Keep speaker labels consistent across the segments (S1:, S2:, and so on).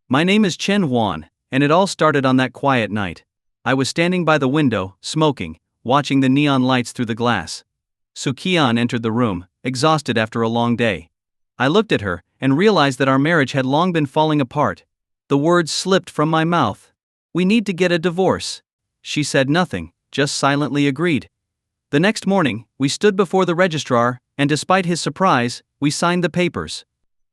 S1: My name is Chen Huan, and it all started on that quiet night. I was standing by the window, smoking, watching the neon lights through the glass. Qian entered the room, exhausted after a long day. I looked at her, and realized that our marriage had long been falling apart. The words slipped from my mouth. "We need to get a divorce." She said nothing, just silently agreed. The next morning, we stood before the registrar, and despite his surprise, we signed the papers.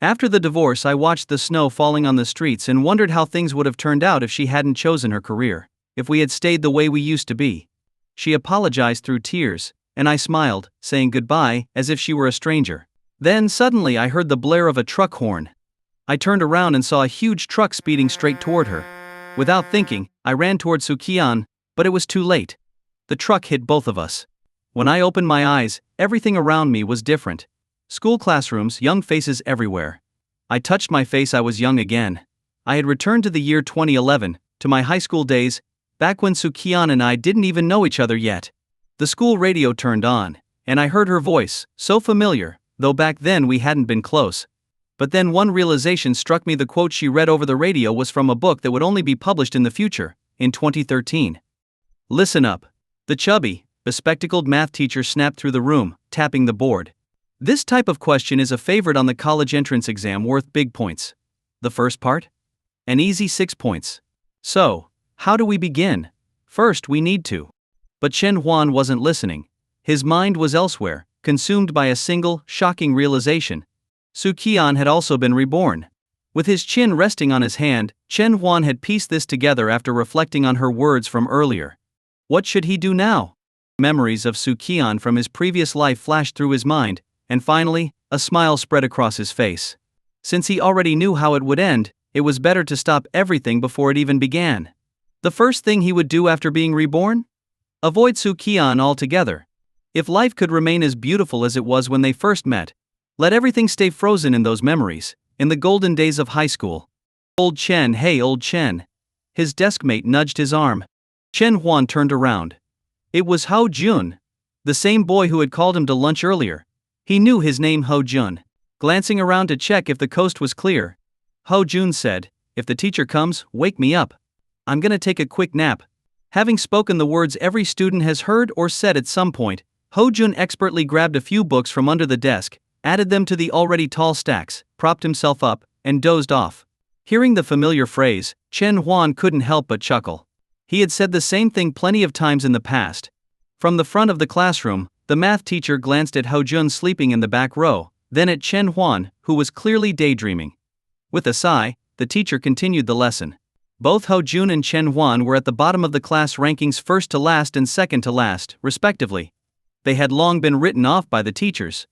S1: After the divorce, I watched the snow falling on the streets and wondered how things would have turned out if she hadn't chosen her career, if we had stayed the way we used to be. She apologized through tears, and I smiled, saying goodbye, as if she were a stranger. Then suddenly I heard the blare of a truck horn. I turned around and saw a huge truck speeding straight toward her. Without thinking, I ran toward Qian, but it was too late. The truck hit both of us. When I opened my eyes, everything around me was different. School classrooms, young faces everywhere. I touched my face. I was young again. I had returned to the year 2011, to my high school days, back when Qian and I didn't even know each other yet. The school radio turned on, and I heard her voice, so familiar, though back then we hadn't been close. But then one realization struck me. The quote she read over the radio was from a book that would only be published in the future, in 2013. "Listen up." The chubby, bespectacled math teacher snapped through the room, tapping the board. This type of question is a favorite on the college entrance exam, worth big points. The first part? An easy 6 points. So, how do we begin? First, we need to. But Chen Huan wasn't listening. His mind was elsewhere, consumed by a single, shocking realization. Qian had also been reborn. With his chin resting on his hand, Chen Huan had pieced this together after reflecting on her words from earlier. What should he do now? Memories of Qian from his previous life flashed through his mind, and finally, a smile spread across his face. Since he already knew how it would end, it was better to stop everything before it even began. The first thing he would do after being reborn? Avoid Qian altogether. If life could remain as beautiful as it was when they first met, let everything stay frozen in those memories, in the golden days of high school. "Old Chen, hey old Chen." His deskmate nudged his arm. Chen Huan turned around. It was Ho Jun, the same boy who had called him to lunch earlier. He knew his name, Ho Jun. Glancing around to check if the coast was clear, Ho Jun said, "If the teacher comes, wake me up. I'm gonna take a quick nap." Having spoken the words every student has heard or said at some point, Ho Jun expertly grabbed a few books from under the desk, added them to the already tall stacks, propped himself up, and dozed off. Hearing the familiar phrase, Chen Huan couldn't help but chuckle. He had said the same thing plenty of times in the past. From the front of the classroom, the math teacher glanced at Ho Jun sleeping in the back row, then at Chen Huan, who was clearly daydreaming. With a sigh, the teacher continued the lesson. Both Ho Jun and Chen Huan were at the bottom of the class rankings, first to last and second to last, respectively. They had long been written off by the teachers.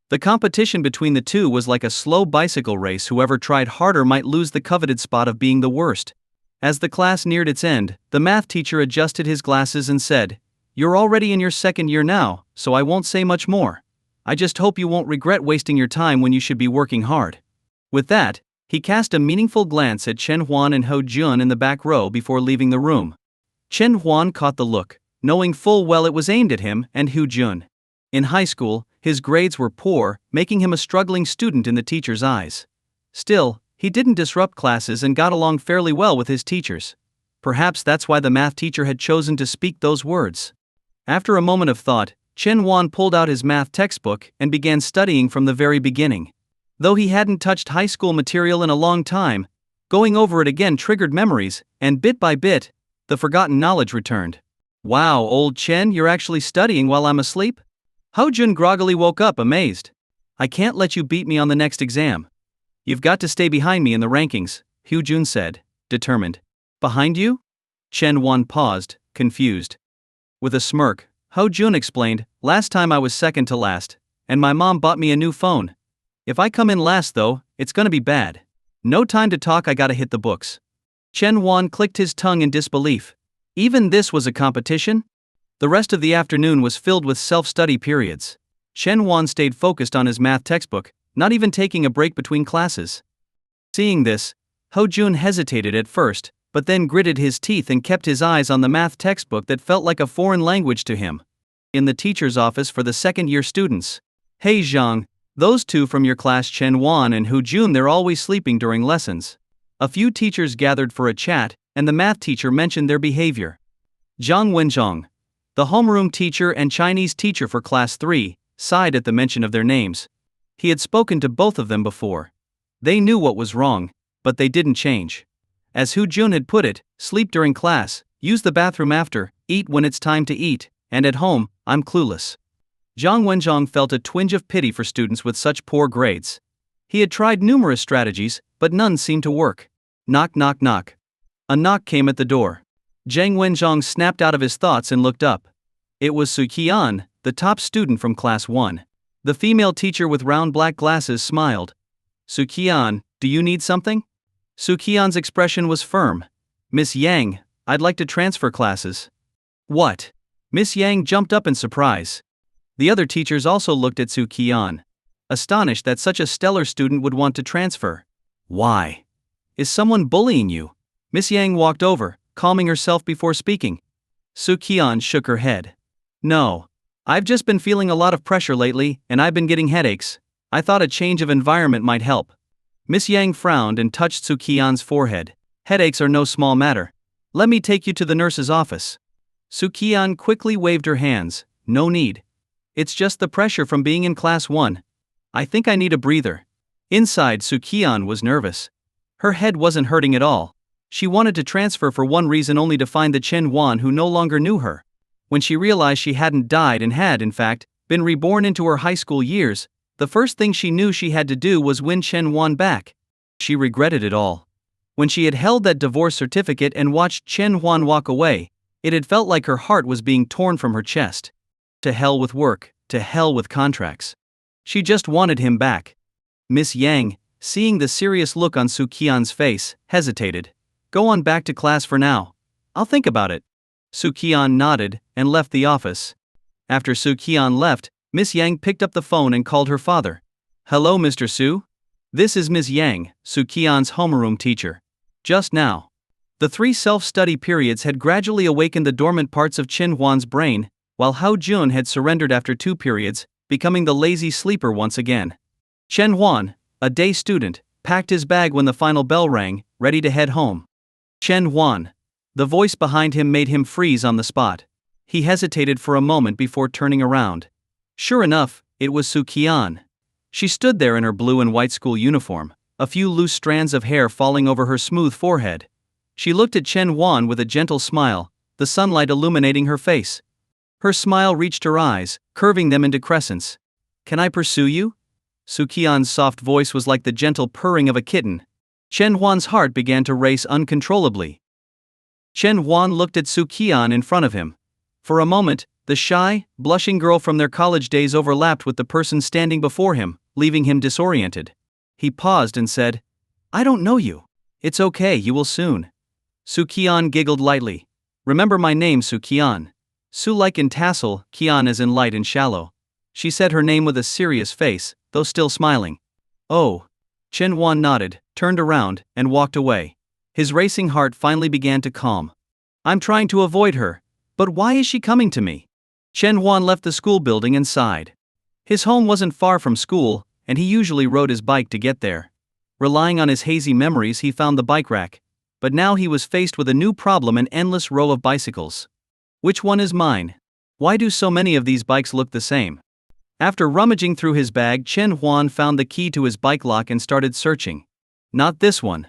S1: The competition between the two was like a slow bicycle race. Whoever tried harder might lose the coveted spot of being the worst. As the class neared its end, the math teacher adjusted his glasses and said, "You're already in your second year now, so I won't say much more. I just hope you won't regret wasting your time when you should be working hard." With that, he cast a meaningful glance at Chen Huan and Ho Jun in the back row before leaving the room. Chen Huan caught the look, knowing full well it was aimed at him and Ho Jun. In high school, his grades were poor, making him a struggling student in the teacher's eyes. Still, he didn't disrupt classes and got along fairly well with his teachers. Perhaps that's why the math teacher had chosen to speak those words. After a moment of thought, Chen Huan pulled out his math textbook and began studying from the very beginning. Though he hadn't touched high school material in a long time, going over it again triggered memories, and bit by bit, the forgotten knowledge returned. "Wow, old Chen, you're actually studying while I'm asleep?" Ho Jun groggily woke up, amazed. "I can't let you beat me on the next exam. You've got to stay behind me in the rankings," Ho Jun said, determined. "Behind you?" Chen Huan paused, confused. With a smirk, Ho Jun explained, "Last time I was second to last, and my mom bought me a new phone. If I come in last though, it's gonna be bad. No time to talk, I gotta hit the books." Chen Huan clicked his tongue in disbelief. Even this was a competition? The rest of the afternoon was filled with self-study periods. Chen Huan stayed focused on his math textbook, not even taking a break between classes. Seeing this, Ho Jun hesitated at first, but then gritted his teeth and kept his eyes on the math textbook that felt like a foreign language to him. In the teacher's office for the second-year students. "Hey Zhang, those two from your class, Chen Huan and Ho Jun, they're always sleeping during lessons. A few teachers gathered for a chat, and the math teacher mentioned their behavior. Zhang Wenzhong, the homeroom teacher and Chinese teacher for class 3, sighed at the mention of their names. He had spoken to both of them before. They knew what was wrong, but they didn't change. As Hu Jun had put it, sleep during class, use the bathroom after, eat when it's time to eat, and at home, I'm clueless. Zhang Wenzhong felt a twinge of pity for students with such poor grades. He had tried numerous strategies, but none seemed to work. Knock knock knock. A knock came at the door. Zhang Wenzhong snapped out of his thoughts and looked up. It was Su Qian, the top student from class 1. The female teacher with round black glasses smiled. Su Qian, do you need something? Su Qian's expression was firm. Miss Yang, I'd like to transfer classes. What? Miss Yang jumped up in surprise. The other teachers also looked at Su Qian, astonished that such a stellar student would want to transfer. Why? Is someone bullying you? Miss Yang walked over, calming herself before speaking. Su Qian shook her head. No. I've just been feeling a lot of pressure lately, and I've been getting headaches. I thought a change of environment might help. Miss Yang frowned and touched Su Qian's forehead. Headaches are no small matter. Let me take you to the nurse's office. Su Qian quickly waved her hands. No need. It's just the pressure from being in class 1. I think I need a breather. Inside, Su Qian was nervous. Her head wasn't hurting at all. She wanted to transfer for one reason only to find the Chen Huan who no longer knew her. When she realized she hadn't died and had, in fact, been reborn into her high school years, the first thing she knew she had to do was win Chen Huan back. She regretted it all. When she had held that divorce certificate and watched Chen Huan walk away, it had felt like her heart was being torn from her chest. To hell with work, to hell with contracts. She just wanted him back. Miss Yang, seeing the serious look on Su Qian's face, hesitated. Go on back to class for now. I'll think about it. Su Qian nodded and left the office. After Su Qian left, Miss Yang picked up the phone and called her father. Hello, Mr. Su? This is Ms. Yang, Su Qian's homeroom teacher. Just now. The 3 self-study periods had gradually awakened the dormant parts of Chen Huan's brain, while Hao Jun had surrendered after 2 periods, becoming the lazy sleeper once again. Chen Huan, a day student, packed his bag when the final bell rang, ready to head home. Chen Huan. The voice behind him made him freeze on the spot. He hesitated for a moment before turning around. Sure enough, it was Su Qian. She stood there in her blue and white school uniform, a few loose strands of hair falling over her smooth forehead. She looked at Chen Huan with a gentle smile, the sunlight illuminating her face. Her smile reached her eyes, curving them into crescents. Can I pursue you? Su Qian's soft voice was like the gentle purring of a kitten. Chen Huan's heart began to race uncontrollably. Chen Huan looked at Su Qian in front of him. For a moment, the shy, blushing girl from their college days overlapped with the person standing before him, leaving him disoriented. He paused and said, I don't know you. It's okay, you will soon. Su Qian giggled lightly. Remember my name, Su Qian. Su like in tassel, Qian as in light and shallow. She said her name with a serious face, though still smiling. Oh. Chen Huan nodded, turned around, and walked away. His racing heart finally began to calm. I'm trying to avoid her, but why is she coming to me? Chen Huan left the school building and sighed. His home wasn't far from school, and he usually rode his bike to get there. Relying on his hazy memories, he found the bike rack. But now he was faced with a new problem: an endless row of bicycles. Which one is mine? Why do so many of these bikes look the same? After rummaging through his bag, Chen Huan found the key to his bike lock and started searching. Not this one.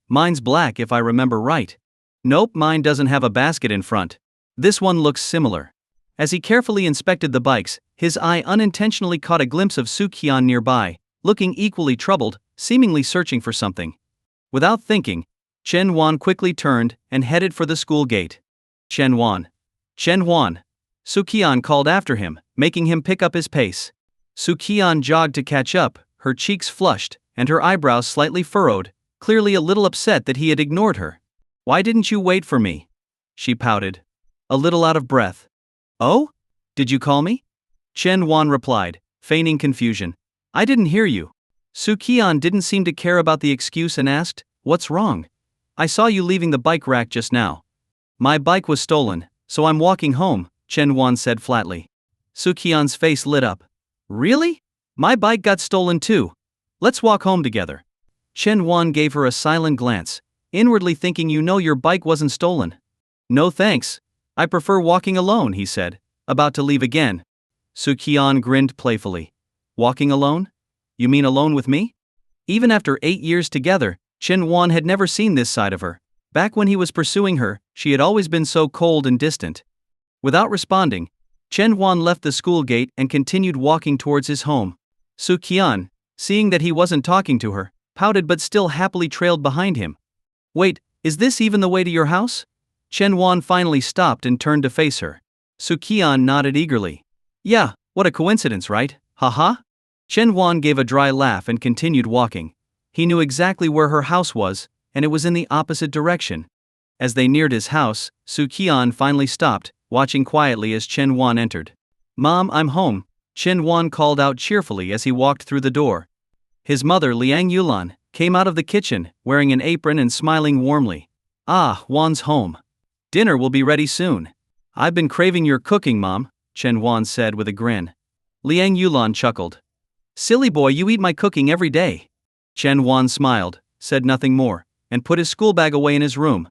S1: Mine's black if I remember right. Nope, mine doesn't have a basket in front. This one looks similar. As he carefully inspected the bikes, his eye unintentionally caught a glimpse of Su Qian nearby, looking equally troubled, seemingly searching for something. Without thinking, Chen Huan quickly turned and headed for the school gate. Chen Huan. Chen Huan. Su Qian called after him, making him pick up his pace. Su Qian jogged to catch up, her cheeks flushed, and her eyebrows slightly furrowed, clearly a little upset that he had ignored her. Why didn't you wait for me? She pouted. A little out of breath. Oh? Did you call me? Chen Huan replied, feigning confusion. I didn't hear you. Su Qian didn't seem to care about the excuse and asked, What's wrong? I saw you leaving the bike rack just now. My bike was stolen, so I'm walking home, Chen Huan said flatly. Su Qian's face lit up. Really? My bike got stolen too. Let's walk home together. Chen Wan gave her a silent glance, inwardly thinking your bike wasn't stolen. No thanks. I prefer walking alone, he said, about to leave again. Qian grinned playfully. Walking alone? You mean alone with me? Even after 8 years together, Chen Wan had never seen this side of her. Back when he was pursuing her, she had always been so cold and distant. Without responding, Chen Wan left the school gate and continued walking towards his home. Qian, seeing that he wasn't talking to her, pouted but still happily trailed behind him. Wait, is this even the way to your house? Chen Wan finally stopped and turned to face her. Qian nodded eagerly. Yeah, what a coincidence, right? Haha? Chen Wan gave a dry laugh and continued walking. He knew exactly where her house was, and it was in the opposite direction. As they neared his house, Qian finally stopped, watching quietly as Chen Wan entered. Mom, I'm home, Chen Wan called out cheerfully as he walked through the door. His mother, Liang Yulan, came out of the kitchen, wearing an apron and smiling warmly. Ah, Wan's home. Dinner will be ready soon. I've been craving your cooking, Mom, Chen Wan said with a grin. Liang Yulan chuckled. Silly boy, you eat my cooking every day. Chen Wan smiled, said nothing more, and put his school bag away in his room.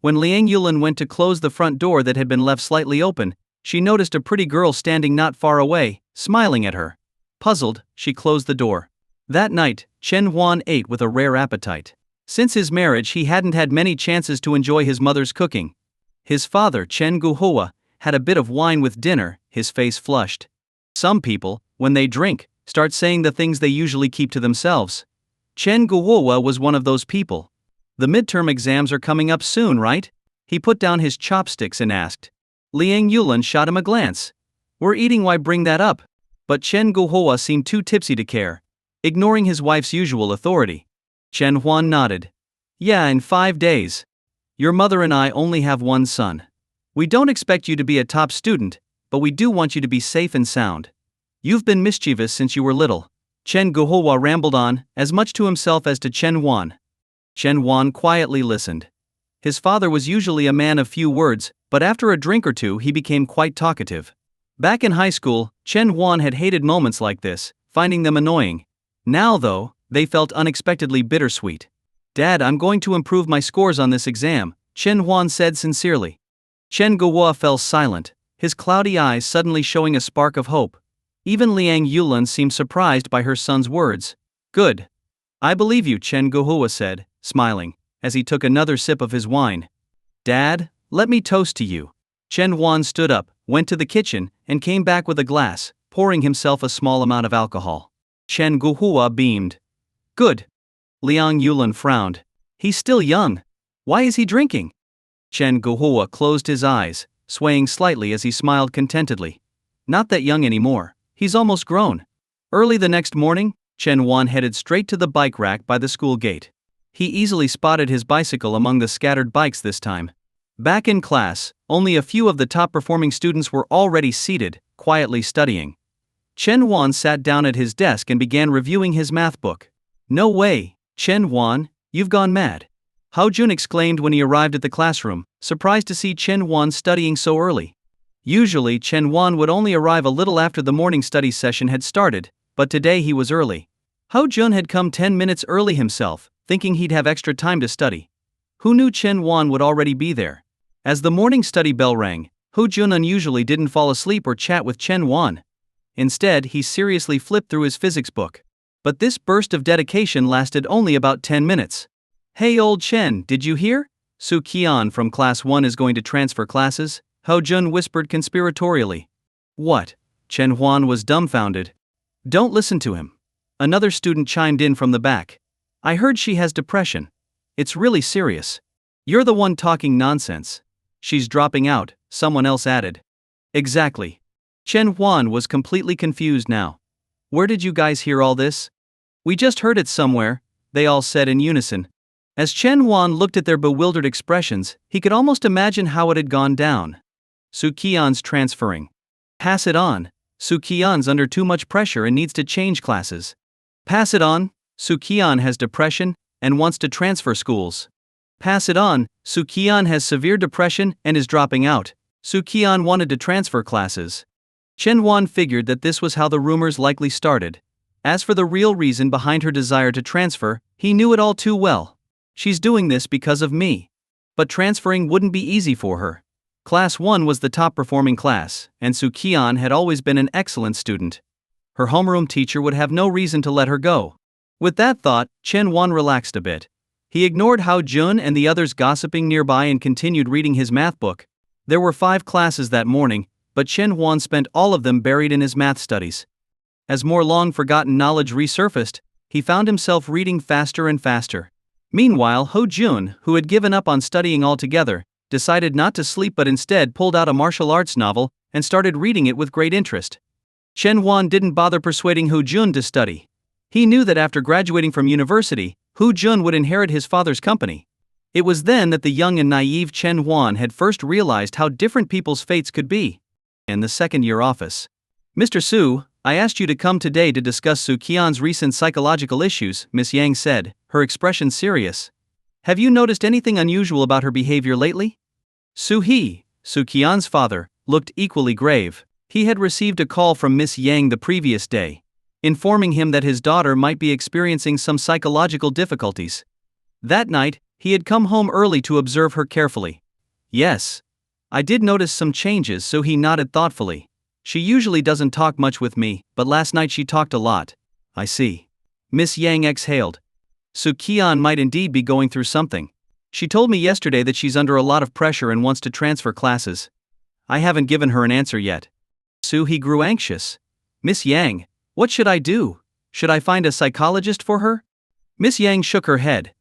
S1: When Liang Yulan went to close the front door that had been left slightly open, she noticed a pretty girl standing not far away, smiling at her. Puzzled, she closed the door. That night, Chen Wan ate with a rare appetite. Since his marriage, he hadn't had many chances to enjoy his mother's cooking. His father, Chen Guohua, had a bit of wine with dinner, his face flushed. Some people, when they drink, start saying the things they usually keep to themselves. Chen Guohua was one of those people. The midterm exams are coming up soon, right? He put down his chopsticks and asked. Liang Yulan shot him a glance. We're eating, why bring that up? But Chen Guohua seemed too tipsy to care, ignoring his wife's usual authority. Chen Huan nodded. Yeah, in 5 days. Your mother and I only have one son. We don't expect you to be a top student, but we do want you to be safe and sound. You've been mischievous since you were little. Chen Guohua rambled on, as much to himself as to Chen Huan. Chen Huan quietly listened. His father was usually a man of few words, but after a drink or two he became quite talkative. Back in high school, Chen Huan had hated moments like this, finding them annoying. Now though, they felt unexpectedly bittersweet. Dad, I'm going to improve my scores on this exam, Chen Huan said sincerely. Chen Guohua fell silent, his cloudy eyes suddenly showing a spark of hope. Even Liang Yulan seemed surprised by her son's words. Good. I believe you, Chen Guohua said, smiling, as he took another sip of his wine. Dad, let me toast to you. Chen Huan stood up, went to the kitchen, and came back with a glass, pouring himself a small amount of alcohol. Chen Guohua beamed. Good. Liang Yulan frowned. He's still young. Why is he drinking? Chen Guohua closed his eyes, swaying slightly as he smiled contentedly. Not that young anymore. He's almost grown. Early the next morning, Chen Wan headed straight to the bike rack by the school gate. He easily spotted his bicycle among the scattered bikes this time. Back in class, only a few of the top-performing students were already seated, quietly studying. Chen Wan sat down at his desk and began reviewing his math book. No way, Chen Wan, you've gone mad. Hao Jun exclaimed when he arrived at the classroom, surprised to see Chen Wan studying so early. Usually Chen Wan would only arrive a little after the morning study session had started, but today he was early. Hao Jun had come 10 minutes early himself, thinking he'd have extra time to study. Who knew Chen Wan would already be there? As the morning study bell rang, Hao Jun unusually didn't fall asleep or chat with Chen Wan. Instead, he seriously flipped through his physics book. But this burst of dedication lasted only about 10 minutes. Hey old Chen, did you hear? Qian from class 1 is going to transfer classes, Hao Jun whispered conspiratorially. What? Chen Huan was dumbfounded. Don't listen to him. Another student chimed in from the back. I heard she has depression. It's really serious. You're the one talking nonsense. She's dropping out, someone else added. Exactly. Chen Huan was completely confused now. Where did you guys hear all this? We just heard it somewhere, they all said in unison. As Chen Huan looked at their bewildered expressions, he could almost imagine how it had gone down. Qian's transferring. Pass it on. Qian's under too much pressure and needs to change classes. Pass it on. Qian has depression and wants to transfer schools. Pass it on. Qian has severe depression and is dropping out. Qian wanted to transfer classes. Chen Huan figured that this was how the rumors likely started. As for the real reason behind her desire to transfer, he knew it all too well. She's doing this because of me. But transferring wouldn't be easy for her. Class 1 was the top performing class, and Qian had always been an excellent student. Her homeroom teacher would have no reason to let her go. With that thought, Chen Wan relaxed a bit. He ignored Hao Jun and the others gossiping nearby and continued reading his math book. There were 5 classes that morning, but Chen Wan spent all of them buried in his math studies. As more long-forgotten knowledge resurfaced, he found himself reading faster and faster. Meanwhile, Hao Jun, who had given up on studying altogether, decided not to sleep but instead pulled out a martial arts novel and started reading it with great interest. Chen Wan didn't bother persuading Hao Jun to study. He knew that after graduating from university, Hao Jun would inherit his father's company. It was then that the young and naive Chen Wan had first realized how different people's fates could be. In the second-year office. "Mr. Su, I asked you to come today to discuss Su Qian's recent psychological issues," Miss Yang said, her expression serious. "Have you noticed anything unusual about her behavior lately?" Su Qian's father, looked equally grave. He had received a call from Miss Yang the previous day, informing him that his daughter might be experiencing some psychological difficulties. That night, he had come home early to observe her carefully. "Yes. I did notice some changes," so he nodded thoughtfully. "She usually doesn't talk much with me, but last night she talked a lot." "I see." Miss Yang exhaled. Su Qian might indeed be going through something. "She told me yesterday that she's under a lot of pressure and wants to transfer classes. I haven't given her an answer yet." He grew anxious. "Miss Yang, what should I do? Should I find a psychologist for her?" Miss Yang shook her head.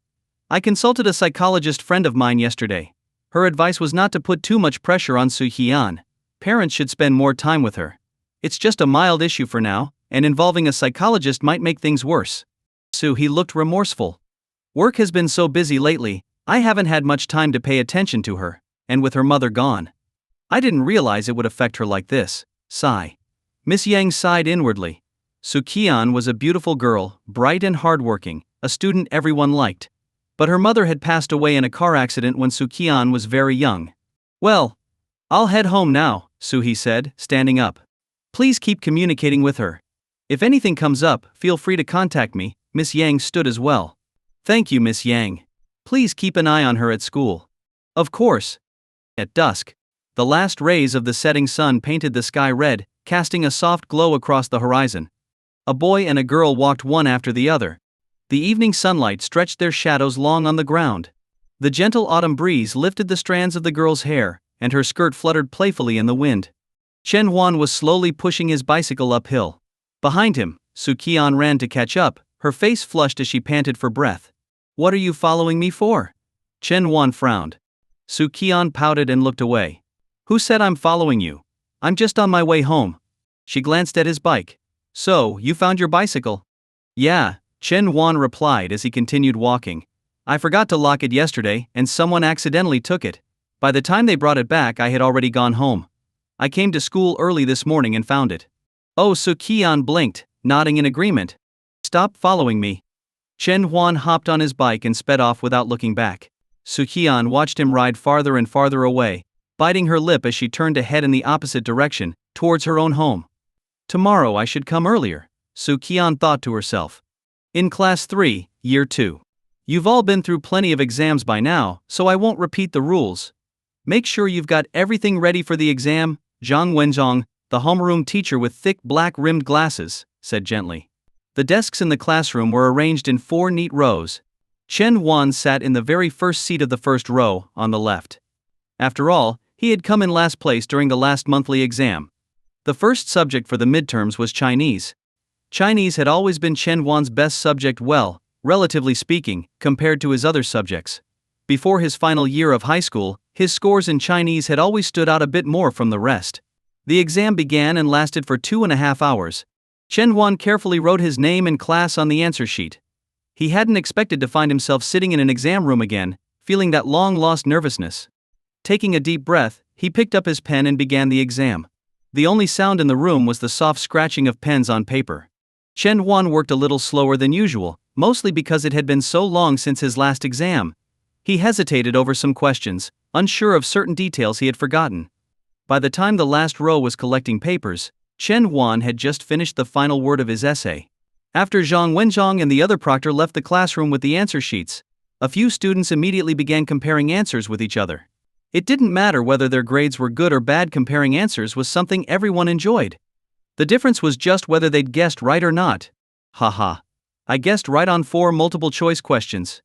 S1: "I consulted a psychologist friend of mine yesterday. Her advice was not to put too much pressure on Su Qian. Parents should spend more time with her. It's just a mild issue for now, and involving a psychologist might make things worse." He looked remorseful. "Work has been so busy lately, I haven't had much time to pay attention to her, and with her mother gone. I didn't realize it would affect her like this." Sigh. Miss Yang sighed inwardly. Su Qian was a beautiful girl, bright and hardworking, a student everyone liked. But her mother had passed away in a car accident when Su Qian was very young. "Well, I'll head home now," He said, standing up. "Please keep communicating with her. If anything comes up, feel free to contact me." Miss Yang stood as well. "Thank you, Miss Yang. Please keep an eye on her at school." "Of course." At dusk, the last rays of the setting sun painted the sky red, casting a soft glow across the horizon. A boy and a girl walked one after the other. The evening sunlight stretched their shadows long on the ground. The gentle autumn breeze lifted the strands of the girl's hair, and her skirt fluttered playfully in the wind. Chen Huan was slowly pushing his bicycle uphill. Behind him, Su Qian ran to catch up, her face flushed as she panted for breath. "What are you following me for?" Chen Huan frowned. Su Qian pouted and looked away. "Who said I'm following you? I'm just on my way home." She glanced at his bike. "So, you found your bicycle?" "Yeah," Chen Huan replied as he continued walking. "I forgot to lock it yesterday and someone accidentally took it. By the time they brought it back, I had already gone home. I came to school early this morning and found it." "Oh," Su Qian blinked, nodding in agreement. "Stop following me." Chen Huan hopped on his bike and sped off without looking back. Su Qian watched him ride farther and farther away, biting her lip as she turned to head in the opposite direction, towards her own home. "Tomorrow I should come earlier," Su Qian thought to herself. In Class 3, Year 2. "You've all been through plenty of exams by now, so I won't repeat the rules. Make sure you've got everything ready for the exam," Zhang Wenzhong, the homeroom teacher with thick black-rimmed glasses, said gently. The desks in the classroom were arranged in 4 neat rows. Chen Huan sat in the very first seat of the first row, on the left. After all, he had come in last place during the last monthly exam. The first subject for the midterms was Chinese. Chinese had always been Chen Huan's best subject, well, relatively speaking, compared to his other subjects. Before his final year of high school, his scores in Chinese had always stood out a bit more from the rest. The exam began and lasted for 2.5 hours. Chen Huan carefully wrote his name and class on the answer sheet. He hadn't expected to find himself sitting in an exam room again, feeling that long-lost nervousness. Taking a deep breath, he picked up his pen and began the exam. The only sound in the room was the soft scratching of pens on paper. Chen Huan worked a little slower than usual, mostly because it had been so long since his last exam. He hesitated over some questions, unsure of certain details he had forgotten. By the time the last row was collecting papers, Chen Huan had just finished the final word of his essay. After Zhang Wenzhong and the other proctor left the classroom with the answer sheets, a few students immediately began comparing answers with each other. It didn't matter whether their grades were good or bad, comparing answers was something everyone enjoyed. The difference was just whether they'd guessed right or not. Haha. I guessed right on 4 multiple-choice questions.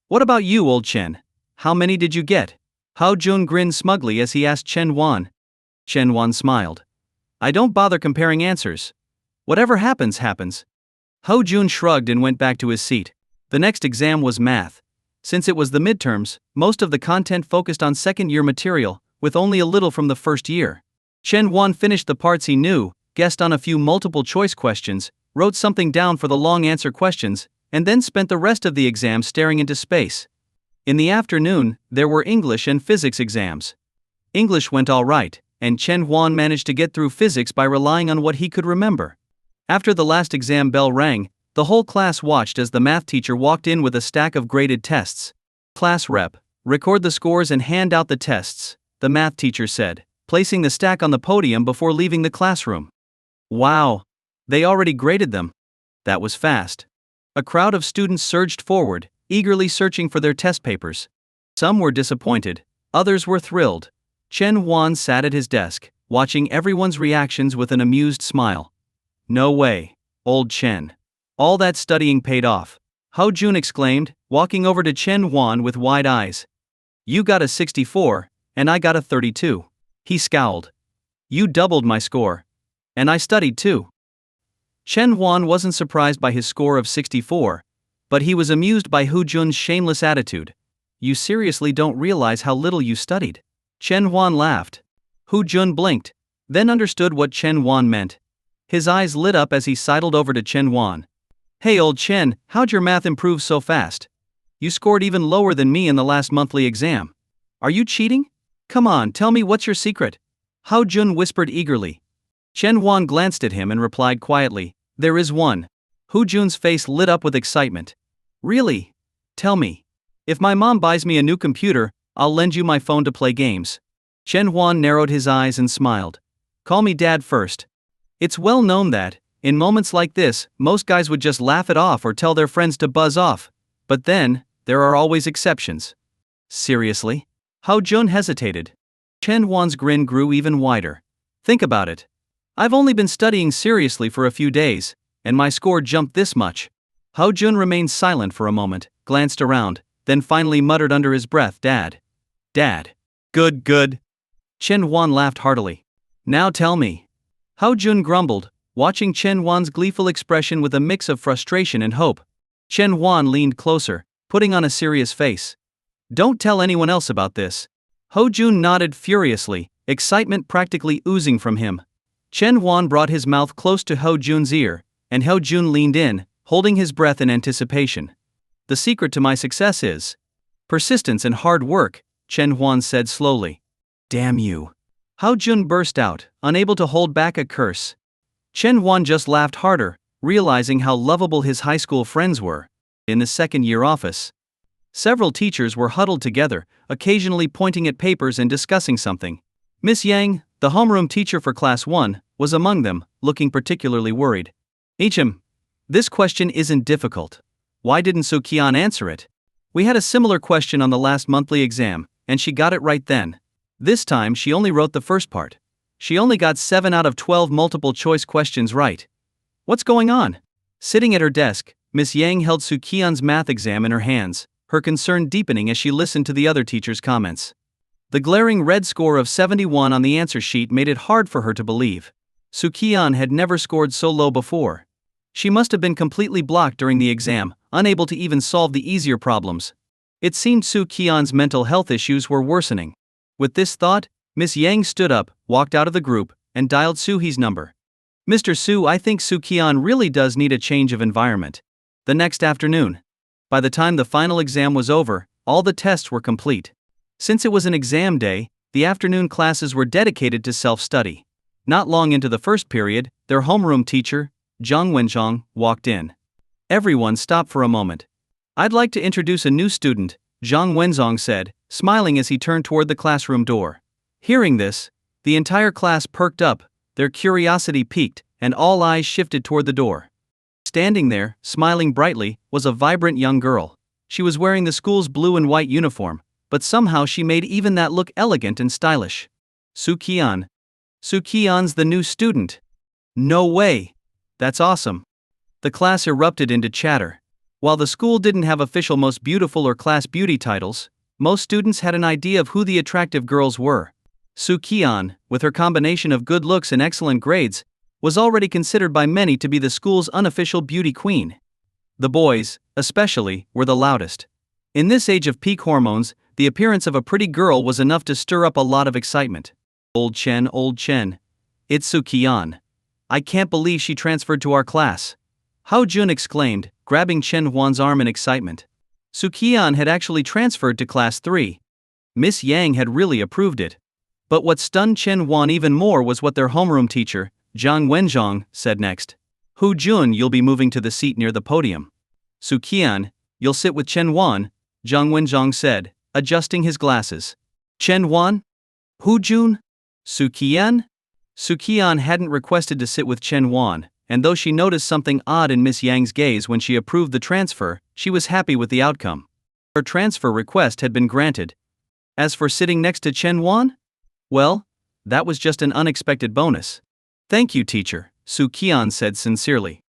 S1: What about you, old Chen? How many did you get? Hao Jun grinned smugly as he asked Chen Wan. Chen Wan smiled. I don't bother comparing answers. Whatever happens, happens. Hao Jun shrugged and went back to his seat. The next exam was math. Since it was the midterms, most of the content focused on second-year material, with only a little from the first year. Chen Wan finished the parts he knew, guessed on a few multiple-choice questions, wrote something down for the long answer questions, and then spent the rest of the exam staring into space. In the afternoon, there were English and physics exams. English went all right, and Chen Wan managed to get through physics by relying on what he could remember. After the last exam bell rang, the whole class watched as the math teacher walked in with a stack of graded tests. Class rep, record the scores and hand out the tests, the math teacher said, placing the stack on the podium before leaving the classroom. Wow! They already graded them. That was fast. A crowd of students surged forward, eagerly searching for their test papers. Some were disappointed, others were thrilled. Chen Wan sat at his desk, watching everyone's reactions with an amused smile. No way, old Chen. All that studying paid off. Hao Jun exclaimed, walking over to Chen Wan with wide eyes. You got a 64, and I got a 32. He scowled. You doubled my score. And I studied too. Chen Wan wasn't surprised by his score of 64, but he was amused by Hao Jun's shameless attitude. You seriously don't realize how little you studied? Chen Wan laughed. Hao Jun blinked, then understood what Chen Wan meant. His eyes lit up as he sidled over to Chen Wan. Hey old Chen, how'd your math improve so fast? You scored even lower than me in the last monthly exam. Are you cheating? Come on, tell me what's your secret? Hao Jun whispered eagerly. Chen Wan glanced at him and replied quietly, there is one. Hao Jun's face lit up with excitement. Really? Tell me. If my mom buys me a new computer, I'll lend you my phone to play games. Chen Wan narrowed his eyes and smiled. Call me Dad first. It's well known that, in moments like this, most guys would just laugh it off or tell their friends to buzz off. But then, there are always exceptions. Seriously? Hao Jun hesitated. Chen Wan's grin grew even wider. Think about it. I've only been studying seriously for a few days, and my score jumped this much. Hao Jun remained silent for a moment, glanced around, then finally muttered under his breath, Dad. Dad. Good, good. Chen Wan laughed heartily. Now tell me. Hao Jun grumbled, watching Chen Wan's gleeful expression with a mix of frustration and hope. Chen Wan leaned closer, putting on a serious face. Don't tell anyone else about this. Hao Jun nodded furiously, excitement practically oozing from him. Chen Wan brought his mouth close to Hao Jun's ear, and Hao Jun leaned in, holding his breath in anticipation. The secret to my success is persistence and hard work, Chen Wan said slowly. Damn you. Hao Jun burst out, unable to hold back a curse. Chen Wan just laughed harder, realizing how lovable his high school friends were. In the second-year office, several teachers were huddled together, occasionally pointing at papers and discussing something. Miss Yang, the homeroom teacher for Class 1, was among them, looking particularly worried. This question isn't difficult. Why didn't Qian answer it? We had a similar question on the last monthly exam, and she got it right then. This time she only wrote the first part. She only got 7 out of 12 multiple-choice questions right. What's going on? Sitting at her desk, Miss Yang held Qian's math exam in her hands, her concern deepening as she listened to the other teachers' comments. The glaring red score of 71 on the answer sheet made it hard for her to believe. Qian had never scored so low before. She must have been completely blocked during the exam, unable to even solve the easier problems. It seemed Qian's mental health issues were worsening. With this thought, Miss Yang stood up, walked out of the group, and dialed Suhee's number. Mr. Su, I think Qian really does need a change of environment. The next afternoon. By the time the final exam was over, all the tests were complete. Since it was an exam day, the afternoon classes were dedicated to self-study. Not long into the first period, their homeroom teacher, Zhang Wenzhong, walked in. Everyone stopped for a moment. I'd like to introduce a new student, Zhang Wenzhong said, smiling as he turned toward the classroom door. Hearing this, the entire class perked up, their curiosity piqued, and all eyes shifted toward the door. Standing there, smiling brightly, was a vibrant young girl. She was wearing the school's blue and white uniform, but somehow she made even that look elegant and stylish. Qian. Qian's the new student. No way. That's awesome. The class erupted into chatter. While the school didn't have official Most Beautiful or Class Beauty titles, most students had an idea of who the attractive girls were. Qian, with her combination of good looks and excellent grades, was already considered by many to be the school's unofficial beauty queen. The boys, especially, were the loudest. In this age of peak hormones, the appearance of a pretty girl was enough to stir up a lot of excitement. Old Chen, it's Qian. I can't believe she transferred to our class. Hao Jun exclaimed, grabbing Chen Huan's arm in excitement. Qian had actually transferred to Class 3. Miss Yang had really approved it. But what stunned Chen Huan even more was what their homeroom teacher, Zhang Wenzhong, said next. Hu Jun, you'll be moving to the seat near the podium. Qian, you'll sit with Chen Huan, Zhang Wenzhong said, adjusting his glasses. Chen Huan? Hu Jun? Qian? Qian hadn't requested to sit with Chen Huan, and though she noticed something odd in Miss Yang's gaze when she approved the transfer, she was happy with the outcome. Her transfer request had been granted. As for sitting next to Chen Huan? Well, that was just an unexpected bonus. Thank you, teacher, Qian said sincerely.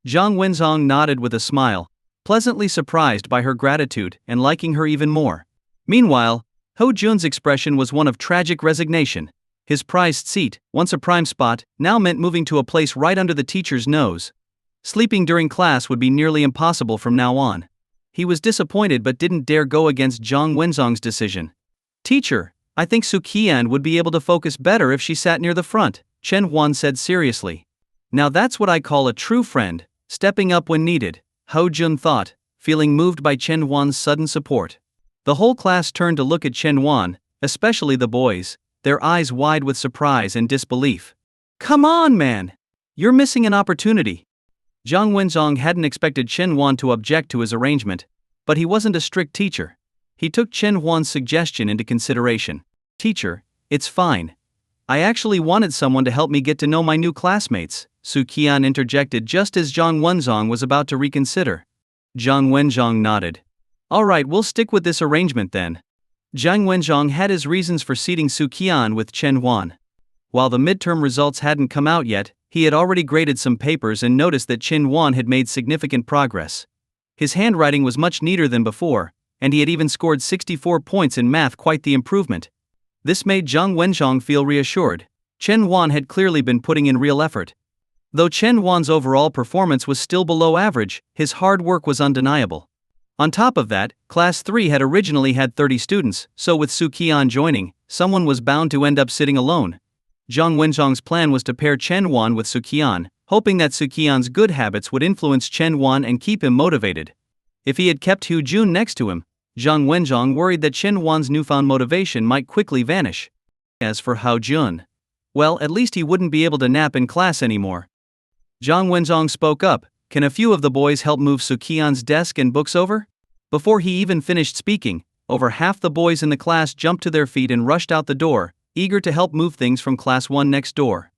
S1: Zhang Wenzhong nodded with a smile, pleasantly surprised by her gratitude and liking her even more. Meanwhile, Hou Jun's expression was one of tragic resignation. His prized seat, once a prime spot, now meant moving to a place right under the teacher's nose. Sleeping during class would be nearly impossible from now on. He was disappointed but didn't dare go against Zhang Wenzhong's decision. Teacher, I think Qian would be able to focus better if she sat near the front, Chen Huan said seriously. Now that's what I call a true friend, stepping up when needed, Hou Jun thought, feeling moved by Chen Huan's sudden support. The whole class turned to look at Chen Huan, especially the boys, their eyes wide with surprise and disbelief. Come on, man! You're missing an opportunity. Zhang Wenzhong hadn't expected Chen Huan to object to his arrangement, but he wasn't a strict teacher. He took Chen Huan's suggestion into consideration. Teacher, it's fine. I actually wanted someone to help me get to know my new classmates, Qian interjected just as Zhang Wenzhong was about to reconsider. Zhang Wenzhong nodded. All right, we'll stick with this arrangement then. Zhang Wenzhong had his reasons for seating Qian with Chen Huan. While the midterm results hadn't come out yet, he had already graded some papers and noticed that Chen Huan had made significant progress. His handwriting was much neater than before, and he had even scored 64 points in math, quite the improvement. This made Zhang Wenzhong feel reassured. Chen Huan had clearly been putting in real effort. Though Chen Huan's overall performance was still below average, his hard work was undeniable. On top of that, Class 3 had originally had 30 students, so with Qian joining, someone was bound to end up sitting alone. Zhang Wenzhong's plan was to pair Chen Huan with Qian, hoping that Qian's good habits would influence Chen Huan and keep him motivated. If he had kept Hu Jun next to him, Zhang Wenzhong worried that Chen Huan's newfound motivation might quickly vanish. As for Hao Jun, well, at least he wouldn't be able to nap in class anymore. Zhang Wenzhong spoke up, can a few of the boys help move Qian's desk and books over? Before he even finished speaking, over half the boys in the class jumped to their feet and rushed out the door, eager to help move things from Class 1 next door.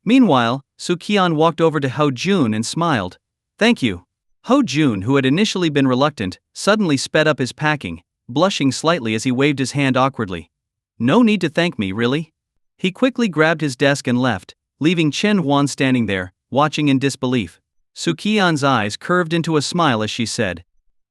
S1: Meanwhile, Qian walked over to Hao Jun and smiled. Thank you. Hao Jun, who had initially been reluctant, suddenly sped up his packing, blushing slightly as he waved his hand awkwardly. No need to thank me, really. He quickly grabbed his desk and left, leaving Chen Huan standing there, watching in disbelief. Qian's eyes curved into a smile as she said,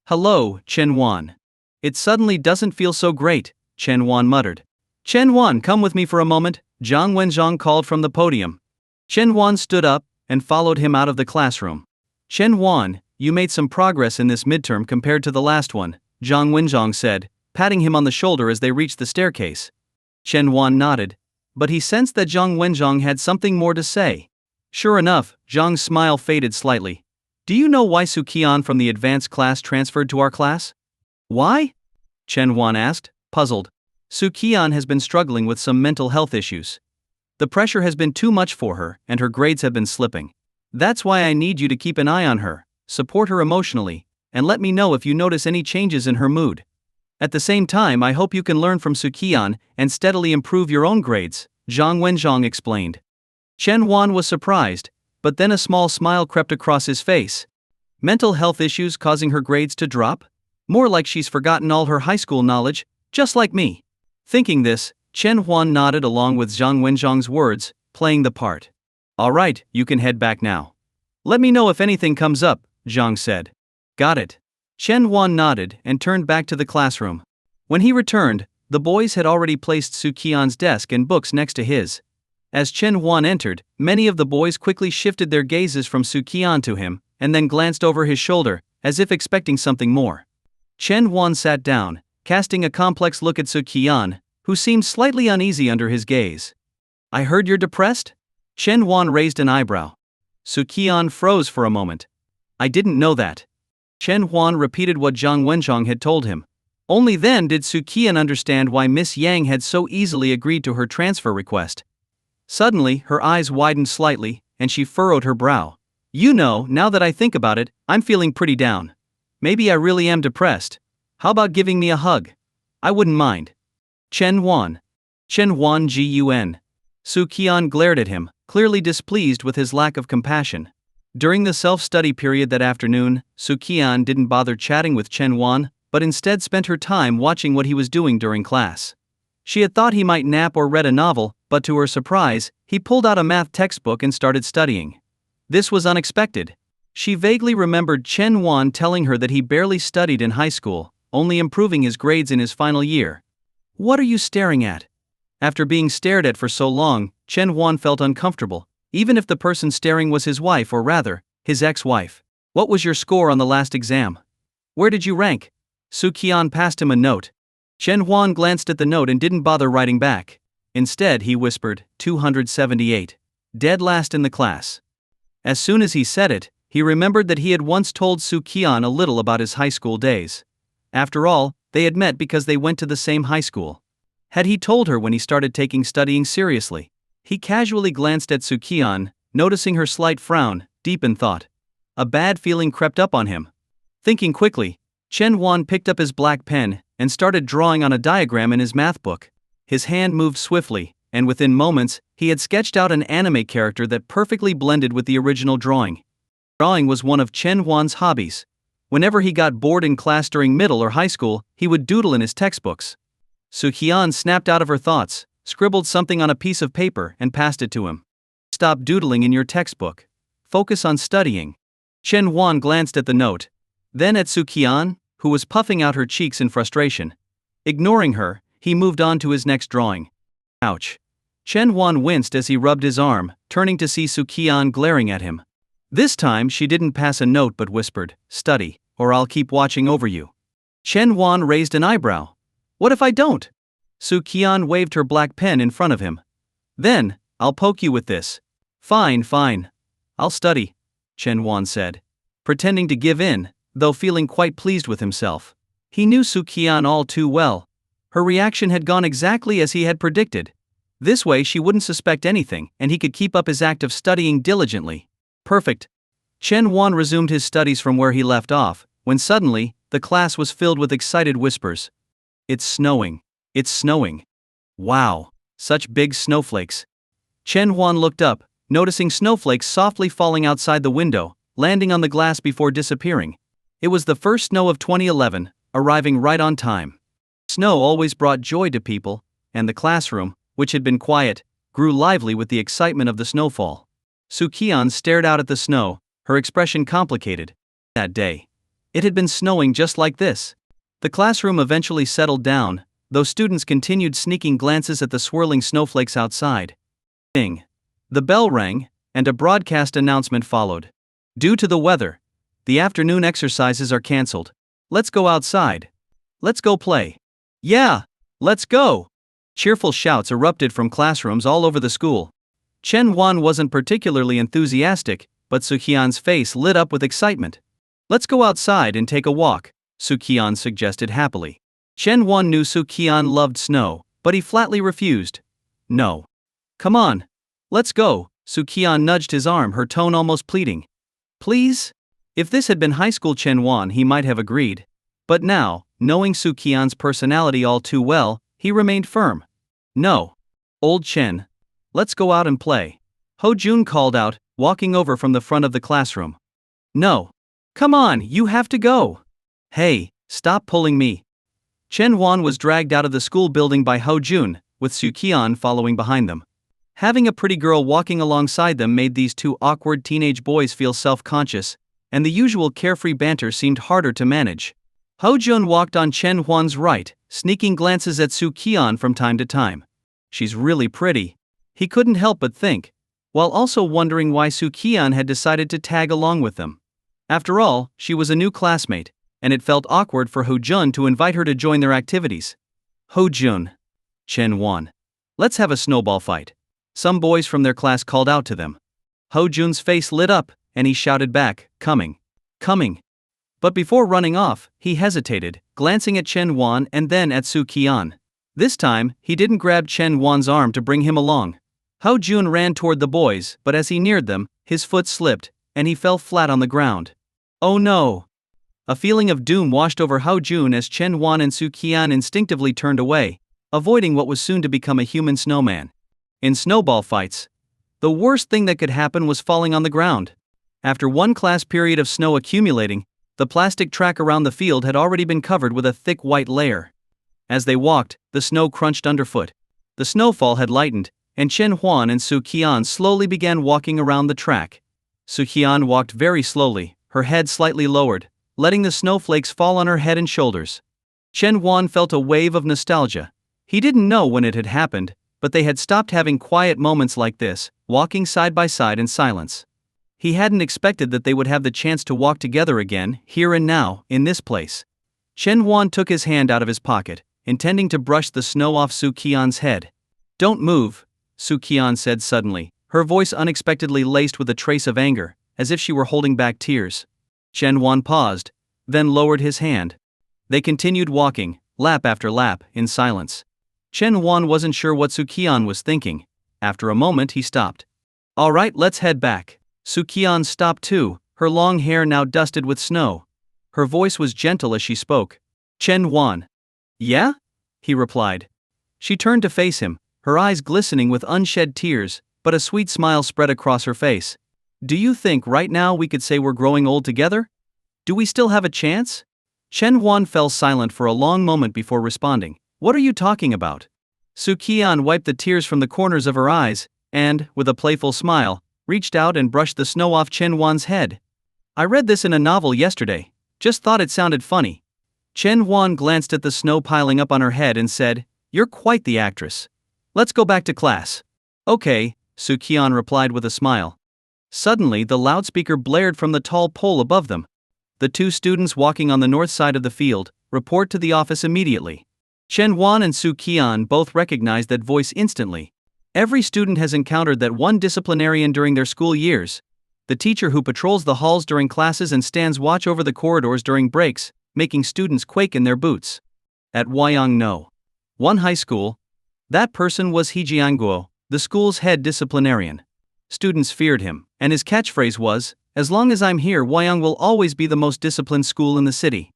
S1: Hello, Chen Huan. It suddenly doesn't feel so great, Chen Huan muttered. Chen Huan, come with me for a moment, Zhang Wenzhong called from the podium. Chen Huan stood up and followed him out of the classroom. Chen Huan, you made some progress in this midterm compared to the last one, Zhang Wenzhong said, patting him on the shoulder as they reached the staircase. Chen Huan nodded, but he sensed that Zhang Wenzhong had something more to say. Sure enough, Zhang's smile faded slightly. Do you know why Qian from the advanced class transferred to our class? Why? Chen Huan asked, puzzled. Qian has been struggling with some mental health issues. The pressure has been too much for her, and her grades have been slipping. That's why I need you to keep an eye on her, support her emotionally, and let me know if you notice any changes in her mood. At the same time, I hope you can learn from Qian and steadily improve your own grades, Zhang Wenzhong explained. Chen Huan was surprised, but then a small smile crept across his face. Mental health issues causing her grades to drop? More like she's forgotten all her high school knowledge, just like me. Thinking this, Chen Huan nodded along with Zhang Wenzhang's words, playing the part. Alright, you can head back now. Let me know if anything comes up, Zhang said. Got it. Chen Huan nodded and turned back to the classroom. When he returned, the boys had already placed Su Qian's desk and books next to his. As Chen Huan entered, many of the boys quickly shifted their gazes from Su Qian to him, and then glanced over his shoulder, as if expecting something more. Chen Huan sat down, casting a complex look at Su Qian, who seemed slightly uneasy under his gaze. I heard you're depressed? Chen Huan raised an eyebrow. Su Qian froze for a moment. I didn't know that. Chen Huan repeated what Zhang Wenzhang had told him. Only then did Su Qian understand why Miss Yang had so easily agreed to her transfer request. Suddenly, her eyes widened slightly, and she furrowed her brow. You know, now that I think about it, I'm feeling pretty down. Maybe I really am depressed. How about giving me a hug? I wouldn't mind. Chen Huan. Chen Huan Gun. Su Qian glared at him, clearly displeased with his lack of compassion. During the self-study period that afternoon, Su Qian didn't bother chatting with Chen Huan, but instead spent her time watching what he was doing during class. She had thought he might nap or read a novel, but to her surprise, he pulled out a math textbook and started studying. This was unexpected. She vaguely remembered Chen Huan telling her that he barely studied in high school, only improving his grades in his final year. What are you staring at? After being stared at for so long, Chen Huan felt uncomfortable, even if the person staring was his wife or rather, his ex-wife. What was your score on the last exam? Where did you rank? Su Qian passed him a note. Chen Huan glanced at the note and didn't bother writing back. Instead, he whispered, 278. Dead last in the class. As soon as he said it, he remembered that he had once told Su Qian a little about his high school days. After all, they had met because they went to the same high school. Had he told her when he started taking studying seriously? He casually glanced at Su Qian, noticing her slight frown, deep in thought. A bad feeling crept up on him. Thinking quickly, Chen Huan picked up his black pen and started drawing on a diagram in his math book. His hand moved swiftly, and within moments, he had sketched out an anime character that perfectly blended with the original drawing. Drawing was one of Chen Huan's hobbies. Whenever he got bored in class during middle or high school, he would doodle in his textbooks. Su Qian snapped out of her thoughts, scribbled something on a piece of paper and passed it to him. Stop doodling in your textbook. Focus on studying. Chen Huan glanced at the note, then at Su Qian, who was puffing out her cheeks in frustration. Ignoring her, he moved on to his next drawing. Ouch. Chen Huan winced as he rubbed his arm, turning to see Su Qian glaring at him. This time she didn't pass a note but whispered, study, or I'll keep watching over you. Chen Huan raised an eyebrow. What if I don't? Su Qian waved her black pen in front of him. Then, I'll poke you with this. Fine, fine. I'll study, Chen Huan said. Pretending to give in, though feeling quite pleased with himself. He knew Su Qian all too well. Her reaction had gone exactly as he had predicted. This way she wouldn't suspect anything and he could keep up his act of studying diligently. Perfect. Chen Huan resumed his studies from where he left off, when suddenly, the class was filled with excited whispers. It's snowing. It's snowing. Wow, such big snowflakes. Chen Huan looked up, noticing snowflakes softly falling outside the window, landing on the glass before disappearing. It was the first snow of 2011, arriving right on time. Snow always brought joy to people, and the classroom, which had been quiet, grew lively with the excitement of the snowfall. Su Qian stared out at the snow, her expression complicated. That day, it had been snowing just like this. The classroom eventually settled down, though students continued sneaking glances at the swirling snowflakes outside. Ding. The bell rang, and a broadcast announcement followed. Due to the weather, the afternoon exercises are cancelled. Let's go outside. Let's go play. Yeah, let's go. Cheerful shouts erupted from classrooms all over the school. Chen Huan wasn't particularly enthusiastic, but Su Qian's face lit up with excitement. Let's go outside and take a walk, Su Qian suggested happily. Chen Huan knew Su Qian loved snow, but he flatly refused. No. Come on. Let's go, Su Qian nudged his arm, her tone almost pleading. Please? If this had been high school Chen Huan, he might have agreed. But now, knowing Su Qian's personality all too well, he remained firm. No. Old Chen. Let's go out and play. Ho Jun called out, walking over from the front of the classroom. No. Come on, you have to go. Hey, stop pulling me. Chen Huan was dragged out of the school building by Ho Jun, with Su Qian following behind them. Having a pretty girl walking alongside them made these two awkward teenage boys feel self-conscious, and the usual carefree banter seemed harder to manage. Ho Jun walked on Chen Huan's right, sneaking glances at Su Qian from time to time. She's really pretty. He couldn't help but think, while also wondering why Su Qian had decided to tag along with them. After all, she was a new classmate, and it felt awkward for Ho Jun to invite her to join their activities. Ho Jun. Chen Huan. Let's have a snowball fight. Some boys from their class called out to them. Ho Jun's face lit up, and he shouted back, coming. Coming. But before running off, he hesitated, glancing at Chen Huan and then at Su Qian. This time, he didn't grab Chen Huan's arm to bring him along. Ho Jun ran toward the boys, but as he neared them, his foot slipped, and he fell flat on the ground. Oh no! A feeling of doom washed over Ho Jun as Chen Huan and Su Qian instinctively turned away, avoiding what was soon to become a human snowman. In snowball fights, the worst thing that could happen was falling on the ground. After one class period of snow accumulating, the plastic track around the field had already been covered with a thick white layer. As they walked, the snow crunched underfoot. The snowfall had lightened, and Chen Huan and Su Qian slowly began walking around the track. Su Qian walked very slowly, her head slightly lowered, letting the snowflakes fall on her head and shoulders. Chen Huan felt a wave of nostalgia. He didn't know when it had happened, but they had stopped having quiet moments like this, walking side by side in silence. He hadn't expected that they would have the chance to walk together again, here and now, in this place. Chen Huan took his hand out of his pocket, intending to brush the snow off Su Qian's head. Don't move, Su Qian said suddenly, her voice unexpectedly laced with a trace of anger, as if she were holding back tears. Chen Huan paused, then lowered his hand. They continued walking, lap after lap, in silence. Chen Huan wasn't sure what Su Qian was thinking. After a moment he stopped. All right, let's head back. Su Qian stopped too, her long hair now dusted with snow. Her voice was gentle as she spoke. Chen Huan. Yeah? He replied. She turned to face him, her eyes glistening with unshed tears, but a sweet smile spread across her face. Do you think right now we could say we're growing old together? Do we still have a chance? Chen Huan fell silent for a long moment before responding. What are you talking about? Su Qian wiped the tears from the corners of her eyes, and, with a playful smile, reached out and brushed the snow off Chen Huan's head. I read this in a novel yesterday. Just thought it sounded funny. Chen Huan glanced at the snow piling up on her head and said, You're quite the actress. Let's go back to class. Okay, Su Qian replied with a smile. Suddenly the loudspeaker blared from the tall pole above them. The two students walking on the north side of the field, report to the office immediately. Chen Huan and Su Qian both recognized that voice instantly. Every student has encountered that one disciplinarian during their school years. The teacher who patrols the halls during classes and stands watch over the corridors during breaks, making students quake in their boots. At Huayang One High School, that person was He Jianguo, the school's head disciplinarian. Students feared him, and his catchphrase was, As long as I'm here, Huayang will always be the most disciplined school in the city.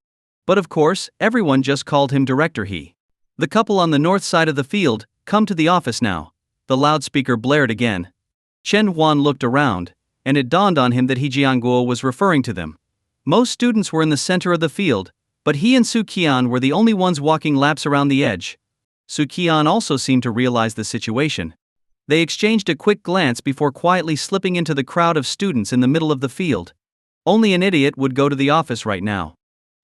S1: But of course, everyone just called him Director He. The couple on the north side of the field, come to the office now. The loudspeaker blared again. Chen Huan looked around, and it dawned on him that He Jianguo was referring to them. Most students were in the center of the field, but he and Su Qian were the only ones walking laps around the edge. Su Qian also seemed to realize the situation. They exchanged a quick glance before quietly slipping into the crowd of students in the middle of the field. Only an idiot would go to the office right now.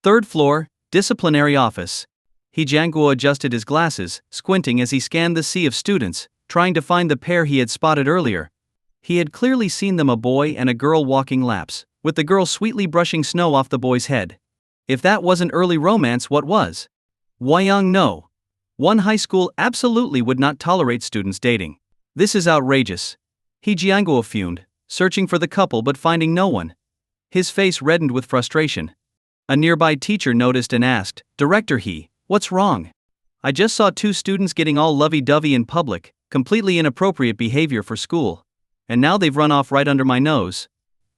S1: Third floor, disciplinary office. He Jianguo adjusted his glasses, squinting as he scanned the sea of students, trying to find the pair he had spotted earlier. He had clearly seen them, a boy and a girl walking laps, with the girl sweetly brushing snow off the boy's head. If that wasn't early romance, what was? Huayang One High School absolutely would not tolerate students dating. This is outrageous. He Jianguo fumed, searching for the couple but finding no one. His face reddened with frustration. A nearby teacher noticed and asked, Director He, what's wrong? I just saw two students getting all lovey-dovey in public, completely inappropriate behavior for school. And now they've run off right under my nose.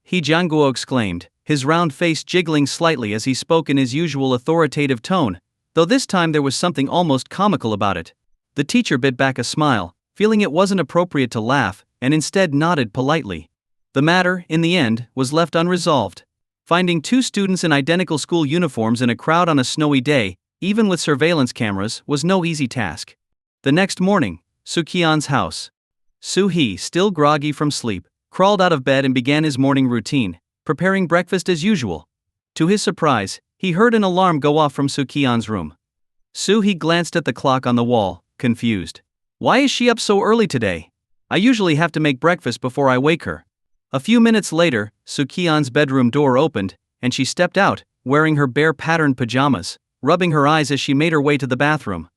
S1: He Jianguo exclaimed, his round face jiggling slightly as he spoke in his usual authoritative tone, though this time there was something almost comical about it. The teacher bit back a smile, feeling it wasn't appropriate to laugh, and instead nodded politely. The matter, in the end, was left unresolved. Finding two students in identical school uniforms in a crowd on a snowy day, even with surveillance cameras, was no easy task. The next morning, Qian's house. Hee, still groggy from sleep, crawled out of bed and began his morning routine, preparing breakfast as usual. To his surprise, he heard an alarm go off from Qian's room. Hee glanced at the clock on the wall, confused. Why is she up so early today? I usually have to make breakfast before I wake her. A few minutes later, Qian's bedroom door opened, and she stepped out, wearing her bear-patterned pajamas, rubbing her eyes as she made her way to the bathroom.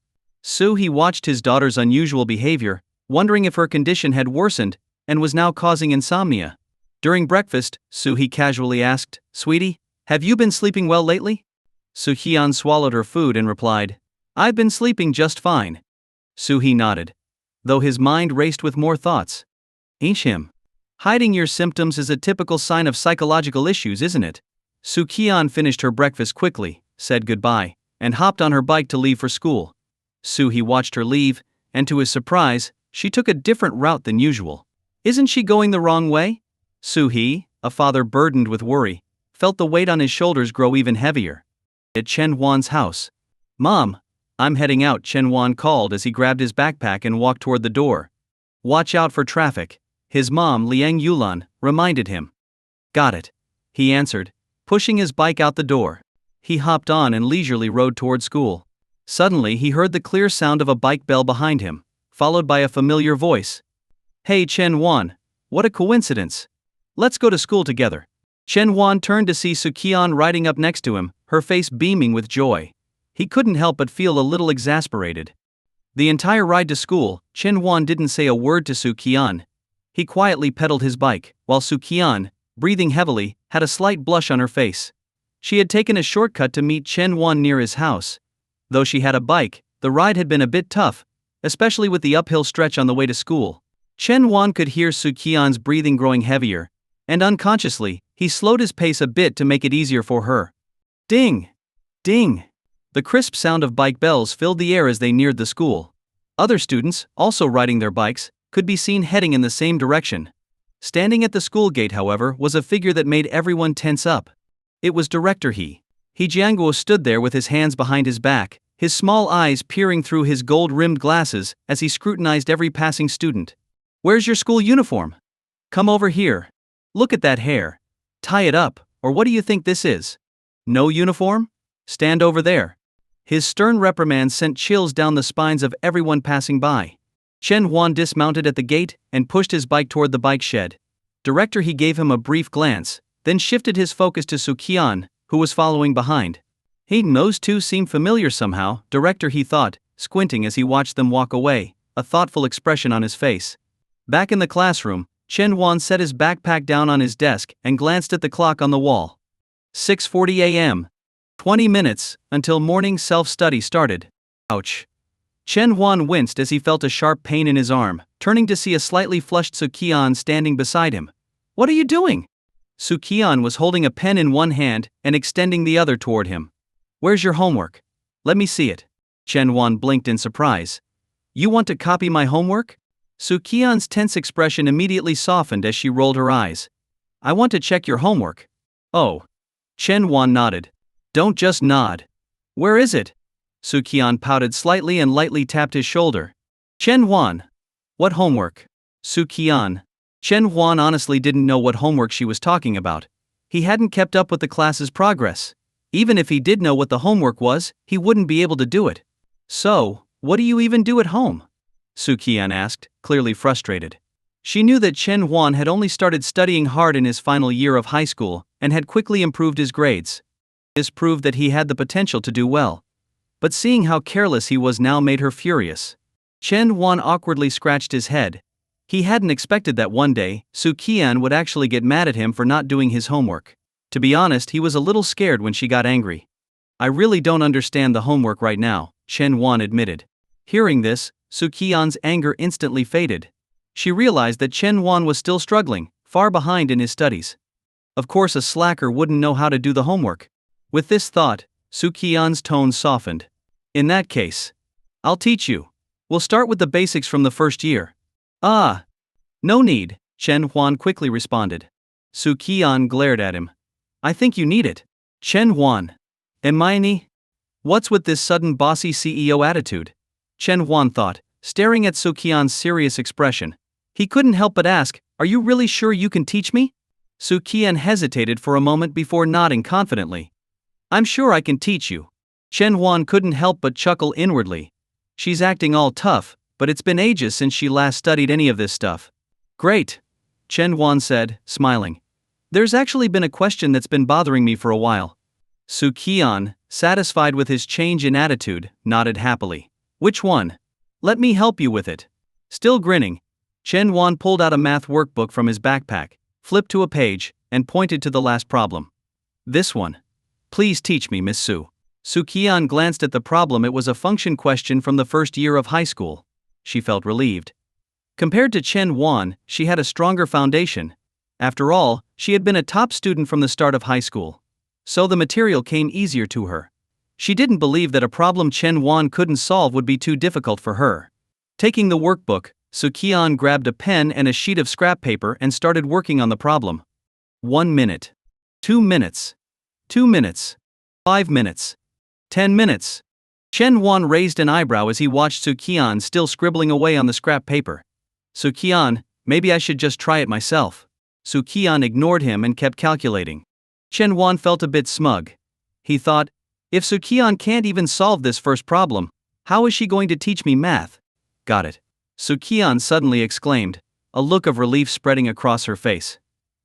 S1: Hee watched his daughter's unusual behavior, wondering if her condition had worsened and was now causing insomnia. During breakfast, Hee casually asked, "Sweetie, have you been sleeping well lately?" Qian swallowed her food and replied, "I've been sleeping just fine." Hee nodded, though his mind raced with more thoughts. Ain't him. Hiding your symptoms is a typical sign of psychological issues, isn't it? Qian finished her breakfast quickly, said goodbye, and hopped on her bike to leave for school. Hee watched her leave, and to his surprise, she took a different route than usual. Isn't she going the wrong way? Hee, a father burdened with worry, felt the weight on his shoulders grow even heavier. At Chen Huan's house. "Mom, I'm heading out," Chen Huan called as he grabbed his backpack and walked toward the door. "Watch out for traffic," his mom Liang Yulan reminded him. "Got it," he answered, pushing his bike out the door. He hopped on and leisurely rode toward school. Suddenly he heard the clear sound of a bike bell behind him, followed by a familiar voice. "Hey Chen Huan, what a coincidence. Let's go to school together." Chen Huan turned to see Qian riding up next to him, her face beaming with joy. He couldn't help but feel a little exasperated. The entire ride to school, Chen Huan didn't say a word to Qian. He quietly pedaled his bike, while Qian, breathing heavily, had a slight blush on her face. She had taken a shortcut to meet Chen Huan near his house. Though she had a bike, the ride had been a bit tough, especially with the uphill stretch on the way to school. Chen Huan could hear Qian's breathing growing heavier, and unconsciously, he slowed his pace a bit to make it easier for her. Ding! Ding! The crisp sound of bike bells filled the air as they neared the school. Other students, also riding their bikes, could be seen heading in the same direction. Standing at the school gate, however, was a figure that made everyone tense up. It was Director He. He Jianguo stood there with his hands behind his back, his small eyes peering through his gold-rimmed glasses as he scrutinized every passing student. "Where's your school uniform? Come over here. Look at that hair. Tie it up, or what do you think this is? No uniform? Stand over there." His stern reprimand sent chills down the spines of everyone passing by. Chen Huan dismounted at the gate and pushed his bike toward the bike shed. Director He gave him a brief glance, then shifted his focus to Qian, who was following behind. Those two seemed familiar somehow, Director He thought, squinting as he watched them walk away, a thoughtful expression on his face. Back in the classroom, Chen Huan set his backpack down on his desk and glanced at the clock on the wall. 6:40 a.m. 20 minutes, until morning self-study started. Ouch. Chen Huan winced as he felt a sharp pain in his arm, turning to see a slightly flushed Qian standing beside him. "What are you doing?" Qian was holding a pen in one hand and extending the other toward him. "Where's your homework? Let me see it." Chen Huan blinked in surprise. "You want to copy my homework?" Qian's tense expression immediately softened as she rolled her eyes. "I want to check your homework." "Oh." Chen Huan nodded. "Don't just nod. Where is it?" Qian pouted slightly and lightly tapped his shoulder. "Chen Huan." "What homework?" Qian. Chen Huan honestly didn't know what homework she was talking about. He hadn't kept up with the class's progress. Even if he did know what the homework was, he wouldn't be able to do it. "So, what do you even do at home?" Qian asked, clearly frustrated. She knew that Chen Huan had only started studying hard in his final year of high school and had quickly improved his grades. This proved that he had the potential to do well. But seeing how careless he was now made her furious. Chen Huan awkwardly scratched his head. He hadn't expected that one day, Qian would actually get mad at him for not doing his homework. To be honest, he was a little scared when she got angry. "I really don't understand the homework right now," Chen Huan admitted. Hearing this, Qian's anger instantly faded. She realized that Chen Huan was still struggling, far behind in his studies. Of course a slacker wouldn't know how to do the homework. With this thought, Qian's tone softened. "In that case, I'll teach you. We'll start with the basics from the first year." "Ah. No need," Chen Huan quickly responded. Qian glared at him. I think you need it. Chen Huan. Am I any? What's with this sudden bossy CEO attitude? Chen Huan thought, staring at Su Qian's serious expression. He couldn't help but ask, are you really sure you can teach me? Su Qian hesitated for a moment before nodding confidently. I'm sure I can teach you. Chen Huan couldn't help but chuckle inwardly. She's acting all tough, but it's been ages since she last studied any of this stuff. Great, Chen Huan said, smiling. There's actually been a question that's been bothering me for a while. Su Qian, satisfied with his change in attitude, nodded happily. Which one? Let me help you with it. Still grinning, Chen Huan pulled out a math workbook from his backpack, flipped to a page, and pointed to the last problem. This one. Please teach me, Miss Su. Su Qian glanced at the problem. It was a function question from the first year of high school. She felt relieved. Compared to Chen Huan, she had a stronger foundation. After all, she had been a top student from the start of high school. So the material came easier to her. She didn't believe that a problem Chen Huan couldn't solve would be too difficult for her. Taking the workbook, Su Qian grabbed a pen and a sheet of scrap paper and started working on the problem. 1 minute. 2 minutes. 2 minutes. 5 minutes. 10 minutes. Chen Huan raised an eyebrow as he watched Su Qian still scribbling away on the scrap paper. Su Qian, maybe I should just try it myself. Su Qian ignored him and kept calculating. Chen Huan felt a bit smug. He thought, if Su Qian can't even solve this first problem, how is she going to teach me math? Got it. Su Qian suddenly exclaimed, a look of relief spreading across her face.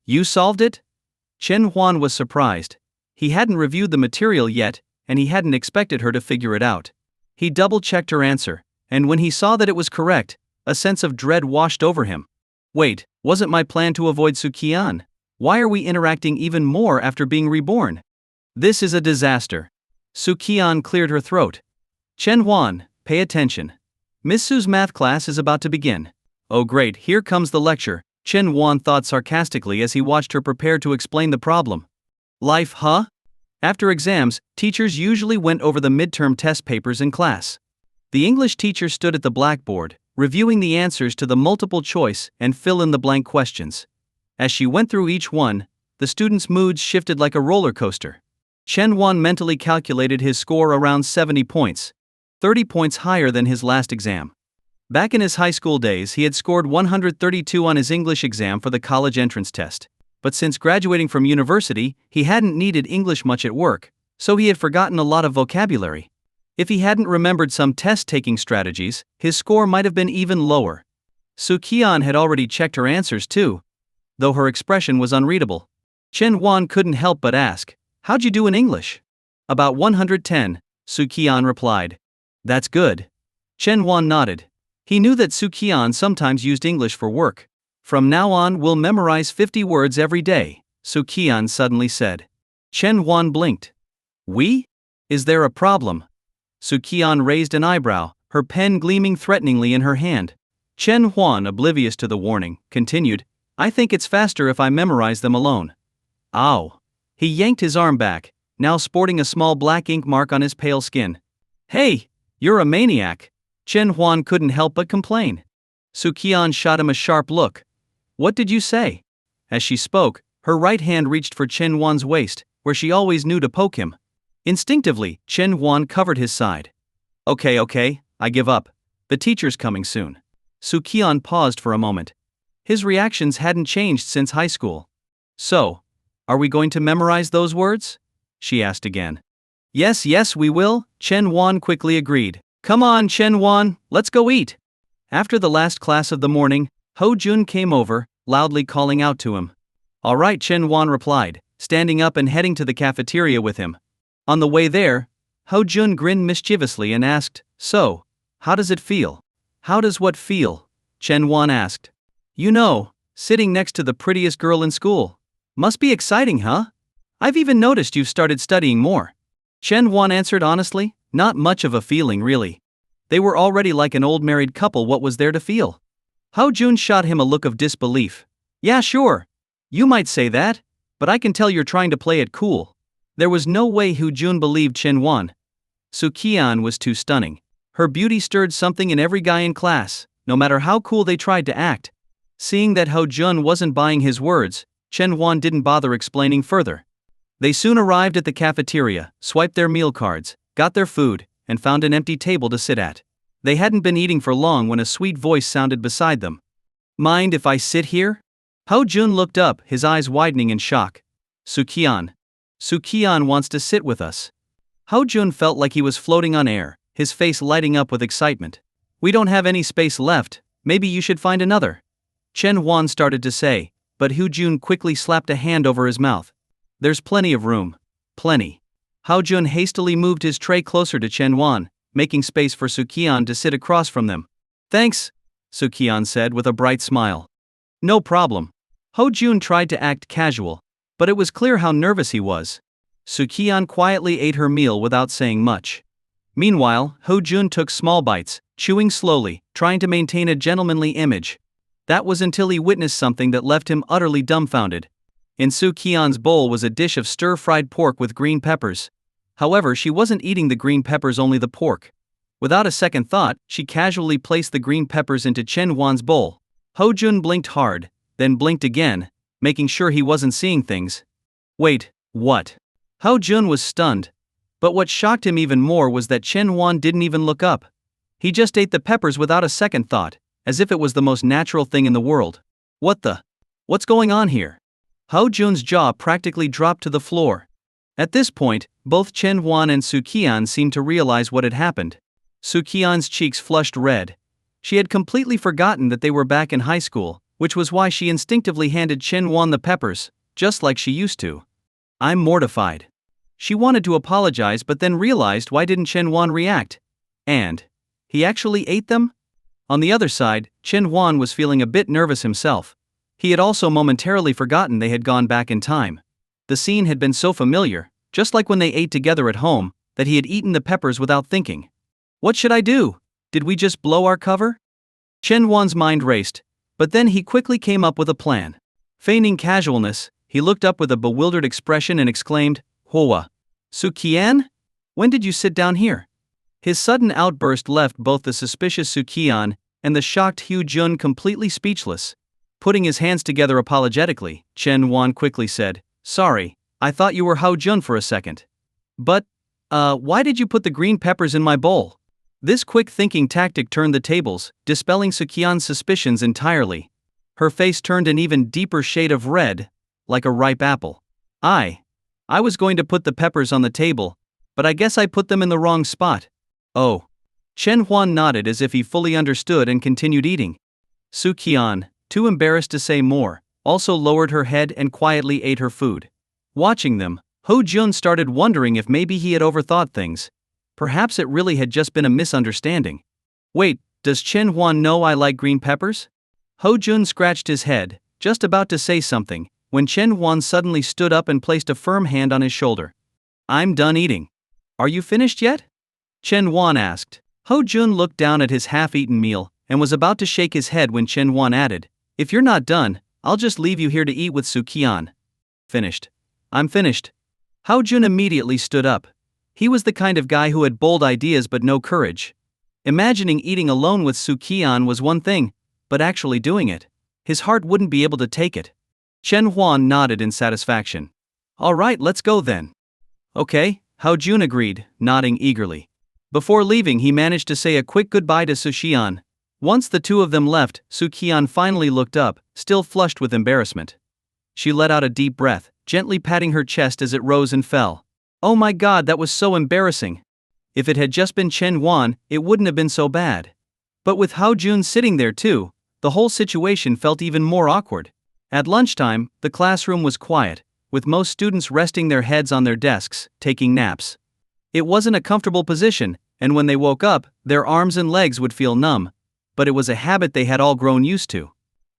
S1: You solved it? Chen Huan was surprised. He hadn't reviewed the material yet, and he hadn't expected her to figure it out. He double-checked her answer, and when he saw that it was correct, a sense of dread washed over him. Wait, wasn't my plan to avoid Su Qian? Why are we interacting even more after being reborn? This is a disaster. Su Qian cleared her throat. Chen Huan, pay attention. Miss Su's math class is about to begin. Oh great, here comes the lecture, Chen Huan thought sarcastically as he watched her prepare to explain the problem. Life, huh? After exams, teachers usually went over the midterm test papers in class. The English teacher stood at the blackboard, reviewing the answers to the multiple choice and fill-in-the-blank questions. As she went through each one, the students' moods shifted like a roller coaster. Chen Huan mentally calculated his score around 70 points, 30 points higher than his last exam. Back in his high school days, he had scored 132 on his English exam for the college entrance test. But since graduating from university, he hadn't needed English much at work, so he had forgotten a lot of vocabulary. If he hadn't remembered some test-taking strategies, his score might have been even lower. Su Qian had already checked her answers too, though her expression was unreadable. Chen Huan couldn't help but ask, how'd you do in English? About 110, Su Qian replied. That's good. Chen Huan nodded. He knew that Su Qian sometimes used English for work. From now on we'll memorize 50 words every day, Su Qian suddenly said. Chen Huan blinked. We? Is there a problem? Su Qian raised an eyebrow, her pen gleaming threateningly in her hand. Chen Huan, oblivious to the warning, continued, I think it's faster if I memorize them alone. Ow. He yanked his arm back, now sporting a small black ink mark on his pale skin. Hey, you're a maniac. Chen Huan couldn't help but complain. Su Qian shot him a sharp look. What did you say? As she spoke, her right hand reached for Chen Huan's waist, where she always knew to poke him. Instinctively, Chen Huan covered his side. Okay, I give up. The teacher's coming soon. Su Qian paused for a moment. His reactions hadn't changed since high school. So, are we going to memorize those words? She asked again. Yes, we will, Chen Huan quickly agreed. Come on, Chen Huan, let's go eat. After the last class of the morning, Ho Jun came over, loudly calling out to him. All right, Chen Huan replied, standing up and heading to the cafeteria with him. On the way there, Ho Jun grinned mischievously and asked, So, how does it feel? How does what feel? Chen Huan asked. You know, sitting next to the prettiest girl in school. Must be exciting, huh? I've even noticed you've started studying more. Chen Huan answered honestly, not much of a feeling really. They were already like an old married couple, what was there to feel? Ho Jun shot him a look of disbelief. Yeah, sure. You might say that, but I can tell you're trying to play it cool. There was no way Ho Jun believed Chen Huan. Su Qian was too stunning. Her beauty stirred something in every guy in class, no matter how cool they tried to act. Seeing that Ho Jun wasn't buying his words, Chen Huan didn't bother explaining further. They soon arrived at the cafeteria, swiped their meal cards, got their food, and found an empty table to sit at. They hadn't been eating for long when a sweet voice sounded beside them. "Mind if I sit here?" Ho-jun looked up, his eyes widening in shock. "Qian. Qian wants to sit with us." Ho-jun felt like he was floating on air, his face lighting up with excitement. "We don't have any space left, maybe you should find another," Chen Huan started to say, but Ho-jun quickly slapped a hand over his mouth. "There's plenty of room. Plenty." Ho-jun hastily moved his tray closer to Chen Huan, making space for Qian to sit across from them. "Thanks," Qian said with a bright smile. "No problem." Ho-jun tried to act casual, but it was clear how nervous he was. Qian quietly ate her meal without saying much. Meanwhile, Ho-jun took small bites, chewing slowly, trying to maintain a gentlemanly image. That was until he witnessed something that left him utterly dumbfounded. In Qian's bowl was a dish of stir-fried pork with green peppers. However, she wasn't eating the green peppers, only the pork. Without a second thought, she casually placed the green peppers into Chen Huan's bowl. Ho-jun blinked hard, then blinked again, making sure he wasn't seeing things. "Wait, what?" Ho-jun was stunned. But what shocked him even more was that Chen Huan didn't even look up. He just ate the peppers without a second thought, as if it was the most natural thing in the world. What's going on here? Ho-jun's jaw practically dropped to the floor. At this point, both Chen Huan and Qian seemed to realize what had happened. Qian's cheeks flushed red. She had completely forgotten that they were back in high school, which was why she instinctively handed Chen Huan the peppers, just like she used to. "I'm mortified." She wanted to apologize but then realized why didn't Chen Huan react? And he actually ate them? On the other side, Chen Huan was feeling a bit nervous himself. He had also momentarily forgotten they had gone back in time. The scene had been so familiar, just like when they ate together at home, that he had eaten the peppers without thinking. What should I do? Did we just blow our cover? Chen Huan's mind raced, but then he quickly came up with a plan. Feigning casualness, he looked up with a bewildered expression and exclaimed, "Hua! Qian? When did you sit down here?" His sudden outburst left both the suspicious Qian and the shocked Ho-jun completely speechless. Putting his hands together apologetically, Chen Huan quickly said, "Sorry, I thought you were Ho-jun for a second. But, why did you put the green peppers in my bowl?" This quick thinking tactic turned the tables, dispelling Qian's suspicions entirely. Her face turned an even deeper shade of red, like a ripe apple. I was going to put the peppers on the table, but I guess I put them in the wrong spot." "Oh." Chen Huan nodded as if he fully understood and continued eating. Qian, too embarrassed to say more, also lowered her head and quietly ate her food. Watching them, Ho-jun started wondering if maybe he had overthought things. Perhaps it really had just been a misunderstanding. "Wait, does Chen Huan know I like green peppers?" Ho-jun scratched his head, just about to say something, when Chen Huan suddenly stood up and placed a firm hand on his shoulder. "I'm done eating. Are you finished yet?" Chen Huan asked. Ho-jun looked down at his half-eaten meal and was about to shake his head when Chen Huan added, "If you're not done, I'll just leave you here to eat with Qian." "Finished. I'm finished." Ho-jun immediately stood up. He was the kind of guy who had bold ideas but no courage. Imagining eating alone with Qian was one thing, but actually doing it, his heart wouldn't be able to take it. Chen Huan nodded in satisfaction. "All right, let's go then." "Okay," Ho-jun agreed, nodding eagerly. Before leaving, he managed to say a quick goodbye to Qian. Once the two of them left, Qian finally looked up, still flushed with embarrassment. She let out a deep breath, gently patting her chest as it rose and fell. "Oh my god, that was so embarrassing. If it had just been Chen Huan, it wouldn't have been so bad. But with Ho-jun sitting there too, the whole situation felt even more awkward." At lunchtime, the classroom was quiet, with most students resting their heads on their desks, taking naps. It wasn't a comfortable position, and when they woke up, their arms and legs would feel numb, but it was a habit they had all grown used to.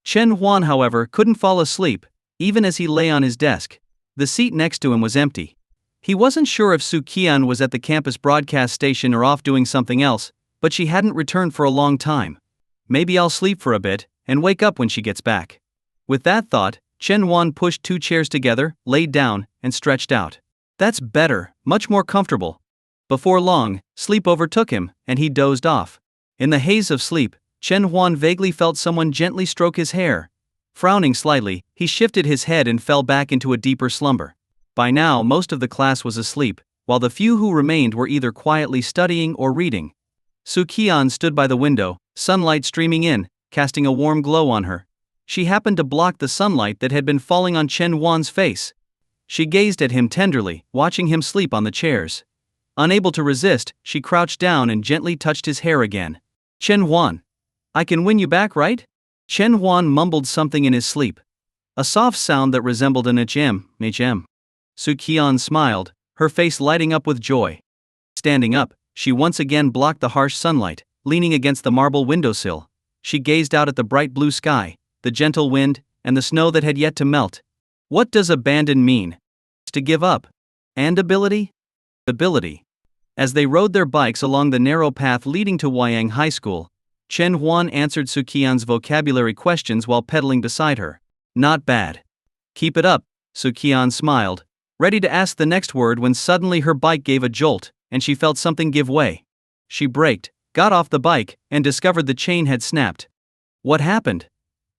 S1: Chen Huan, however, couldn't fall asleep, even as he lay on his desk. The seat next to him was empty. He wasn't sure if Qian was at the campus broadcast station or off doing something else, but she hadn't returned for a long time. "Maybe I'll sleep for a bit, and wake up when she gets back." With that thought, Chen Huan pushed two chairs together, laid down, and stretched out. "That's better, much more comfortable." Before long, sleep overtook him, and he dozed off. In the haze of sleep, Chen Huan vaguely felt someone gently stroke his hair. Frowning slightly, he shifted his head and fell back into a deeper slumber. By now, most of the class was asleep, while the few who remained were either quietly studying or reading. Qian stood by the window, sunlight streaming in, casting a warm glow on her. She happened to block the sunlight that had been falling on Chen Huan's face. She gazed at him tenderly, watching him sleep on the chairs. Unable to resist, she crouched down and gently touched his hair again. Chen Huan. I can win you back, right? Chen Huan mumbled something in his sleep. A soft sound that resembled an hm. Qian smiled, her face lighting up with joy. Standing up, she once again blocked the harsh sunlight, leaning against the marble windowsill. She gazed out at the bright blue sky, the gentle wind, and the snow that had yet to melt. What does abandon mean? To give up. And ability? Ability. As they rode their bikes along the narrow path leading to Huayang High School, Chen Huan answered Qian's vocabulary questions while pedaling beside her. Not bad. Keep it up, Qian smiled, ready to ask the next word when suddenly her bike gave a jolt, and she felt something give way. She braked, got off the bike, and discovered the chain had snapped. What happened?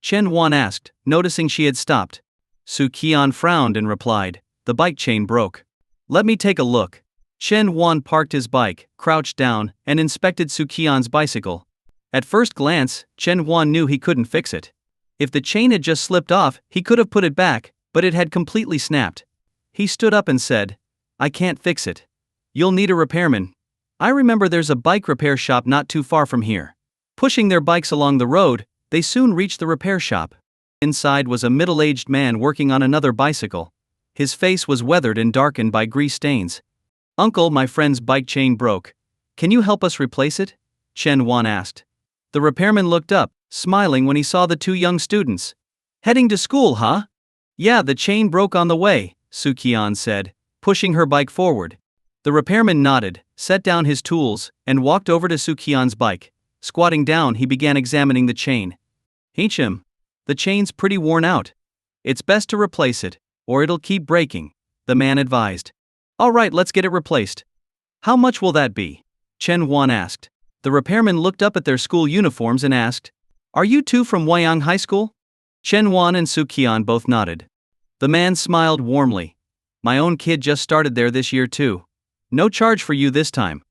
S1: Chen Huan asked, noticing she had stopped. Qian frowned and replied, the bike chain broke. Let me take a look. Chen Huan parked his bike, crouched down, and inspected Qian's bicycle. At first glance, Chen Huan knew he couldn't fix it. If the chain had just slipped off, he could have put it back, but it had completely snapped. He stood up and said, I can't fix it. You'll need a repairman. I remember there's a bike repair shop not too far from here. Pushing their bikes along the road, they soon reached the repair shop. Inside was a middle-aged man working on another bicycle. His face was weathered and darkened by grease stains. Uncle, my friend's bike chain broke. Can you help us replace it? Chen Huan asked. The repairman looked up, smiling when he saw the two young students. Heading to school, huh? Yeah, the chain broke on the way, Qian said, pushing her bike forward. The repairman nodded, set down his tools, and walked over to Qian's bike. Squatting down, he began examining the chain. The chain's pretty worn out. It's best to replace it, or it'll keep breaking, the man advised. All right, let's get it replaced. How much will that be? Chen Huan asked. The repairman looked up at their school uniforms and asked, Are you two from Huayang High School? Chen Huan and Qian both nodded. The man smiled warmly. My own kid just started there this year too. No charge for you this time.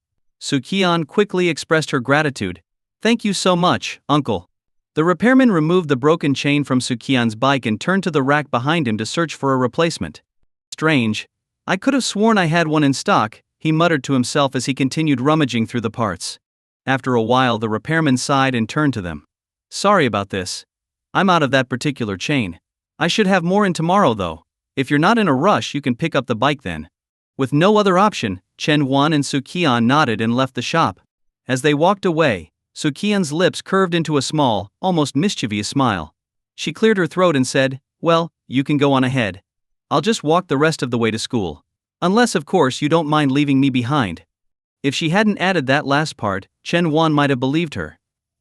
S1: Qian quickly expressed her gratitude. Thank you so much, uncle. The repairman removed the broken chain from Qian's bike and turned to the rack behind him to search for a replacement. Strange. I could have sworn I had one in stock, he muttered to himself as he continued rummaging through the parts. After a while, the repairman sighed and turned to them. Sorry about this. I'm out of that particular chain. I should have more in tomorrow though. If you're not in a rush, you can pick up the bike then. With no other option, Chen Huan and Qian nodded and left the shop. As they walked away, Qian's lips curved into a small, almost mischievous smile. She cleared her throat and said, Well, you can go on ahead. I'll just walk the rest of the way to school. Unless, of course, you don't mind leaving me behind. If she hadn't added that last part, Chen Huan might have believed her.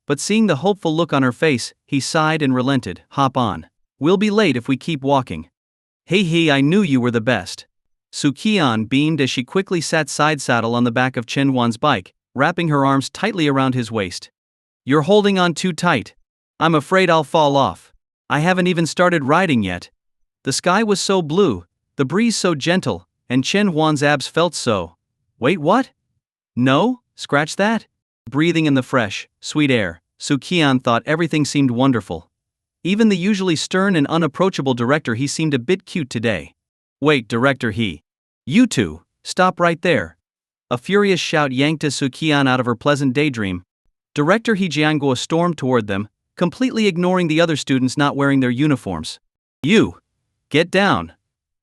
S1: But seeing the hopeful look on her face, he sighed and relented. Hop on. We'll be late if we keep walking. Hey, I knew you were the best. Qian beamed as she quickly sat side saddle on the back of Chen Huan's bike, wrapping her arms tightly around his waist. You're holding on too tight. I'm afraid I'll fall off. I haven't even started riding yet. The sky was so blue, the breeze so gentle, and Chen Huan's abs felt so. Wait, what? No, scratch that. Breathing in the fresh, sweet air, Qian thought everything seemed wonderful. Even the usually stern and unapproachable director, he seemed a bit cute today. Wait, director, he. You two, stop right there. A furious shout yanked Qian out of her pleasant daydream. Director He Jianguo stormed toward them, completely ignoring the other students not wearing their uniforms. You! Get down!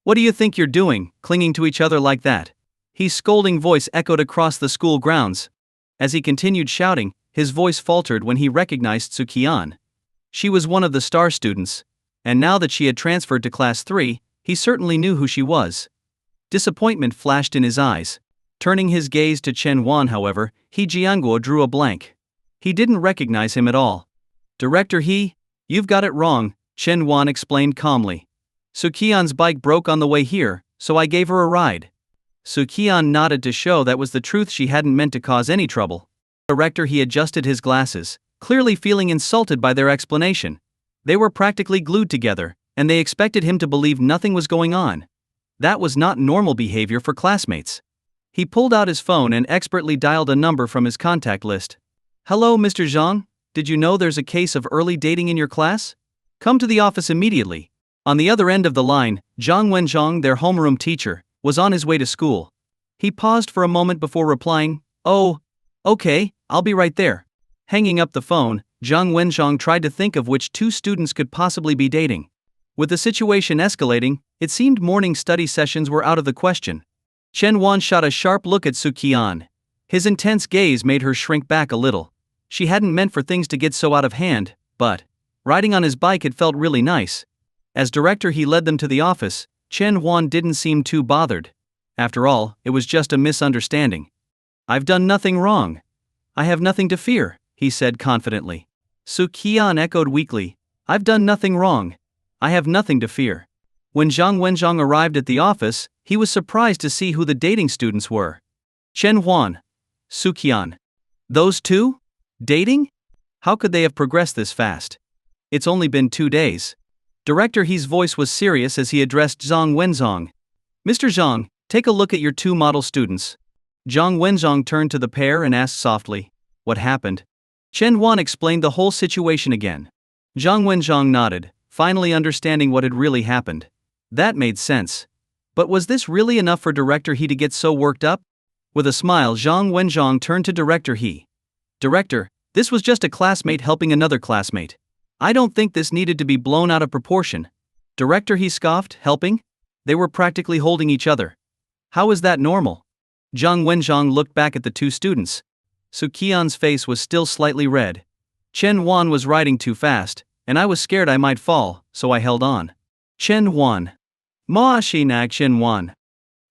S1: What do you think you're doing, clinging to each other like that? His scolding voice echoed across the school grounds. As he continued shouting, his voice faltered when he recognized Qian. She was one of the star students, and now that she had transferred to Class 3, he certainly knew who she was. Disappointment flashed in his eyes. Turning his gaze to Chen Huan, however, He Jianguo drew a blank. He didn't recognize him at all. Director He, you've got it wrong, Chen Huan explained calmly. Qian's bike broke on the way here, so I gave her a ride. Qian nodded to show that was the truth. She hadn't meant to cause any trouble. Director He adjusted his glasses, clearly feeling insulted by their explanation. They were practically glued together, and they expected him to believe nothing was going on. That was not normal behavior for classmates. He pulled out his phone and expertly dialed a number from his contact list. "Hello, Mr. Zhang, did you know there's a case of early dating in your class? Come to the office immediately." On the other end of the line, Zhang Wenzhong, their homeroom teacher, was on his way to school. He paused for a moment before replying, "Oh, okay, I'll be right there." Hanging up the phone, Zhang Wenzhong tried to think of which two students could possibly be dating. With the situation escalating, it seemed morning study sessions were out of the question. Chen Wan shot a sharp look at Qian. His intense gaze made her shrink back a little. She hadn't meant for things to get so out of hand, but riding on his bike had felt really nice. As director, he led them to the office. Chen Wan didn't seem too bothered. After all, it was just a misunderstanding. "I've done nothing wrong. I have nothing to fear," he said confidently. Qian echoed weakly, "I've done nothing wrong. I have nothing to fear." When Zhang Wenzhong arrived at the office, he was surprised to see who the dating students were. Chen Huan, Qian. Those two? Dating? How could they have progressed this fast? It's only been 2 days. Director He's voice was serious as he addressed Zhang Wenzhong. "Mr. Zhang, take a look at your 2 model students." Zhang Wenzhong turned to the pair and asked softly, "What happened?" Chen Huan explained the whole situation again. Zhang Wenzhong nodded, finally understanding what had really happened. That made sense. But was this really enough for Director He to get so worked up? With a smile, Zhang Wenzhong turned to Director He. "Director, this was just a classmate helping another classmate. I don't think this needed to be blown out of proportion." Director He scoffed, "Helping? They were practically holding each other. How is that normal?" Zhang Wenzhong looked back at the 2 students. Qian's face was still slightly red. "Chen Huan was riding too fast, and I was scared I might fall, so I held on." Chen Huan. "Ma shi nag Chen Huan."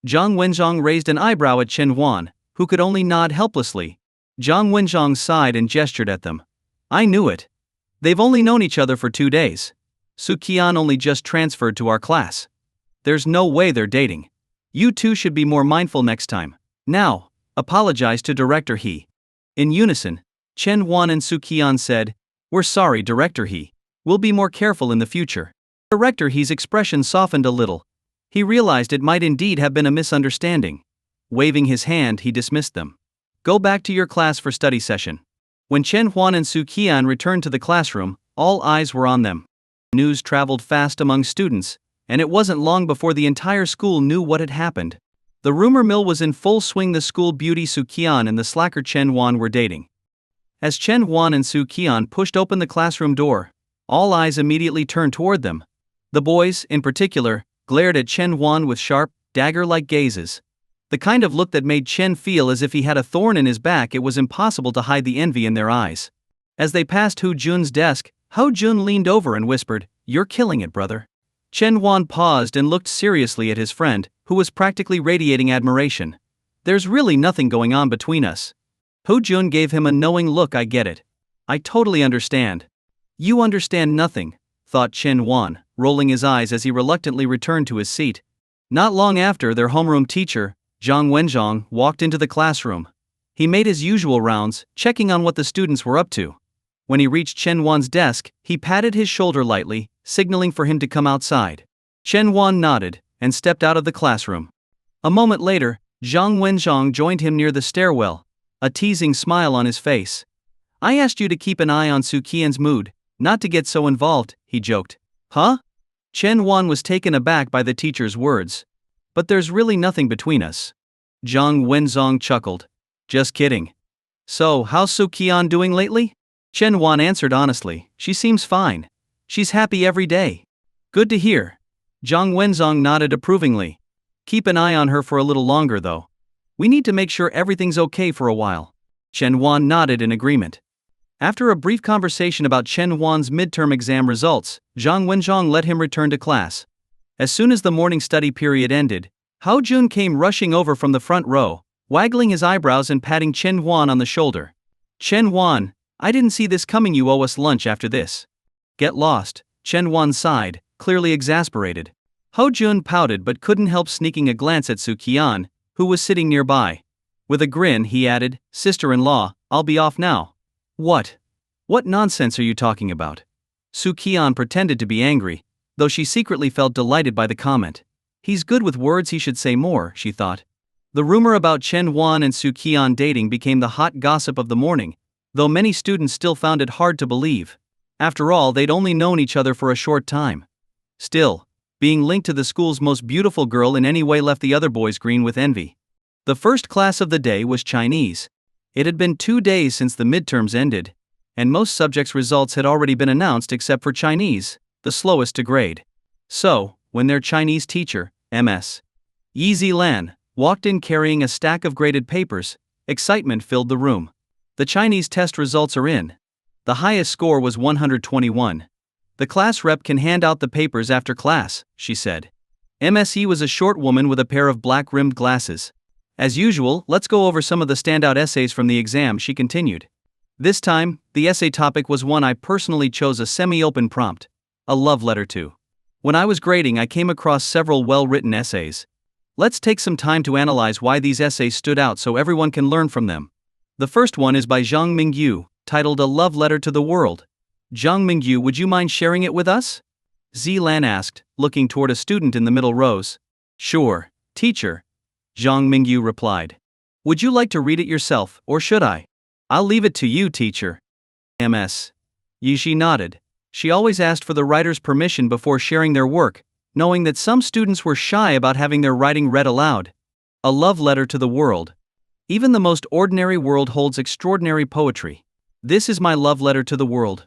S1: Zhang Wenzhong raised an eyebrow at Chen Huan, who could only nod helplessly. Zhang Wenzhong sighed and gestured at them. "I knew it. They've only known each other for 2 days. Qian only just transferred to our class. There's no way they're dating. You two should be more mindful next time. Now, apologize to Director He." In unison, Chen Huan and Qian said, "We're sorry, Director He. We'll be more careful in the future." Director He's expression softened a little. He realized it might indeed have been a misunderstanding. Waving his hand, he dismissed them. "Go back to your class for study session." When Chen Huan and Qian returned to the classroom, all eyes were on them. News traveled fast among students, and it wasn't long before the entire school knew what had happened. The rumor mill was in full swing. The school beauty Qian and the slacker Chen Huan were dating. As Chen Huan and Qian pushed open the classroom door, all eyes immediately turned toward them. The boys, in particular, glared at Chen Huan with sharp, dagger-like gazes. The kind of look that made Chen feel as if he had a thorn in his back. It was impossible to hide the envy in their eyes. As they passed Hu Jun's desk, Hu Jun leaned over and whispered, "You're killing it, brother." Chen Huan paused and looked seriously at his friend, who was practically radiating admiration. "There's really nothing going on between us." Hu Jun gave him a knowing look. "I get it. I totally understand." "You understand nothing," thought Chen Huan, rolling his eyes as he reluctantly returned to his seat. Not long after, their homeroom teacher, Zhang Wenzhong, walked into the classroom. He made his usual rounds, checking on what the students were up to. When he reached Chen Huan's desk, he patted his shoulder lightly, signaling for him to come outside. Chen Huan nodded and stepped out of the classroom. A moment later, Zhang Wenzhong joined him near the stairwell, a teasing smile on his face. "I asked you to keep an eye on Qian's mood, not to get so involved," he joked. "Huh?" Chen Huan was taken aback by the teacher's words. "But there's really nothing between us." Zhang Wenzhong chuckled. "Just kidding." "So, how's Qian doing lately?" Chen Huan answered honestly, "She seems fine. She's happy every day." "Good to hear." Zhang Wenzhong nodded approvingly. "Keep an eye on her for a little longer though. We need to make sure everything's okay for a while." Chen Huan nodded in agreement. After a brief conversation about Chen Huan's midterm exam results, Zhang Wenzhong let him return to class. As soon as the morning study period ended, Hao Jun came rushing over from the front row, waggling his eyebrows and patting Chen Huan on the shoulder. "Chen Huan, I didn't see this coming. You owe us lunch after this." "Get lost," Chen Huan sighed, clearly exasperated. Hao Jun pouted but couldn't help sneaking a glance at Qian, who was sitting nearby. With a grin, he added, "Sister-in-law, I'll be off now." "What? What nonsense are you talking about?" Qian pretended to be angry, though she secretly felt delighted by the comment. He's good with words, he should say more, she thought. The rumor about Chen Huan and Su Qian dating became the hot gossip of the morning, though many students still found it hard to believe. After all, they'd only known each other for a short time. Still, being linked to the school's most beautiful girl in any way left the other boys green with envy. The first class of the day was Chinese. It had been 2 days since the midterms ended, and most subjects' results had already been announced except for Chinese, the slowest to grade. So, when their Chinese teacher, Ms. Yi Zilan, walked in carrying a stack of graded papers, excitement filled the room. The Chinese test results are in. The highest score was 121. The class rep can hand out the papers after class, she said. MSE was a short woman with a pair of black-rimmed glasses. As usual, let's go over some of the standout essays from the exam, she continued. This time, the essay topic was one I personally chose, a semi-open prompt. A love letter to. When I was grading, I came across several well-written essays. Let's take some time to analyze why these essays stood out so everyone can learn from them. The first one is by Zhang Mingyu, titled A Love Letter to the World. Zhang Mingyu, would you mind sharing it with us? Zilan asked, looking toward a student in the middle rows. Sure, teacher. Zhang Mingyu replied. Would you like to read it yourself, or should I? I'll leave it to you, teacher. Ms. Yishi nodded. She always asked for the writer's permission before sharing their work, knowing that some students were shy about having their writing read aloud. A love letter to the world. Even the most ordinary world holds extraordinary poetry. This is my love letter to the world.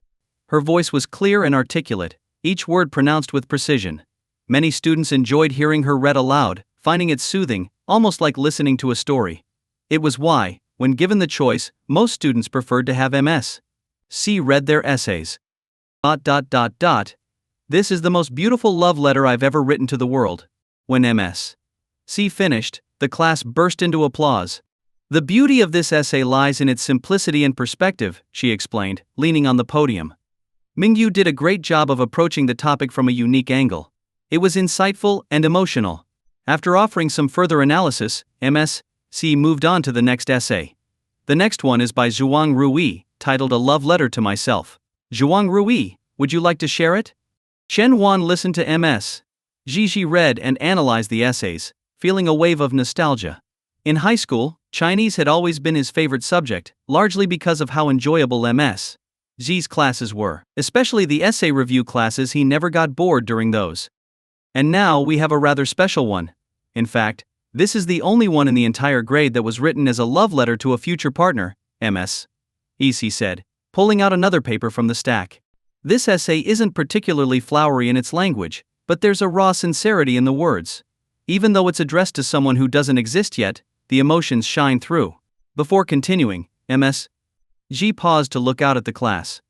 S1: Her voice was clear and articulate, each word pronounced with precision. Many students enjoyed hearing her read aloud, finding it soothing, almost like listening to a story. It was why, when given the choice, most students preferred to have M.S.C. read their essays. This is the most beautiful love letter I've ever written to the world. When M.S.C. finished, the class burst into applause. The beauty of this essay lies in its simplicity and perspective, she explained, leaning on the podium. Mingyu did a great job of approaching the topic from a unique angle. It was insightful and emotional. After offering some further analysis, M.S.C. moved on to the next essay. The next one is by Zhuang Rui, titled A Love Letter to Myself. Zhuang Rui, would you like to share it? Chen Huan listened to M.S.G. read and analyzed the essays, feeling a wave of nostalgia. In high school, Chinese had always been his favorite subject, largely because of how enjoyable M.S.G's classes were. Especially the essay review classes, he never got bored during those. And now we have a rather special one. In fact, this is the only one in the entire grade that was written as a love letter to a future partner, M.S.E. said, pulling out another paper from the stack. This essay isn't particularly flowery in its language, but there's a raw sincerity in the words. Even though it's addressed to someone who doesn't exist yet, the emotions shine through. Before continuing, M.S.G. paused to look out at the class.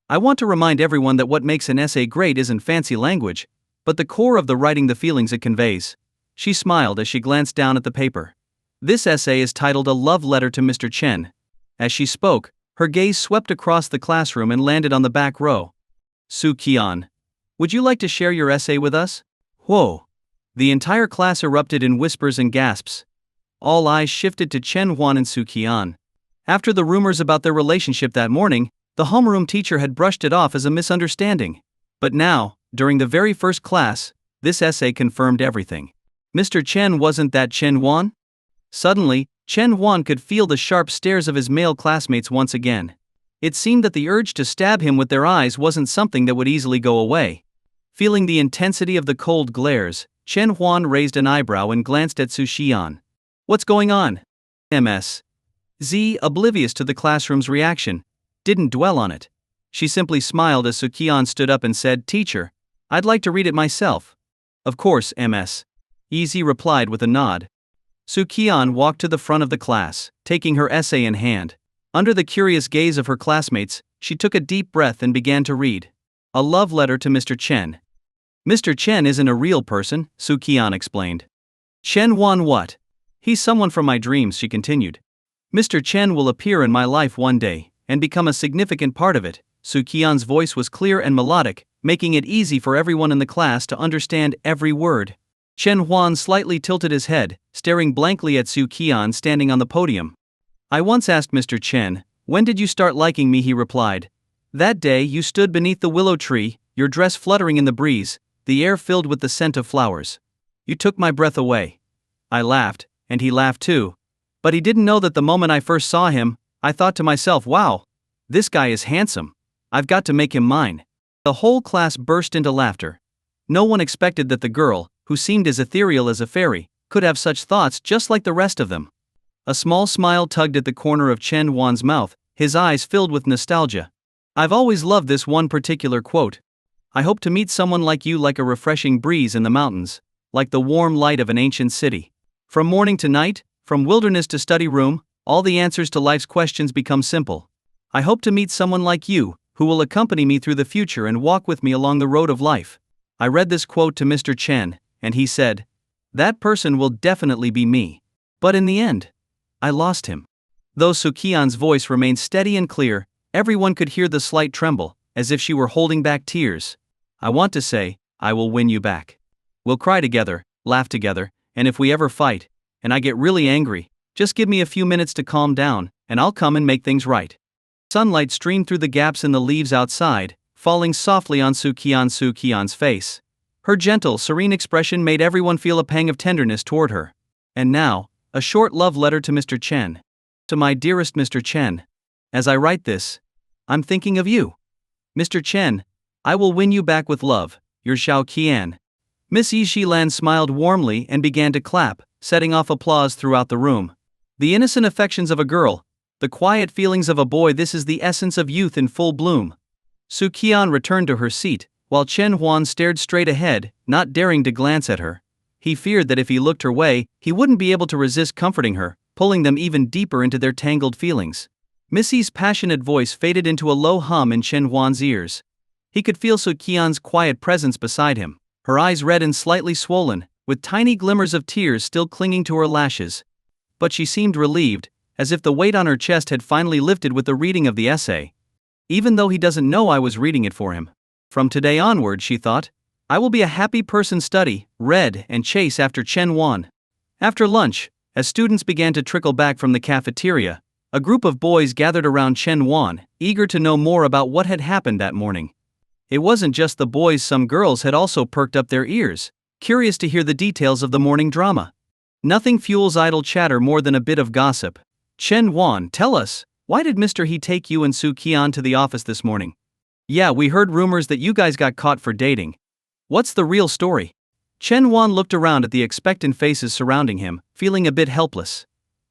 S1: I want to remind everyone that what makes an essay great isn't fancy language, but the core of the writing, the feelings it conveys. She smiled as she glanced down at the paper. This essay is titled A Love Letter to Mr. Chen. As she spoke, her gaze swept across the classroom and landed on the back row. Su Qian, would you like to share your essay with us? Whoa! The entire class erupted in whispers and gasps. All eyes shifted to Chen Huan and Su Qian. After the rumors about their relationship that morning, the homeroom teacher had brushed it off as a misunderstanding. But now, during the very first class, this essay confirmed everything. Mr. Chen wasn't that Chen Huan? Suddenly, Chen Huan could feel the sharp stares of his male classmates once again. It seemed that the urge to stab him with their eyes wasn't something that would easily go away. Feeling the intensity of the cold glares, Chen Huan raised an eyebrow and glanced at Su Qian. What's going on? M.S.Z., oblivious to the classroom's reaction, didn't dwell on it. She simply smiled as Su Qian stood up and said, Teacher, I'd like to read it myself. Of course, M.S.Z. replied with a nod. Su Qian walked to the front of the class, taking her essay in hand. Under the curious gaze of her classmates, she took a deep breath and began to read. A love letter to Mr. Chen. Mr. Chen isn't a real person, Su Qian explained. Chen Huan what? He's someone from my dreams, she continued. Mr. Chen will appear in my life one day, and become a significant part of it. Su Qian's voice was clear and melodic, making it easy for everyone in the class to understand every word. Chen Huan slightly tilted his head, staring blankly at Su Qian standing on the podium. I once asked Mr. Chen, when did you start liking me? He replied. That day you stood beneath the willow tree, your dress fluttering in the breeze, the air filled with the scent of flowers. You took my breath away. I laughed, and he laughed too. But he didn't know that the moment I first saw him, I thought to myself, wow, this guy is handsome. I've got to make him mine. The whole class burst into laughter. No one expected that the girl, who seemed as ethereal as a fairy, could have such thoughts just like the rest of them. A small smile tugged at the corner of Chen Huan's mouth, his eyes filled with nostalgia. I've always loved this one particular quote. I hope to meet someone like you, like a refreshing breeze in the mountains, like the warm light of an ancient city. From morning to night, from wilderness to study room, all the answers to life's questions become simple. I hope to meet someone like you, who will accompany me through the future and walk with me along the road of life. I read this quote to Mr. Chen, and he said, that person will definitely be me. But in the end, I lost him. Though Su Qian's voice remained steady and clear, everyone could hear the slight tremble, as if she were holding back tears. I want to say, I will win you back. We'll cry together, laugh together, and if we ever fight, and I get really angry, just give me a few minutes to calm down, and I'll come and make things right. Sunlight streamed through the gaps in the leaves outside, falling softly on Su Qian's face. Her gentle, serene expression made everyone feel a pang of tenderness toward her. And now, a short love letter to Mr. Chen. To my dearest Mr. Chen. As I write this, I'm thinking of you. Mr. Chen, I will win you back with love, your Xiao Qian. Miss Yi Shilan smiled warmly and began to clap, setting off applause throughout the room. The innocent affections of a girl, the quiet feelings of a boy, this is the essence of youth in full bloom. Su Qian returned to her seat, while Chen Huan stared straight ahead, not daring to glance at her. He feared that if he looked her way, he wouldn't be able to resist comforting her, pulling them even deeper into their tangled feelings. Miss Yi's passionate voice faded into a low hum in Chen Huan's ears. He could feel Su Qian's quiet presence beside him, her eyes red and slightly swollen, with tiny glimmers of tears still clinging to her lashes. But she seemed relieved, as if the weight on her chest had finally lifted with the reading of the essay. Even though he doesn't know I was reading it for him. From today onward, she thought, I will be a happy person, study, read, and chase after Chen Huan. After lunch, as students began to trickle back from the cafeteria, a group of boys gathered around Chen Huan, eager to know more about what had happened that morning. It wasn't just the boys, some girls had also perked up their ears, curious to hear the details of the morning drama. Nothing fuels idle chatter more than a bit of gossip. Chen Huan, tell us, why did Mr. He take you and Su Qian to the office this morning? Yeah, we heard rumors that you guys got caught for dating. What's the real story? Chen Huan looked around at the expectant faces surrounding him, feeling a bit helpless.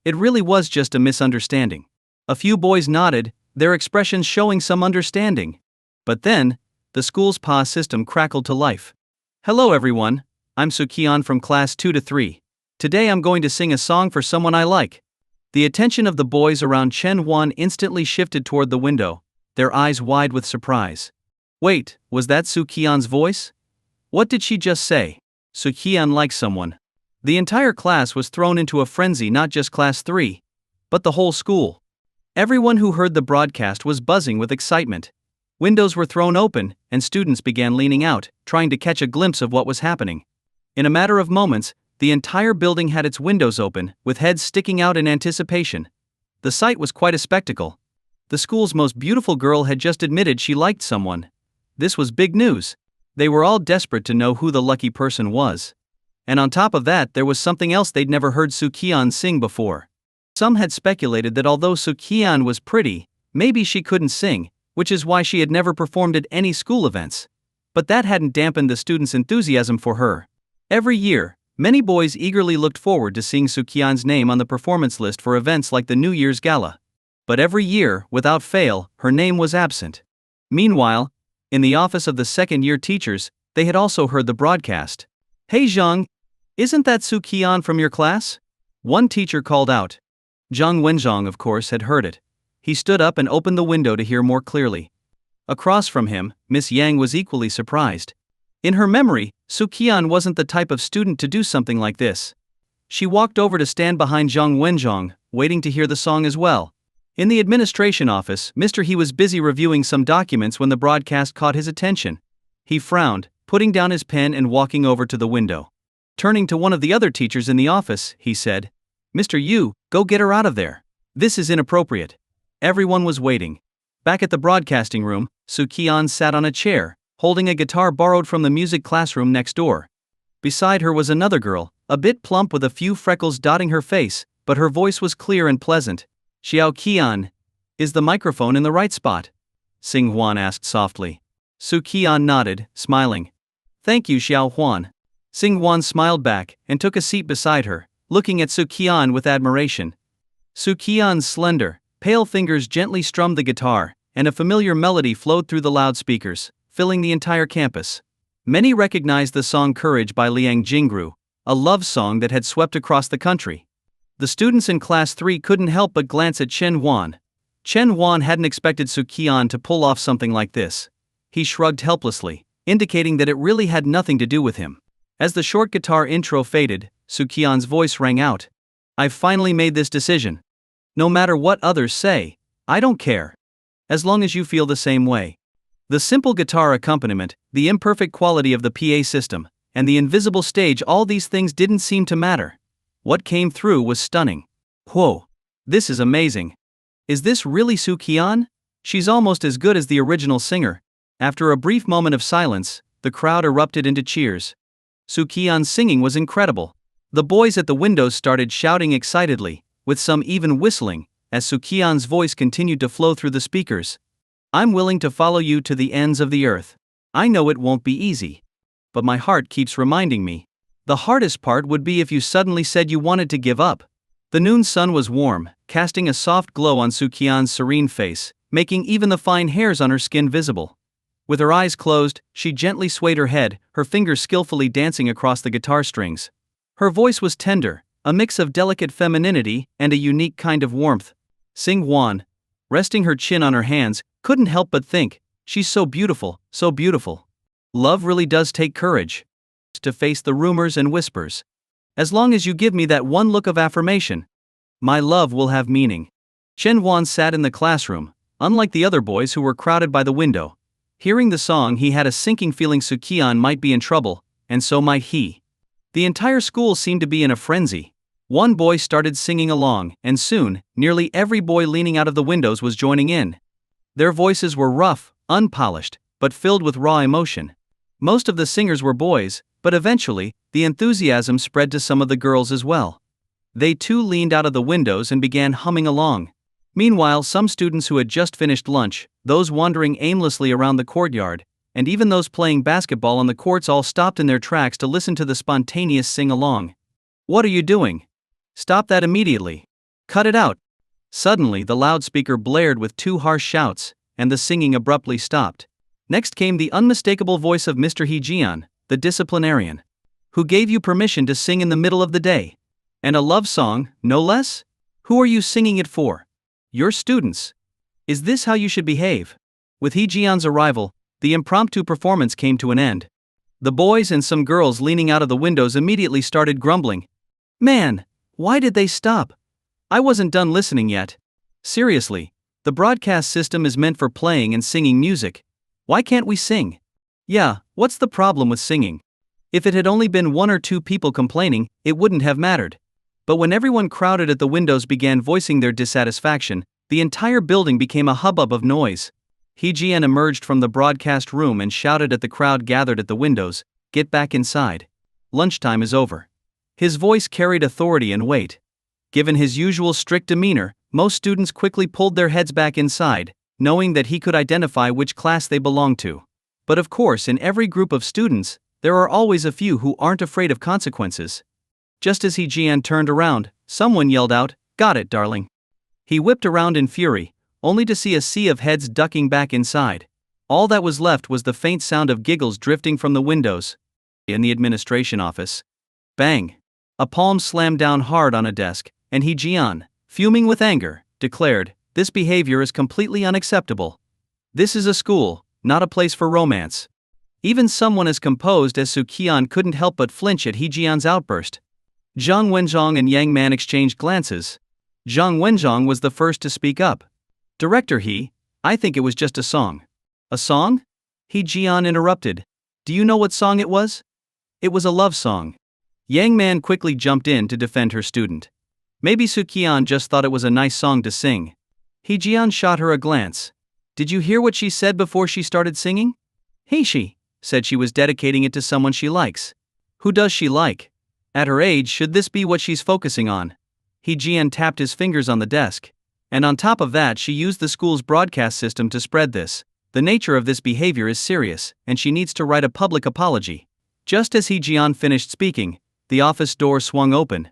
S1: It really was just a misunderstanding. A few boys nodded, their expressions showing some understanding. But then, the school's PA system crackled to life. Hello everyone, I'm Su Qian from class 2 to 3. Today I'm going to sing a song for someone I like. The attention of the boys around Chen Huan instantly shifted toward the window, their eyes wide with surprise. Wait, was that Su Qian's voice? What did she just say? Su Qian likes someone. The entire class was thrown into a frenzy, not just class 3, but the whole school. Everyone who heard the broadcast was buzzing with excitement. Windows were thrown open, and students began leaning out, trying to catch a glimpse of what was happening. In a matter of moments, the entire building had its windows open, with heads sticking out in anticipation. The sight was quite a spectacle. The school's most beautiful girl had just admitted she liked someone. This was big news. They were all desperate to know who the lucky person was. And on top of that, there was something else they'd never heard Su Qian sing before. Some had speculated that although Su Qian was pretty, maybe she couldn't sing, which is why she had never performed at any school events. But that hadn't dampened the students' enthusiasm for her. Every year, many boys eagerly looked forward to seeing Su Qian's name on the performance list for events like the New Year's Gala. But every year, without fail, her name was absent. Meanwhile, in the office of the second-year teachers, they had also heard the broadcast. Hey Zhang, isn't that Su Qian from your class? One teacher called out. Zhang Wenzhang, of course, had heard it. He stood up and opened the window to hear more clearly. Across from him, Miss Yang was equally surprised. In her memory, Su Qian wasn't the type of student to do something like this. She walked over to stand behind Zhang Wenzhang, waiting to hear the song as well. In the administration office, Mr. He was busy reviewing some documents when the broadcast caught his attention. He frowned, putting down his pen and walking over to the window. Turning to one of the other teachers in the office, he said, Mr. Yu, go get her out of there. This is inappropriate. Everyone was waiting. Back at the broadcasting room, Su Qian sat on a chair, holding a guitar borrowed from the music classroom next door. Beside her was another girl, a bit plump with a few freckles dotting her face, but her voice was clear and pleasant. Xiao Qian, is the microphone in the right spot? Sing Huan asked softly. Su Qian nodded, smiling. Thank you, Xiao Huan. Sing Huan smiled back and took a seat beside her, looking at Su Qian with admiration. Su Qian's slender, pale fingers gently strummed the guitar, and a familiar melody flowed through the loudspeakers, filling the entire campus. Many recognized the song Courage by Liang Jingru, a love song that had swept across the country. The students in Class 3 couldn't help but glance at Chen Huan. Chen Huan hadn't expected Su Qian to pull off something like this. He shrugged helplessly, indicating that it really had nothing to do with him. As the short guitar intro faded, Su Qian's voice rang out. I've finally made this decision. No matter what others say, I don't care. As long as you feel the same way. The simple guitar accompaniment, the imperfect quality of the PA system, and the invisible stage, all these things didn't seem to matter. What came through was stunning. Whoa! This is amazing. Is this really Su Qian? She's almost as good as the original singer. After a brief moment of silence, the crowd erupted into cheers. Su Qian's singing was incredible. The boys at the windows started shouting excitedly, with some even whistling, as Su Qian's voice continued to flow through the speakers. I'm willing to follow you to the ends of the earth. I know it won't be easy. But my heart keeps reminding me. The hardest part would be if you suddenly said you wanted to give up. The noon sun was warm, casting a soft glow on Su Qian's serene face, making even the fine hairs on her skin visible. With her eyes closed, she gently swayed her head, her fingers skillfully dancing across the guitar strings. Her voice was tender, a mix of delicate femininity and a unique kind of warmth. Sing Huan, resting her chin on her hands, couldn't help but think, she's so beautiful, so beautiful. Love really does take courage to face the rumors and whispers. As long as you give me that one look of affirmation, my love will have meaning. Chen Huan sat in the classroom, unlike the other boys who were crowded by the window. Hearing the song, he had a sinking feeling Su Qian might be in trouble, and so might he. The entire school seemed to be in a frenzy. One boy started singing along, and soon, nearly every boy leaning out of the windows was joining in. Their voices were rough, unpolished, but filled with raw emotion. Most of the singers were boys, but eventually, the enthusiasm spread to some of the girls as well. They too leaned out of the windows and began humming along. Meanwhile, some students who had just finished lunch, those wandering aimlessly around the courtyard, and even those playing basketball on the courts all stopped in their tracks to listen to the spontaneous sing-along. What are you doing? Stop that immediately. Cut it out. Suddenly, the loudspeaker blared with two harsh shouts, and the singing abruptly stopped. Next came the unmistakable voice of Mr. He Jian, the disciplinarian. Who gave you permission to sing in the middle of the day? And a love song, no less? Who are you singing it for? Your students. Is this how you should behave? With He Jian's arrival, the impromptu performance came to an end. The boys and some girls leaning out of the windows immediately started grumbling. Man, why did they stop? I wasn't done listening yet. Seriously, the broadcast system is meant for playing and singing music. Why can't we sing? Yeah, what's the problem with singing? If it had only been one or two people complaining, it wouldn't have mattered. But when everyone crowded at the windows began voicing their dissatisfaction, the entire building became a hubbub of noise. He Jian emerged from the broadcast room and shouted at the crowd gathered at the windows, "Get back inside. Lunchtime is over." His voice carried authority and weight. Given his usual strict demeanor, most students quickly pulled their heads back inside, knowing that he could identify which class they belonged to. But of course, in every group of students, there are always a few who aren't afraid of consequences. Just as He Jian turned around, someone yelled out, "Got it, darling." He whipped around in fury, only to see a sea of heads ducking back inside. All that was left was the faint sound of giggles drifting from the windows. In the administration office. Bang! A palm slammed down hard on a desk, and He Jian, fuming with anger, declared, "This behavior is completely unacceptable. This is a school, not a place for romance." Even someone as composed as Su Qian couldn't help but flinch at He Jian's outburst. Zhang Wenzhong and Yang Man exchanged glances. Zhang Wenzhong was the first to speak up. "Director He, I think it was just a song." "A song?" He Jian interrupted. "Do you know what song it was?" "It was a love song." Yang Man quickly jumped in to defend her student. "Maybe Su Qian just thought it was a nice song to sing." He Jian shot her a glance. "Did you hear what she said before she started singing?" "Hey, she said she was dedicating it to someone she likes." Who does she like? At her age, should this be what she's focusing on? Qian tapped his fingers on the desk. And on top of that, she used the school's broadcast system to spread this. The nature of this behavior is serious, and she needs to write a public apology. Just as Qian finished speaking, the office door swung open.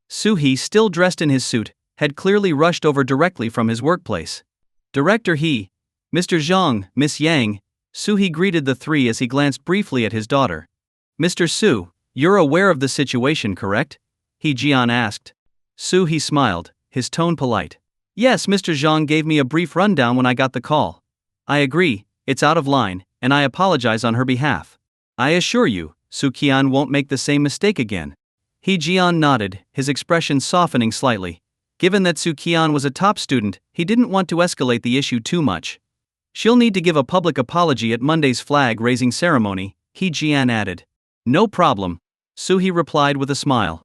S1: Su-hee, still dressed in his suit, had clearly rushed over directly from his workplace. Director He, Mr. Zhang, Miss Yang. Su-hee greeted the three as he glanced briefly at his daughter. Mr. Su, you're aware of the situation, correct? Qian asked. Su-hee smiled, his tone polite. Yes, Mr. Zhang gave me a brief rundown when I got the call. I agree, it's out of line, and I apologize on her behalf. I assure you, Su-Qian won't make the same mistake again. Qian nodded, his expression softening slightly. Given that Su-Qian was a top student, he didn't want to escalate the issue too much. She'll need to give a public apology at Monday's flag-raising ceremony, Qian added. No problem, Su-hee replied with a smile.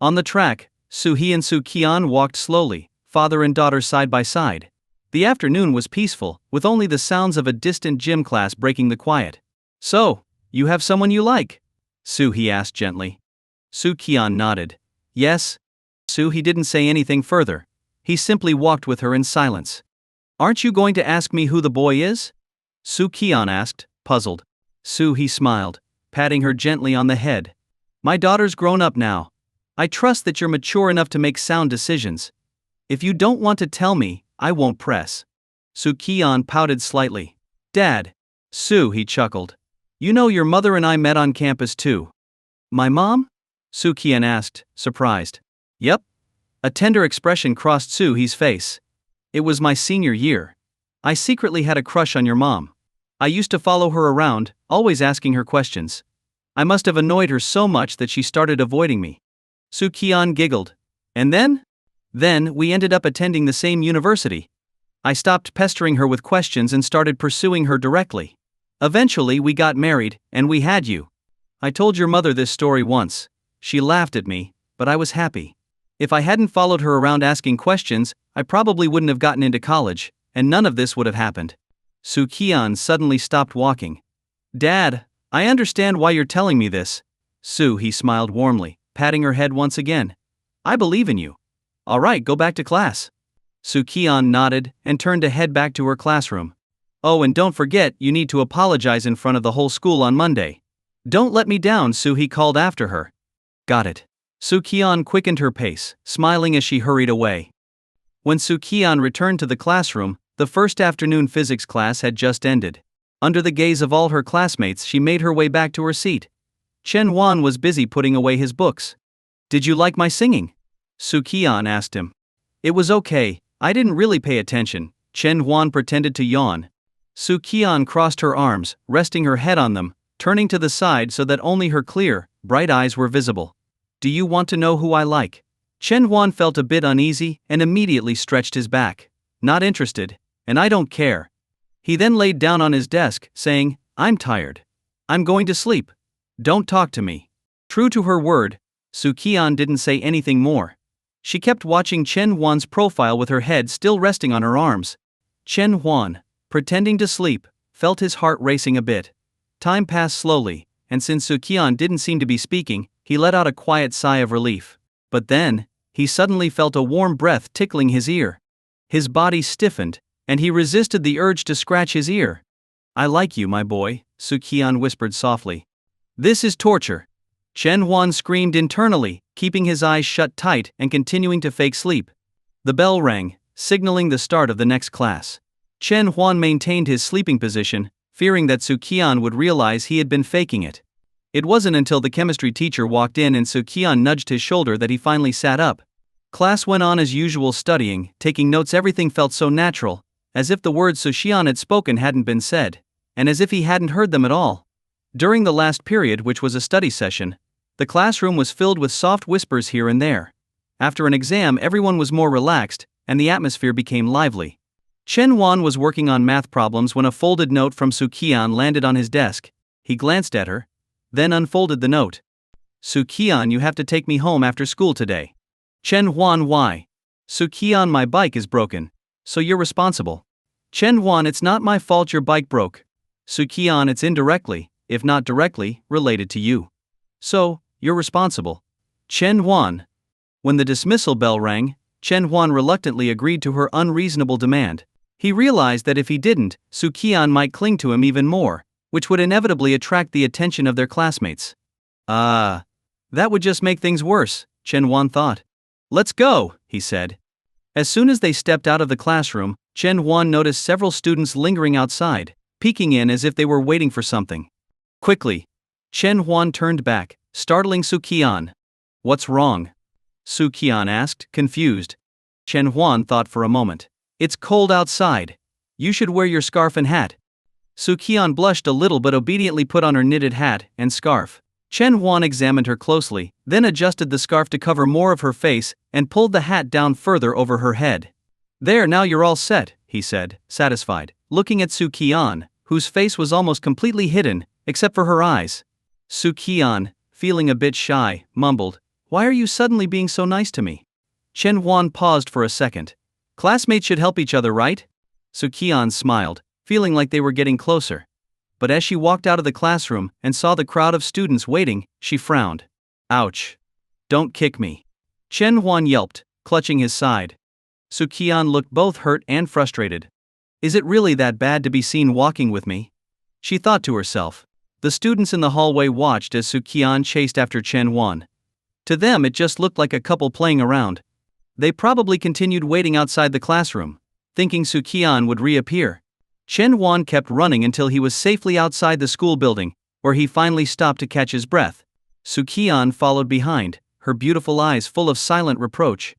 S1: On the track, Su-hee and Su-Qian walked slowly, father and daughter side by side. The afternoon was peaceful, with only the sounds of a distant gym class breaking the quiet. So, you have someone you like? Su-hee asked gently. Su-Qian nodded. Yes. Su-hee didn't say anything further. He simply walked with her in silence. Aren't you going to ask me who the boy is? Su-Qian asked, puzzled. Su-hee smiled, patting her gently on the head. My daughter's grown up now. I trust that you're mature enough to make sound decisions. If you don't want to tell me, I won't press. Su-Qian pouted slightly. Dad. Su-hee chuckled. You know your mother and I met on campus too. My mom? Su-Qian asked, surprised. Yep. A tender expression crossed Su-hee's face. It was my senior year. I secretly had a crush on your mom. I used to follow her around, always asking her questions. I must have annoyed her so much that she started avoiding me. Su-Qian giggled. And then? Then, we ended up attending the same university. I stopped pestering her with questions and started pursuing her directly. Eventually, we got married, and we had you. I told your mother this story once. She laughed at me, but I was happy. If I hadn't followed her around asking questions, I probably wouldn't have gotten into college, and none of this would have happened. Su-Qian suddenly stopped walking. Dad, I understand why you're telling me this. Su-hee smiled warmly, patting her head once again. I believe in you. All right, go back to class. Su-Qian nodded and turned to head back to her classroom. Oh, and don't forget, you need to apologize in front of the whole school on Monday. Don't let me down, Su-hee called after her. Got it. Su-Qian quickened her pace, smiling as she hurried away. When Su-Qian returned to the classroom, the first afternoon physics class had just ended. Under the gaze of all her classmates, she made her way back to her seat. Chen Huan was busy putting away his books. Did you like my singing? Su-Qian asked him. It was okay, I didn't really pay attention, Chen Huan pretended to yawn. Su-Qian crossed her arms, resting her head on them, turning to the side so that only her clear, bright eyes were visible. Do you want to know who I like? Chen Huan felt a bit uneasy and immediately stretched his back. Not interested, and I don't care. He then laid down on his desk, saying, I'm tired. I'm going to sleep. Don't talk to me. True to her word, Su-Qian didn't say anything more. She kept watching Chen Huan's profile with her head still resting on her arms. Chen Huan, pretending to sleep, felt his heart racing a bit. Time passed slowly, and since Su-Qian didn't seem to be speaking, he let out a quiet sigh of relief. But then, he suddenly felt a warm breath tickling his ear. His body stiffened, and he resisted the urge to scratch his ear. I like you, my boy, Su-Qian whispered softly. This is torture. Chen Huan screamed internally, keeping his eyes shut tight and continuing to fake sleep. The bell rang, signaling the start of the next class. Chen Huan maintained his sleeping position, fearing that Su-Qian would realize he had been faking it. It wasn't until the chemistry teacher walked in and Su-Qian nudged his shoulder that he finally sat up. Class went on as usual, studying, taking notes. Everything felt so natural, as if the words Su-Qian had spoken hadn't been said, and as if he hadn't heard them at all. During the last period, which was a study session, the classroom was filled with soft whispers here and there. After an exam, everyone was more relaxed, and the atmosphere became lively. Chen Huan was working on math problems when a folded note from Su-Qian landed on his desk. He glanced at her, then unfolded the note. Su-Qian, you have to take me home after school today. Chen Huan, why? Su-Qian, my bike is broken, so you're responsible. Chen Huan, it's not my fault your bike broke. Su-Qian, it's indirectly, if not directly, related to you. So, you're responsible. Chen Huan. When the dismissal bell rang, Chen Huan reluctantly agreed to her unreasonable demand. He realized that if he didn't, Su Qian might cling to him even more, which would inevitably attract the attention of their classmates. That would just make things worse, Chen Huan thought. Let's go, he said. As soon as they stepped out of the classroom, Chen Huan noticed several students lingering outside, peeking in as if they were waiting for something. Quickly, Chen Huan turned back, startling Su Qian. What's wrong? Su Qian asked, confused. Chen Huan thought for a moment. It's cold outside. You should wear your scarf and hat. Su Qian blushed a little but obediently put on her knitted hat and scarf. Chen Huan examined her closely, then adjusted the scarf to cover more of her face and pulled the hat down further over her head. There, now you're all set, he said, satisfied, looking at Su Qian, whose face was almost completely hidden, except for her eyes. Su Qian, feeling a bit shy, mumbled, "Why are you suddenly being so nice to me?" Chen Huan paused for a second. Classmates should help each other, right? Su Qian smiled, feeling like they were getting closer. But as she walked out of the classroom and saw the crowd of students waiting, she frowned. Ouch. Don't kick me. Chen Huan yelped, clutching his side. Su Qian looked both hurt and frustrated. Is it really that bad to be seen walking with me? She thought to herself. The students in the hallway watched as Su Qian chased after Chen Huan. To them it just looked like a couple playing around. They probably continued waiting outside the classroom, thinking Su Qian would reappear. Chen Huan kept running until he was safely outside the school building, where he finally stopped to catch his breath. Su Qian followed behind, her beautiful eyes full of silent reproach.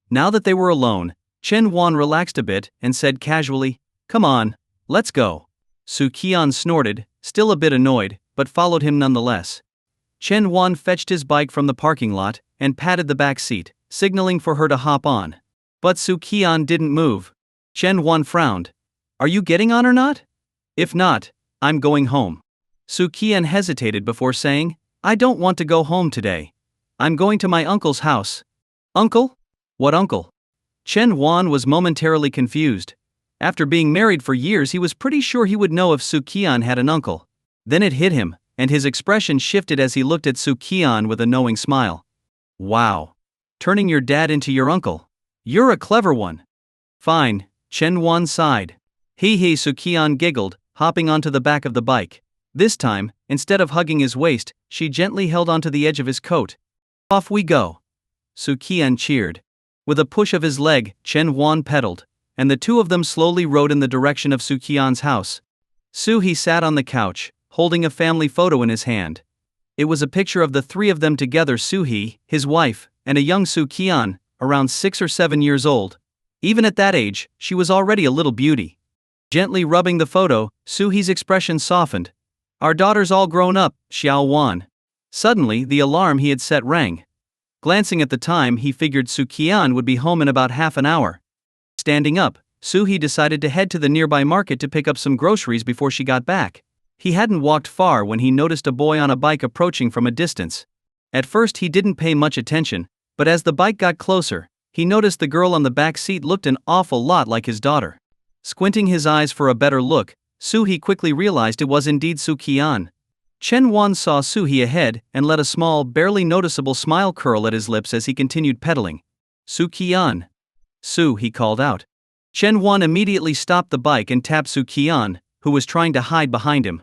S1: Now that they were alone, Chen Huan relaxed a bit and said casually, "Come on, let's go." Su Qian snorted, still a bit annoyed, but followed him nonetheless. Chen Huan fetched his bike from the parking lot and patted the back seat, signaling for her to hop on. But Su Qian didn't move. Chen Huan frowned. Are you getting on or not? If not, I'm going home. Su Qian hesitated before saying, I don't want to go home today. I'm going to my uncle's house. Uncle? What uncle? Chen Huan was momentarily confused. After being married for years, he was pretty sure he would know if Su Qian had an uncle. Then it hit him, and his expression shifted as he looked at Su Qian with a knowing smile. Wow. Turning your dad into your uncle. You're a clever one. Fine, Chen Huan sighed. Hee, Su Qian giggled, hopping onto the back of the bike. This time, instead of hugging his waist, she gently held onto the edge of his coat. Off we go. Su Qian cheered. With a push of his leg, Chen Huan pedaled, and the two of them slowly rode in the direction of Su Qian's house. He sat on the couch, holding a family photo in his hand. It was a picture of the three of them together: He, his wife, and a young Su Qian, around 6 or 7 years old. Even at that age, she was already a little beauty. Gently rubbing the photo, He's expression softened. Our daughter's all grown up, Xiao Wan. Suddenly, the alarm he had set rang. Glancing at the time, he figured Su Qian would be home in about half an hour. Standing up, He decided to head to the nearby market to pick up some groceries before she got back. He hadn't walked far when he noticed a boy on a bike approaching from a distance. At first he didn't pay much attention, but as the bike got closer, he noticed the girl on the back seat looked an awful lot like his daughter. Squinting his eyes for a better look, He quickly realized it was indeed Su Qian. Chen Huan saw He ahead and let a small, barely noticeable smile curl at his lips as he continued pedaling. Su Qian. Su, he called out. Chen Huan immediately stopped the bike and tapped Su Qian, who was trying to hide behind him.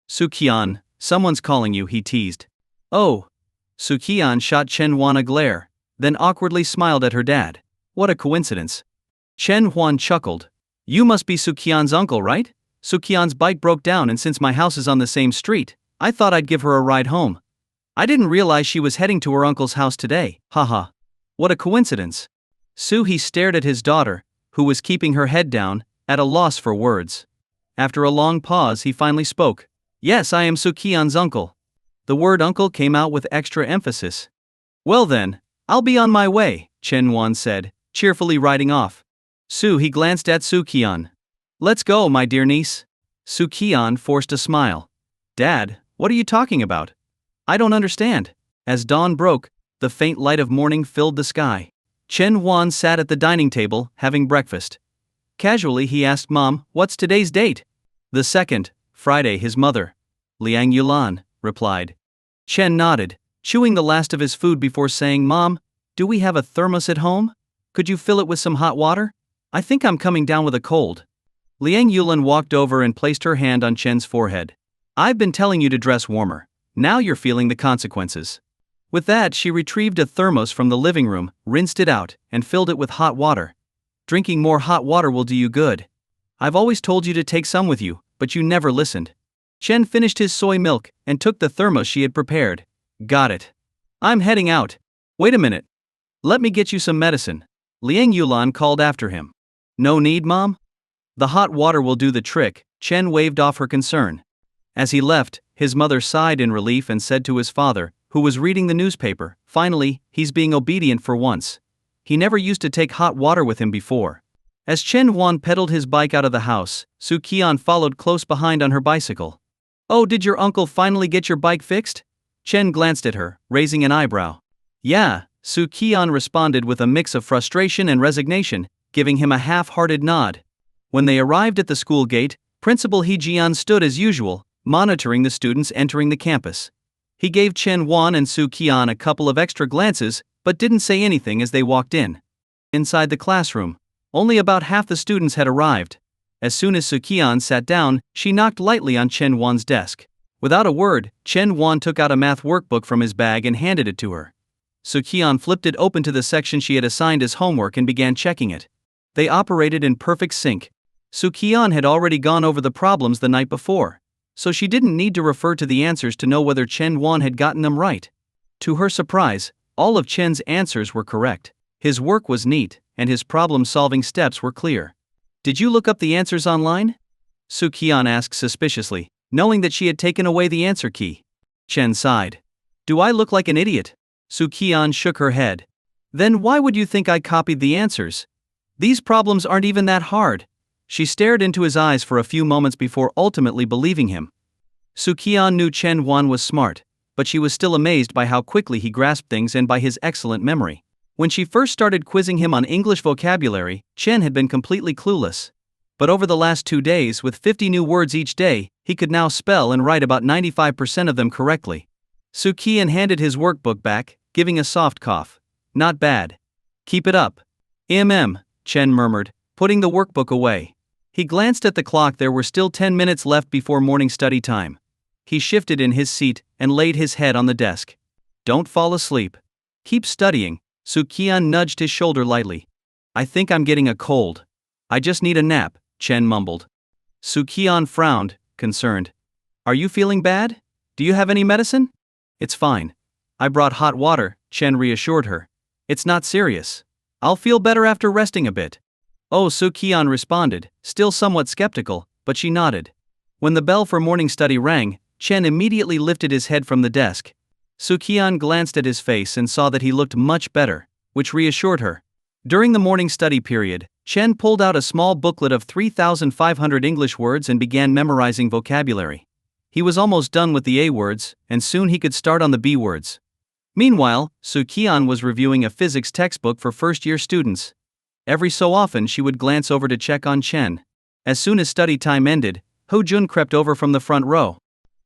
S1: Su Qian, someone's calling you, he teased. Oh. Su Qian shot Chen Huan a glare, then awkwardly smiled at her dad. What a coincidence. Chen Huan chuckled. You must be Su Qian's uncle, right? Su Qian's bike broke down, and since my house is on the same street, I thought I'd give her a ride home. I didn't realize she was heading to her uncle's house today. Haha. What a coincidence. He stared at his daughter, who was keeping her head down, at a loss for words. After a long pause, he finally spoke. Yes, I am Su Qian's uncle. The word uncle came out with extra emphasis. Well then, I'll be on my way, Chen Huan said, cheerfully riding off. He glanced at Su Qian. Let's go, my dear niece. Su Qian forced a smile. Dad, what are you talking about? I don't understand. As dawn broke, the faint light of morning filled the sky. Chen Huan sat at the dining table, having breakfast. Casually he asked Mom, what's today's date? The 2nd, Friday, his mother, Liang Yulan, replied. Chen nodded. chewing the last of his food before saying, "Mom, do we have a thermos at home? Could you fill it with some hot water? I think I'm coming down with a cold." Liang Yulin walked over and placed her hand on Chen's forehead. "I've been telling you to dress warmer. Now you're feeling the consequences." With that, she retrieved a thermos from the living room, rinsed it out, and filled it with hot water. "Drinking more hot water will do you good. I've always told you to take some with you, but you never listened." Chen finished his soy milk and took the thermos she had prepared. "Got it. I'm heading out. Wait a minute. Let me get you some medicine," Liang Yulan called after him. "No need, Mom? The hot water will do the trick," Chen waved off her concern. As he left, his mother sighed in relief and said to his father, who was reading the newspaper, "Finally, he's being obedient for once. He never used to take hot water with him before." As Chen Huan pedaled his bike out of the house, Su Qian followed close behind on her bicycle. "Oh, did your uncle finally get your bike fixed?" Chen glanced at her, raising an eyebrow. "Yeah," Su Qian responded with a mix of frustration and resignation, giving him a half-hearted nod. When they arrived at the school gate, Principal He Jian stood as usual, monitoring the students entering the campus. He gave Chen Huan and Su Qian a couple of extra glances, but didn't say anything as they walked in. Inside the classroom, only about half the students had arrived. As soon as Su Qian sat down, she knocked lightly on Chen Huan's desk. Without a word, Chen Huan took out a math workbook from his bag and handed it to her. Su Qian flipped it open to the section she had assigned as homework and began checking it. They operated in perfect sync. Su Qian had already gone over the problems the night before, so she didn't need to refer to the answers to know whether Chen Huan had gotten them right. To her surprise, all of Chen's answers were correct. His work was neat, and his problem-solving steps were clear. "Did you look up the answers online?" Su Qian asked suspiciously, knowing that she had taken away the answer key. Chen sighed. "Do I look like an idiot?" Su Qian shook her head. "Then why would you think I copied the answers? These problems aren't even that hard." She stared into his eyes for a few moments before ultimately believing him. Su Qian knew Chen Huan was smart, but she was still amazed by how quickly he grasped things and by his excellent memory. When she first started quizzing him on English vocabulary, Chen had been completely clueless. But over the last 2 days, with 50 new words each day, he could now spell and write about 95% of them correctly. Su Qian handed his workbook back, giving a soft cough. "Not bad. Keep it up." Chen murmured, putting the workbook away. He glanced at the clock. There were still 10 minutes left before morning study time. He shifted in his seat and laid his head on the desk. "Don't fall asleep. Keep studying." Su Qian nudged his shoulder lightly. "I think I'm getting a cold. I just need a nap," Chen mumbled. Su Qian frowned, concerned. "Are you feeling bad? Do you have any medicine?" "It's fine. I brought hot water," Chen reassured her. "It's not serious. I'll feel better after resting a bit." "Oh," Su Qian responded, still somewhat skeptical, but she nodded. When the bell for morning study rang, Chen immediately lifted his head from the desk. Su Qian glanced at his face and saw that he looked much better, which reassured her. During the morning study period, Chen pulled out a small booklet of 3,500 English words and began memorizing vocabulary. He was almost done with the A words, and soon he could start on the B words. Meanwhile, Su Qian was reviewing a physics textbook for first-year students. Every so often she would glance over to check on Chen. As soon as study time ended, Ho Jun crept over from the front row.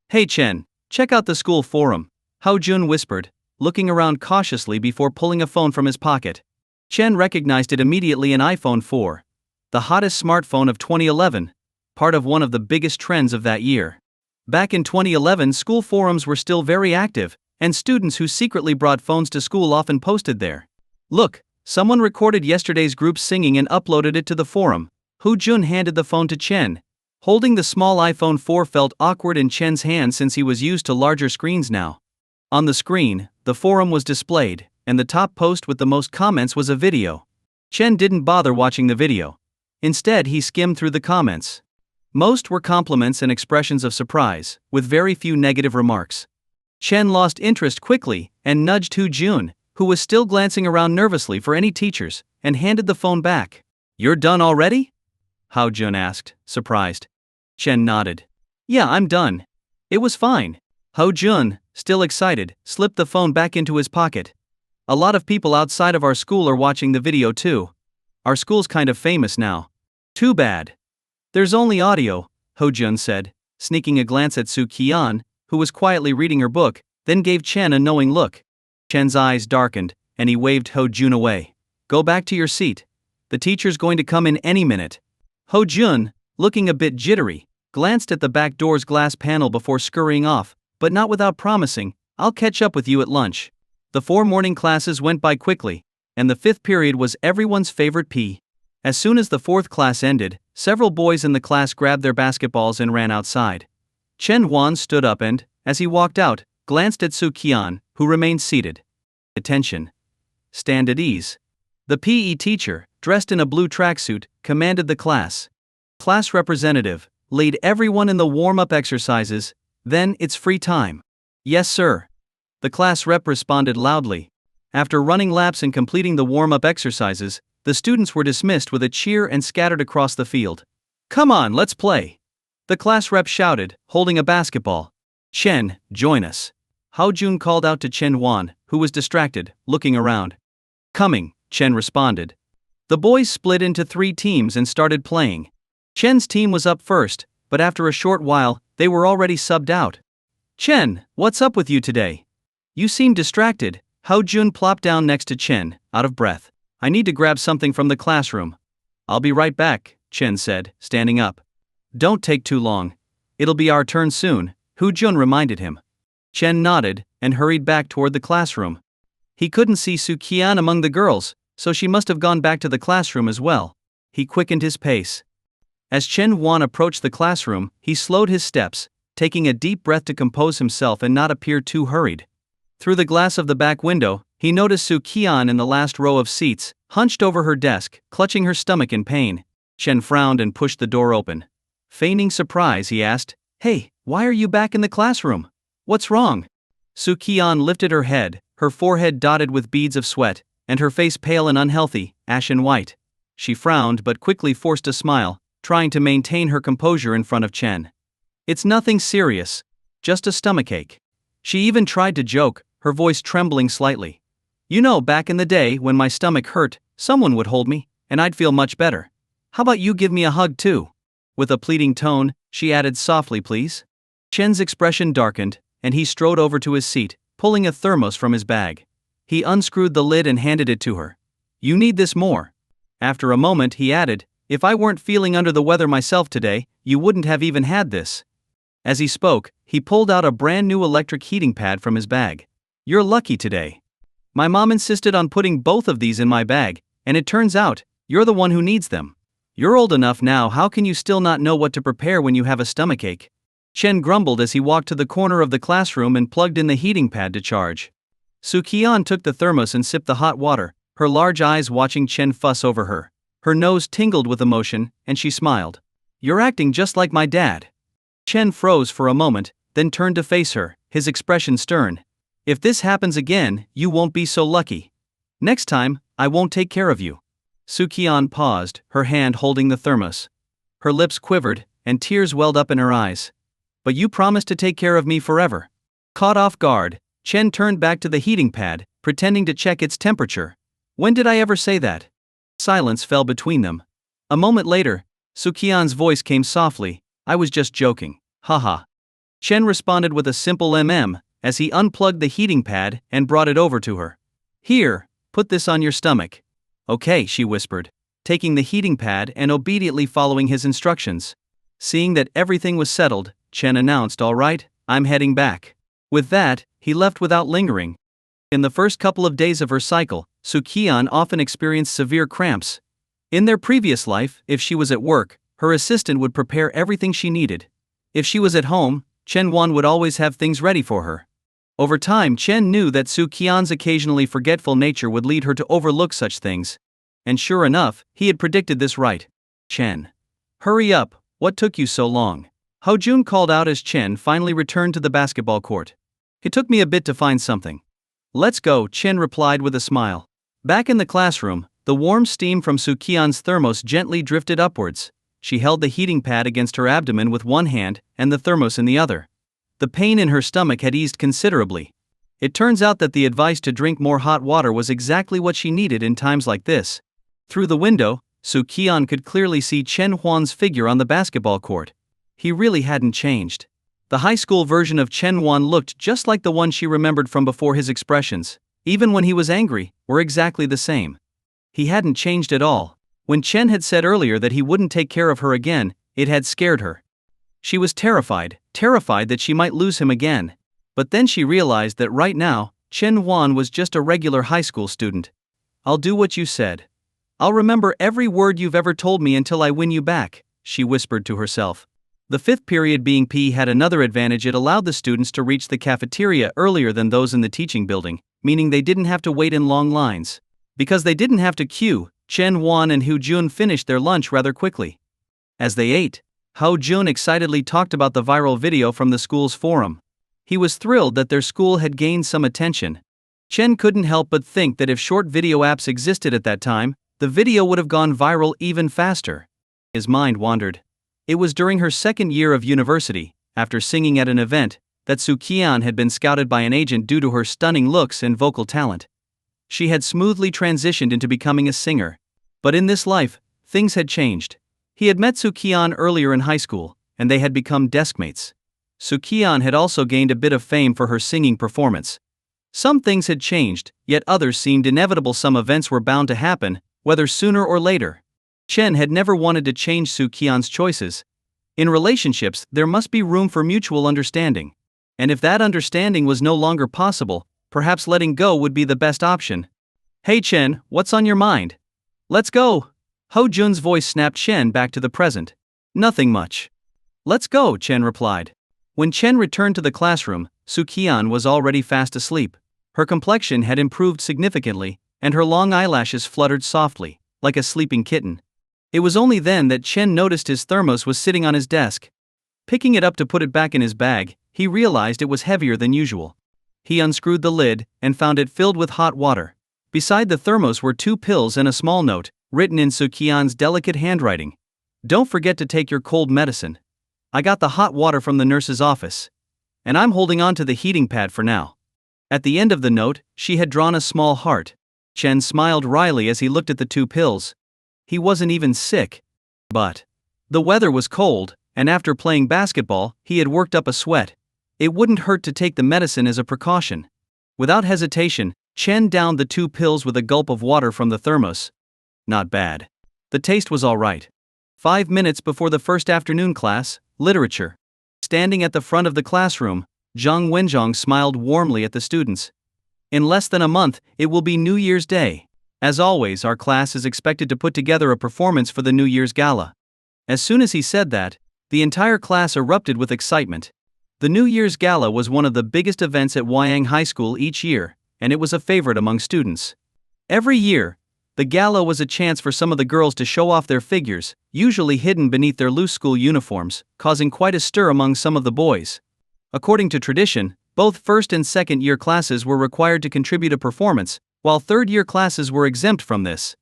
S1: "Hey Chen, check out the school forum," Ho Jun whispered, looking around cautiously before pulling a phone from his pocket. Chen recognized it immediately: an iPhone 4. The hottest smartphone of 2011, part of one of the biggest trends of that year. Back in 2011, school forums were still very active, and students who secretly brought phones to school often posted there. "Look, someone recorded yesterday's group singing and uploaded it to the forum." Hu Jun handed the phone to Chen. Holding the small iPhone 4 felt awkward in Chen's hand since he was used to larger screens now. On the screen, the forum was displayed, and the top post with the most comments was a video. Chen didn't bother watching the video. Instead, he skimmed through the comments. Most were compliments and expressions of surprise, with very few negative remarks. Chen lost interest quickly and nudged Hu Jun, who was still glancing around nervously for any teachers, and handed the phone back. "You're done already?" Hao Jun asked, surprised. Chen nodded. "Yeah, I'm done. It was fine." Hao Jun, still excited, slipped the phone back into his pocket. "A lot of people outside of our school are watching the video too. Our school's kind of famous now." "Too bad. There's only audio," Ho Jun said, sneaking a glance at Su Qian, who was quietly reading her book, then gave Chen a knowing look. Chen's eyes darkened, and he waved Ho Jun away. Go back to your seat. The teacher's going to come in any minute. Ho Jun, looking a bit jittery, glanced at the back door's glass panel before scurrying off, but not without promising, I'll catch up with you at lunch. The 4 morning classes went by quickly, and the 5th period was everyone's favorite P. As soon as the 4th class ended, several boys in the class grabbed their basketballs and ran outside. Chen Huan stood up and, as he walked out, glanced at Su Qian, who remained seated. Attention. Stand at ease. The PE teacher, dressed in a blue tracksuit, commanded the class. Class representative, lead everyone in the warm-up exercises, then it's free time. Yes, sir. The class rep responded loudly. After running laps and completing the warm-up exercises, the students were dismissed with a cheer and scattered across the field. Come on, let's play. The class rep shouted, holding a basketball. Chen, join us. Hao Jun called out to Chen Huan, who was distracted, looking around. Coming, Chen responded. The boys split into 3 teams and started playing. Chen's team was up first, but after a short while, they were already subbed out. Chen, what's up with you today? You seem distracted. Hao Jun plopped down next to Chen, out of breath. I need to grab something from the classroom. I'll be right back, Chen said, standing up. Don't take too long. It'll be our turn soon, Hu Jun reminded him. Chen nodded and hurried back toward the classroom. He couldn't see Su Qian among the girls, so she must have gone back to the classroom as well. He quickened his pace. As Chen Huan approached the classroom, he slowed his steps, taking a deep breath to compose himself and not appear too hurried. Through the glass of the back window, he noticed Su Qian in the last row of seats, hunched over her desk, clutching her stomach in pain. Chen frowned and pushed the door open. Feigning surprise, he asked, Hey, why are you back in the classroom? What's wrong? Su Qian lifted her head, her forehead dotted with beads of sweat, and her face pale and unhealthy, ashen white. She frowned but quickly forced a smile, trying to maintain her composure in front of Chen. It's nothing serious. Just a stomachache. She even tried to joke, her voice trembling slightly. You know, back in the day when my stomach hurt, someone would hold me, and I'd feel much better. How about you give me a hug too? With a pleading tone, she added softly, please. Chen's expression darkened, and he strode over to his seat, pulling a thermos from his bag. He unscrewed the lid and handed it to her. You need this more. After a moment, he added, if I weren't feeling under the weather myself today, you wouldn't have even had this. As he spoke, he pulled out a brand new electric heating pad from his bag. You're lucky today. My mom insisted on putting both of these in my bag, and it turns out, you're the one who needs them. You're old enough now, how can you still not know what to prepare when you have a stomachache? Chen grumbled as he walked to the corner of the classroom and plugged in the heating pad to charge. Su Qian took the thermos and sipped the hot water, her large eyes watching Chen fuss over her. Her nose tingled with emotion, and she smiled. You're acting just like my dad. Chen froze for a moment, then turned to face her, his expression stern. If this happens again, you won't be so lucky. Next time, I won't take care of you. Su Qian paused, her hand holding the thermos. Her lips quivered, and tears welled up in her eyes. But you promised to take care of me forever. Caught off guard, Chen turned back to the heating pad, pretending to check its temperature. When did I ever say that? Silence fell between them. A moment later, Su Qian's voice came softly, I was just joking, haha. Chen responded with a simple as he unplugged the heating pad and brought it over to her. Here, put this on your stomach. Okay, she whispered, taking the heating pad and obediently following his instructions. Seeing that everything was settled, Chen announced, all right, I'm heading back. With that, he left without lingering. In the first couple of days of her cycle, Su Qian often experienced severe cramps. In their previous life, if she was at work, her assistant would prepare everything she needed. If she was at home, Chen Huan would always have things ready for her. Over time, Chen knew that Su Qian's occasionally forgetful nature would lead her to overlook such things. And sure enough, he had predicted this right. Chen. Hurry up, what took you so long? Hao Jun called out as Chen finally returned to the basketball court. It took me a bit to find something. Let's go, Chen replied with a smile. Back in the classroom, the warm steam from Su Qian's thermos gently drifted upwards. She held the heating pad against her abdomen with one hand and the thermos in the other. The pain in her stomach had eased considerably. It turns out that the advice to drink more hot water was exactly what she needed in times like this. Through the window, Su Qian could clearly see Chen Huan's figure on the basketball court. He really hadn't changed. The high school version of Chen Wan looked just like the one she remembered from before. His expressions, even when he was angry, were exactly the same. He hadn't changed at all. When Chen had said earlier that he wouldn't take care of her again, it had scared her. She was terrified that she might lose him again. But then she realized that right now, Chen Wan was just a regular high school student. "I'll do what you said. I'll remember every word you've ever told me until I win you back," she whispered to herself. The fifth period being P had another advantage. It allowed the students to reach the cafeteria earlier than those in the teaching building, meaning they didn't have to wait in long lines. Because they didn't have to queue, Chen Wan and Hu Jun finished their lunch rather quickly. As they ate, Hu Jun excitedly talked about the viral video from the school's forum. He was thrilled that their school had gained some attention. Chen couldn't help but think that if short video apps existed at that time, the video would have gone viral even faster. His mind wandered. It was during her second year of university, after singing at an event, that Qian had been scouted by an agent due to her stunning looks and vocal talent. She had smoothly transitioned into becoming a singer. But in this life, things had changed. He had met Qian earlier in high school, and they had become deskmates. Qian had also gained a bit of fame for her singing performance. Some things had changed, yet others seemed inevitable. Some events were bound to happen, whether sooner or later. Chen had never wanted to change Qian's choices. In relationships, there must be room for mutual understanding. And if that understanding was no longer possible, perhaps letting go would be the best option. "Hey Chen, what's on your mind? Let's go." Ho Jun's voice snapped Chen back to the present. "Nothing much." "Let's go," Chen replied. When Chen returned to the classroom, Qian was already fast asleep. Her complexion had improved significantly, and her long eyelashes fluttered softly, like a sleeping kitten. It was only then that Chen noticed his thermos was sitting on his desk. Picking it up to put it back in his bag, he realized it was heavier than usual. He unscrewed the lid and found it filled with hot water. Beside the thermos were 2 pills and a small note, written in Qian's delicate handwriting. "Don't forget to take your cold medicine. I got the hot water from the nurse's office. And I'm holding on to the heating pad for now." At the end of the note, she had drawn a small heart. Chen smiled wryly as he looked at the 2 pills. He wasn't even sick. But the weather was cold, and after playing basketball, he had worked up a sweat. It wouldn't hurt to take the medicine as a precaution. Without hesitation, Chen downed the 2 pills with a gulp of water from the thermos. Not bad. The taste was all right. 5 minutes before the first afternoon class, literature. Standing at the front of the classroom, Zhang Wenzhong smiled warmly at the students. "In less than a month, it will be New Year's Day. As always, our class is expected to put together a performance for the New Year's Gala." As soon as he said that, the entire class erupted with excitement. The New Year's Gala was one of the biggest events at Wyang High School each year, and it was a favorite among students. Every year, the gala was a chance for some of the girls to show off their figures, usually hidden beneath their loose school uniforms, causing quite a stir among some of the boys. According to tradition, both first and second year classes were required to contribute a performance, while third year classes were exempt from this.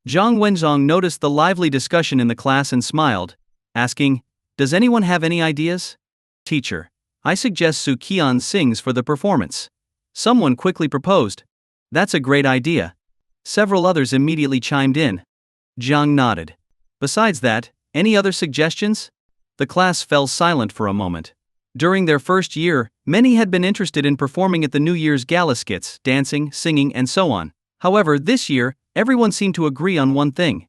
S1: Zhang Wenzhong noticed the lively discussion in the class and smiled, asking, "Does anyone have any ideas?" "Teacher, I suggest Qian sings for the performance." Someone quickly proposed. "That's a great idea." Several others immediately chimed in. Zhang nodded. "Besides that, any other suggestions?" The class fell silent for a moment. During their first year, many had been interested in performing at the New Year's Gala skits, dancing, singing, and so on. However, this year, everyone seemed to agree on one thing.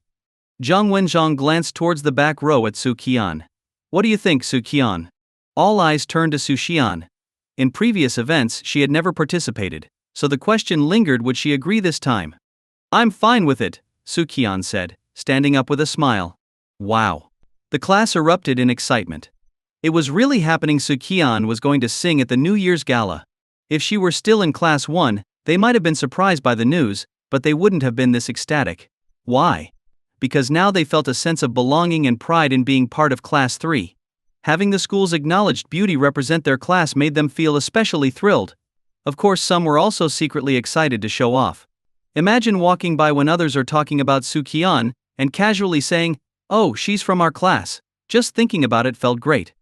S1: Zhang Wenzhong glanced towards the back row at Qian. "What do you think, Qian?" All eyes turned to Qian. In previous events, she had never participated, so the question lingered: would she agree this time? "I'm fine with it," Qian said, standing up with a smile. Wow. The class erupted in excitement. It was really happening. Qian was going to sing at the New Year's Gala. If she were still in Class 1, they might have been surprised by the news, but they wouldn't have been this ecstatic. Why? Because now they felt a sense of belonging and pride in being part of Class 3. Having the school's acknowledged beauty represent their class made them feel especially thrilled. Of course, some were also secretly excited to show off. Imagine walking by when others are talking about Qian, and casually saying, "Oh, she's from our class." Just thinking about it felt great.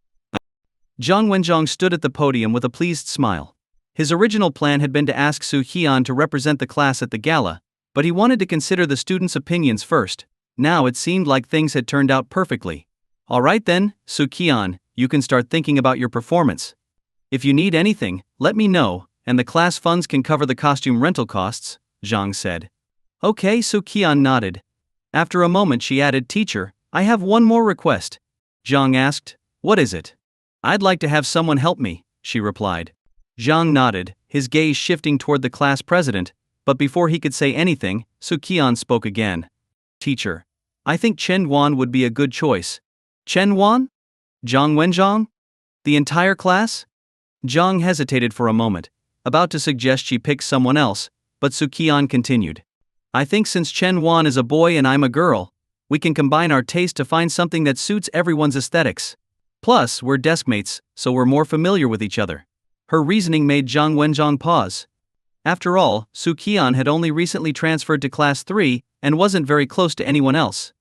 S1: Zhang Wenzhong stood at the podium with a pleased smile. His original plan had been to ask Qian to represent the class at the gala, but he wanted to consider the students' opinions first. Now it seemed like things had turned out perfectly. "All right then, Qian, you can start thinking about your performance. If you need anything, let me know, and the class funds can cover the costume rental costs, Zhang said. Okay, so Qian nodded. After a moment she added, Teacher, I have one more request. Zhang asked, What is it? I'd like to have someone help me, she replied. Zhang nodded, his gaze shifting toward the class president, but before he could say anything, Su Qian spoke again. Teacher, I think Chen Yuan would be a good choice. Chen Yuan? Zhang Wenzhang? The entire class? Zhang hesitated for a moment, about to suggest she pick someone else, but Su Qian continued. I think since Chen Yuan is a boy and I'm a girl, we can combine our taste to find something that suits everyone's aesthetics. Plus, we're deskmates, so we're more familiar with each other. Her reasoning made Zhang Wenzhang pause. After all, Su Qian had only recently transferred to Class 3 and wasn't very close to anyone else.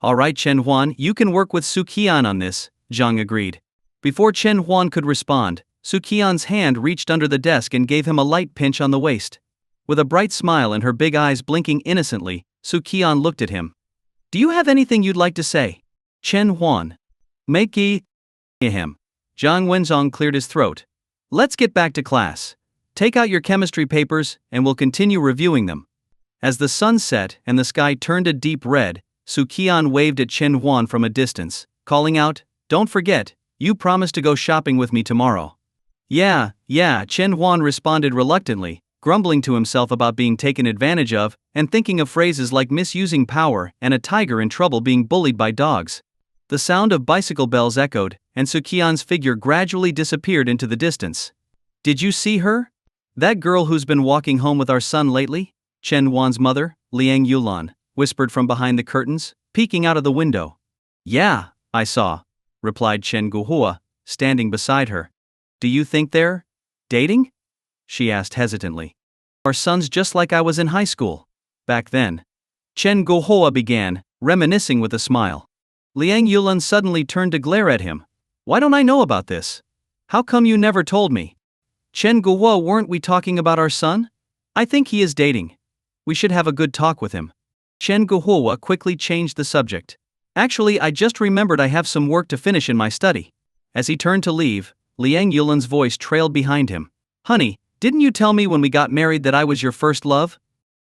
S1: Alright Chen Yuan, you can work with Su Qian on this, Zhang agreed. Before Chen Yuan could respond, Su Qian's hand reached under the desk and gave him a light pinch on the waist. With a bright smile and her big eyes blinking innocently, Su Qian looked at him. Do you have anything you'd like to say? Chen Yuan. Make him. Zhang Wenzhong cleared his throat. Let's get back to class. Take out your chemistry papers, and we'll continue reviewing them. As the sun set and the sky turned a deep red, Su Qian waved at Chen Yuan from a distance, calling out, Don't forget, you promised to go shopping with me tomorrow. Yeah, Chen Yuan responded reluctantly, grumbling to himself about being taken advantage of, and thinking of phrases like misusing power and a tiger in trouble being bullied by dogs. The sound of bicycle bells echoed, and Su Qian's figure gradually disappeared into the distance. Did you see her? That girl who's been walking home with our son lately? Chen Yuan's mother, Liang Yulan, whispered from behind the curtains, peeking out of the window. Yeah, I saw, replied Chen Guohua, standing beside her. Do you think they're dating? She asked hesitantly. Our son's just like I was in high school. Back then. Chen Guohua began, reminiscing with a smile. Liang Yulan suddenly turned to glare at him. Why don't I know about this? How come you never told me? Chen Guohua, weren't we talking about our son? I think he is dating. We should have a good talk with him. Chen Guohua quickly changed the subject. Actually, I just remembered I have some work to finish in my study. As he turned to leave, Liang Yulan's voice trailed behind him. Honey, didn't you tell me when we got married that I was your first love?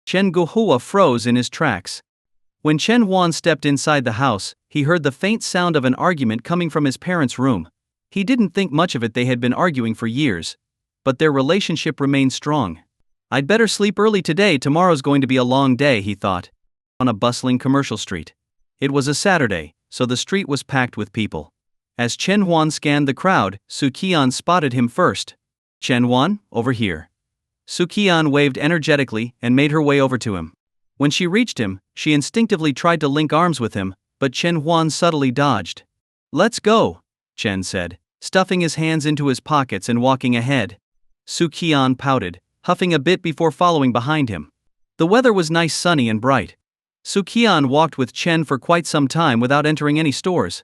S1: Chen Guohua froze in his tracks. When Chen Yuan stepped inside the house, he heard the faint sound of an argument coming from his parents' room. He didn't think much of it, they had been arguing for years. But their relationship remained strong. I'd better sleep early today, tomorrow's going to be a long day, he thought. On a bustling commercial street. It was a Saturday, so the street was packed with people. As Chen Yuan scanned the crowd, Su Qian spotted him first. Chen Yuan, over here. Su Qian waved energetically and made her way over to him. When she reached him, she instinctively tried to link arms with him, but Chen Yuan subtly dodged. Let's go, Chen said, stuffing his hands into his pockets and walking ahead. Su Qian pouted, huffing a bit before following behind him. The weather was nice, sunny and bright. Su Qian walked with Chen for quite some time without entering any stores.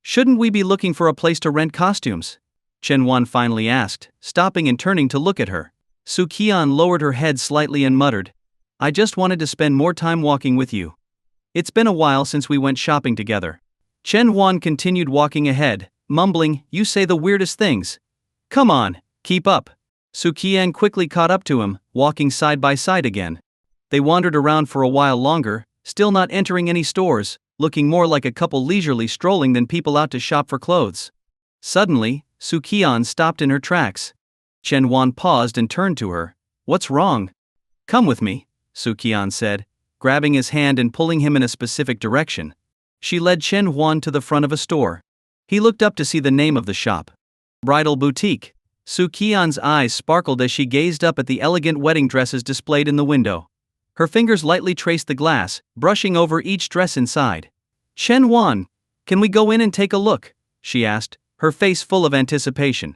S1: Shouldn't we be looking for a place to rent costumes? Chen Yuan finally asked, stopping and turning to look at her. Su Qian lowered her head slightly and muttered, I just wanted to spend more time walking with you. It's been a while since we went shopping together. Chen Yuan continued walking ahead, mumbling, You say the weirdest things. Come on, keep up. Su Qian quickly caught up to him, walking side by side again. They wandered around for a while longer, still not entering any stores, looking more like a couple leisurely strolling than people out to shop for clothes. Suddenly, Su Qian stopped in her tracks. Chen Yuan paused and turned to her. What's wrong? Come with me, Su Qian said, grabbing his hand and pulling him in a specific direction. She led Chen Yuan to the front of a store. He looked up to see the name of the shop. Bridal Boutique. Su Qian's eyes sparkled as she gazed up at the elegant wedding dresses displayed in the window. Her fingers lightly traced the glass, brushing over each dress inside. Chen Yuan, can we go in and take a look? She asked, her face full of anticipation.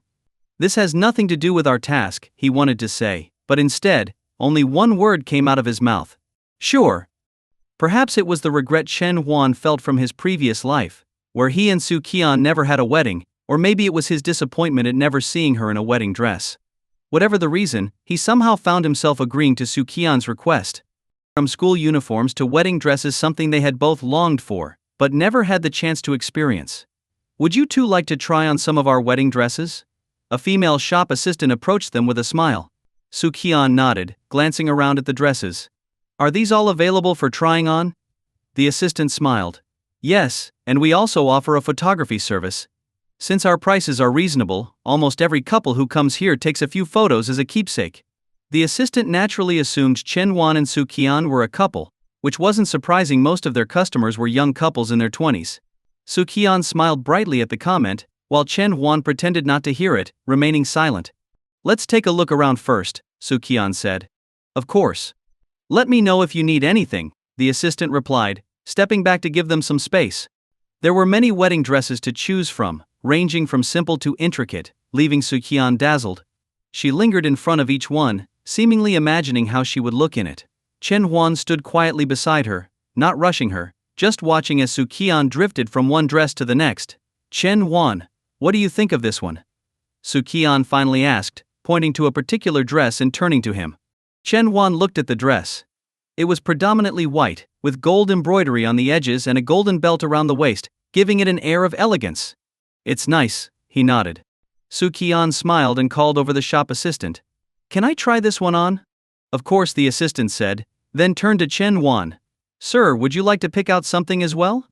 S1: This has nothing to do with our task, he wanted to say, but instead, only one word came out of his mouth. Sure. Perhaps it was the regret Chen Yuan felt from his previous life, where he and Su Qian never had a wedding, or maybe it was his disappointment at never seeing her in a wedding dress. Whatever the reason, he somehow found himself agreeing to Su Qian's request. From school uniforms to wedding dresses, something they had both longed for, but never had the chance to experience. Would you two like to try on some of our wedding dresses? A female shop assistant approached them with a smile. Qian nodded, glancing around at the dresses. Are these all available for trying on? The assistant smiled. Yes, and we also offer a photography service. Since our prices are reasonable, almost every couple who comes here takes a few photos as a keepsake. The assistant naturally assumed Chen Wan and Qian were a couple, which wasn't surprising. Most of their customers were young couples in their 20s. Qian smiled brightly at the comment, while Chen Wan pretended not to hear it, remaining silent. Let's take a look around first, Qian said. Of course. Let me know if you need anything, the assistant replied, stepping back to give them some space. There were many wedding dresses to choose from, ranging from simple to intricate, leaving Qian dazzled. She lingered in front of each one, seemingly imagining how she would look in it. Chen Huan stood quietly beside her, not rushing her, just watching as Qian drifted from one dress to the next. Chen Huan, what do you think of this one? Qian finally asked, pointing to a particular dress and turning to him. Chen Huan looked at the dress. It was predominantly white, with gold embroidery on the edges and a golden belt around the waist, giving it an air of elegance. It's nice, he nodded. Qian smiled and called over the shop assistant. Can I try this one on? Of course, the assistant said, then turned to Chen Huan. Sir, would you like to pick out something as well?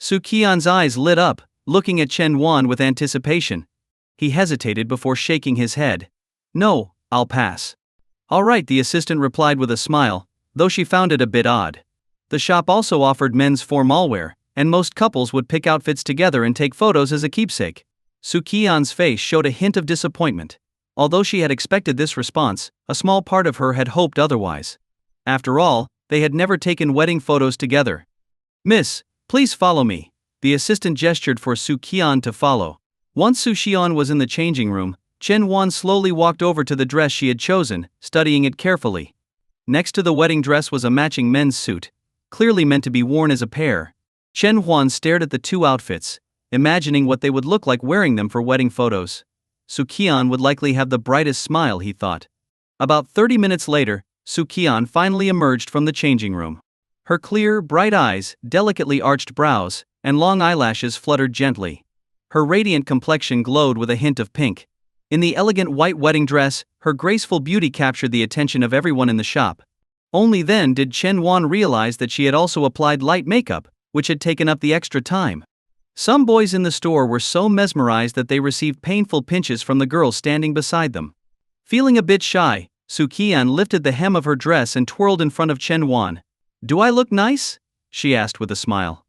S1: Qian's eyes lit up, looking at Chen Huan with anticipation. He hesitated before shaking his head. No, I'll pass. All right, the assistant replied with a smile, though she found it a bit odd. The shop also offered men's formalwear, and most couples would pick outfits together and take photos as a keepsake. Qian's face showed a hint of disappointment. Although she had expected this response, a small part of her had hoped otherwise. After all, they had never taken wedding photos together. Miss, please follow me. The assistant gestured for Qian to follow. Once Qian was in the changing room, Chen Huan slowly walked over to the dress she had chosen, studying it carefully. Next to the wedding dress was a matching men's suit, clearly meant to be worn as a pair. Chen Huan stared at the two outfits, imagining what they would look like wearing them for wedding photos. Qian would likely have the brightest smile, he thought. About 30 minutes later, Qian finally emerged from the changing room. Her clear, bright eyes, delicately arched brows, and long eyelashes fluttered gently. Her radiant complexion glowed with a hint of pink. In the elegant white wedding dress, her graceful beauty captured the attention of everyone in the shop. Only then did Chen Huan realize that she had also applied light makeup, which had taken up the extra time. Some boys in the store were so mesmerized that they received painful pinches from the girls standing beside them. Feeling a bit shy, Qian lifted the hem of her dress and twirled in front of Chen Huan. Do I look nice? She asked with a smile.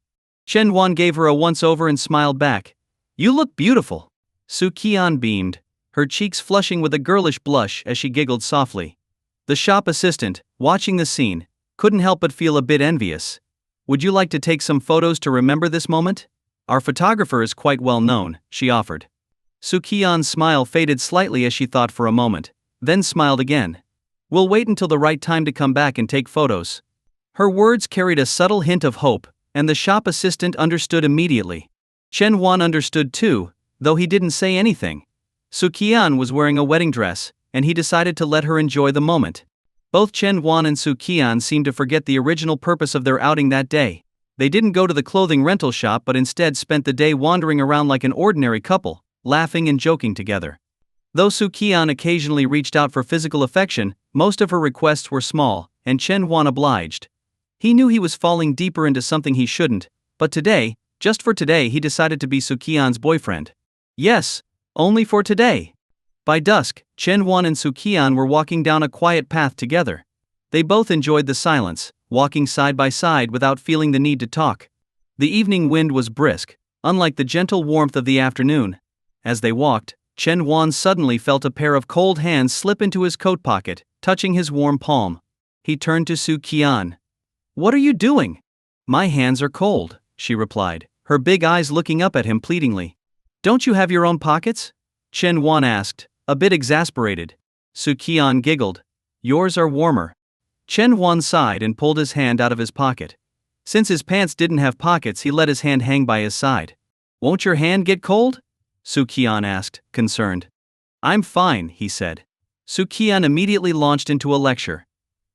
S1: Chen Huan gave her a once-over and smiled back. You look beautiful. Qian beamed, her cheeks flushing with a girlish blush as she giggled softly. The shop assistant, watching the scene, couldn't help but feel a bit envious. Would you like to take some photos to remember this moment? Our photographer is quite well known, she offered. Qian's smile faded slightly as she thought for a moment, then smiled again. We'll wait until the right time to come back and take photos. Her words carried a subtle hint of hope, and the shop assistant understood immediately. Chen Huan understood too, though he didn't say anything. Qian was wearing a wedding dress, and he decided to let her enjoy the moment. Both Chen Huan and Qian seemed to forget the original purpose of their outing that day. They didn't go to the clothing rental shop but instead spent the day wandering around like an ordinary couple, laughing and joking together. Though Qian occasionally reached out for physical affection, most of her requests were small, and Chen Huan obliged. He knew he was falling deeper into something he shouldn't, but today, just for today, he decided to be Qian's boyfriend. Yes, only for today. By dusk, Chen Huan and Qian were walking down a quiet path together. They both enjoyed the silence, walking side by side without feeling the need to talk. The evening wind was brisk, unlike the gentle warmth of the afternoon. As they walked, Chen Huan suddenly felt a pair of cold hands slip into his coat pocket, touching his warm palm. He turned to Qian. What are you doing? My hands are cold, she replied, her big eyes looking up at him pleadingly. Don't you have your own pockets? Chen Huan asked, a bit exasperated. Qian giggled. Yours are warmer. Chen Huan sighed and pulled his hand out of his pocket. Since his pants didn't have pockets, he let his hand hang by his side. Won't your hand get cold? Qian asked, concerned. I'm fine, he said. Qian immediately launched into a lecture.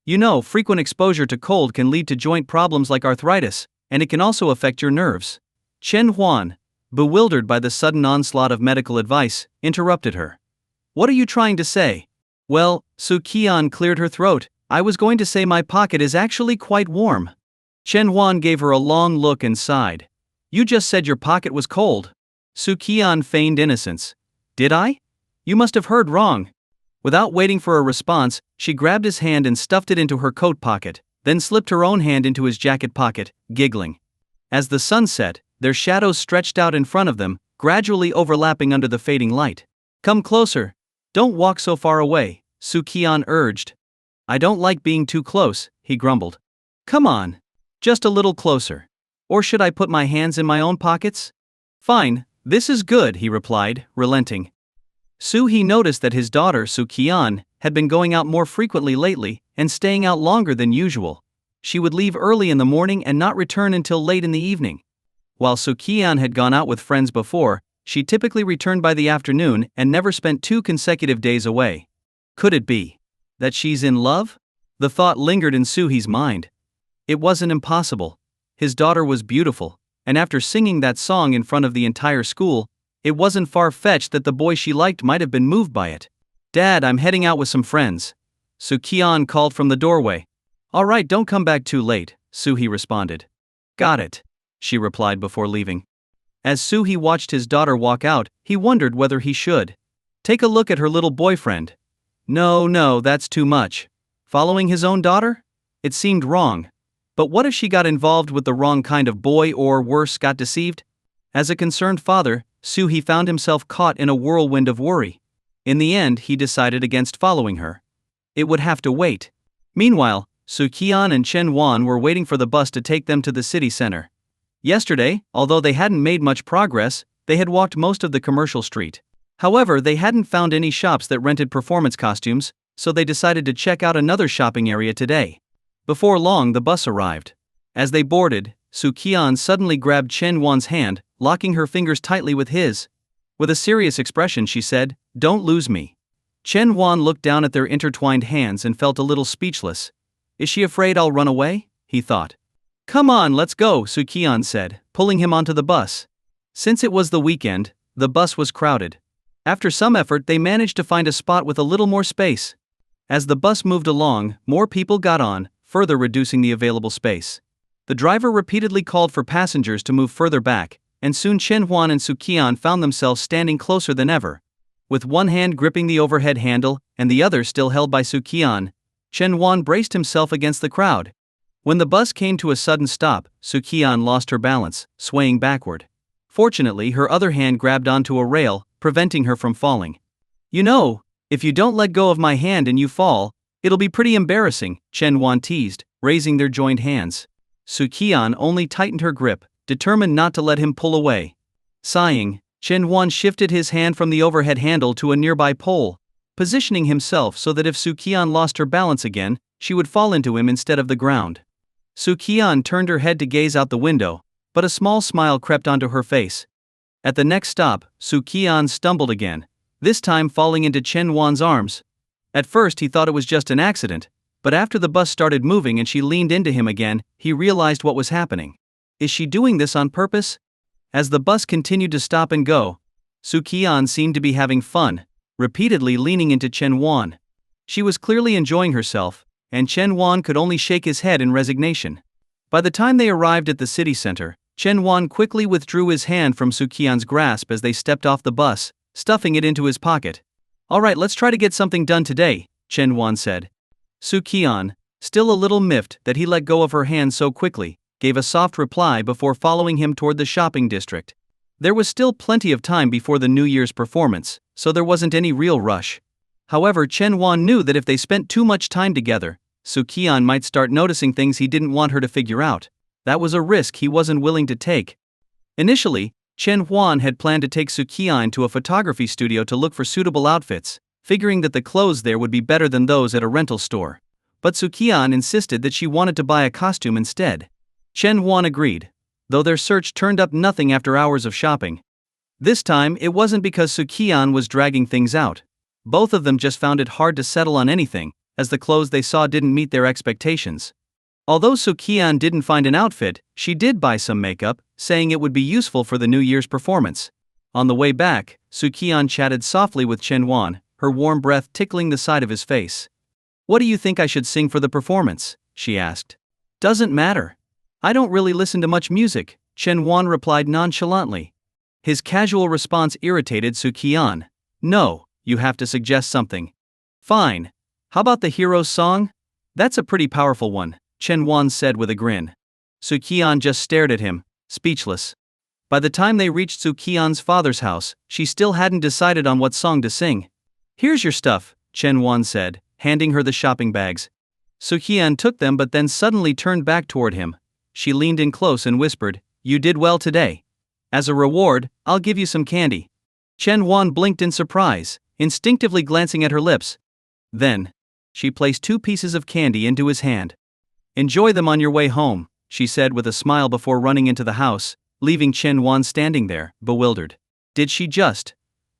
S1: You know, frequent exposure to cold can lead to joint problems like arthritis, and it can also affect your nerves. Chen Huan, bewildered by the sudden onslaught of medical advice, interrupted her. What are you trying to say? Well, Qian cleared her throat. I was going to say my pocket is actually quite warm. Chen Huan gave her a long look and sighed. You just said your pocket was cold. Qian feigned innocence. Did I? You must have heard wrong. Without waiting for a response, she grabbed his hand and stuffed it into her coat pocket, then slipped her own hand into his jacket pocket, giggling. As the sun set, their shadows stretched out in front of them, gradually overlapping under the fading light. Come closer. Don't walk so far away, Qian urged. I don't like being too close, he grumbled. Come on. Just a little closer. Or should I put my hands in my own pockets? Fine, this is good, he replied, relenting. He noticed that his daughter Qian had been going out more frequently lately and staying out longer than usual. She would leave early in the morning and not return until late in the evening. While Qian had gone out with friends before, she typically returned by the afternoon and never spent 2 consecutive days away. Could it be that she's in love? The thought lingered in Suhi's mind. It wasn't impossible. His daughter was beautiful, and after singing that song in front of the entire school, it wasn't far-fetched that the boy she liked might have been moved by it. Dad, I'm heading out with some friends. Qian called from the doorway. All right, don't come back too late, Suhi responded. Got it, she replied before leaving. As Suhi watched his daughter walk out, he wondered whether he should take a look at her little boyfriend. No, that's too much. Following his own daughter? It seemed wrong. But what if she got involved with the wrong kind of boy or, worse, got deceived? As a concerned father, Suhi found himself caught in a whirlwind of worry. In the end, he decided against following her. It would have to wait. Meanwhile, Qian and Chen Huan were waiting for the bus to take them to the city center. Yesterday, although they hadn't made much progress, they had walked most of the commercial street. However, they hadn't found any shops that rented performance costumes, so they decided to check out another shopping area today. Before long, the bus arrived. As they boarded, Qian suddenly grabbed Chen Huan's hand, locking her fingers tightly with his. With a serious expression, she said, "Don't lose me." Chen Huan looked down at their intertwined hands and felt a little speechless. Is she afraid I'll run away? He thought. Come on, let's go, Qian said, pulling him onto the bus. Since it was the weekend, the bus was crowded. After some effort, they managed to find a spot with a little more space. As the bus moved along, more people got on, further reducing the available space. The driver repeatedly called for passengers to move further back, and soon Chen Huan and Qian found themselves standing closer than ever. With one hand gripping the overhead handle and the other still held by Qian, Chen Huan braced himself against the crowd. When the bus came to a sudden stop, Qian lost her balance, swaying backward. Fortunately, her other hand grabbed onto a rail, preventing her from falling. You know, if you don't let go of my hand and you fall, it'll be pretty embarrassing, Chen Huan teased, raising their joined hands. Qian only tightened her grip, determined not to let him pull away. Sighing, Chen Huan shifted his hand from the overhead handle to a nearby pole, positioning himself so that if Qian lost her balance again, she would fall into him instead of the ground. Qian turned her head to gaze out the window, but a small smile crept onto her face. At the next stop, Qian stumbled again, this time falling into Chen Huan's arms. At first he thought it was just an accident, but after the bus started moving and she leaned into him again, he realized what was happening. Is she doing this on purpose? As the bus continued to stop and go, Qian seemed to be having fun, repeatedly leaning into Chen Huan. She was clearly enjoying herself, and Chen Huan could only shake his head in resignation. By the time they arrived at the city center, Chen Huan quickly withdrew his hand from Qian's grasp as they stepped off the bus, stuffing it into his pocket. All right, let's try to get something done today, Chen Huan said. Qian, still a little miffed that he let go of her hand so quickly, gave a soft reply before following him toward the shopping district. There was still plenty of time before the New Year's performance, so there wasn't any real rush. However, Chen Huan knew that if they spent too much time together, Qian might start noticing things he didn't want her to figure out. That was a risk he wasn't willing to take. Initially, Chen Huan had planned to take Qian to a photography studio to look for suitable outfits, figuring that the clothes there would be better than those at a rental store. But Qian insisted that she wanted to buy a costume instead. Chen Huan agreed, though their search turned up nothing after hours of shopping. This time, it wasn't because Qian was dragging things out. Both of them just found it hard to settle on anything, as the clothes they saw didn't meet their expectations. Although Su Qian didn't find an outfit, she did buy some makeup, saying it would be useful for the New Year's performance. On the way back, Su Qian chatted softly with Chen Wan, her warm breath tickling the side of his face. "What do you think I should sing for the performance?" she asked. "Doesn't matter. I don't really listen to much music," Chen Wan replied nonchalantly. His casual response irritated Su Qian. "No, you have to suggest something." "Fine. How about the hero's song? That's a pretty powerful one," Chen Wan said with a grin. Su Qian just stared at him, speechless. By the time they reached Su Qian's father's house, she still hadn't decided on what song to sing. "Here's your stuff," Chen Wan said, handing her the shopping bags. Su Qian took them but then suddenly turned back toward him. She leaned in close and whispered, "You did well today. As a reward, I'll give you some candy." Chen Wan blinked in surprise, instinctively glancing at her lips. Then, she placed 2 pieces of candy into his hand. "Enjoy them on your way home," she said with a smile before running into the house, leaving Chen Wan standing there, bewildered. Did she just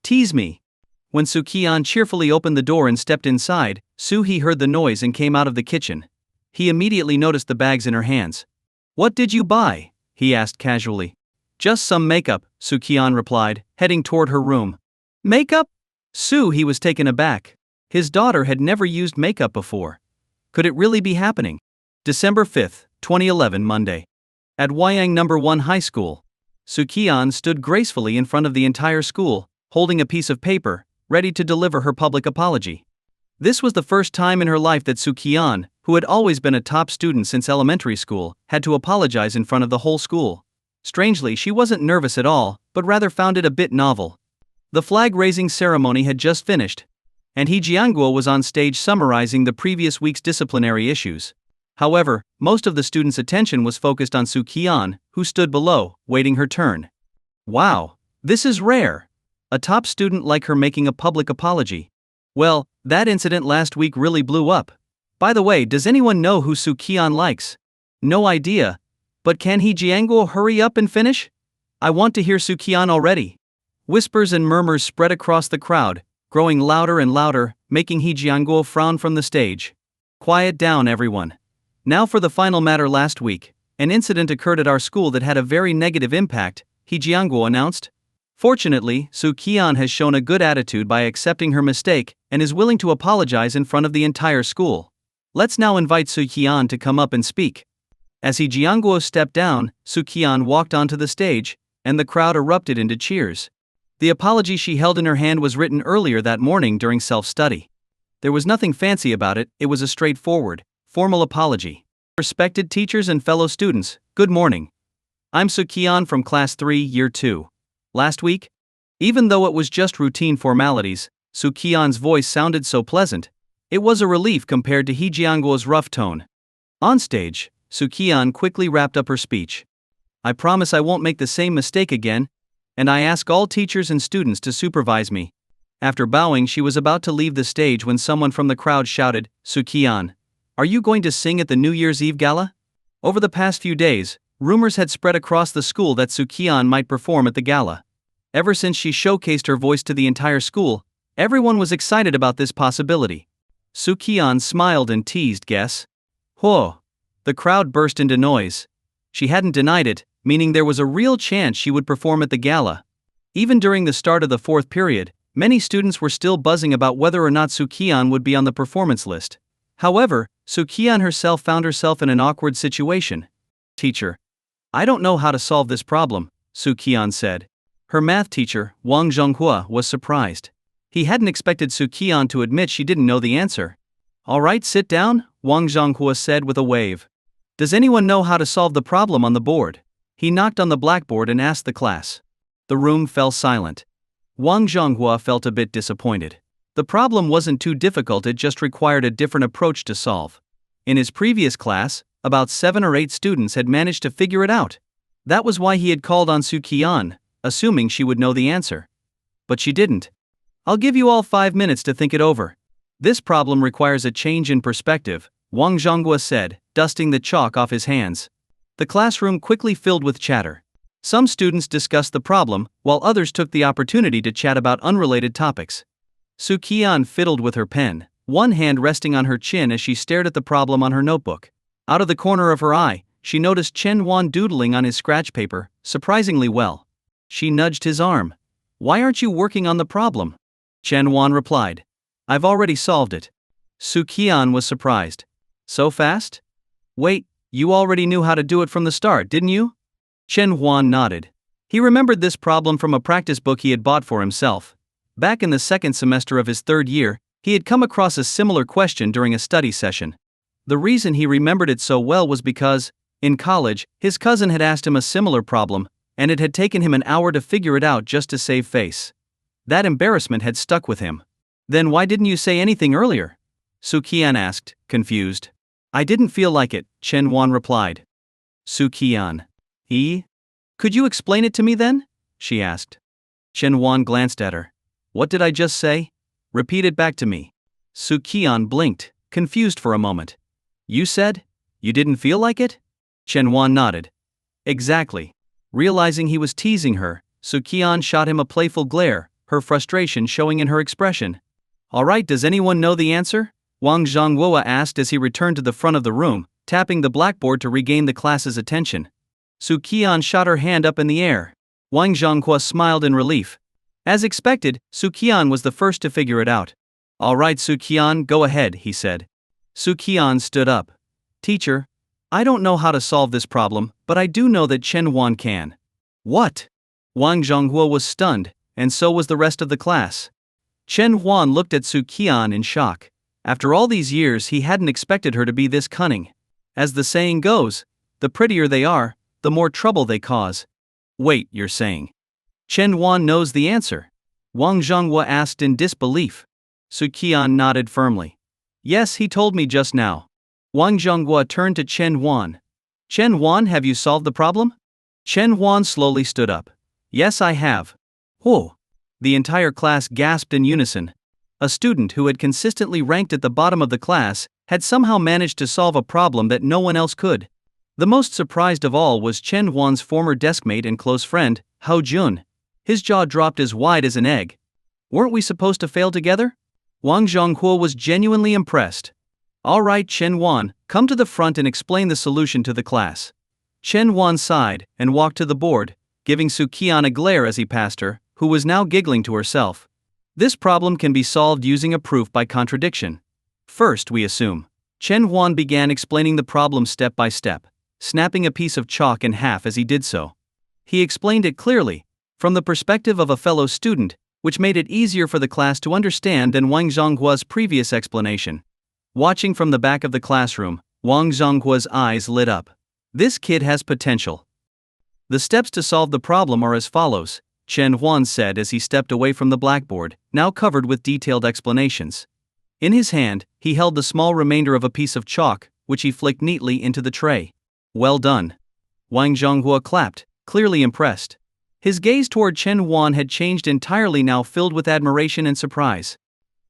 S1: tease me? When Su Qian cheerfully opened the door and stepped inside, Su He heard the noise and came out of the kitchen. He immediately noticed the bags in her hands. "What did you buy?" he asked casually. "Just some makeup," Su Qian replied, heading toward her room. "Makeup?" Su He was taken aback. His daughter had never used makeup before. Could it really be happening? December 5, 2011 Monday. At Wyang No. 1 High School, Su Qian stood gracefully in front of the entire school, holding a piece of paper, ready to deliver her public apology. This was the first time in her life that Su Qian, who had always been a top student since elementary school, had to apologize in front of the whole school. Strangely, she wasn't nervous at all, but rather found it a bit novel. The flag-raising ceremony had just finished, and He Jianguo was on stage summarizing the previous week's disciplinary issues. However, most of the students' attention was focused on Su Qian, who stood below, waiting her turn. Wow, this is rare. A top student like her making a public apology. Well, that incident last week really blew up. By the way, does anyone know who Su Qian likes? No idea. But can He Jianguo hurry up and finish? I want to hear Su Qian already. Whispers and murmurs spread across the crowd, growing louder and louder, making He Jianguo frown from the stage. Quiet down, everyone. Now for the final matter. Last week, an incident occurred at our school that had a very negative impact, He Jianguo announced. Fortunately, Su Qian has shown a good attitude by accepting her mistake and is willing to apologize in front of the entire school. Let's now invite Su Qian to come up and speak. As He Jianguo stepped down, Su Qian walked onto the stage, and the crowd erupted into cheers. The apology she held in her hand was written earlier that morning during self-study. There was nothing fancy about it, it was a straightforward, formal apology. Respected teachers and fellow students, good morning. I'm Su Qian from Class 3, Year 2. Last week? Even though it was just routine formalities, Su Qian's voice sounded so pleasant. It was a relief compared to He Jianguo's rough tone. On stage, Su Qian quickly wrapped up her speech. I promise I won't make the same mistake again, and I ask all teachers and students to supervise me. After bowing, she was about to leave the stage when someone from the crowd shouted, Su Qian, are you going to sing at the New Year's Eve gala? Over the past few days, rumors had spread across the school that Su Qian might perform at the gala. Ever since she showcased her voice to the entire school, everyone was excited about this possibility. Su Qian smiled and teased, guess. Whoa! The crowd burst into noise. She hadn't denied it, meaning there was a real chance she would perform at the gala. Even during the start of the 4th period, many students were still buzzing about whether or not Su Qian would be on the performance list. However, Su Qian herself found herself in an awkward situation. Teacher, I don't know how to solve this problem, Su Qian said. Her math teacher, Wang Zhonghua, was surprised. He hadn't expected Su Qian to admit she didn't know the answer. All right, sit down, Wang Zhonghua said with a wave. Does anyone know how to solve the problem on the board? He knocked on the blackboard and asked the class. The room fell silent. Wang Zhonghua felt a bit disappointed. The problem wasn't too difficult, it just required a different approach to solve. In his previous class, about 7 or 8 students had managed to figure it out. That was why he had called on Su Qian, assuming she would know the answer. But she didn't. I'll give you all 5 minutes to think it over. This problem requires a change in perspective, Wang Zhonghua said, dusting the chalk off his hands. The classroom quickly filled with chatter. Some students discussed the problem, while others took the opportunity to chat about unrelated topics. Su Qian fiddled with her pen, one hand resting on her chin as she stared at the problem on her notebook. Out of the corner of her eye, she noticed Chen Wan doodling on his scratch paper, surprisingly well. She nudged his arm. "Why aren't you working on the problem?" Chen Wan replied. "I've already solved it." Su Qian was surprised. "So fast? Wait, you already knew how to do it from the start, didn't you?" Chen Wan nodded. He remembered this problem from a practice book he had bought for himself. Back in the second semester of his third year, he had come across a similar question during a study session. The reason he remembered it so well was because, in college, his cousin had asked him a similar problem, and it had taken him an hour to figure it out just to save face. That embarrassment had stuck with him. "Then why didn't you say anything earlier?" Su Qian asked, confused. "I didn't feel like it," Chen Wan replied. Su Qian. Could you explain it to me then?" she asked. Chen Wan glanced at her. "What did I just say? Repeat it back to me." Su Qian blinked, confused for a moment. "You said? You didn't feel like it?" Chen Wan nodded. "Exactly." Realizing he was teasing her, Su Qian shot him a playful glare, her frustration showing in her expression. "Alright, does anyone know the answer?" Wang Zhongguo asked as he returned to the front of the room, tapping the blackboard to regain the class's attention. Su Qian shot her hand up in the air. Wang Zhongguo smiled in relief. As expected, Su Qian was the first to figure it out. "Alright Su Qian, go ahead," he said. Su Qian stood up. "Teacher, I don't know how to solve this problem, but I do know that Chen Wan can." "What?" Wang Zhongguo was stunned, and so was the rest of the class. Chen Wan looked at Su Qian in shock. After all these years, he hadn't expected her to be this cunning. As the saying goes, the prettier they are, the more trouble they cause. "Wait, you're saying Chen Wan knows the answer?" Wang Zhongguo asked in disbelief. Su Qian nodded firmly. "Yes, he told me just now." Wang Zhongguo turned to Chen Wan. "Chen Wan, have you solved the problem?" Chen Wan slowly stood up. "Yes, I have." "Whoa!" The entire class gasped in unison. A student who had consistently ranked at the bottom of the class had somehow managed to solve a problem that no one else could. The most surprised of all was Chen Wan's former deskmate and close friend, Hao Jun. His jaw dropped as wide as an egg. "Weren't we supposed to fail together?" Wang Zhongguo was genuinely impressed. "Alright Chen Wan, come to the front and explain the solution to the class." Chen Wan sighed and walked to the board, giving Su Qian a glare as he passed her, who was now giggling to herself. "This problem can be solved using a proof by contradiction. First, we assume." Chen Wan began explaining the problem step by step, snapping a piece of chalk in half as he did so. He explained it clearly, from the perspective of a fellow student, which made it easier for the class to understand than Wang Zhongguo's previous explanation. Watching from the back of the classroom, Wang Zhongguo's eyes lit up. This kid has potential. "The steps to solve the problem are as follows," Chen Huan said as he stepped away from the blackboard, now covered with detailed explanations. In his hand, he held the small remainder of a piece of chalk, which he flicked neatly into the tray. "Well done." Wang Zhongguo clapped, clearly impressed. His gaze toward Chen Huan had changed entirely, now filled with admiration and surprise.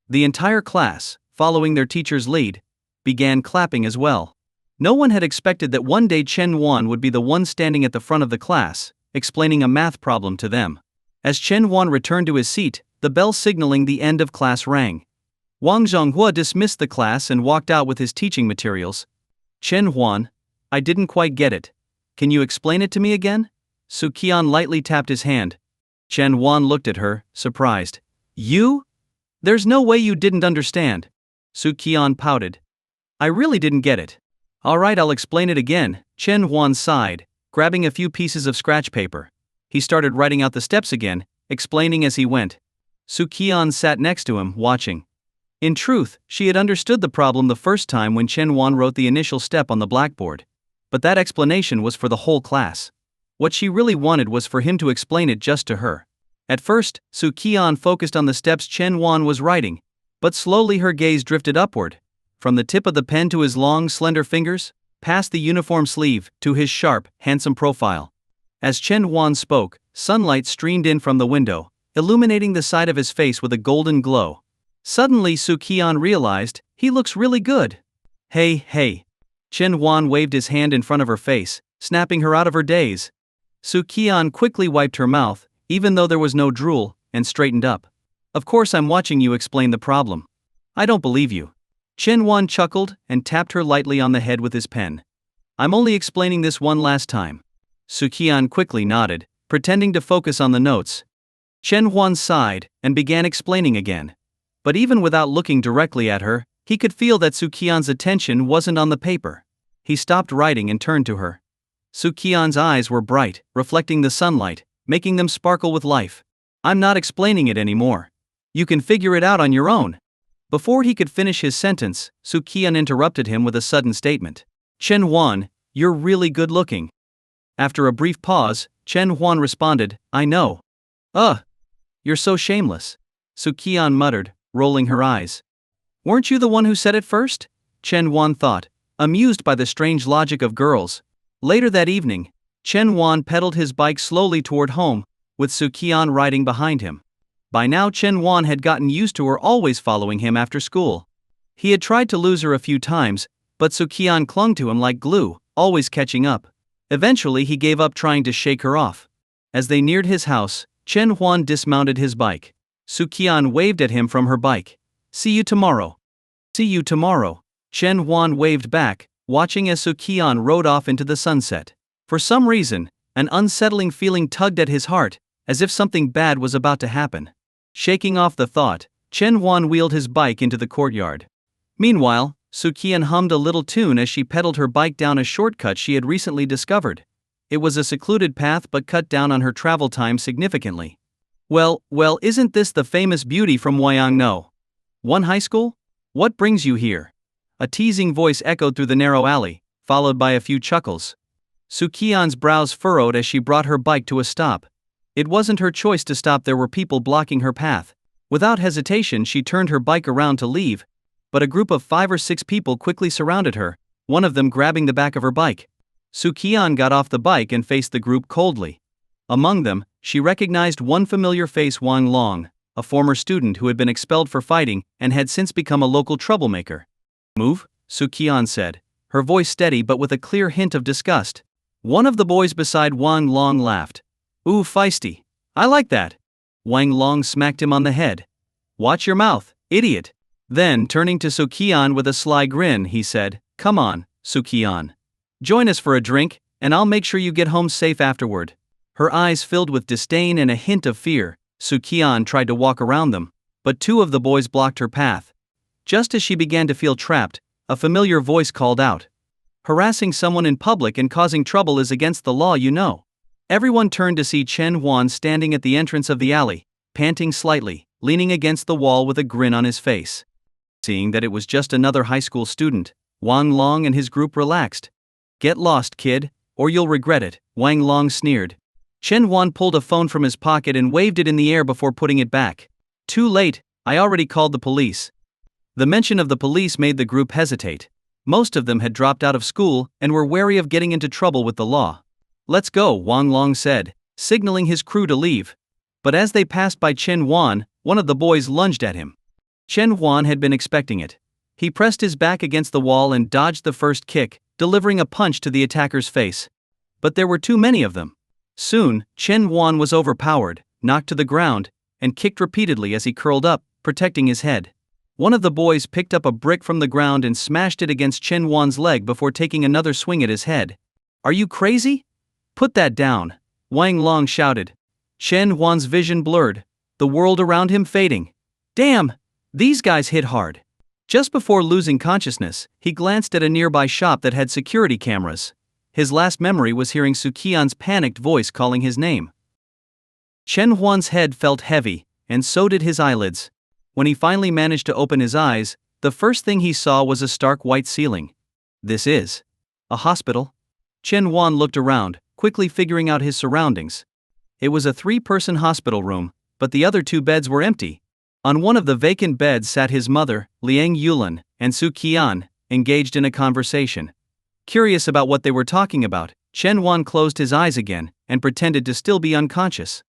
S1: The entire class, following their teacher's lead, began clapping as well. No one had expected that one day Chen Huan would be the one standing at the front of the class, explaining a math problem to them. As Chen Huan returned to his seat, the bell signaling the end of class rang. Wang Zhongguo dismissed the class and walked out with his teaching materials. "Chen Huan, I didn't quite get it. Can you explain it to me again?" Su Qian lightly tapped his hand. Chen Huan looked at her, surprised. "You? There's no way you didn't understand." Su Qian pouted. "I really didn't get it." "Alright, I'll explain it again," Chen Huan sighed, grabbing a few pieces of scratch paper. He started writing out the steps again, explaining as he went. Su Qian sat next to him, watching. In truth, she had understood the problem the first time when Chen Huan wrote the initial step on the blackboard. But that explanation was for the whole class. What she really wanted was for him to explain it just to her. At first, Su Qian focused on the steps Chen Huan was writing, but slowly her gaze drifted upward, from the tip of the pen to his long, slender fingers, past the uniform sleeve, to his sharp, handsome profile. As Chen Huan spoke, sunlight streamed in from the window, illuminating the side of his face with a golden glow. Suddenly Su Qian realized, he looks really good. Hey. Chen Huan waved his hand in front of her face, snapping her out of her daze. Su Qian quickly wiped her mouth, even though there was no drool, and straightened up. "Of course I'm watching you explain the problem. I don't believe you." Chen Wan chuckled and tapped her lightly on the head with his pen. I'm only explaining this one last time. Qian quickly nodded, pretending to focus on the notes. Chen Huan sighed and began explaining again. But even without looking directly at her, he could feel that Qian's attention wasn't on the paper. He stopped writing and turned to her. Qian's eyes were bright, reflecting the sunlight, making them sparkle with life. I'm not explaining it anymore. You can figure it out on your own. Before he could finish his sentence, Qian interrupted him with a sudden statement. Chen Huan, you're really good looking. After a brief pause, Chen Huan responded, I know. You're so shameless. Qian muttered, rolling her eyes. Weren't you the one who said it first? Chen Huan thought, amused by the strange logic of girls. Later that evening, Chen Huan pedaled his bike slowly toward home, with Qian riding behind him. By now Chen Huan had gotten used to her always following him after school. He had tried to lose her a few times, but Qian clung to him like glue, always catching up. Eventually he gave up trying to shake her off. As they neared his house, Chen Huan dismounted his bike. Qian waved at him from her bike. See you tomorrow. See you tomorrow. Chen Huan waved back, watching as Qian rode off into the sunset. For some reason, an unsettling feeling tugged at his heart, as if something bad was about to happen. Shaking off the thought, Chen Huan wheeled his bike into the courtyard. Meanwhile, Qian hummed a little tune as she pedaled her bike down a shortcut she had recently discovered. It was a secluded path but cut down on her travel time significantly. Well, isn't this the famous beauty from Huayangno? One high school? What brings you here? A teasing voice echoed through the narrow alley, followed by a few chuckles. Qian's brows furrowed as she brought her bike to a stop. It wasn't her choice to stop, there were people blocking her path. Without hesitation she turned her bike around to leave, but a group of 5 or 6 people quickly surrounded her, one of them grabbing the back of her bike. Qian got off the bike and faced the group coldly. Among them, she recognized one familiar face, Wang Long, a former student who had been expelled for fighting and had since become a local troublemaker. Move, Qian said, her voice steady but with a clear hint of disgust. One of the boys beside Wang Long laughed. Ooh, feisty. I like that. Wang Long smacked him on the head. Watch your mouth, idiot. Then, turning to Qian with a sly grin, he said, Come on, Qian. Join us for a drink, and I'll make sure you get home safe afterward. Her eyes filled with disdain and a hint of fear, Qian tried to walk around them, but 2 of the boys blocked her path. Just as she began to feel trapped, a familiar voice called out. Harassing someone in public and causing trouble is against the law, you know. Everyone turned to see Chen Huan standing at the entrance of the alley, panting slightly, leaning against the wall with a grin on his face. Seeing that it was just another high school student, Wang Long and his group relaxed. Get lost, kid, or you'll regret it, Wang Long sneered. Chen Huan pulled a phone from his pocket and waved it in the air before putting it back. Too late, I already called the police. The mention of the police made the group hesitate. Most of them had dropped out of school and were wary of getting into trouble with the law. Let's go, Wang Long said, signaling his crew to leave. But as they passed by Chen Huan, one of the boys lunged at him. Chen Huan had been expecting it. He pressed his back against the wall and dodged the first kick, delivering a punch to the attacker's face. But there were too many of them. Soon, Chen Huan was overpowered, knocked to the ground, and kicked repeatedly as he curled up, protecting his head. One of the boys picked up a brick from the ground and smashed it against Chen Huan's leg before taking another swing at his head. Are you crazy? Put that down, Wang Long shouted. Chen Huan's vision blurred, the world around him fading. Damn, these guys hit hard. Just before losing consciousness, he glanced at a nearby shop that had security cameras. His last memory was hearing Qian's panicked voice calling his name. Chen Huan's head felt heavy, and so did his eyelids. When he finally managed to open his eyes, the first thing he saw was a stark white ceiling. This is a hospital? Chen Huan looked around, quickly figuring out his surroundings. It was a 3-person hospital room, but the other 2 beds were empty. On one of the vacant beds sat his mother, Liang Yulan, and Qian, engaged in a conversation. Curious about what they were talking about, Chen Huan closed his eyes again and pretended to still be unconscious.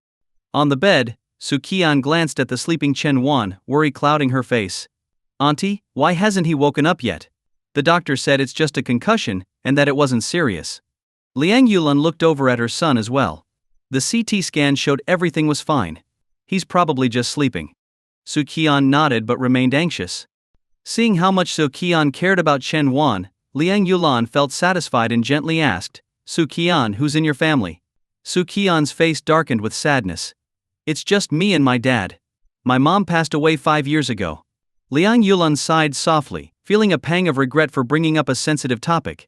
S1: On the bed, Qian glanced at the sleeping Chen Huan, worry clouding her face. Auntie, why hasn't he woken up yet? The doctor said it's just a concussion and that it wasn't serious. Liang Yulan looked over at her son as well. The CT scan showed everything was fine. He's probably just sleeping. Qian nodded but remained anxious. Seeing how much Su Qian cared about Chen Wan, Liang Yulan felt satisfied and gently asked, Su Qian, who's in your family? Su Qian's face darkened with sadness. It's just me and my dad. My mom passed away 5 years ago. Liang Yulan sighed softly, feeling a pang of regret for bringing up a sensitive topic.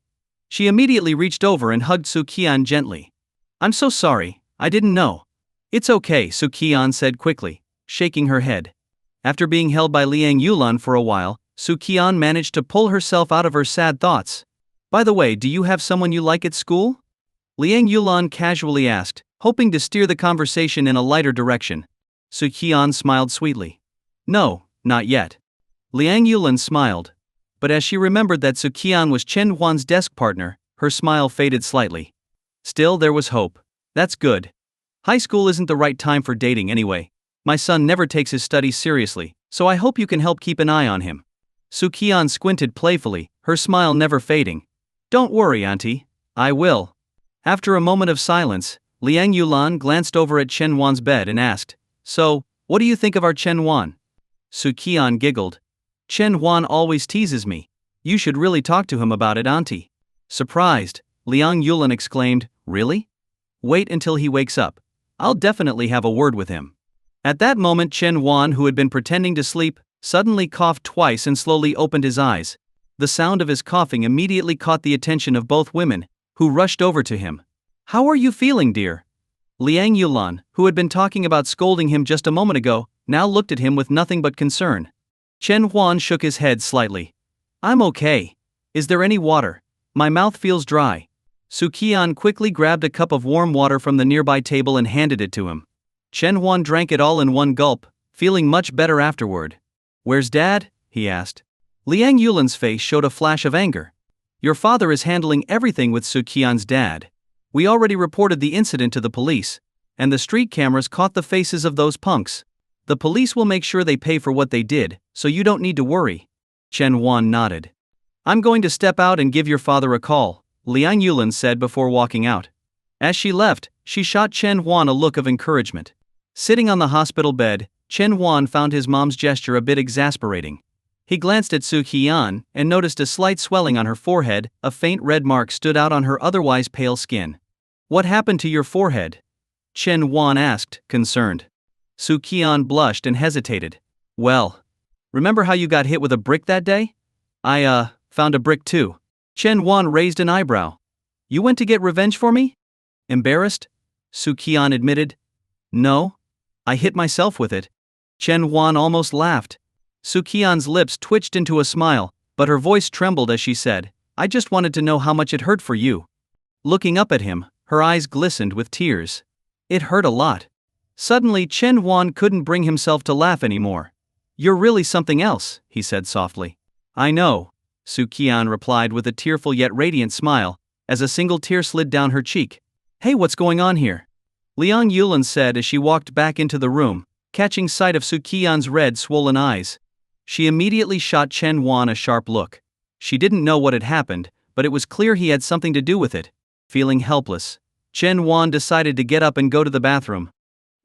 S1: She immediately reached over and hugged Su Qian gently. I'm so sorry, I didn't know. It's okay, Su Qian said quickly, shaking her head. After being held by Liang Yulan for a while, Su Qian managed to pull herself out of her sad thoughts. By the way, do you have someone you like at school? Liang Yulan casually asked, hoping to steer the conversation in a lighter direction. Su Qian smiled sweetly. No, not yet. Liang Yulan smiled. But as she remembered that Su Qian was Chen Huan's desk partner, her smile faded slightly. Still, there was hope. That's good. High school isn't the right time for dating anyway. My son never takes his studies seriously, so I hope you can help keep an eye on him. Su Qian squinted playfully, her smile never fading. Don't worry, auntie. I will. After a moment of silence, Liang Yulan glanced over at Chen Wan's bed and asked, So, what do you think of our Chen Wan? Su Qian giggled. Chen Wan always teases me. You should really talk to him about it, auntie. Surprised, Liang Yulan exclaimed, Really? Wait until he wakes up. I'll definitely have a word with him. At that moment, Chen Wan, who had been pretending to sleep, suddenly coughed twice and slowly opened his eyes. The sound of his coughing immediately caught the attention of both women, who rushed over to him. How are you feeling, dear? Liang Yulan, who had been talking about scolding him just a moment ago, now looked at him with nothing but concern. Chen Huan shook his head slightly. I'm okay. Is there any water? My mouth feels dry. Su Qian quickly grabbed a cup of warm water from the nearby table and handed it to him. Chen Huan drank it all in one gulp, feeling much better afterward. Where's Dad? He asked. Liang Yulan's face showed a flash of anger. Your father is handling everything with Su Qian's dad. We already reported the incident to the police, and the street cameras caught the faces of those punks. The police will make sure they pay for what they did, so you don't need to worry. Chen Huan nodded. I'm going to step out and give your father a call, Liang Yulan said before walking out. As she left, she shot Chen Huan a look of encouragement. Sitting on the hospital bed, Chen Huan found his mom's gesture a bit exasperating. He glanced at Su Qian and noticed a slight swelling on her forehead. A faint red mark stood out on her otherwise pale skin. What happened to your forehead? Chen Huan asked, concerned. Su Qian blushed and hesitated. Well, remember how you got hit with a brick that day? I, found a brick too. Chen Huan raised an eyebrow. You went to get revenge for me? Embarrassed? Su Qian admitted. No. I hit myself with it. Chen Huan almost laughed. Su Qian's lips twitched into a smile, but her voice trembled as she said, I just wanted to know how much it hurt for you. Looking up at him, her eyes glistened with tears. It hurt a lot. Suddenly Chen Huan couldn't bring himself to laugh anymore. You're really something else, he said softly. I know, Su Qian replied with a tearful yet radiant smile, as a single tear slid down her cheek. Hey, what's going on here? Liang Yulan said as she walked back into the room, catching sight of Su Qian's red, swollen eyes. She immediately shot Chen Huan a sharp look. She didn't know what had happened, but it was clear he had something to do with it. Feeling helpless, Chen Huan decided to get up and go to the bathroom.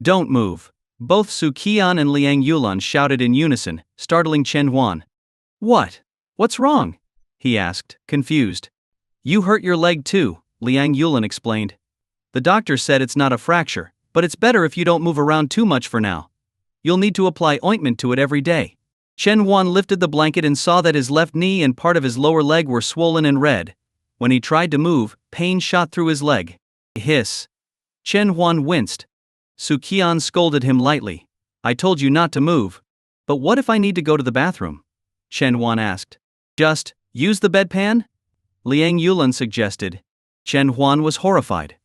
S1: Don't move. Both Su Qian and Liang Yulan shouted in unison, startling Chen Huan. What? What's wrong? He asked, confused. You hurt your leg too, Liang Yulan explained. The doctor said it's not a fracture, but it's better if you don't move around too much for now. You'll need to apply ointment to it every day. Chen Huan lifted the blanket and saw that his left knee and part of his lower leg were swollen and red. When he tried to move, pain shot through his leg. Hiss. Chen Huan winced. Su Qian scolded him lightly. I told you not to move. But what if I need to go to the bathroom? Chen Huan asked. Just use the bedpan? Liang Yulan suggested. Chen Huan was horrified.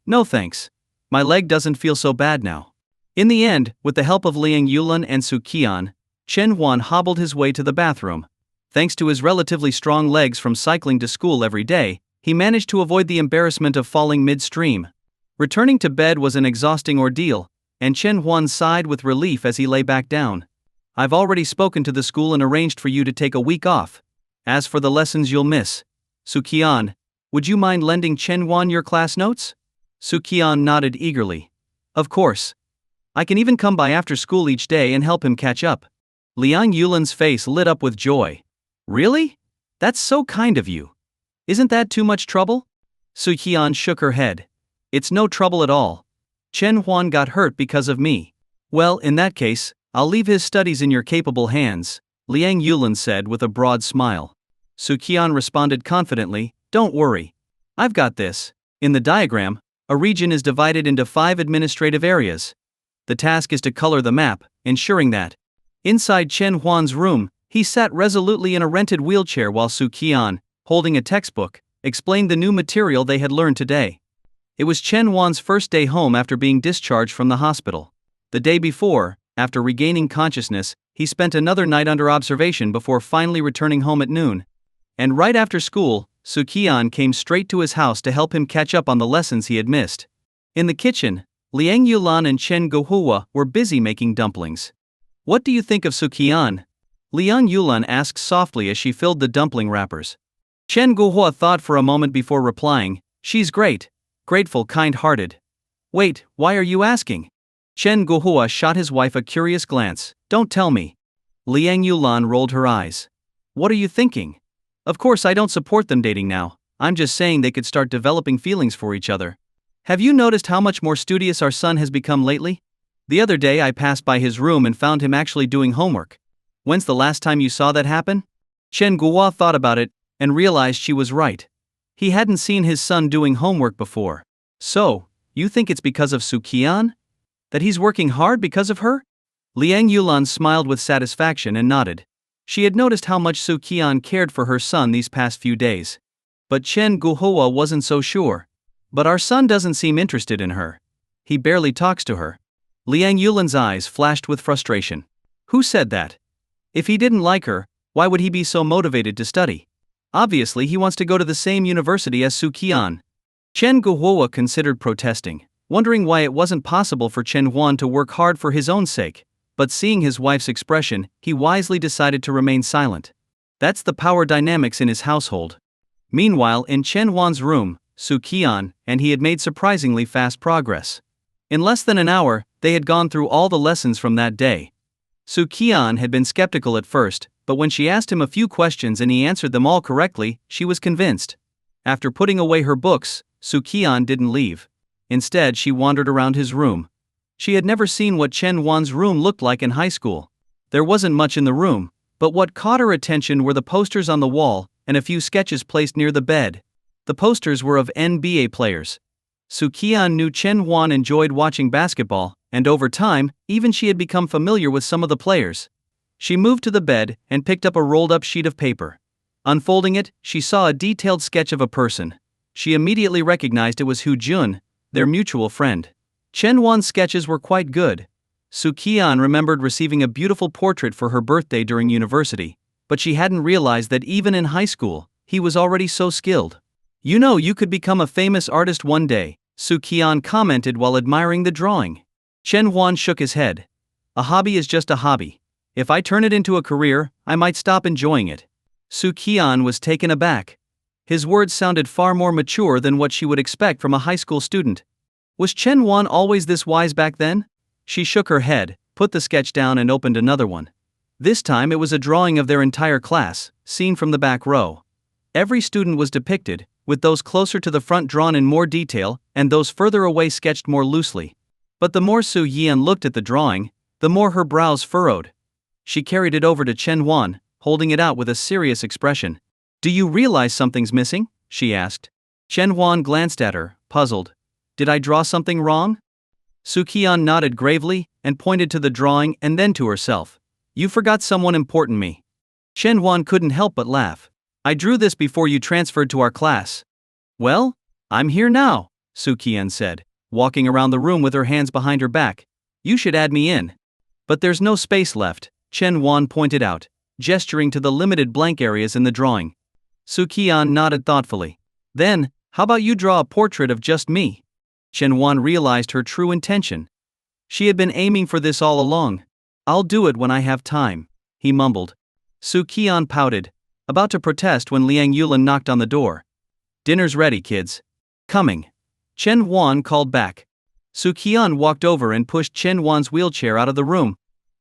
S1: No thanks. My leg doesn't feel so bad now. In the end, with the help of Liang Yulan and Su Qian, Chen Huan hobbled his way to the bathroom. Thanks to his relatively strong legs from cycling to school every day, he managed to avoid the embarrassment of falling midstream. Returning to bed was an exhausting ordeal, and Chen Huan sighed with relief as he lay back down. I've already spoken to the school and arranged for you to take a week off. As for the lessons you'll miss, Su Qian, would you mind lending Chen Huan your class notes? Su Qian nodded eagerly. Of course. I can even come by after school each day and help him catch up. Liang Yulin's face lit up with joy. Really? That's so kind of you. Isn't that too much trouble? Su Qian shook her head. It's no trouble at all. Chen Huan got hurt because of me. Well, in that case, I'll leave his studies in your capable hands, Liang Yulin said with a broad smile. Su Qian responded confidently, don't worry. I've got this. In the diagram, a region is divided into 5 administrative areas. The task is to color the map, ensuring that. Inside Chen Huan's room, he sat resolutely in a rented wheelchair while Su Qian, holding a textbook, explained the new material they had learned today. It was Chen Huan's first day home after being discharged from the hospital. The day before, after regaining consciousness, he spent another night under observation before finally returning home at noon. And right after school, Su Qian came straight to his house to help him catch up on the lessons he had missed. In the kitchen, Liang Yulan and Chen Guohua were busy making dumplings. What do you think of Su Qian? Liang Yulan asked softly as she filled the dumpling wrappers. Chen Guohua thought for a moment before replying, she's great. Grateful, kind-hearted. Wait, why are you asking? Chen Guohua shot his wife a curious glance. Don't tell me. Liang Yulan rolled her eyes. What are you thinking? Of course I don't support them dating now, I'm just saying they could start developing feelings for each other. Have you noticed how much more studious our son has become lately? The other day I passed by his room and found him actually doing homework. When's the last time you saw that happen? Chen Guohua thought about it, and realized she was right. He hadn't seen his son doing homework before. So, you think it's because of Su Qian? That he's working hard because of her? Liang Yulan smiled with satisfaction and nodded. She had noticed how much Su Qian cared for her son these past few days. But Chen Guohua wasn't so sure. But our son doesn't seem interested in her. He barely talks to her. Liang Yulan's eyes flashed with frustration. Who said that? If he didn't like her, why would he be so motivated to study? Obviously he wants to go to the same university as Su Qian. Chen Guohua considered protesting, wondering why it wasn't possible for Chen Huan to work hard for his own sake, but seeing his wife's expression, he wisely decided to remain silent. That's the power dynamics in his household. Meanwhile, in Chen Huan's room, Su Qian and he had made surprisingly fast progress. In less than an hour, they had gone through all the lessons from that day. Su Qian had been skeptical at first, but when she asked him a few questions and he answered them all correctly, she was convinced. After putting away her books, Su Qian didn't leave. Instead, she wandered around his room. She had never seen what Chen Huan's room looked like in high school. There wasn't much in the room, but what caught her attention were the posters on the wall and a few sketches placed near the bed. The posters were of NBA players. Su Qian knew Chen Huan enjoyed watching basketball, and over time, even she had become familiar with some of the players. She moved to the bed and picked up a rolled-up sheet of paper. Unfolding it, she saw a detailed sketch of a person. She immediately recognized it was Hu Jun, their mutual friend. Chen Huan's sketches were quite good. Su Qian remembered receiving a beautiful portrait for her birthday during university, but she hadn't realized that even in high school, he was already so skilled. You know, you could become a famous artist one day, Su Qian commented while admiring the drawing. Chen Huan shook his head. A hobby is just a hobby. If I turn it into a career, I might stop enjoying it. Su Qian was taken aback. His words sounded far more mature than what she would expect from a high school student. Was Chen Huan always this wise back then? She shook her head, put the sketch down and opened another one. This time it was a drawing of their entire class, seen from the back row. Every student was depicted, with those closer to the front drawn in more detail and those further away sketched more loosely. But the more Su Yian looked at the drawing, the more her brows furrowed. She carried it over to Chen Huan, holding it out with a serious expression. Do you realize something's missing? She asked. Chen Huan glanced at her, puzzled. Did I draw something wrong? Su Qian nodded gravely and pointed to the drawing and then to herself. You forgot someone important me. Chen Huan couldn't help but laugh. I drew this before you transferred to our class. Well, I'm here now, Su Qian said, walking around the room with her hands behind her back. You should add me in. But there's no space left, Chen Huan pointed out, gesturing to the limited blank areas in the drawing. Su Qian nodded thoughtfully. Then, how about you draw a portrait of just me? Chen Huan realized her true intention. She had been aiming for this all along. I'll do it when I have time, he mumbled. Su Qian pouted, about to protest when Liang Yulan knocked on the door. Dinner's ready, kids. Coming. Chen Huan called back. Su Qian walked over and pushed Chen Huan's wheelchair out of the room,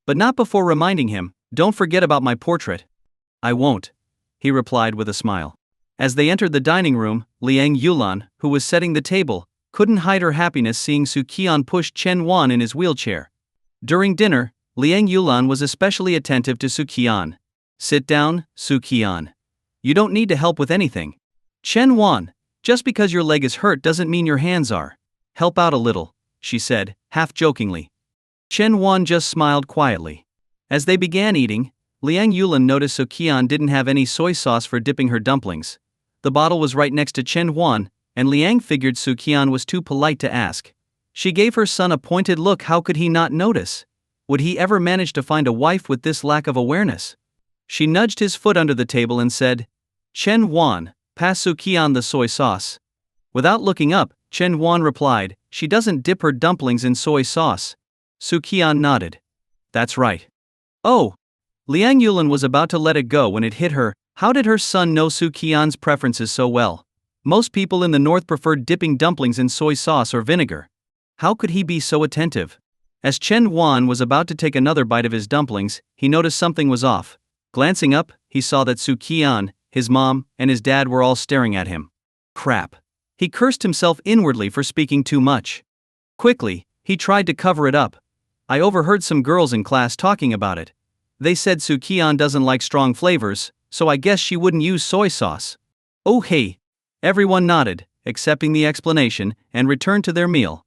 S1: but not before reminding him, Don't forget about my portrait. I won't, he replied with a smile. As they entered the dining room, Liang Yulan, who was setting the table, couldn't hide her happiness seeing Su Qian push Chen Wan in his wheelchair. During dinner, Liang Yulan was especially attentive to Su Qian. Sit down, Su Qian. You don't need to help with anything. Chen Wan, just because your leg is hurt doesn't mean your hands are. Help out a little, she said, half jokingly. Chen Wan just smiled quietly. As they began eating, Liang Yulan noticed Su Qian didn't have any soy sauce for dipping her dumplings. The bottle was right next to Chen Wan, and Liang figured Su Qian was too polite to ask. She gave her son a pointed look. How could he not notice? Would he ever manage to find a wife with this lack of awareness? She nudged his foot under the table and said, Chen Wan, pass Su Qian the soy sauce. Without looking up, Chen Wan replied, she doesn't dip her dumplings in soy sauce. Su Qian nodded. That's right. Oh! Liang Yulan was about to let it go when it hit her. How did her son know Su Qian's preferences so well? Most people in the north preferred dipping dumplings in soy sauce or vinegar. How could he be so attentive? As Chen Wan was about to take another bite of his dumplings, he noticed something was off. Glancing up, he saw that Su Qian, his mom, and his dad were all staring at him. Crap. He cursed himself inwardly for speaking too much. Quickly, he tried to cover it up. I overheard some girls in class talking about it. They said Su Qian doesn't like strong flavors, so I guess she wouldn't use soy sauce. Oh hey! Everyone nodded, accepting the explanation, and returned to their meal.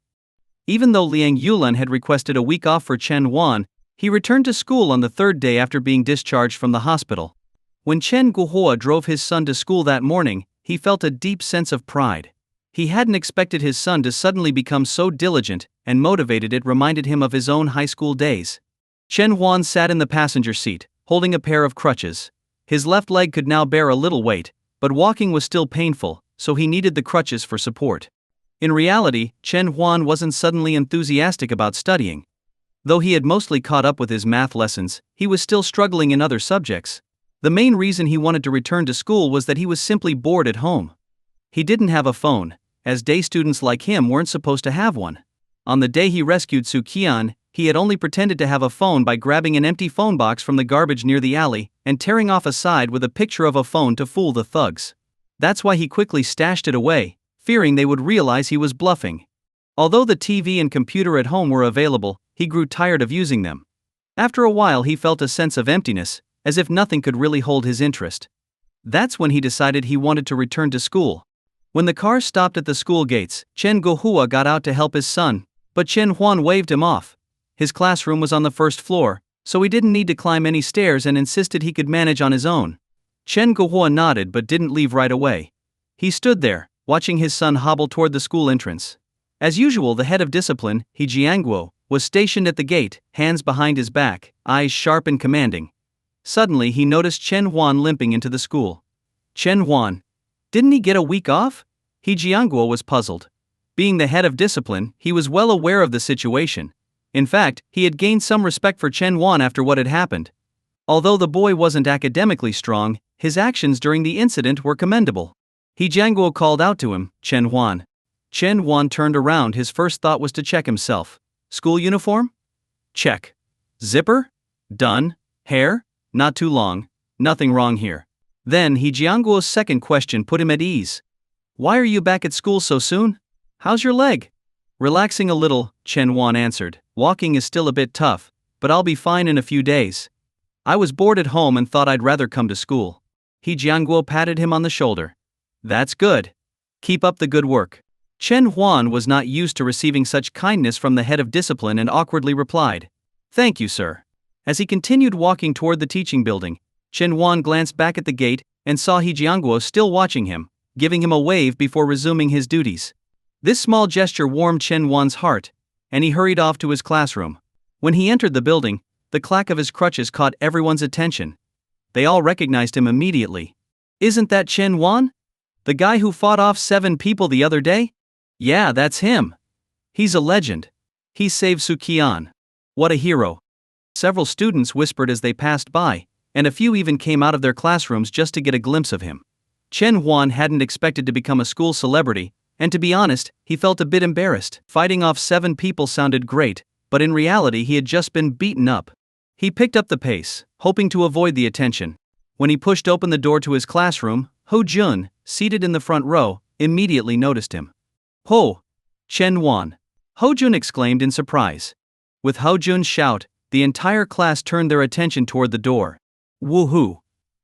S1: Even though Liang Yulan had requested a week off for Chen Wan, he returned to school on the third day after being discharged from the hospital. When Chen Guohua drove his son to school that morning, he felt a deep sense of pride. He hadn't expected his son to suddenly become so diligent and motivated. It reminded him of his own high school days. Chen Wan sat in the passenger seat, holding a pair of crutches. His left leg could now bear a little weight, but walking was still painful, so he needed the crutches for support. In reality, Chen Wan wasn't suddenly enthusiastic about studying. Though he had mostly caught up with his math lessons, he was still struggling in other subjects. The main reason he wanted to return to school was that he was simply bored at home. He didn't have a phone, as day students like him weren't supposed to have one. On the day he rescued Su Qian, he had only pretended to have a phone by grabbing an empty phone box from the garbage near the alley and tearing off a side with a picture of a phone to fool the thugs. That's why he quickly stashed it away, fearing they would realize he was bluffing. Although the TV and computer at home were available, he grew tired of using them. After a while he felt a sense of emptiness, as if nothing could really hold his interest. That's when he decided he wanted to return to school. When the car stopped at the school gates, Chen Guohua got out to help his son, but Chen Huan waved him off. His classroom was on the first floor, so he didn't need to climb any stairs and insisted he could manage on his own. Chen Guohua nodded but didn't leave right away. He stood there, watching his son hobble toward the school entrance. As usual, the head of discipline, He Jianguo, was stationed at the gate, hands behind his back, eyes sharp and commanding. Suddenly he noticed Chen Huan limping into the school. Chen Huan? Didn't he get a week off? He Jianguo was puzzled. Being the head of discipline, he was well aware of the situation. In fact, he had gained some respect for Chen Huan after what had happened. Although the boy wasn't academically strong, his actions during the incident were commendable. He Jianguo called out to him, Chen Huan. Chen Huan turned around. His first thought was to check himself. School uniform? Check. Zipper? Done. Hair? Not too long. Nothing wrong here. Then He Jianguo's second question put him at ease. Why are you back at school so soon? How's your leg? Relaxing a little, Chen Huan answered. Walking is still a bit tough, but I'll be fine in a few days. I was bored at home and thought I'd rather come to school. He Jianguo patted him on the shoulder. That's good. Keep up the good work. Chen Huan was not used to receiving such kindness from the head of discipline and awkwardly replied. Thank you, sir. As he continued walking toward the teaching building, Chen Huan glanced back at the gate and saw He Jianguo still watching him, giving him a wave before resuming his duties. This small gesture warmed Chen Huan's heart, and he hurried off to his classroom. When he entered the building, the clack of his crutches caught everyone's attention. They all recognized him immediately. Isn't that Chen Huan? The guy who fought off 7 people the other day? Yeah, that's him. He's a legend. He saved Su Qian. What a hero. Several students whispered as they passed by, and a few even came out of their classrooms just to get a glimpse of him. Chen Huan hadn't expected to become a school celebrity, and to be honest, he felt a bit embarrassed. Fighting off 7 people sounded great, but in reality he had just been beaten up. He picked up the pace, hoping to avoid the attention. When he pushed open the door to his classroom, Ho Jun, seated in the front row, immediately noticed him. Ho! Chen Wan! Ho Jun exclaimed in surprise. With Ho Jun's shout, the entire class turned their attention toward the door. Woohoo!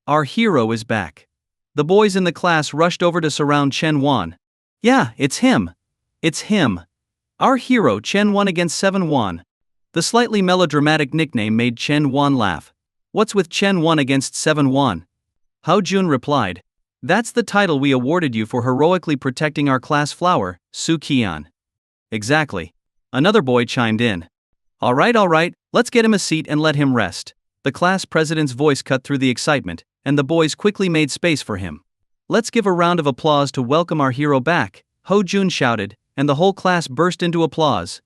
S1: Our hero is back. The boys in the class rushed over to surround Chen Wan. Yeah, it's him! It's him! Our hero Chen Wan against 7 Wan. The slightly melodramatic nickname made Chen Wan laugh. What's with Chen Wan against 7 Wan? Hao Jun replied. That's the title we awarded you for heroically protecting our class flower, Su Qian. Exactly. Another boy chimed in. Alright, let's get him a seat and let him rest. The class president's voice cut through the excitement, and the boys quickly made space for him. Let's give a round of applause to welcome our hero back, Ho Jun shouted, and the whole class burst into applause.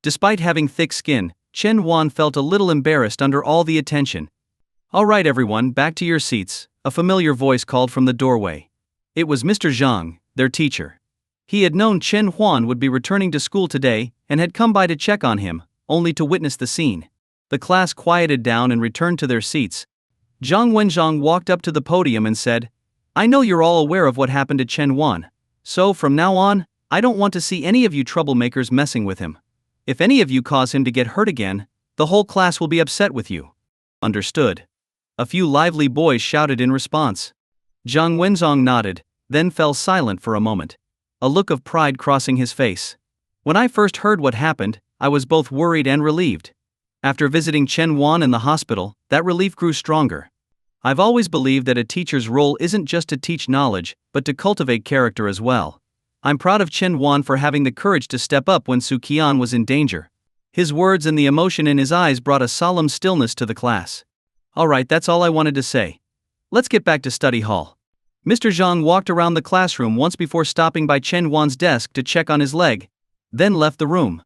S1: Despite having thick skin, Chen Wan felt a little embarrassed under all the attention. Alright everyone, back to your seats, a familiar voice called from the doorway. It was Mr. Zhang, their teacher. He had known Chen Huan would be returning to school today, and had come by to check on him, only to witness the scene. The class quieted down and returned to their seats. Zhang Wenzhang walked up to the podium and said, I know you're all aware of what happened to Chen Huan. So from now on, I don't want to see any of you troublemakers messing with him. If any of you cause him to get hurt again, the whole class will be upset with you. Understood. A few lively boys shouted in response. Zhang Wenzhang nodded, then fell silent for a moment, a look of pride crossing his face. When I first heard what happened, I was both worried and relieved. After visiting Chen Wan in the hospital, that relief grew stronger. I've always believed that a teacher's role isn't just to teach knowledge, but to cultivate character as well. I'm proud of Chen Wan for having the courage to step up when Su Qian was in danger. His words and the emotion in his eyes brought a solemn stillness to the class. Alright, that's all I wanted to say. Let's get back to study hall. Mr. Zhang walked around the classroom once before stopping by Chen Wan's desk to check on his leg, then left the room.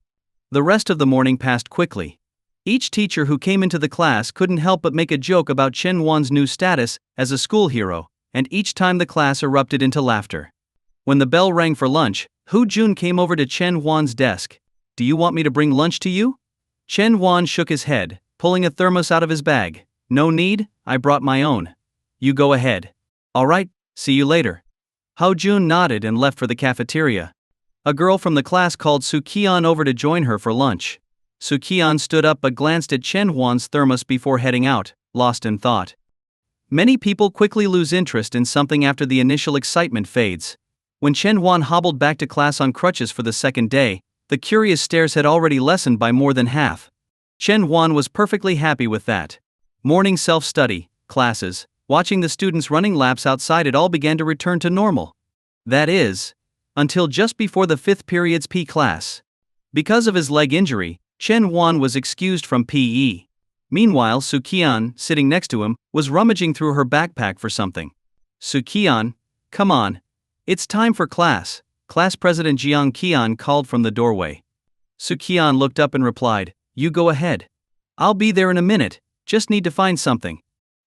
S1: The rest of the morning passed quickly. Each teacher who came into the class couldn't help but make a joke about Chen Wan's new status as a school hero, and each time the class erupted into laughter. When the bell rang for lunch, Hu Jun came over to Chen Wan's desk. Do you want me to bring lunch to you? Chen Wan shook his head, pulling a thermos out of his bag. No need, I brought my own. You go ahead. Alright, see you later. Hao Jun nodded and left for the cafeteria. A girl from the class called Su Qian over to join her for lunch. Su Qian stood up but glanced at Chen Huan's thermos before heading out, lost in thought. Many people quickly lose interest in something after the initial excitement fades. When Chen Huan hobbled back to class on crutches for the second day, the curious stares had already lessened by more than half. Chen Huan was perfectly happy with that. Morning self-study, classes, watching the students running laps outside, it all began to return to normal. That is, until just before the 5th period's P class. Because of his leg injury, Chen Huan was excused from PE. Meanwhile, Su Qian, sitting next to him, was rummaging through her backpack for something. Su Qian, come on. It's time for class, Class President Jiang Qian called from the doorway. Su Qian looked up and replied, You go ahead. I'll be there in a minute, just need to find something.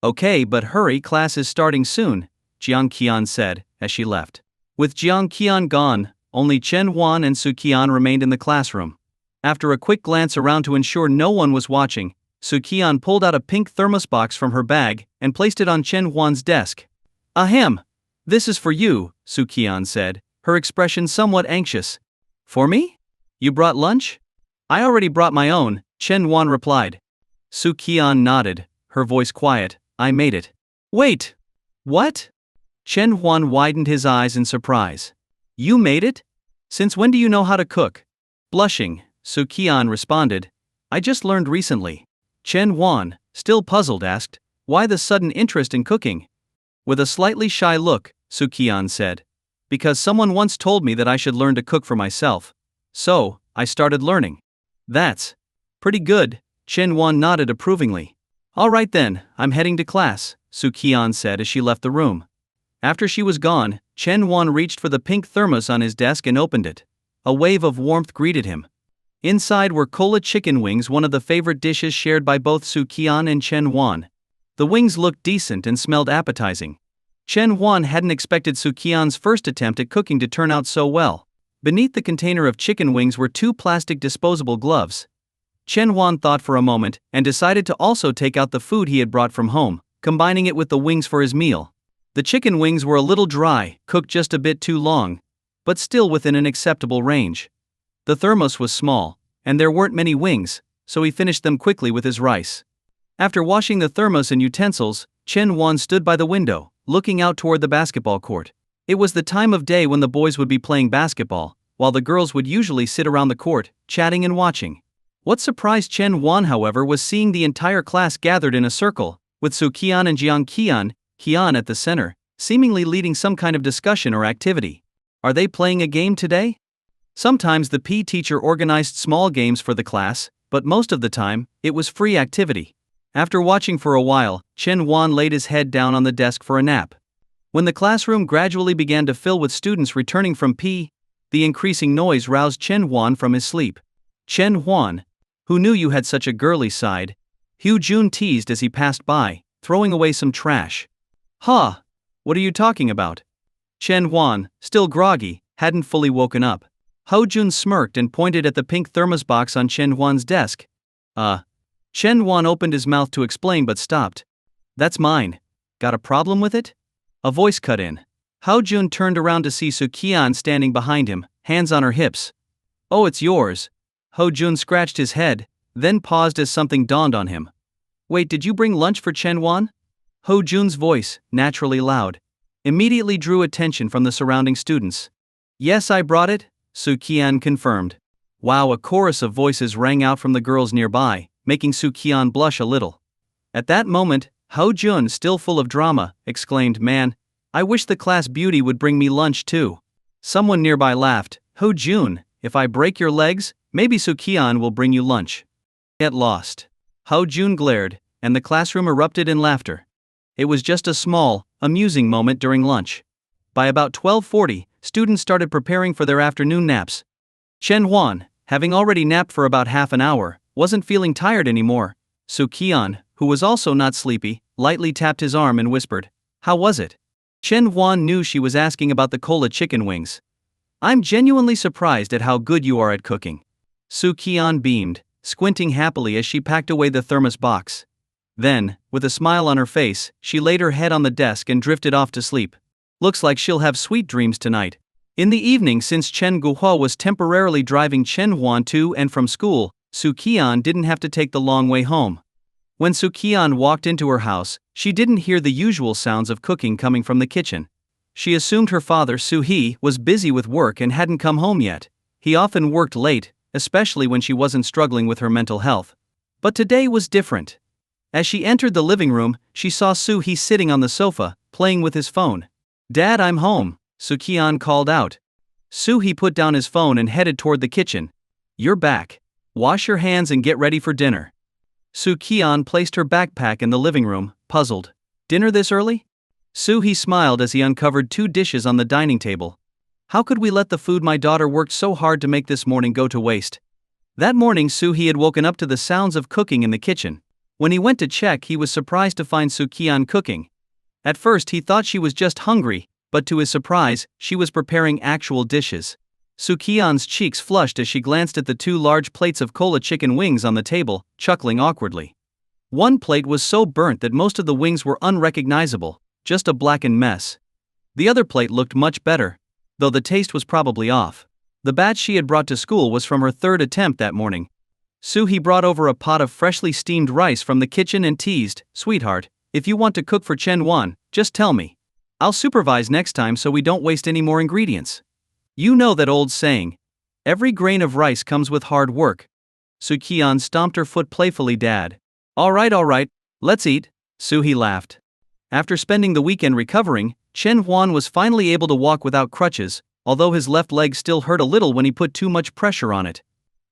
S1: Okay, but hurry, class is starting soon, Jiang Qian said, as she left. With Jiang Qian gone, only Chen Huan and Su Qian remained in the classroom. After a quick glance around to ensure no one was watching, Su Qian pulled out a pink thermos box from her bag and placed it on Chen Huan's desk. Ahem! This is for you, Su Qian said, her expression somewhat anxious. For me? You brought lunch? I already brought my own, Chen Huan replied. Su Qian nodded, her voice quiet. I made it. Wait! What? Chen Huan widened his eyes in surprise. You made it? Since when do you know how to cook? Blushing, Su Qian responded. I just learned recently. Chen Huan, still puzzled, asked, Why the sudden interest in cooking? With a slightly shy look, Su Qian said, Because someone once told me that I should learn to cook for myself. So, I started learning. That's pretty good, Chen Huan nodded approvingly. Alright then, I'm heading to class, Su Qian said as she left the room. After she was gone, Chen Huan reached for the pink thermos on his desk and opened it. A wave of warmth greeted him. Inside were cola chicken wings, one of the favorite dishes shared by both Su Qian and Chen Huan. The wings looked decent and smelled appetizing. Chen Huan hadn't expected Su Qian's first attempt at cooking to turn out so well. Beneath the container of chicken wings were 2 plastic disposable gloves. Chen Huan thought for a moment and decided to also take out the food he had brought from home, combining it with the wings for his meal. The chicken wings were a little dry, cooked just a bit too long, but still within an acceptable range. The thermos was small, and there weren't many wings, so he finished them quickly with his rice. After washing the thermos and utensils, Chen Huan stood by the window, looking out toward the basketball court. It was the time of day when the boys would be playing basketball, while the girls would usually sit around the court, chatting and watching. What surprised Chen Huan, however, was seeing the entire class gathered in a circle, with Su Qian and Jiang Qian at the center, seemingly leading some kind of discussion or activity. Are they playing a game today? Sometimes the PE teacher organized small games for the class, but most of the time, it was free activity. After watching for a while, Chen Huan laid his head down on the desk for a nap. When the classroom gradually began to fill with students returning from PE, the increasing noise roused Chen Huan from his sleep. Chen Huan, who knew you had such a girly side, Hu Jun teased as he passed by, throwing away some trash. Huh? What are you talking about? Chen Huan, still groggy, hadn't fully woken up. Ho Jun smirked and pointed at the pink thermos box on Chen Huan's desk. Chen Huan opened his mouth to explain but stopped. That's mine. Got a problem with it? A voice cut in. Ho Jun turned around to see Su Qian standing behind him, hands on her hips. Oh, it's yours. Ho Jun scratched his head, then paused as something dawned on him. Wait, did you bring lunch for Chen Huan? Ho Jun's voice, naturally loud, immediately drew attention from the surrounding students. Yes, I brought it, Su Qian confirmed. Wow, a chorus of voices rang out from the girls nearby, making Su Qian blush a little. At that moment, Ho Jun, still full of drama, exclaimed, Man, I wish the class beauty would bring me lunch too. Someone nearby laughed. Ho Jun, if I break your legs, maybe Su Qian will bring you lunch. Get lost. Ho Jun glared, and the classroom erupted in laughter. It was just a small, amusing moment during lunch. By about 12:40, students started preparing for their afternoon naps. Chen Huan, having already napped for about half an hour, wasn't feeling tired anymore. Su Qian, who was also not sleepy, lightly tapped his arm and whispered, How was it? Chen Huan knew she was asking about the cola chicken wings. I'm genuinely surprised at how good you are at cooking. Su Qian beamed, squinting happily as she packed away the thermos box. Then, with a smile on her face, she laid her head on the desk and drifted off to sleep. Looks like she'll have sweet dreams tonight. In the evening, since Chen Guohua was temporarily driving Chen Huan to and from school, Su Qian didn't have to take the long way home. When Su Qian walked into her house, she didn't hear the usual sounds of cooking coming from the kitchen. She assumed her father Su He was busy with work and hadn't come home yet. He often worked late, especially when she wasn't struggling with her mental health. But today was different. As she entered the living room, she saw Su He sitting on the sofa, playing with his phone. Dad, I'm home, Su Qian called out. Su He put down his phone and headed toward the kitchen. You're back. Wash your hands and get ready for dinner. Su Qian placed her backpack in the living room, puzzled. Dinner this early? Su He smiled as he uncovered 2 dishes on the dining table. How could we let the food my daughter worked so hard to make this morning go to waste? That morning Su He had woken up to the sounds of cooking in the kitchen. When he went to check, he was surprised to find Su Qian cooking. At first he thought she was just hungry, but to his surprise, she was preparing actual dishes. Su Qian's cheeks flushed as she glanced at the 2 large plates of cola chicken wings on the table, chuckling awkwardly. One plate was so burnt that most of the wings were unrecognizable, just a blackened mess. The other plate looked much better, though the taste was probably off. The batch she had brought to school was from her 3rd attempt that morning. Su He brought over a pot of freshly steamed rice from the kitchen and teased, Sweetheart, if you want to cook for Chen Huan, just tell me. I'll supervise next time so we don't waste any more ingredients. You know that old saying, every grain of rice comes with hard work. Su Qian stomped her foot playfully. Dad. All right, let's eat, Su He laughed. After spending the weekend recovering, Chen Huan was finally able to walk without crutches, although his left leg still hurt a little when he put too much pressure on it.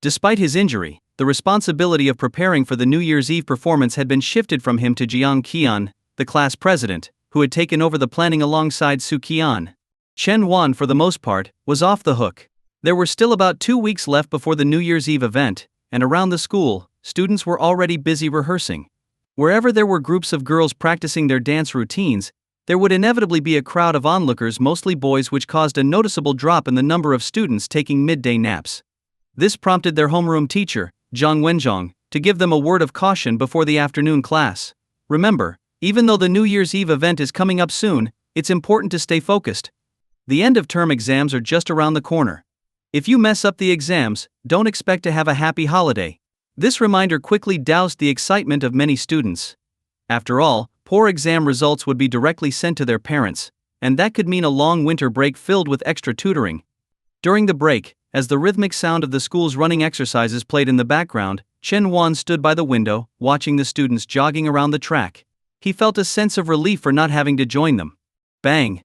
S1: Despite his injury, the responsibility of preparing for the New Year's Eve performance had been shifted from him to Jiang Qian, the class president, who had taken over the planning alongside Su Qian. Chen Huan, for the most part, was off the hook. There were still about 2 weeks left before the New Year's Eve event, and around the school, students were already busy rehearsing. Wherever there were groups of girls practicing their dance routines, there would inevitably be a crowd of onlookers, mostly boys, which caused a noticeable drop in the number of students taking midday naps. This prompted their homeroom teacher, Zhang Wenzhong, to give them a word of caution before the afternoon class. Remember, even though the New Year's Eve event is coming up soon, it's important to stay focused. The end of term exams are just around the corner. If you mess up the exams, don't expect to have a happy holiday. This reminder quickly doused the excitement of many students. After all, poor exam results would be directly sent to their parents, and that could mean a long winter break filled with extra tutoring. During the break, as the rhythmic sound of the school's running exercises played in the background, Chen Wan stood by the window, watching the students jogging around the track. He felt a sense of relief for not having to join them. Bang!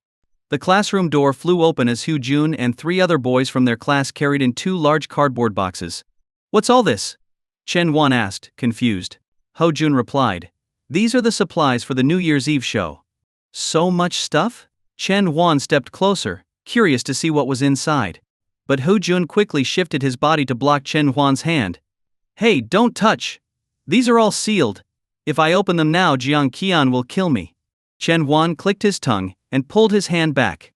S1: The classroom door flew open as Hu Jun and 3 other boys from their class carried in 2 large cardboard boxes. "What's all this?" Chen Wan asked, confused. Ho Jun replied, "These are the supplies for the New Year's Eve show." "So much stuff?" Chen Wan stepped closer, curious to see what was inside. But Ho Jun quickly shifted his body to block Chen Huan's hand. "Hey, don't touch! These are all sealed. If I open them now, Jiang Qian will kill me." Chen Huan clicked his tongue and pulled his hand back.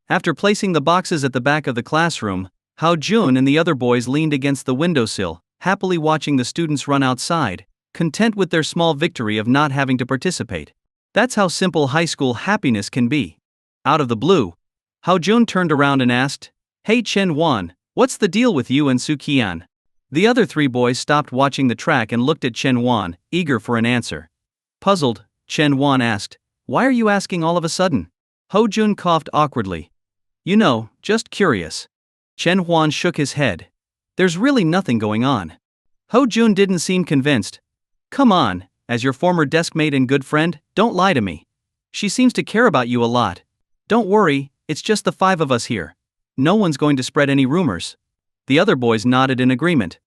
S1: After placing the boxes at the back of the classroom, Hao Jun and the other boys leaned against the windowsill, happily watching the students run outside, content with their small victory of not having to participate. That's how simple high school happiness can be. Out of the blue, Hao Jun turned around and asked, "Hey Chen Huan, what's the deal with you and Su Qian?" The other 3 boys stopped watching the track and looked at Chen Huan, eager for an answer. Puzzled, Chen Huan asked, "Why are you asking all of a sudden?" Ho Jun coughed awkwardly. "You know, just curious." Chen Huan shook his head. "There's really nothing going on." Ho Jun didn't seem convinced. "Come on, as your former deskmate and good friend, don't lie to me. She seems to care about you a lot. Don't worry, it's just the 5 of us here. No one's going to spread any rumors." The other boys nodded in agreement.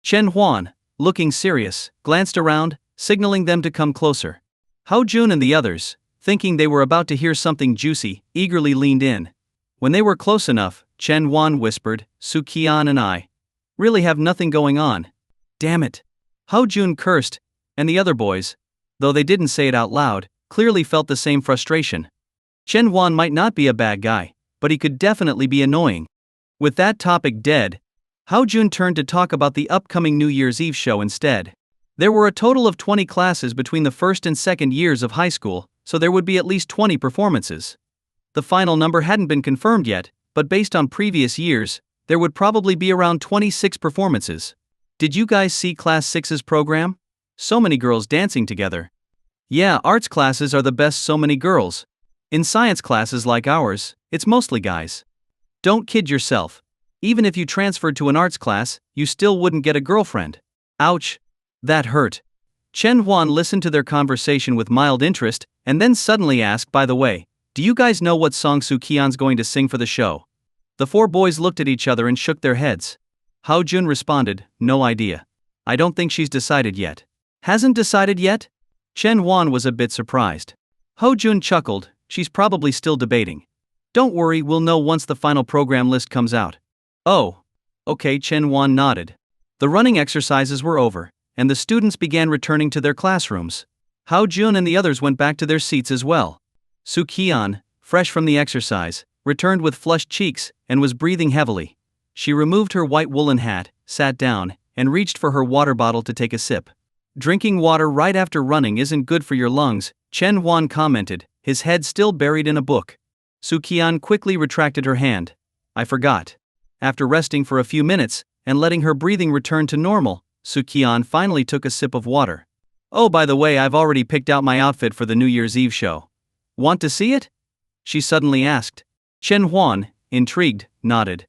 S1: Chen Huan, looking serious, glanced around, signaling them to come closer. Hao Jun and the others, thinking they were about to hear something juicy, eagerly leaned in. When they were close enough, Chen Huan whispered, "Su Qian and I really have nothing going on." "Damn it." Hao Jun cursed, and the other boys, though they didn't say it out loud, clearly felt the same frustration. Chen Huan might not be a bad guy, but he could definitely be annoying. With that topic dead, Hao Jun turned to talk about the upcoming New Year's Eve show instead. There were a total of 20 classes between the first and second years of high school, so there would be at least 20 performances. The final number hadn't been confirmed yet, but based on previous years, there would probably be around 26 performances. Did you guys see Class 6's program? So many girls dancing together. Yeah, arts classes are the best, so many girls. In science classes like ours, it's mostly guys. Don't kid yourself. Even if you transferred to an arts class, you still wouldn't get a girlfriend. Ouch. That hurt. Chen Huan listened to their conversation with mild interest, and then suddenly asked, "By the way, do you guys know what song Su Qian's going to sing for the show?" The 4 boys looked at each other and shook their heads. Hao Jun responded, "No idea. I don't think she's decided yet." "Hasn't decided yet?" Chen Huan was a bit surprised. Ho Jun chuckled, "She's probably still debating. Don't worry, we'll know once the final program list comes out." "Oh. Okay," Chen Huan nodded. The running exercises were over, and the students began returning to their classrooms. Hao Jun and the others went back to their seats as well. Su Qian, fresh from the exercise, returned with flushed cheeks and was breathing heavily. She removed her white woolen hat, sat down, and reached for her water bottle to take a sip. "Drinking water right after running isn't good for your lungs," Chen Huan commented, his head still buried in a book. Su Qian quickly retracted her hand. "I forgot." After resting for a few minutes, and letting her breathing return to normal, Su Qian finally took a sip of water. "Oh, by the way, I've already picked out my outfit for the New Year's Eve show. Want to see it?" she suddenly asked. Chen Huan, intrigued, nodded.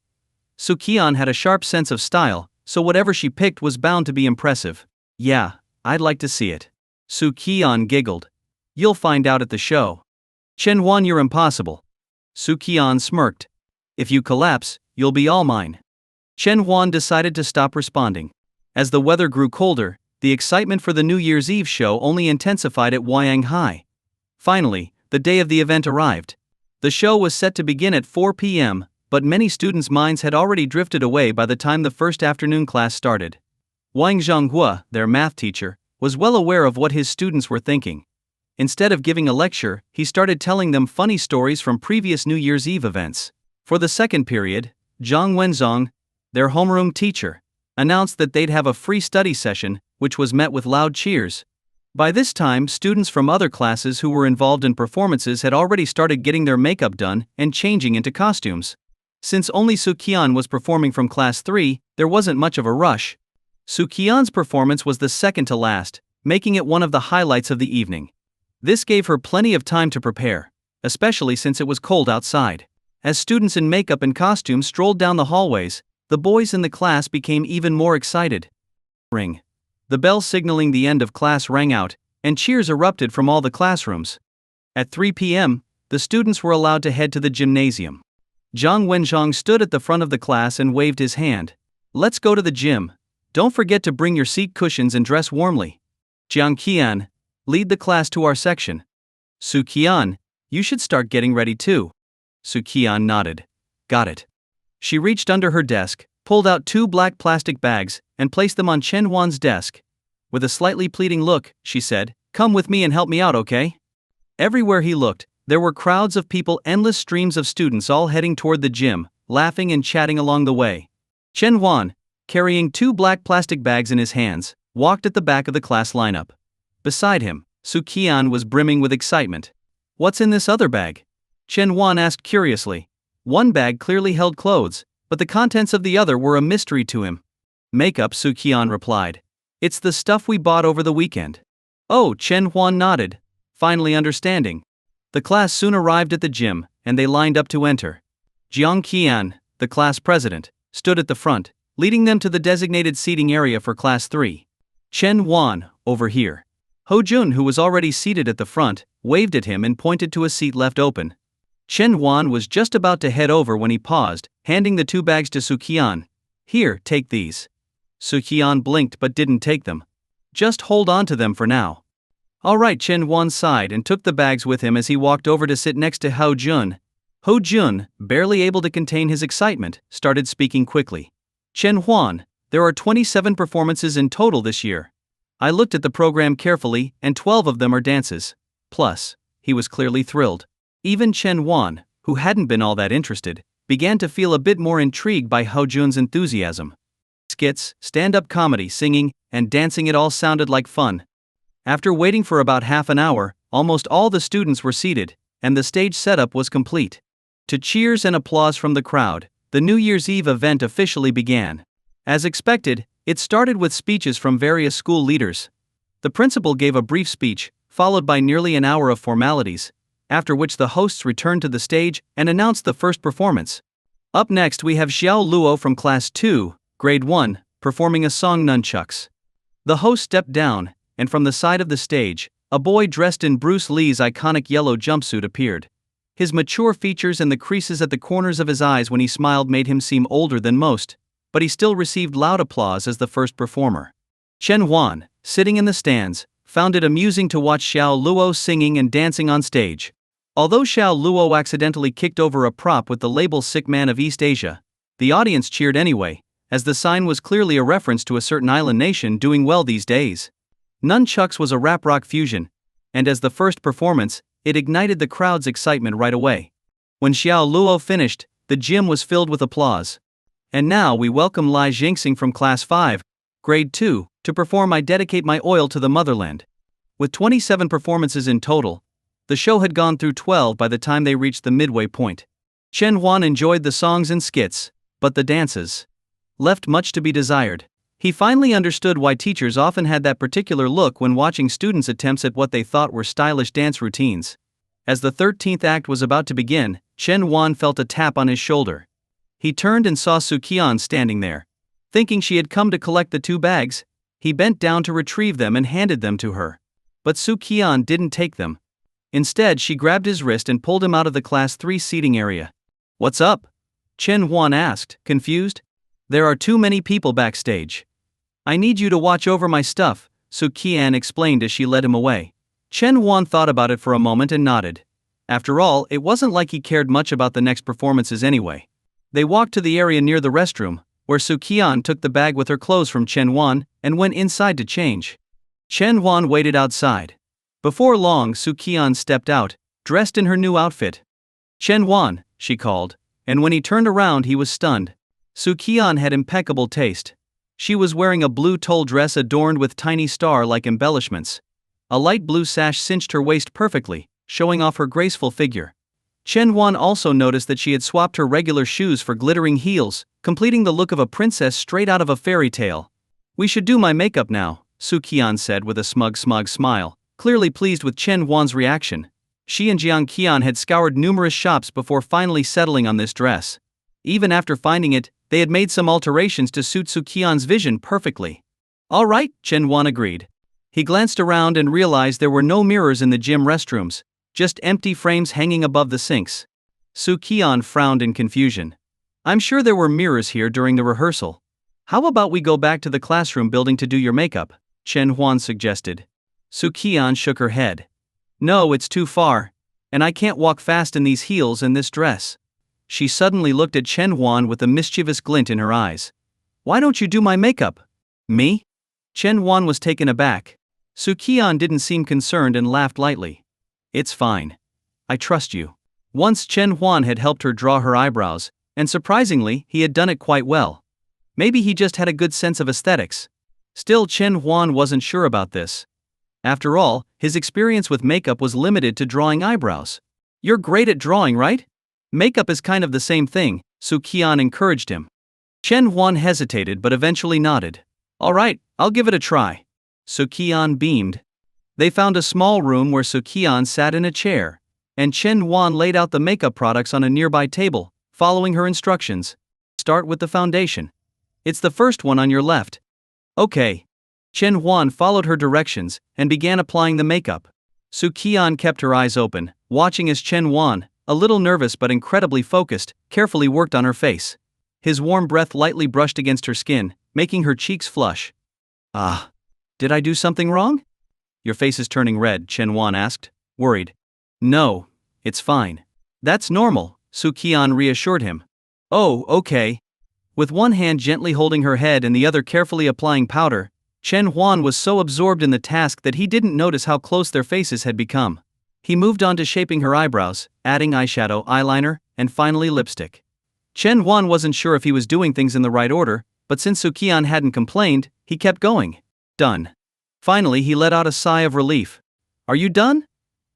S1: Su Qian had a sharp sense of style, so whatever she picked was bound to be impressive. "Yeah, I'd like to see it." Su Qian giggled. "You'll find out at the show." "Chen Huan, you're impossible." Su Qian smirked. "If you collapse, you'll be all mine." Chen Huan decided to stop responding. As the weather grew colder, the excitement for the New Year's Eve show only intensified at High. Finally, the day of the event arrived. The show was set to begin at 4 p.m., but many students' minds had already drifted away by the time the first afternoon class started. Wang Zhonghua, their math teacher, was well aware of what his students were thinking. Instead of giving a lecture, he started telling them funny stories from previous New Year's Eve events. For the second period, Zhang Wenzong, their homeroom teacher, announced that they'd have a free study session, which was met with loud cheers. By this time, students from other classes who were involved in performances had already started getting their makeup done and changing into costumes. Since only Qian was performing from class 3, there wasn't much of a rush. Qian's performance was the second to last, making it one of the highlights of the evening. This gave her plenty of time to prepare, especially since it was cold outside. As students in makeup and costumes strolled down the hallways, the boys in the class became even more excited. Ring. The bell signaling the end of class rang out, and cheers erupted from all the classrooms. At 3 p.m., the students were allowed to head to the gymnasium. Zhang Wenxiang stood at the front of the class and waved his hand. "Let's go to the gym. Don't forget to bring your seat cushions and dress warmly. Jiang Qian, lead the class to our section. Su Qian, you should start getting ready too." Su Qian nodded. "Got it." She reached under her desk, pulled out 2 black plastic bags, and placed them on Chen Huan's desk. With a slightly pleading look, she said, "Come with me and help me out, okay?" Everywhere he looked, there were crowds of people, endless streams of students all heading toward the gym, laughing and chatting along the way. Chen Huan, carrying 2 black plastic bags in his hands, walked at the back of the class lineup. Beside him, Su Qian was brimming with excitement. "What's in this other bag?" Chen Huan asked curiously. One bag clearly held clothes, but the contents of the other were a mystery to him. "Makeup," Su Qian replied. "It's the stuff we bought over the weekend." "Oh," Chen Huan nodded, finally understanding. The class soon arrived at the gym, and they lined up to enter. Jiang Qian, the class president, stood at the front, leading them to the designated seating area for class 3. "Chen Huan, over here." Ho Jun, who was already seated at the front, waved at him and pointed to a seat left open. Chen Huan was just about to head over when he paused, handing the 2 bags to Su Qian. "Here, take these." Su Qian blinked but didn't take them. "Just hold on to them for now." "All right," Chen Huan sighed and took the bags with him as he walked over to sit next to Ho Jun. Ho Jun, barely able to contain his excitement, started speaking quickly. "Chen Huan, there are 27 performances in total this year. I looked at the program carefully, and 12 of them are dances. Plus," he was clearly thrilled. Even Chen Huan, who hadn't been all that interested, began to feel a bit more intrigued by Ho Jun's enthusiasm. Skits, stand-up comedy, singing, and dancing, it all sounded like fun. After waiting for about half an hour, almost all the students were seated, and the stage setup was complete. To cheers and applause from the crowd, the New Year's Eve event officially began. As expected, it started with speeches from various school leaders. The principal gave a brief speech, followed by nearly an hour of formalities, after which the hosts returned to the stage and announced the first performance. Up next we have Xiao Luo from Class 2, Grade 1, performing a song Nunchucks. The host stepped down, and from the side of the stage, a boy dressed in Bruce Lee's iconic yellow jumpsuit appeared. His mature features and the creases at the corners of his eyes when he smiled made him seem older than most, but he still received loud applause as the first performer. Chen Huan, sitting in the stands, found it amusing to watch Xiao Luo singing and dancing on stage. Although Xiao Luo accidentally kicked over a prop with the label "Sick Man of East Asia," the audience cheered anyway, as the sign was clearly a reference to a certain island nation doing well these days. Nunchucks was a rap-rock fusion, and as the first performance, it ignited the crowd's excitement right away. When Xiao Luo finished, the gym was filled with applause. And now we welcome Lai Jingxing from Class 5, Grade 2, to perform "I Dedicate My Oil to the Motherland." With 27 performances in total, the show had gone through 12 by the time they reached the midway point. Chen Huan enjoyed the songs and skits, but the dances left much to be desired. He finally understood why teachers often had that particular look when watching students' attempts at what they thought were stylish dance routines. As the 13th act was about to begin, Chen Huan felt a tap on his shoulder. He turned and saw Su Qian standing there. Thinking she had come to collect the 2 bags, he bent down to retrieve them and handed them to her. But Su Qian didn't take them. Instead, she grabbed his wrist and pulled him out of the Class 3 seating area. "What's up?" Chen Huan asked, confused. "There are too many people backstage. I need you to watch over my stuff," Su Qian explained as she led him away. Chen Huan thought about it for a moment and nodded. After all, it wasn't like he cared much about the next performances anyway. They walked to the area near the restroom, where Su Qian took the bag with her clothes from Chen Huan and went inside to change. Chen Huan waited outside. Before long, Su Qian stepped out, dressed in her new outfit. "Chen Huan," she called, and when he turned around he was stunned. Su Qian had impeccable taste. She was wearing a blue tulle dress adorned with tiny star-like embellishments. A light blue sash cinched her waist perfectly, showing off her graceful figure. Chen Huan also noticed that she had swapped her regular shoes for glittering heels, completing the look of a princess straight out of a fairy tale. "We should do my makeup now," Qian said with a smug smile, clearly pleased with Chen Huan's reaction. She and Qian had scoured numerous shops before finally settling on this dress. Even after finding it, they had made some alterations to suit Qian's vision perfectly. "All right," Chen Huan agreed. He glanced around and realized there were no mirrors in the gym restrooms, just empty frames hanging above the sinks. Qian frowned in confusion. "I'm sure there were mirrors here during the rehearsal. How about we go back to the classroom building to do your makeup?" Chen Huan suggested. Qian shook her head. "No, it's too far. And I can't walk fast in these heels and this dress." She suddenly looked at Chen Huan with a mischievous glint in her eyes. "Why don't you do my makeup?" "Me?" Chen Huan was taken aback. Qian didn't seem concerned and laughed lightly. "It's fine. I trust you." Once Chen Huan had helped her draw her eyebrows, and surprisingly, he had done it quite well. Maybe he just had a good sense of aesthetics. Still, Chen Huan wasn't sure about this. After all, his experience with makeup was limited to drawing eyebrows. "You're great at drawing, right? Makeup is kind of the same thing," Qian encouraged him. Chen Huan hesitated but eventually nodded. "All right, I'll give it a try." Qian beamed. They found a small room where Qian sat in a chair, and Chen Huan laid out the makeup products on a nearby table, following her instructions. "Start with the foundation. It's the first one on your left." "Okay." Chen Huan followed her directions and began applying the makeup. Qian kept her eyes open, watching as Chen Huan, a little nervous but incredibly focused, carefully worked on her face. His warm breath lightly brushed against her skin, making her cheeks flush. "Ah. Did I do something wrong?" "Your face is turning red," Chen Huan asked, worried. "No, it's fine. That's normal," Qian reassured him. "Oh, okay." With one hand gently holding her head and the other carefully applying powder, Chen Huan was so absorbed in the task that he didn't notice how close their faces had become. He moved on to shaping her eyebrows, adding eyeshadow, eyeliner, and finally lipstick. Chen Huan wasn't sure if he was doing things in the right order, but since Qian hadn't complained, he kept going. "Done." Finally, he let out a sigh of relief. "Are you done?"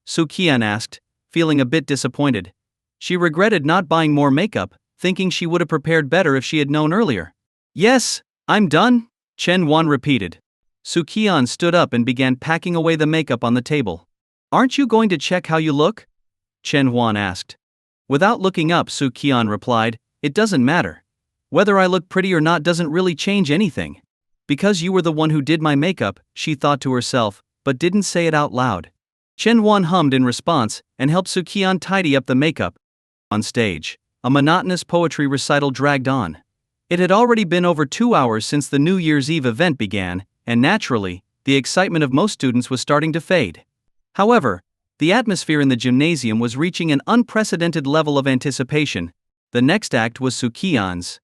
S1: Qian asked, feeling a bit disappointed. She regretted not buying more makeup, thinking she would have prepared better if she had known earlier. "Yes, I'm done," Chen Huan repeated. Qian stood up and began packing away the makeup on the table. "Aren't you going to check how you look?" Chen Huan asked. Without looking up, Qian replied, "It doesn't matter. Whether I look pretty or not doesn't really change anything. Because you were the one who did my makeup," she thought to herself, but didn't say it out loud. Chen Huan hummed in response and helped Qian tidy up the makeup. On stage, a monotonous poetry recital dragged on. It had already been over 2 hours since the New Year's Eve event began, and naturally, the excitement of most students was starting to fade. However, the atmosphere in the gymnasium was reaching an unprecedented level of anticipation. The next act was Qian's.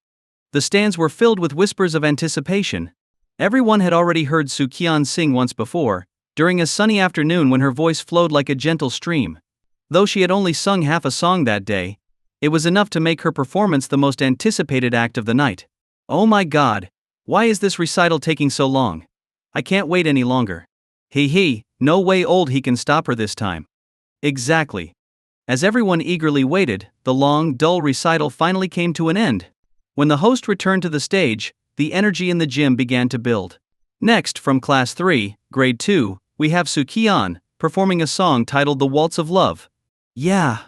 S1: The stands were filled with whispers of anticipation. Everyone had already heard Qian sing once before, during a sunny afternoon when her voice flowed like a gentle stream. Though she had only sung half a song that day, it was enough to make her performance the most anticipated act of the night. "Oh my God! Why is this recital taking so long? I can't wait any longer. No way old he can stop her this time." Exactly. As everyone eagerly waited, the long, dull recital finally came to an end. When the host returned to the stage, the energy in the gym began to build. Next, from Class 3, Grade 2, we have Qian, performing a song titled The Waltz of Love. "Yeah."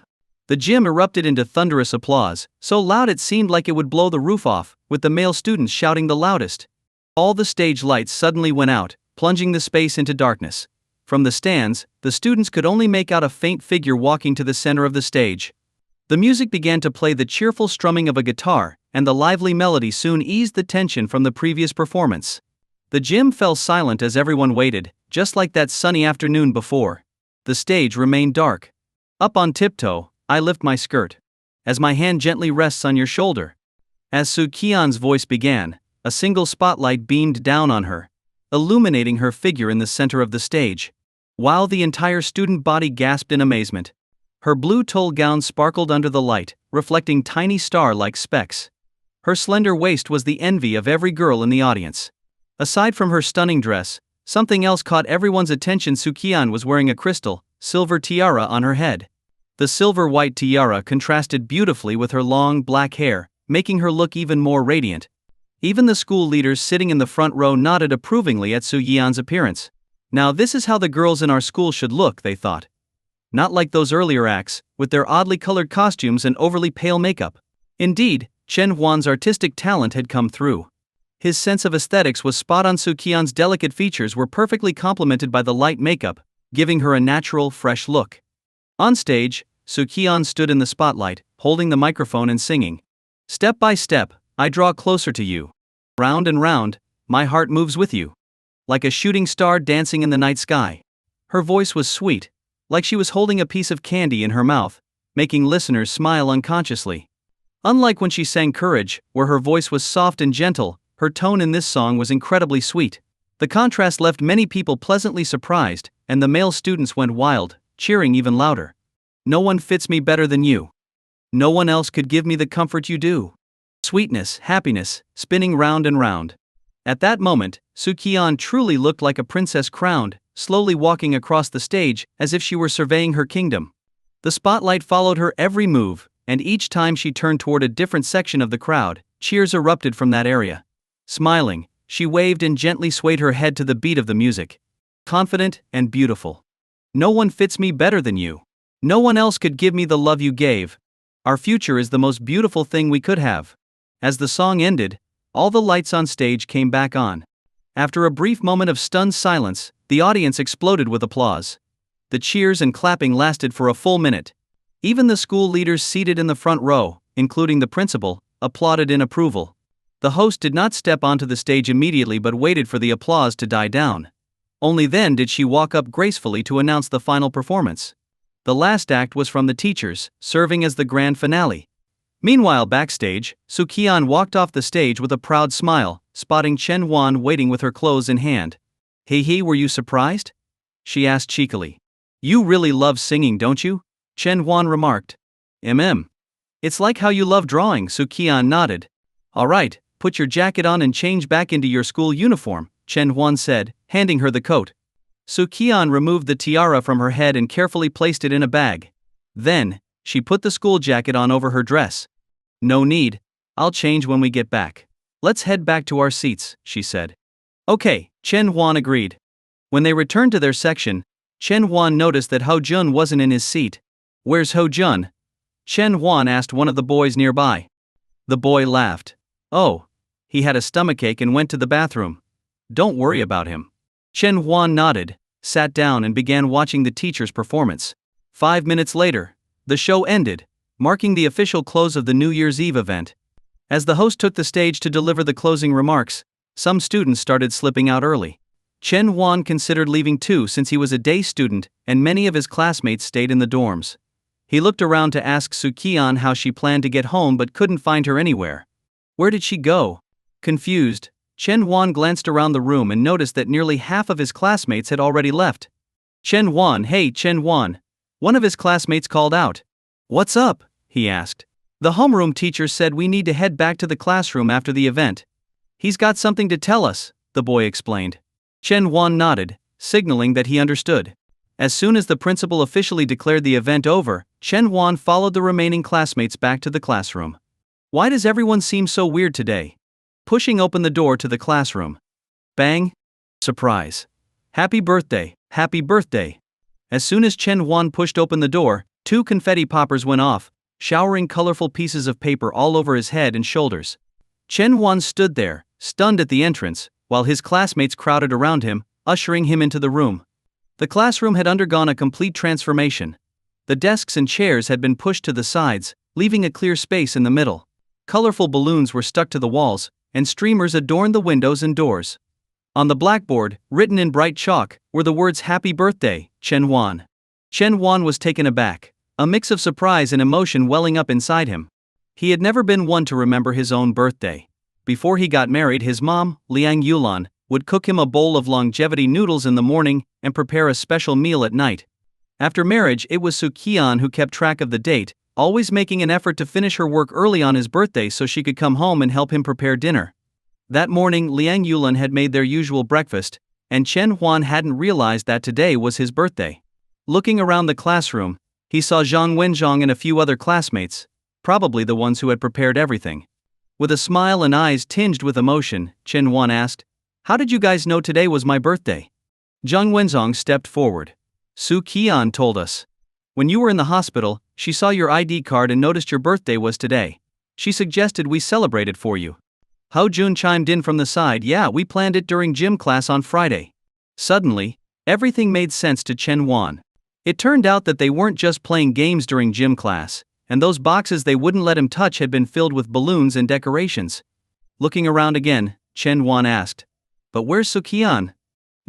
S1: The gym erupted into thunderous applause, so loud it seemed like it would blow the roof off, with the male students shouting the loudest. All the stage lights suddenly went out, plunging the space into darkness. From the stands, the students could only make out a faint figure walking to the center of the stage. The music began to play the cheerful strumming of a guitar, and the lively melody soon eased the tension from the previous performance. The gym fell silent as everyone waited, just like that sunny afternoon before. The stage remained dark. Up on tiptoe, I lift my skirt. As my hand gently rests on your shoulder. As Qian's voice began, a single spotlight beamed down on her, illuminating her figure in the center of the stage. While the entire student body gasped in amazement. Her blue tulle gown sparkled under the light, reflecting tiny star-like specks. Her slender waist was the envy of every girl in the audience. Aside from her stunning dress, something else caught everyone's attention. Qian was wearing a crystal, silver tiara on her head. The silver-white tiara contrasted beautifully with her long, black hair, making her look even more radiant. Even the school leaders sitting in the front row nodded approvingly at Qian's appearance. Now this is how the girls in our school should look, they thought. Not like those earlier acts, with their oddly colored costumes and overly pale makeup. Indeed, Chen Huan's artistic talent had come through. His sense of aesthetics was spot on. Qian's delicate features were perfectly complemented by the light makeup, giving her a natural, fresh look. On stage, Qian stood in the spotlight, holding the microphone and singing. Step by step, I draw closer to you. Round and round, my heart moves with you. Like a shooting star dancing in the night sky. Her voice was sweet, like she was holding a piece of candy in her mouth, making listeners smile unconsciously. Unlike when she sang Courage, where her voice was soft and gentle, her tone in this song was incredibly sweet. The contrast left many people pleasantly surprised, and the male students went wild, cheering even louder. No one fits me better than you. No one else could give me the comfort you do. Sweetness, happiness, spinning round and round. At that moment, Qian truly looked like a princess crowned, slowly walking across the stage as if she were surveying her kingdom. The spotlight followed her every move, and each time she turned toward a different section of the crowd, cheers erupted from that area. Smiling, she waved and gently swayed her head to the beat of the music. Confident and beautiful. No one fits me better than you. No one else could give me the love you gave. Our future is the most beautiful thing we could have. As the song ended, all the lights on stage came back on. After a brief moment of stunned silence, the audience exploded with applause. The cheers and clapping lasted for a full minute. Even the school leaders seated in the front row, including the principal, applauded in approval. The host did not step onto the stage immediately but waited for the applause to die down. Only then did she walk up gracefully to announce the final performance. The last act was from the teachers, serving as the grand finale. Meanwhile backstage, Qian walked off the stage with a proud smile, spotting Chen Huan waiting with her clothes in hand. Hey, were you surprised? She asked cheekily. You really love singing, don't you? Chen Huan remarked. It's like how you love drawing, Qian nodded. Alright, put your jacket on and change back into your school uniform, Chen Huan said, handing her the coat. Qian removed the tiara from her head and carefully placed it in a bag. Then, she put the school jacket on over her dress. No need, I'll change when we get back. Let's head back to our seats, she said. Okay, Chen Huan agreed. When they returned to their section, Chen Huan noticed that Ho Jun wasn't in his seat. Where's Ho Jun? Chen Huan asked one of the boys nearby. The boy laughed. Oh, he had a stomachache and went to the bathroom. Don't worry about him. Chen Huan nodded, sat down and began watching the teacher's performance. 5 minutes later, the show ended, marking the official close of the New Year's Eve event. As the host took the stage to deliver the closing remarks, some students started slipping out early. Chen Huan considered leaving too since he was a day student and many of his classmates stayed in the dorms. He looked around to ask Qian how she planned to get home but couldn't find her anywhere. Where did she go? Confused, Chen Huan glanced around the room and noticed that nearly half of his classmates had already left. Chen Huan, hey Chen Huan. One of his classmates called out. What's up? He asked. The homeroom teacher said we need to head back to the classroom after the event. He's got something to tell us, the boy explained. Chen Huan nodded, signaling that he understood. As soon as the principal officially declared the event over, Chen Huan followed the remaining classmates back to the classroom. Why does everyone seem so weird today? Pushing open the door to the classroom. Bang! Surprise! Happy birthday, happy birthday! As soon as Chen Huan pushed open the door, 2 confetti poppers went off, showering colorful pieces of paper all over his head and shoulders. Chen Huan stood there, stunned at the entrance, while his classmates crowded around him, ushering him into the room. The classroom had undergone a complete transformation. The desks and chairs had been pushed to the sides, leaving a clear space in the middle. Colorful balloons were stuck to the walls, and streamers adorned the windows and doors. On the blackboard, written in bright chalk, were the words Happy Birthday, Chen Huan. Chen Huan was taken aback, a mix of surprise and emotion welling up inside him. He had never been one to remember his own birthday. Before he got married, his mom, Liang Yulan, would cook him a bowl of longevity noodles in the morning and prepare a special meal at night. After marriage, it was Qian who kept track of the date, always making an effort to finish her work early on his birthday so she could come home and help him prepare dinner. That morning, Liang Yulan had made their usual breakfast, and Chen Huan hadn't realized that today was his birthday. Looking around the classroom, he saw Zhang Wenzhong and a few other classmates, probably the ones who had prepared everything. With a smile and eyes tinged with emotion, Chen Huan asked, "How did you guys know today was my birthday?" Zhang Wenzong stepped forward. "Su Qian told us. When you were in the hospital, she saw your ID card and noticed your birthday was today. She suggested we celebrate it for you." Hao Jun chimed in from the side. "Yeah, we planned it during gym class on Friday." Suddenly, everything made sense to Chen Huan. It turned out that they weren't just playing games during gym class, and those boxes they wouldn't let him touch had been filled with balloons and decorations. Looking around again, Chen Huan asked, "But where's Su Qian?"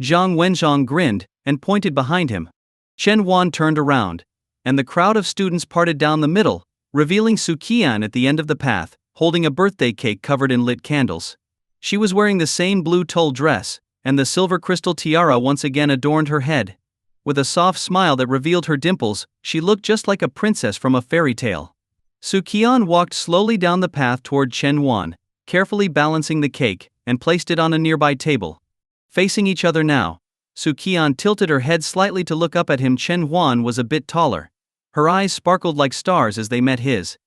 S1: Zhang Wenzhong grinned and pointed behind him. Chen Huan turned around, and the crowd of students parted down the middle, revealing Su Qian at the end of the path, holding a birthday cake covered in lit candles. She was wearing the same blue tulle dress, and the silver crystal tiara once again adorned her head. With a soft smile that revealed her dimples, she looked just like a princess from a fairy tale. Su Qian walked slowly down the path toward Chen Huan, carefully balancing the cake, and placed it on a nearby table. Facing each other now, Su Qian tilted her head slightly to look up at him. Chen Huan was a bit taller. Her eyes sparkled like stars as they met his.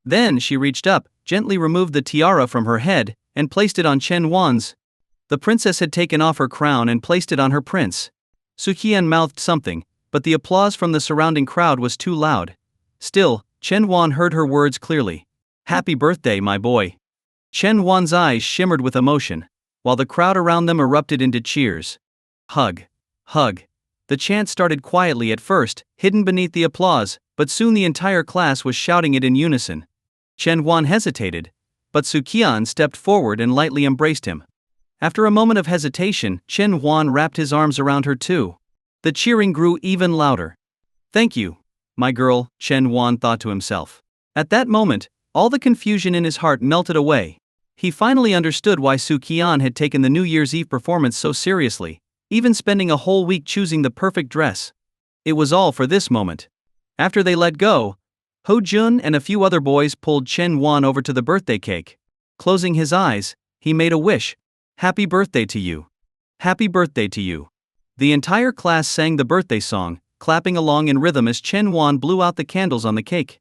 S1: Then she reached up, gently removed the tiara from her head, and placed it on Chen Huan's. The princess had taken off her crown and placed it on her prince. Su Qian mouthed something, but the applause from the surrounding crowd was too loud. Still, Chen Huan heard her words clearly. "Happy birthday, my boy." Chen Huan's eyes shimmered with emotion, while the crowd around them erupted into cheers. Hug. Hug. The chant started quietly at first, hidden beneath the applause, but soon the entire class was shouting it in unison. Chen Huan hesitated, but Su Qian stepped forward and lightly embraced him. After a moment of hesitation, Chen Huan wrapped his arms around her too. The cheering grew even louder. "Thank you, my girl," Chen Huan thought to himself. At that moment, all the confusion in his heart melted away. He finally understood why Su Qian had taken the New Year's Eve performance so seriously, even spending a whole week choosing the perfect dress. It was all for this moment. After they let go, Ho Jun and a few other boys pulled Chen Huan over to the birthday cake. Closing his eyes, he made a wish. "Happy birthday to you. Happy birthday to you." The entire class sang the birthday song, clapping along in rhythm as Chen Huan blew out the candles on the cake.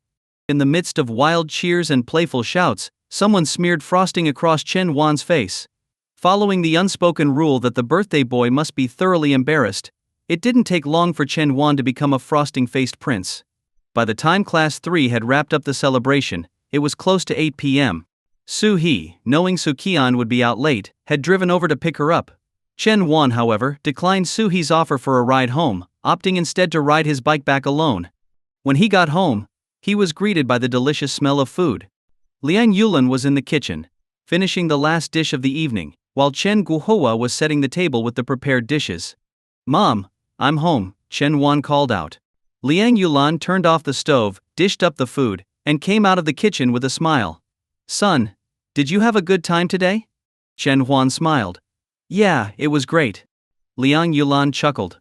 S1: In the midst of wild cheers and playful shouts, someone smeared frosting across Chen Huan's face. Following the unspoken rule that the birthday boy must be thoroughly embarrassed, it didn't take long for Chen Huan to become a frosting-faced prince. By the time Class 3 had wrapped up the celebration, it was close to 8 p.m. Su He, knowing Su Qian would be out late, had driven over to pick her up. Chen Huan, however, declined Su He's offer for a ride home, opting instead to ride his bike back alone. When he got home, he was greeted by the delicious smell of food. Liang Yulan was in the kitchen, finishing the last dish of the evening, while Chen Guohua was setting the table with the prepared dishes. "Mom, I'm home," Chen Huan called out. Liang Yulan turned off the stove, dished up the food, and came out of the kitchen with a smile. "Son, did you have a good time today?" Chen Huan smiled. "Yeah, it was great." Liang Yulan chuckled.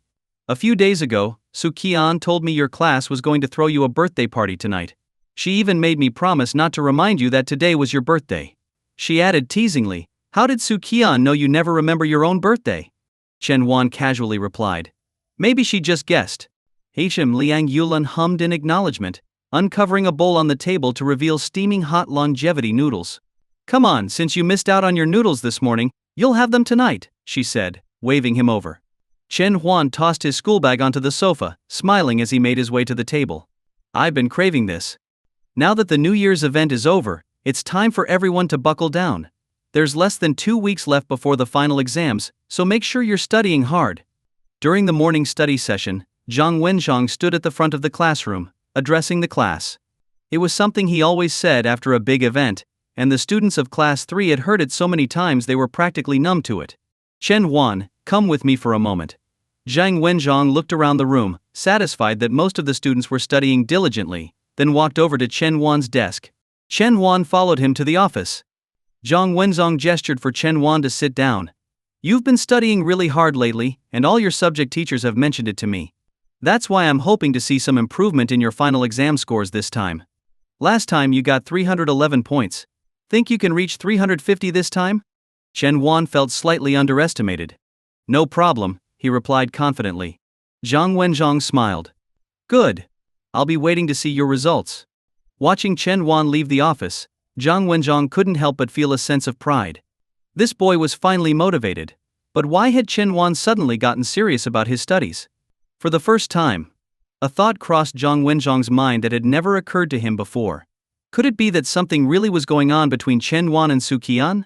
S1: "A few days ago, Su Qian told me your class was going to throw you a birthday party tonight. She even made me promise not to remind you that today was your birthday." She added teasingly, "How did Su Qian know you never remember your own birthday?" Chen Huan casually replied, "Maybe she just guessed." Liang Yulan hummed in acknowledgement, uncovering a bowl on the table to reveal steaming hot longevity noodles. "Come on, since you missed out on your noodles this morning, you'll have them tonight," she said, waving him over. Chen Huan tossed his school bag onto the sofa, smiling as he made his way to the table. "I've been craving this." Now that the New Year's event is over, it's time for everyone to buckle down. There's less than 2 weeks left before the final exams, so make sure you're studying hard. During the morning study session, Zhang Wenzhong stood at the front of the classroom, addressing the class. It was something he always said after a big event, and the students of Class 3 had heard it so many times they were practically numb to it. "Chen Huan, come with me for a moment." Zhang Wenzhong looked around the room, satisfied that most of the students were studying diligently, then walked over to Chen Huan's desk. Chen Huan followed him to the office. Zhang Wenzhong gestured for Chen Huan to sit down. "You've been studying really hard lately, and all your subject teachers have mentioned it to me. That's why I'm hoping to see some improvement in your final exam scores this time." Last time you got 311 points. Think you can reach 350 this time? Chen Wan felt slightly underestimated. No problem, he replied confidently. Zhang Wenzhong smiled. Good. I'll be waiting to see your results. Watching Chen Wan leave the office, Zhang Wenzhong couldn't help but feel a sense of pride. This boy was finally motivated. But why had Chen Wan suddenly gotten serious about his studies? For the first time, a thought crossed Zhang Wenzhong's mind that had never occurred to him before. Could it be that something really was going on between Chen Wan and Su Qian?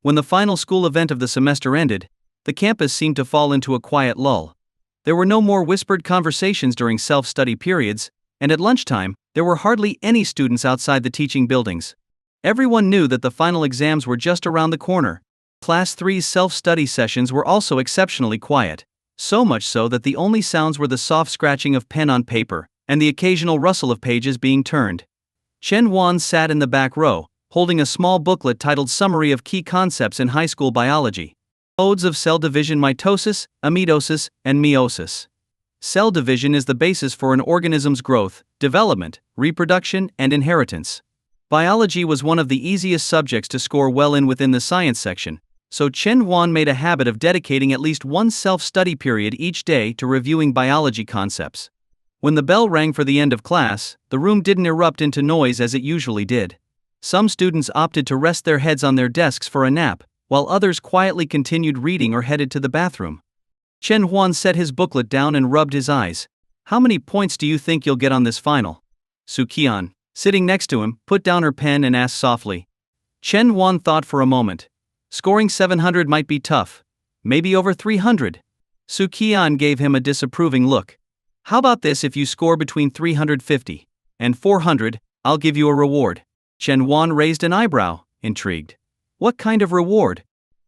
S1: When the final school event of the semester ended, the campus seemed to fall into a quiet lull. There were no more whispered conversations during self-study periods, and at lunchtime, there were hardly any students outside the teaching buildings. Everyone knew that the final exams were just around the corner. Class 3's self-study sessions were also exceptionally quiet, so much so that the only sounds were the soft scratching of pen on paper, and the occasional rustle of pages being turned. Chen Wan sat in the back row, holding a small booklet titled Summary of Key Concepts in High School Biology. Modes of cell division: mitosis, amitosis, and meiosis. Cell division is the basis for an organism's growth, development, reproduction, and inheritance. Biology was one of the easiest subjects to score well in within the science section, so Chen Wan made a habit of dedicating at least one self-study period each day to reviewing biology concepts. When the bell rang for the end of class, the room didn't erupt into noise as it usually did. Some students opted to rest their heads on their desks for a nap, while others quietly continued reading or headed to the bathroom. Chen Wan set his booklet down and rubbed his eyes. How many points do you think you'll get on this final? Su Qian, sitting next to him, put down her pen and asked softly. Chen Wan thought for a moment. Scoring 700 might be tough. Maybe over 300. Su Qian gave him a disapproving look. How about this: if you score between 350 and 400, I'll give you a reward. Chen Wan raised an eyebrow, intrigued. What kind of reward?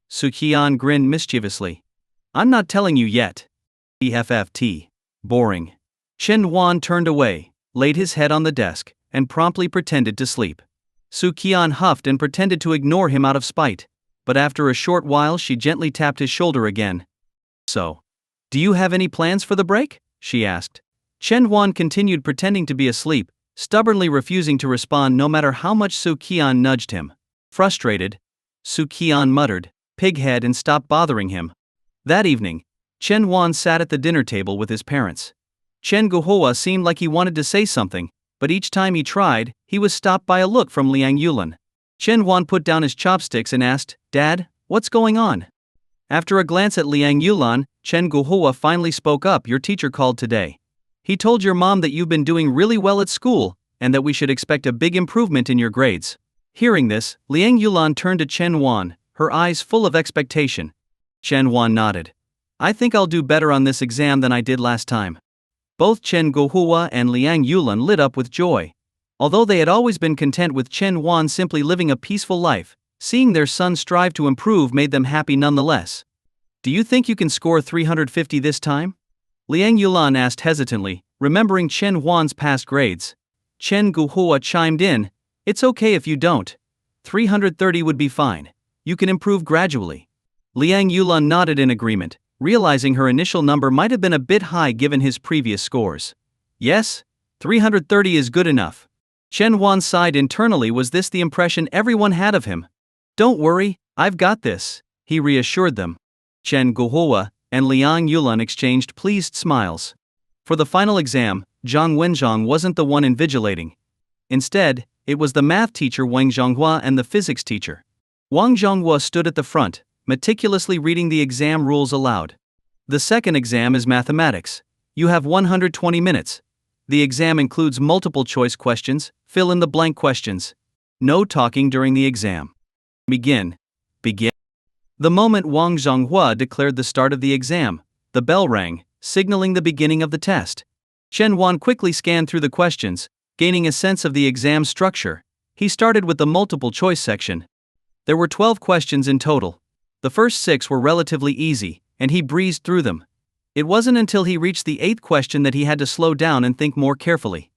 S1: Su Qian grinned mischievously. I'm not telling you yet. EFFT. Boring. Chen Wan turned away, laid his head on the desk, and promptly pretended to sleep. Su Qian huffed and pretended to ignore him out of spite, but after a short while she gently tapped his shoulder again. So, do you have any plans for the break? She asked. Chen Wan continued pretending to be asleep, stubbornly refusing to respond no matter how much Su Qian nudged him. Frustrated, Su Qian muttered, "Pighead," and stopped bothering him. That evening, Chen Wan sat at the dinner table with his parents. Chen Guohua seemed like he wanted to say something, but each time he tried, he was stopped by a look from Liang Yulan. Chen Wan put down his chopsticks and asked, "Dad, what's going on?" After a glance at Liang Yulan, Chen Guohua finally spoke up. Your teacher called today. He told your mom that you've been doing really well at school, and that we should expect a big improvement in your grades. Hearing this, Liang Yulan turned to Chen Wan, her eyes full of expectation. Chen Wan nodded. I think I'll do better on this exam than I did last time. Both Chen Guohua and Liang Yulan lit up with joy. Although they had always been content with Chen Wan simply living a peaceful life, seeing their son strive to improve made them happy nonetheless. Do you think you can score 350 this time? Liang Yulan asked hesitantly, remembering Chen Wan's past grades. Chen Guohua chimed in, it's okay if you don't. 330 would be fine. You can improve gradually. Liang Yulan nodded in agreement, realizing her initial number might have been a bit high given his previous scores. Yes, 330 is good enough. Chen Wan sighed internally. Was this the impression everyone had of him? Don't worry, I've got this, he reassured them. Chen Guohua and Liang Yulan exchanged pleased smiles. For the final exam, Zhang Wenzhong wasn't the one invigilating. Instead, it was the math teacher Wang Zhonghua and the physics teacher. Wang Zhonghua stood at the front, meticulously reading the exam rules aloud. The second exam is mathematics. You have 120 minutes. The exam includes multiple choice questions, fill-in-the-blank questions. No talking during the exam. Begin. The moment Wang Zhonghua declared the start of the exam, the bell rang, signaling the beginning of the test. Chen Wan quickly scanned through the questions, gaining a sense of the exam structure. He started with the multiple choice section. There were 12 questions in total. The first 6 were relatively easy, and he breezed through them. It wasn't until he reached the 8th question that he had to slow down and think more carefully.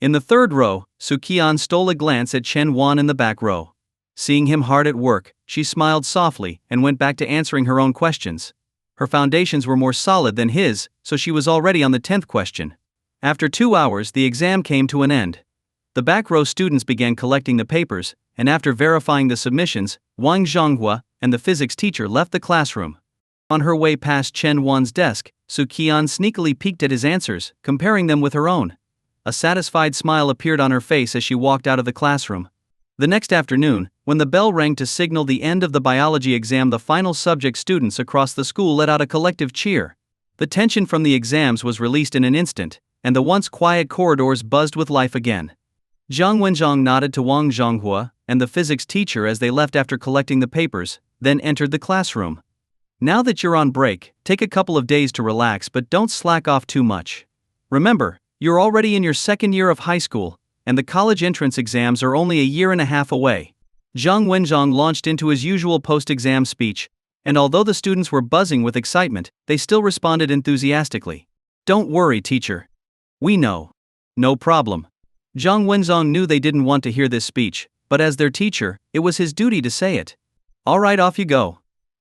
S1: In the third row, Su Qian stole a glance at Chen Wan in the back row. Seeing him hard at work, she smiled softly and went back to answering her own questions. Her foundations were more solid than his, so she was already on the 10th question. After 2 hours, the exam came to an end. The back row students began collecting the papers, and after verifying the submissions, Wang Zhonghua and the physics teacher left the classroom. On her way past Chen Wan's desk, Qian sneakily peeked at his answers, comparing them with her own. A satisfied smile appeared on her face as she walked out of the classroom. The next afternoon, when the bell rang to signal the end of the biology exam, the final subject, students across the school let out a collective cheer. The tension from the exams was released in an instant, and the once quiet corridors buzzed with life again. Zhang Wenzhong nodded to Wang Zhonghua and the physics teacher as they left after collecting the papers, then entered the classroom. Now that you're on break, take a couple of days to relax, but don't slack off too much. Remember, you're already in your second year of high school, and the college entrance exams are only a year and a half away. Zhang Wenzhong launched into his usual post-exam speech, and although the students were buzzing with excitement, they still responded enthusiastically. Don't worry, teacher. We know. No problem. Zhang Wenzhong knew they didn't want to hear this speech, but as their teacher, it was his duty to say it. Alright, off you go.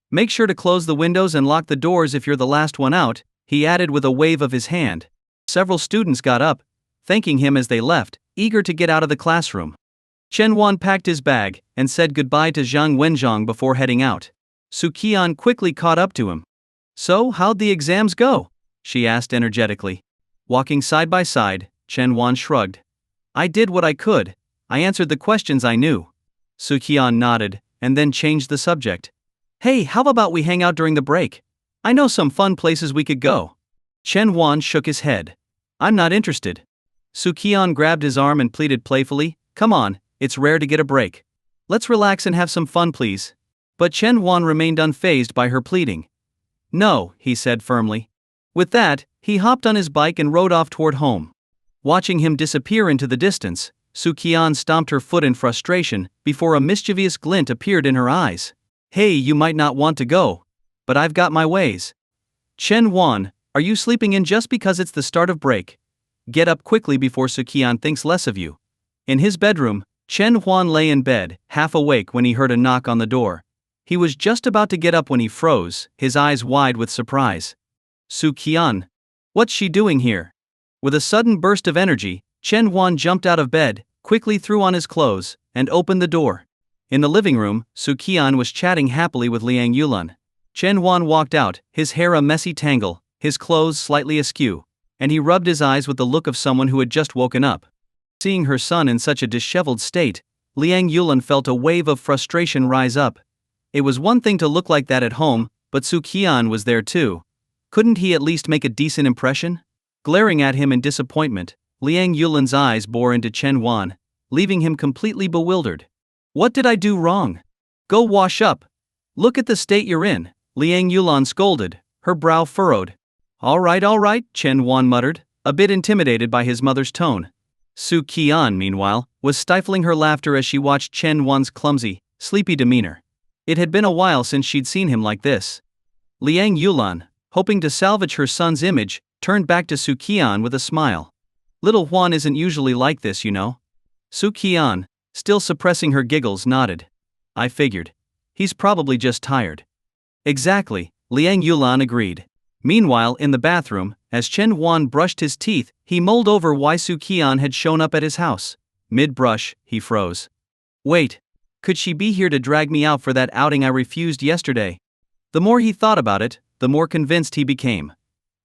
S1: Make sure to close the windows and lock the doors if you're the last one out, he added with a wave of his hand. Several students got up, thanking him as they left, eager to get out of the classroom. Chen Wan packed his bag and said goodbye to Zhang Wenzhong before heading out. Qian quickly caught up to him. So, how'd the exams go? She asked energetically. Walking side by side, Chen Wan shrugged. I did what I could. I answered the questions I knew. Qian nodded, and then changed the subject. Hey, how about we hang out during the break? I know some fun places we could go. Chen Wan shook his head. I'm not interested. Qian grabbed his arm and pleaded playfully, come on, it's rare to get a break. Let's relax and have some fun, please. But Chen Wan remained unfazed by her pleading. No, he said firmly. With that, he hopped on his bike and rode off toward home. Watching him disappear into the distance, Qian stomped her foot in frustration before a mischievous glint appeared in her eyes. Hey, you might not want to go, but I've got my ways. Chen Wan, are you sleeping in just because it's the start of break? Get up quickly before Qian thinks less of you. In his bedroom, Chen Huan lay in bed, half awake when he heard a knock on the door. He was just about to get up when he froze, his eyes wide with surprise. Qian. What's she doing here? With a sudden burst of energy, Chen Huan jumped out of bed, quickly threw on his clothes, and opened the door. In the living room, Qian was chatting happily with Liang Yulan. Chen Huan walked out, his hair a messy tangle, his clothes slightly askew, and he rubbed his eyes with the look of someone who had just woken up. Seeing her son in such a disheveled state, Liang Yulan felt a wave of frustration rise up. It was one thing to look like that at home, but Qian was there too. Couldn't he at least make a decent impression? Glaring at him in disappointment, Liang Yulan's eyes bore into Chen Huan, leaving him completely bewildered. What did I do wrong? Go wash up. Look at the state you're in, Liang Yulan scolded, her brow furrowed. All right, Chen Huan muttered, a bit intimidated by his mother's tone. Qian, meanwhile, was stifling her laughter as she watched Chen Huan's clumsy, sleepy demeanor. It had been a while since she'd seen him like this. Liang Yulan, hoping to salvage her son's image, turned back to Qian with a smile. Little Huan isn't usually like this, you know. Qian, still suppressing her giggles, nodded. I figured. He's probably just tired. Exactly, Liang Yulan agreed. Meanwhile, in the bathroom, as Chen Huan brushed his teeth, he mulled over why Qian had shown up at his house. Mid-brush, he froze. Wait, could she be here to drag me out for that outing I refused yesterday? The more he thought about it, the more convinced he became.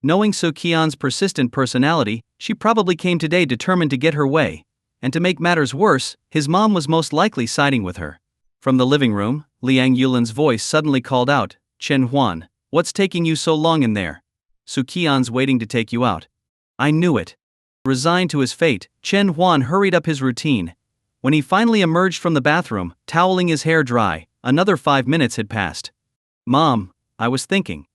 S1: Knowing Qian's persistent personality, she probably came today determined to get her way. And to make matters worse, his mom was most likely siding with her. From the living room, Liang Yulan's voice suddenly called out, Chen Huan, what's taking you so long in there? Qian's waiting to take you out. I knew it. Resigned to his fate, Chen Huan hurried up his routine. When he finally emerged from the bathroom, toweling his hair dry, another 5 minutes had passed. Mom, I was thinking.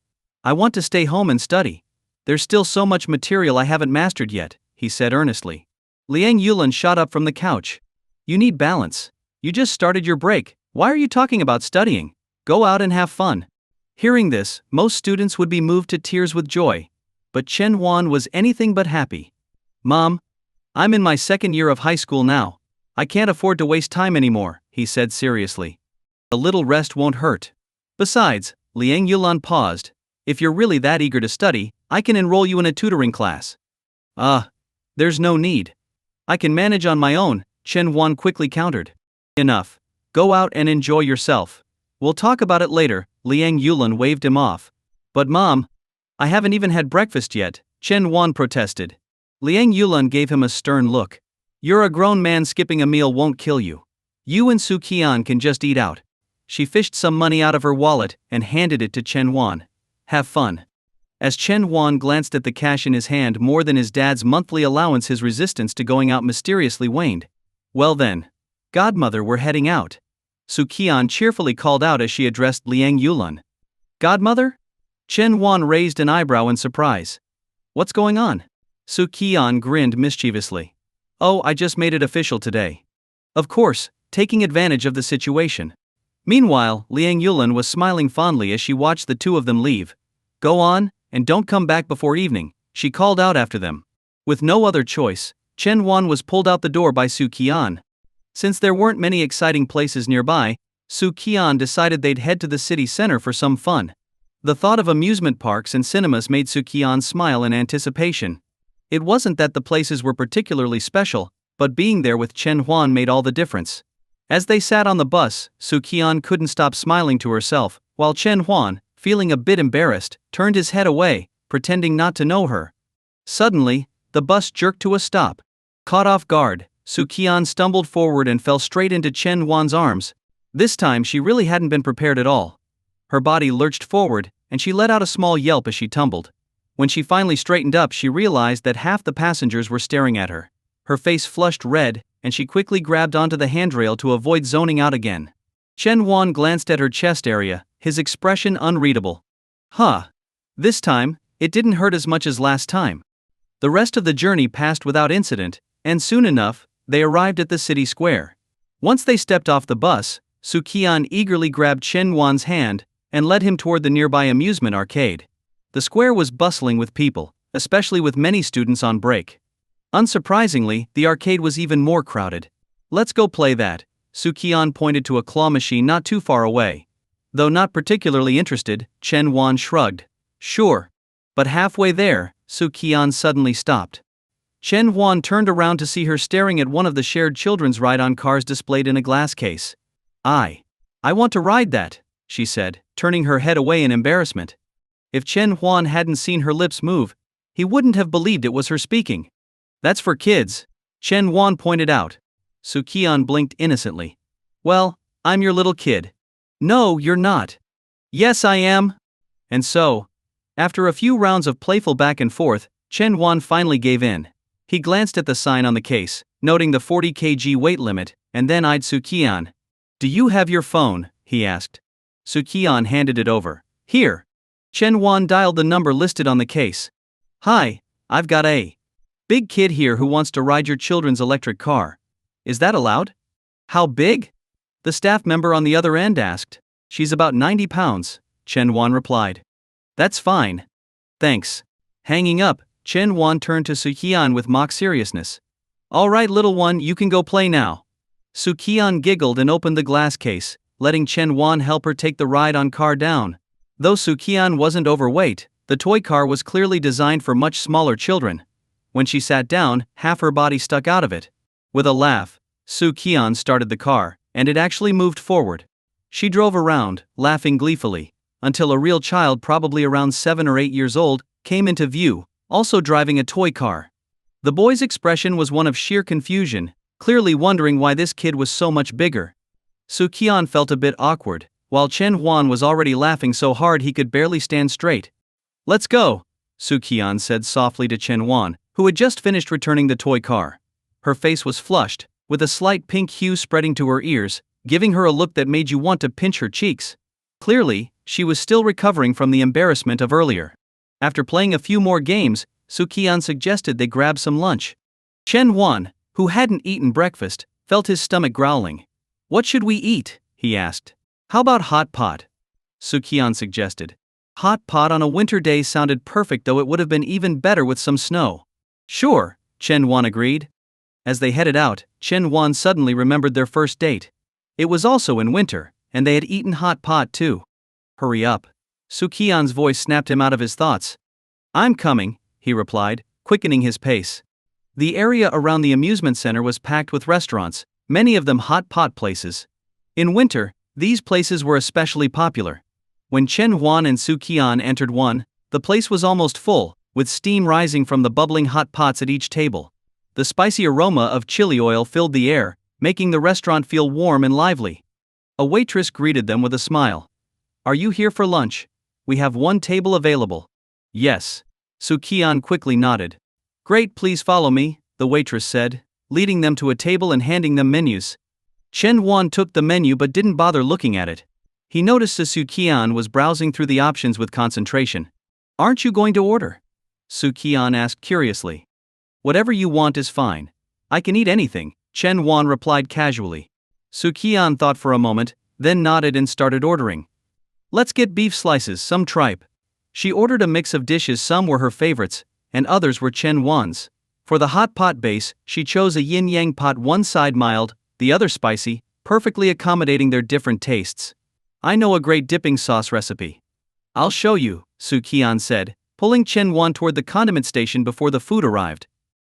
S1: I want to stay home and study. There's still so much material I haven't mastered yet, he said earnestly. Liang Yulan shot up from the couch. You need balance. You just started your break. Why are you talking about studying? Go out and have fun. Hearing this, most students would be moved to tears with joy. But Chen Huan was anything but happy. Mom, I'm in my second year of high school now. I can't afford to waste time anymore, he said seriously. A little rest won't hurt. Besides, Liang Yulan paused. If you're really that eager to study, I can enroll you in a tutoring class. There's no need. I can manage on my own, Chen Wan quickly countered. Enough. Go out and enjoy yourself. We'll talk about it later, Liang Yulan waved him off. But mom, I haven't even had breakfast yet, Chen Wan protested. Liang Yulan gave him a stern look. You're a grown man, skipping a meal won't kill you. You and Su Qian can just eat out. She fished some money out of her wallet and handed it to Chen Wan. Have fun. As Chen Wan glanced at the cash in his hand, more than his dad's monthly allowance, his resistance to going out mysteriously waned. Well then, godmother, we're heading out, Su Qian cheerfully called out as she addressed Liang Yulan. Godmother? Chen Wan raised an eyebrow in surprise. What's going on? Su Qian grinned mischievously. Oh, I just made it official today. Of course, taking advantage of the situation. Meanwhile, Liang Yulan was smiling fondly as she watched the two of them leave. Go on, and don't come back before evening, she called out after them. With no other choice, Chen Wan was pulled out the door by Su Qian. Since there weren't many exciting places nearby, Su Qian decided they'd head to the city center for some fun. The thought of amusement parks and cinemas made Su Qian smile in anticipation. It wasn't that the places were particularly special, but being there with Chen Wan made all the difference. As they sat on the bus, Su Qian couldn't stop smiling to herself, while Chen Wan, feeling a bit embarrassed, turned his head away, pretending not to know her. Suddenly, the bus jerked to a stop. Caught off guard, Su Qian stumbled forward and fell straight into Chen Wan's arms. This time she really hadn't been prepared at all. Her body lurched forward, and she let out a small yelp as she tumbled. When she finally straightened up, she realized that half the passengers were staring at her. Her face flushed red, and she quickly grabbed onto the handrail to avoid zoning out again. Chen Wan glanced at her chest area, his expression unreadable. This time, it didn't hurt as much as last time. The rest of the journey passed without incident, and soon enough, they arrived at the city square. Once they stepped off the bus, Su Qian eagerly grabbed Chen Wan's hand and led him toward the nearby amusement arcade. The square was bustling with people, especially with many students on break. Unsurprisingly, the arcade was even more crowded. Let's go play that, Su Qian pointed to a claw machine not too far away. Though not particularly interested, Chen Wan shrugged. Sure. But halfway there, Su Qian suddenly stopped. Chen Wan turned around to see her staring at one of the shared children's ride-on cars displayed in a glass case. I want to ride that, she said, turning her head away in embarrassment. If Chen Wan hadn't seen her lips move, he wouldn't have believed it was her speaking. That's for kids, Chen Wan pointed out. Su Qian blinked innocently. Well, I'm your little kid. No, you're not. Yes, I am. And so, after a few rounds of playful back and forth, Chen Wan finally gave in. He glanced at the sign on the case, noting the 40 kg weight limit, and then eyed Su Qian. Do you have your phone? He asked. Su Qian handed it over. Here. Chen Wan dialed the number listed on the case. Hi, I've got a big kid here who wants to ride your children's electric car. Is that allowed? How big? The staff member on the other end asked. She's about 90 pounds, Chen Wan replied. That's fine. Thanks. Hanging up, Chen Wan turned to Su Qian with mock seriousness. All right, little one, you can go play now. Su Qian giggled and opened the glass case, letting Chen Wan help her take the ride-on car down. Though Su Qian wasn't overweight, the toy car was clearly designed for much smaller children. When she sat down, half her body stuck out of it. With a laugh, Su Qian started the car, and it actually moved forward. She drove around, laughing gleefully, until a real child, probably around 7 or 8 years old, came into view, also driving a toy car. The boy's expression was one of sheer confusion, clearly wondering why this kid was so much bigger. Su Qian felt a bit awkward, while Chen Wan was already laughing so hard he could barely stand straight. Let's go, Su Qian said softly to Chen Wan, who had just finished returning the toy car. Her face was flushed, with a slight pink hue spreading to her ears, giving her a look that made you want to pinch her cheeks. Clearly, she was still recovering from the embarrassment of earlier. After playing a few more games, Su Qian suggested they grab some lunch. Chen Wan, who hadn't eaten breakfast, felt his stomach growling. What should we eat? He asked. How about hot pot? Su Qian suggested. Hot pot on a winter day sounded perfect, though it would have been even better with some snow. Sure, Chen Wan agreed. As they headed out, Chen Wan suddenly remembered their first date. It was also in winter, and they had eaten hot pot too. Hurry up. Su Qian's voice snapped him out of his thoughts. I'm coming, he replied, quickening his pace. The area around the amusement center was packed with restaurants, many of them hot pot places. In winter, these places were especially popular. When Chen Huan and Su Qian entered one, the place was almost full, with steam rising from the bubbling hot pots at each table. The spicy aroma of chili oil filled the air, making the restaurant feel warm and lively. A waitress greeted them with a smile. "Are you here for lunch? We have one table available." "Yes." Su Qian quickly nodded. "Great, please follow me," the waitress said, leading them to a table and handing them menus. Chen Huan took the menu but didn't bother looking at it. He noticed Su Qian was browsing through the options with concentration. "Aren't you going to order?" Su Qian asked curiously. "Whatever you want is fine. I can eat anything," Chen Huan replied casually. Su Qian thought for a moment, then nodded and started ordering. "Let's get beef slices, some tripe." She ordered a mix of dishes, some were her favorites, and others were Chen Huan's. For the hot pot base, she chose a yin-yang pot, one side mild, the other spicy, perfectly accommodating their different tastes. "I know a great dipping sauce recipe. I'll show you," Su Qian said, pulling Chen Huan toward the condiment station before the food arrived.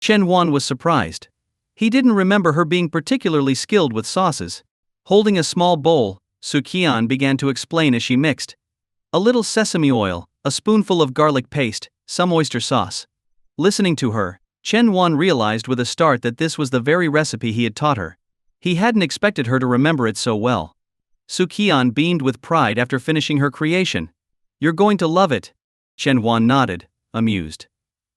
S1: Chen Huan was surprised. He didn't remember her being particularly skilled with sauces. Holding a small bowl, Su Qian began to explain as she mixed. A little sesame oil, a spoonful of garlic paste, some oyster sauce. Listening to her, Chen Huan realized with a start that this was the very recipe he had taught her. He hadn't expected her to remember it so well. Su Qian beamed with pride after finishing her creation. "You're going to love it." Chen Huan nodded, amused.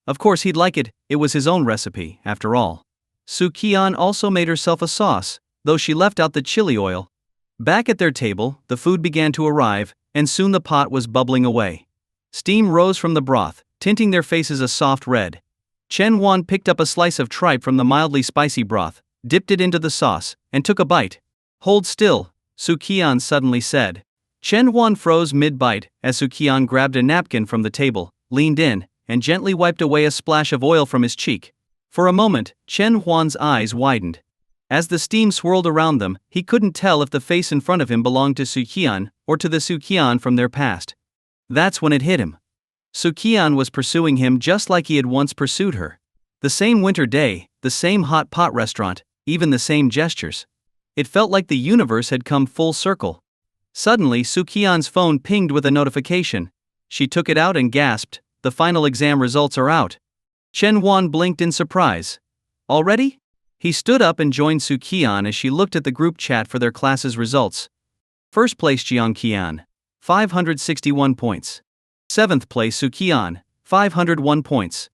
S1: Of course he'd like it, it was his own recipe, after all. Su Qian also made herself a sauce, though she left out the chili oil. Back at their table, the food began to arrive, and soon the pot was bubbling away. Steam rose from the broth, tinting their faces a soft red. Chen Huan picked up a slice of tripe from the mildly spicy broth, dipped it into the sauce, and took a bite. "Hold still," Su Qian suddenly said. Chen Huan froze mid-bite as Su Qian grabbed a napkin from the table, leaned in, and gently wiped away a splash of oil from his cheek. For a moment, Chen Huan's eyes widened. As the steam swirled around them, he couldn't tell if the face in front of him belonged to Su Qian or to the Su Qian from their past. That's when it hit him. Su Qian was pursuing him just like he had once pursued her. The same winter day, the same hot pot restaurant, even the same gestures. It felt like the universe had come full circle. Suddenly, Su Qian's phone pinged with a notification. She took it out and gasped, "The final exam results are out." Chen Huan blinked in surprise. "Already?" He stood up and joined Su Qian as she looked at the group chat for their class's results. First place Jiang Qian, 561 points. 7th place Su Qian, 501 points.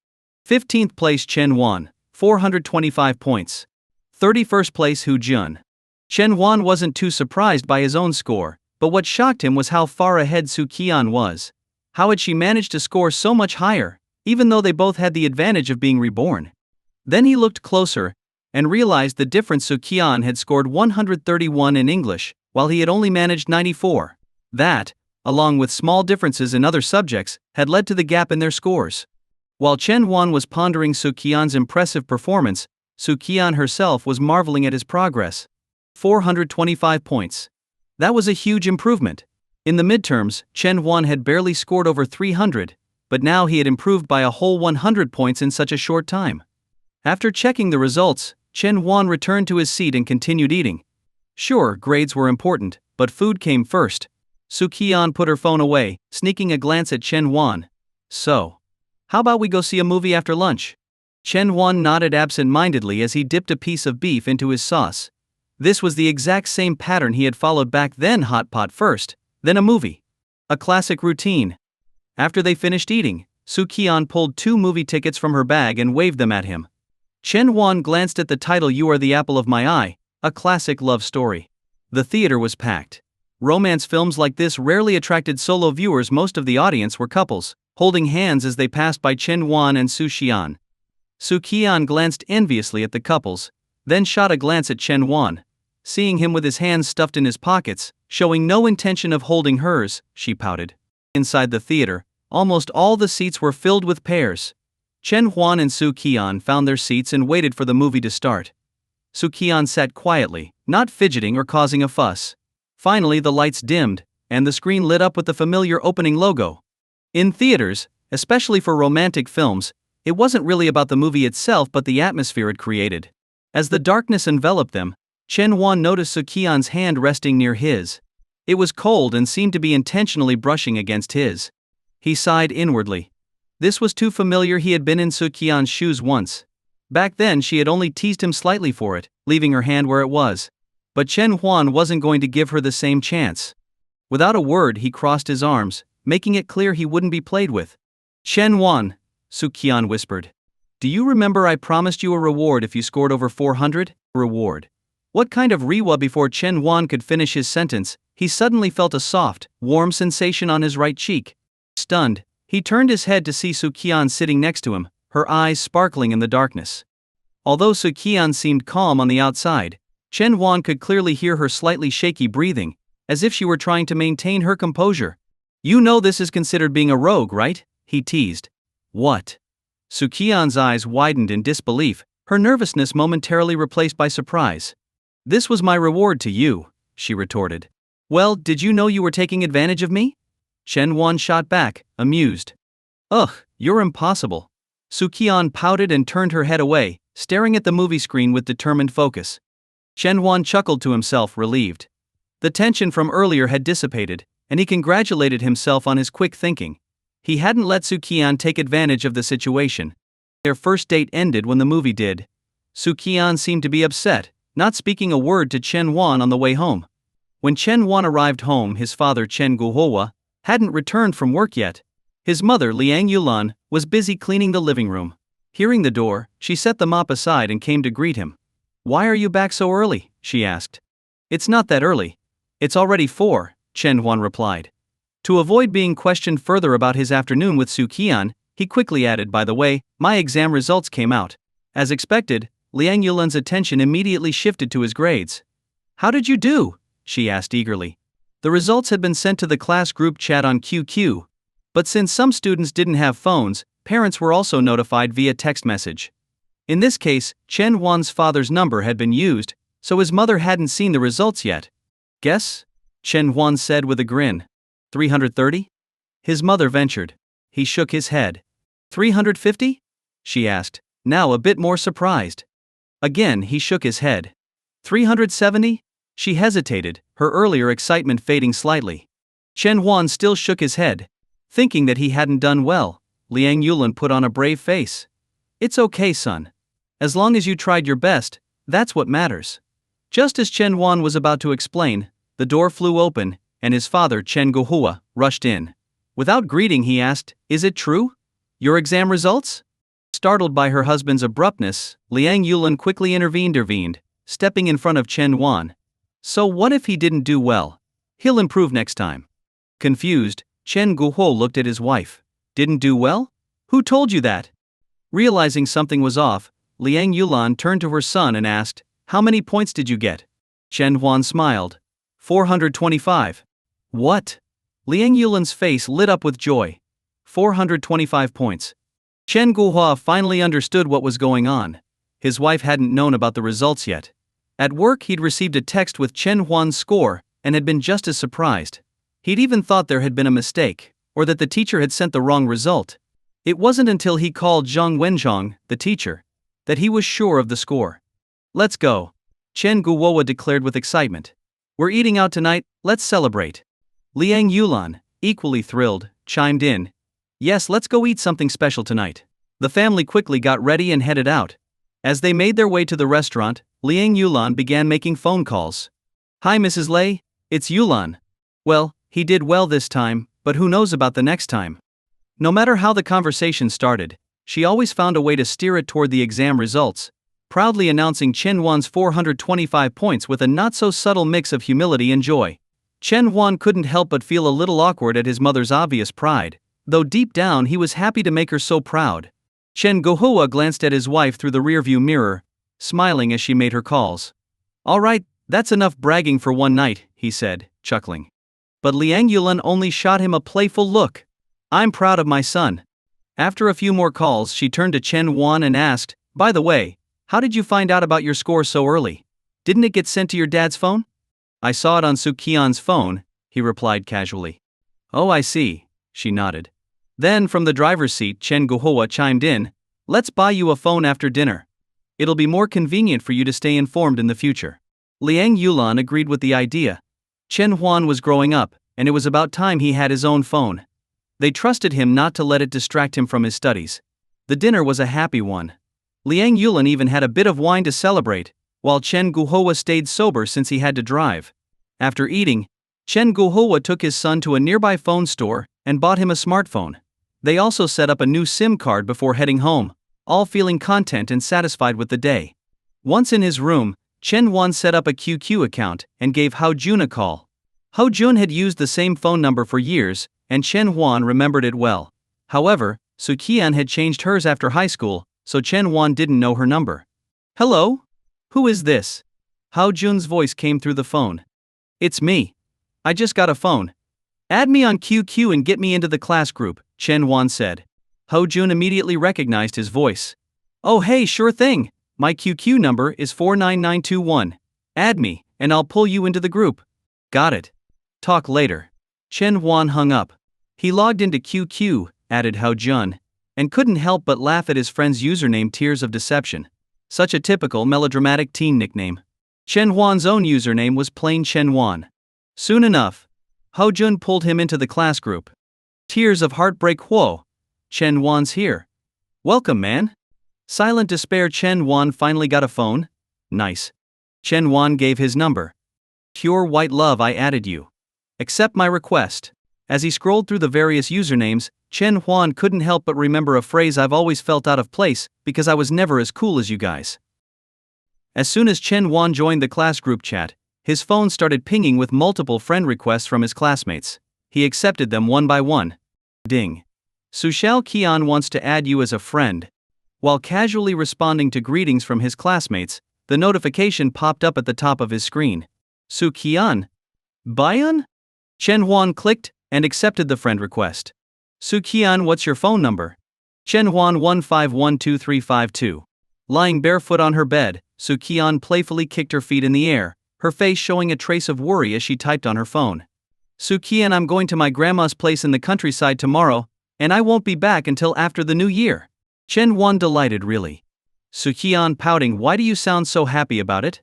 S1: 15th place Chen Huan, 425 points. 31st place Hu Jun. Chen Huan wasn't too surprised by his own score, but what shocked him was how far ahead Su Qian was. How had she managed to score so much higher, even though they both had the advantage of being reborn? Then he looked closer and realized the difference. Su Qian had scored 131 in English, while he had only managed 94. That, along with small differences in other subjects, had led to the gap in their scores. While Chen Huan was pondering Su Qian's impressive performance, Su Qian herself was marveling at his progress. 425 points. That was a huge improvement. In the midterms, Chen Huan had barely scored over 300, but now he had improved by a whole 100 points in such a short time. After checking the results, Chen Huan returned to his seat and continued eating. Sure, grades were important, but food came first. Su Qian put her phone away, sneaking a glance at Chen Huan. "So, how about we go see a movie after lunch?" Chen Huan nodded absent-mindedly as he dipped a piece of beef into his sauce. This was the exact same pattern he had followed back then: hot pot first, then a movie. A classic routine. After they finished eating, Su Qian pulled 2 movie tickets from her bag and waved them at him. Chen Huan glanced at the title "You Are the Apple of My Eye," a classic love story. The theater was packed. Romance films like this rarely attracted solo viewers. Most of the audience were couples, holding hands as they passed by Chen Huan and Su Qian. Su Qian glanced enviously at the couples, then shot a glance at Chen Huan. Seeing him with his hands stuffed in his pockets, showing no intention of holding hers, she pouted. Inside the theater, almost all the seats were filled with pairs. Chen Huan and Su Qian found their seats and waited for the movie to start. Su Qian sat quietly, not fidgeting or causing a fuss. Finally the lights dimmed, and the screen lit up with the familiar opening logo. In theaters, especially for romantic films, It wasn't really about the movie itself but the atmosphere it created. As the darkness enveloped them, Chen Huan noticed Qian's hand resting near his. It was cold and seemed to be intentionally brushing against his. He sighed inwardly. This was too familiar. He had been in Qian's shoes once. Back then she had only teased him slightly for it, leaving her hand where it was. But Chen Huan wasn't going to give her the same chance. Without a word he crossed his arms, making it clear he wouldn't be played with. Chen Huan, Qian whispered. Do you remember I promised you a reward if you scored over 400? Reward. What kind of reward? Before Chen Huan could finish his sentence, he suddenly felt a soft, warm sensation on his right cheek. Stunned, he turned his head to see Qian sitting next to him, her eyes sparkling in the darkness. Although Qian seemed calm on the outside, Chen Huan could clearly hear her slightly shaky breathing, as if she were trying to maintain her composure. You know this is considered being a rogue, right? He teased. What? Qian's eyes widened in disbelief, her nervousness momentarily replaced by surprise. This was my reward to you, she retorted. Well, did you know you were taking advantage of me? Chen Huan shot back, amused. Ugh, you're impossible. Qian pouted and turned her head away, staring at the movie screen with determined focus. Chen Huan chuckled to himself, relieved. The tension from earlier had dissipated, and he congratulated himself on his quick thinking. He hadn't let Qian take advantage of the situation. Their first date ended when the movie did. Qian seemed to be upset, not speaking a word to Chen Huan on the way home. When Chen Huan arrived home, his father Chen Guohua hadn't returned from work yet. His mother Liang Yulan was busy cleaning the living room. Hearing the door, she set the mop aside and came to greet him. Why are you back so early? She asked. It's not that early. It's already 4, Chen Huan replied. To avoid being questioned further about his afternoon with Qian, he quickly added, by the way, my exam results came out. As expected, Liang Yulan's attention immediately shifted to his grades. How did you do? She asked eagerly. The results had been sent to the class group chat on QQ. But since some students didn't have phones, parents were also notified via text message. In this case, Chen Huan's father's number had been used, so his mother hadn't seen the results yet. Guess? Chen Huan said with a grin. 330? His mother ventured. He shook his head. 350? She asked, now a bit more surprised. Again he shook his head. 370? She hesitated, her earlier excitement fading slightly. Chen Huan still shook his head. Thinking that he hadn't done well, Liang Yulan put on a brave face. It's okay, son. As long as you tried your best, that's what matters. Just as Chen Huan was about to explain, the door flew open, and his father Chen Guohua rushed in. Without greeting he asked, is it true? Your exam results? Startled by her husband's abruptness, Liang Yulan quickly intervened, stepping in front of Chen Huan. So what if he didn't do well? He'll improve next time. Confused, Chen Guohua looked at his wife. Didn't do well? Who told you that? Realizing something was off, Liang Yulan turned to her son and asked, how many points did you get? Chen Huan smiled. 425. What? Liang Yulan's face lit up with joy. 425 points. Chen Guohua finally understood what was going on. His wife hadn't known about the results yet. At work he'd received a text with Chen Huan's score and had been just as surprised. He'd even thought there had been a mistake, or that the teacher had sent the wrong result. It wasn't until he called Zhang Wenzhong, the teacher, that he was sure of the score. Let's go, Chen Guohua declared with excitement. We're eating out tonight, let's celebrate. Liang Yulan, equally thrilled, chimed in. Yes, let's go eat something special tonight. The family quickly got ready and headed out. As they made their way to the restaurant, Liang Yulan began making phone calls. Hi Mrs. Lei, it's Yulan. Well, he did well this time, but who knows about the next time. No matter how the conversation started, she always found a way to steer it toward the exam results, proudly announcing Chen Huan's 425 points with a not-so-subtle mix of humility and joy. Chen Huan couldn't help but feel a little awkward at his mother's obvious pride, though deep down he was happy to make her so proud. Chen Guohua glanced at his wife through the rearview mirror, smiling as she made her calls. All right, that's enough bragging for one night, he said, chuckling. But Liang Yulan only shot him a playful look. I'm proud of my son. After a few more calls she turned to Chen Huan and asked, by the way, how did you find out about your score so early? Didn't it get sent to your dad's phone? I saw it on Qian's phone, he replied casually. Oh I see, she nodded. Then from the driver's seat Chen Guohua chimed in, Let's buy you a phone after dinner. It'll be more convenient for you to stay informed in the future. Liang Yulan agreed with the idea. Chen Huan was growing up, and it was about time he had his own phone. They trusted him not to let it distract him from his studies. The dinner was a happy one. Liang Yulan even had a bit of wine to celebrate, while Chen Guohua stayed sober since he had to drive. After eating, Chen Guohua took his son to a nearby phone store and bought him a smartphone. They also set up a new SIM card before heading home, all feeling content and satisfied with the day. Once in his room, Chen Huan set up a QQ account and gave Hao Jun a call. Hao Jun had used the same phone number for years, and Chen Huan remembered it well. However, Su Qian had changed hers after high school, so Chen Huan didn't know her number. Hello? Who is this? Hao Jun's voice came through the phone. It's me. I just got a phone. Add me on QQ and get me into the class group, Chen Huan said. Hao Jun immediately recognized his voice. Oh hey, sure thing. My QQ number is 49921. Add me, and I'll pull you into the group. Got it. Talk later. Chen Huan hung up. He logged into QQ, added Hao Jun, and couldn't help but laugh at his friend's username Tears of Deception. Such a typical melodramatic teen nickname. Chen Huan's own username was plain Chen Huan. Soon enough, Hao Jun pulled him into the class group. Tears of Heartbreak. Whoa. Chen Huan's here. Welcome, man. Silent despair. Chen Huan finally got a phone? Nice. Chen Huan gave his number. Pure white love, I added you. Accept my request. As he scrolled through the various usernames, Chen Huan couldn't help but remember a phrase I've always felt out of place, because I was never as cool as you guys. As soon as Chen Huan joined the class group chat, his phone started pinging with multiple friend requests from his classmates. He accepted them one by one. Ding. Sushal Qian wants to add you as a friend. While casually responding to greetings from his classmates, the notification popped up at the top of his screen. Su Qian? Bayan? Chen Huan clicked and accepted the friend request. Su Qian, what's your phone number? Chen Huan 1512352. Lying barefoot on her bed, Su Qian playfully kicked her feet in the air, her face showing a trace of worry as she typed on her phone. Su Qian, I'm going to my grandma's place in the countryside tomorrow, and I won't be back until after the new year. Chen Huan delighted really. Su Qian pouting, why do you sound so happy about it?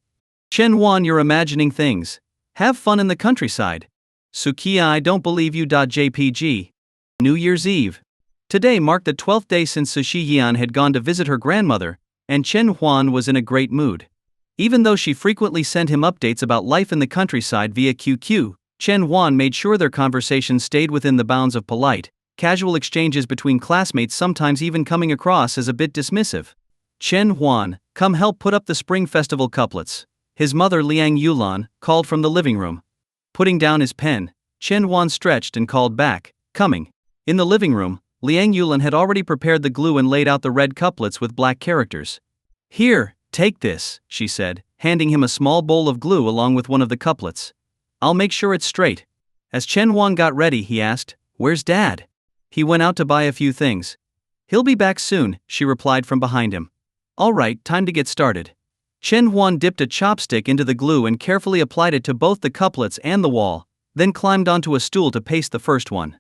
S1: Chen Huan, you're imagining things. Have fun in the countryside. Su Qian, I don't believe you. JPG. New Year's Eve. Today marked the 12th day since Su Qian had gone to visit her grandmother, and Chen Huan was in a great mood. Even though she frequently sent him updates about life in the countryside via QQ, Chen Huan made sure their conversations stayed within the bounds of polite, casual exchanges between classmates, sometimes even coming across as a bit dismissive. Chen Huan, come help put up the Spring Festival couplets. His mother Liang Yulan called from the living room. Putting down his pen, Chen Huan stretched and called back, coming. In the living room, Liang Yulan had already prepared the glue and laid out the red couplets with black characters. Here, take this, she said, handing him a small bowl of glue along with one of the couplets. I'll make sure it's straight. As Chen Huan got ready, he asked, where's Dad? He went out to buy a few things. He'll be back soon, she replied from behind him. All right, time to get started. Chen Huan dipped a chopstick into the glue and carefully applied it to both the couplets and the wall, then climbed onto a stool to paste the first one.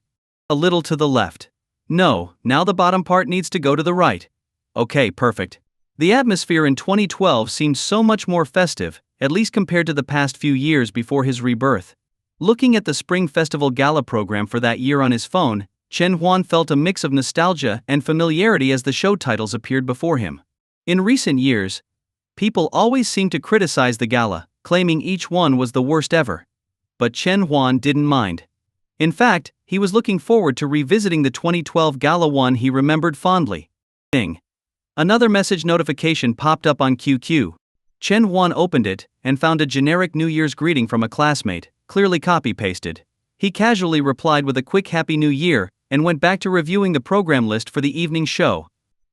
S1: A little to the left. No, now the bottom part needs to go to the right. Okay, perfect. The atmosphere in 2012 seemed so much more festive, at least compared to the past few years before his rebirth. Looking at the Spring Festival Gala program for that year on his phone, Chen Huan felt a mix of nostalgia and familiarity as the show titles appeared before him. In recent years, people always seemed to criticize the gala, claiming each one was the worst ever. But Chen Huan didn't mind. In fact, he was looking forward to revisiting the 2012 gala one he remembered fondly. Ding. Another message notification popped up on QQ. Chen Huan opened it and found a generic New Year's greeting from a classmate, clearly copy-pasted. He casually replied with a quick Happy New Year and went back to reviewing the program list for the evening show.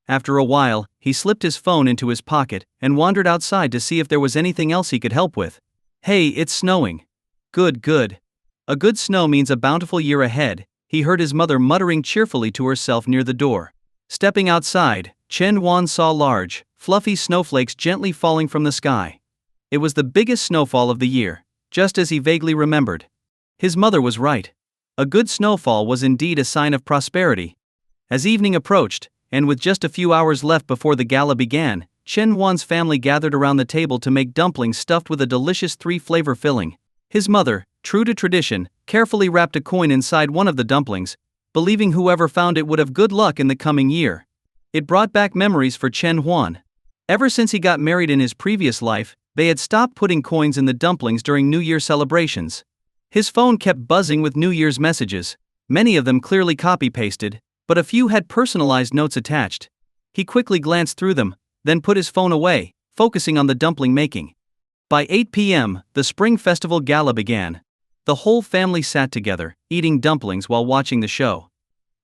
S1: After a while, he slipped his phone into his pocket and wandered outside to see if there was anything else he could help with. Hey, it's snowing. Good. A good snow means a bountiful year ahead, he heard his mother muttering cheerfully to herself near the door. Stepping outside, Chen Huan saw large, fluffy snowflakes gently falling from the sky. It was the biggest snowfall of the year, just as he vaguely remembered. His mother was right. A good snowfall was indeed a sign of prosperity. As evening approached, and with just a few hours left before the gala began, Chen Huan's family gathered around the table to make dumplings stuffed with a delicious 3-flavor filling. His mother, true to tradition, carefully wrapped a coin inside one of the dumplings, believing whoever found it would have good luck in the coming year. It brought back memories for Chen Huan. Ever since he got married in his previous life, they had stopped putting coins in the dumplings during New Year celebrations. His phone kept buzzing with New Year's messages, many of them clearly copy-pasted, but a few had personalized notes attached. He quickly glanced through them, then put his phone away, focusing on the dumpling making. By 8 p.m., the Spring Festival Gala began. The whole family sat together, eating dumplings while watching the show.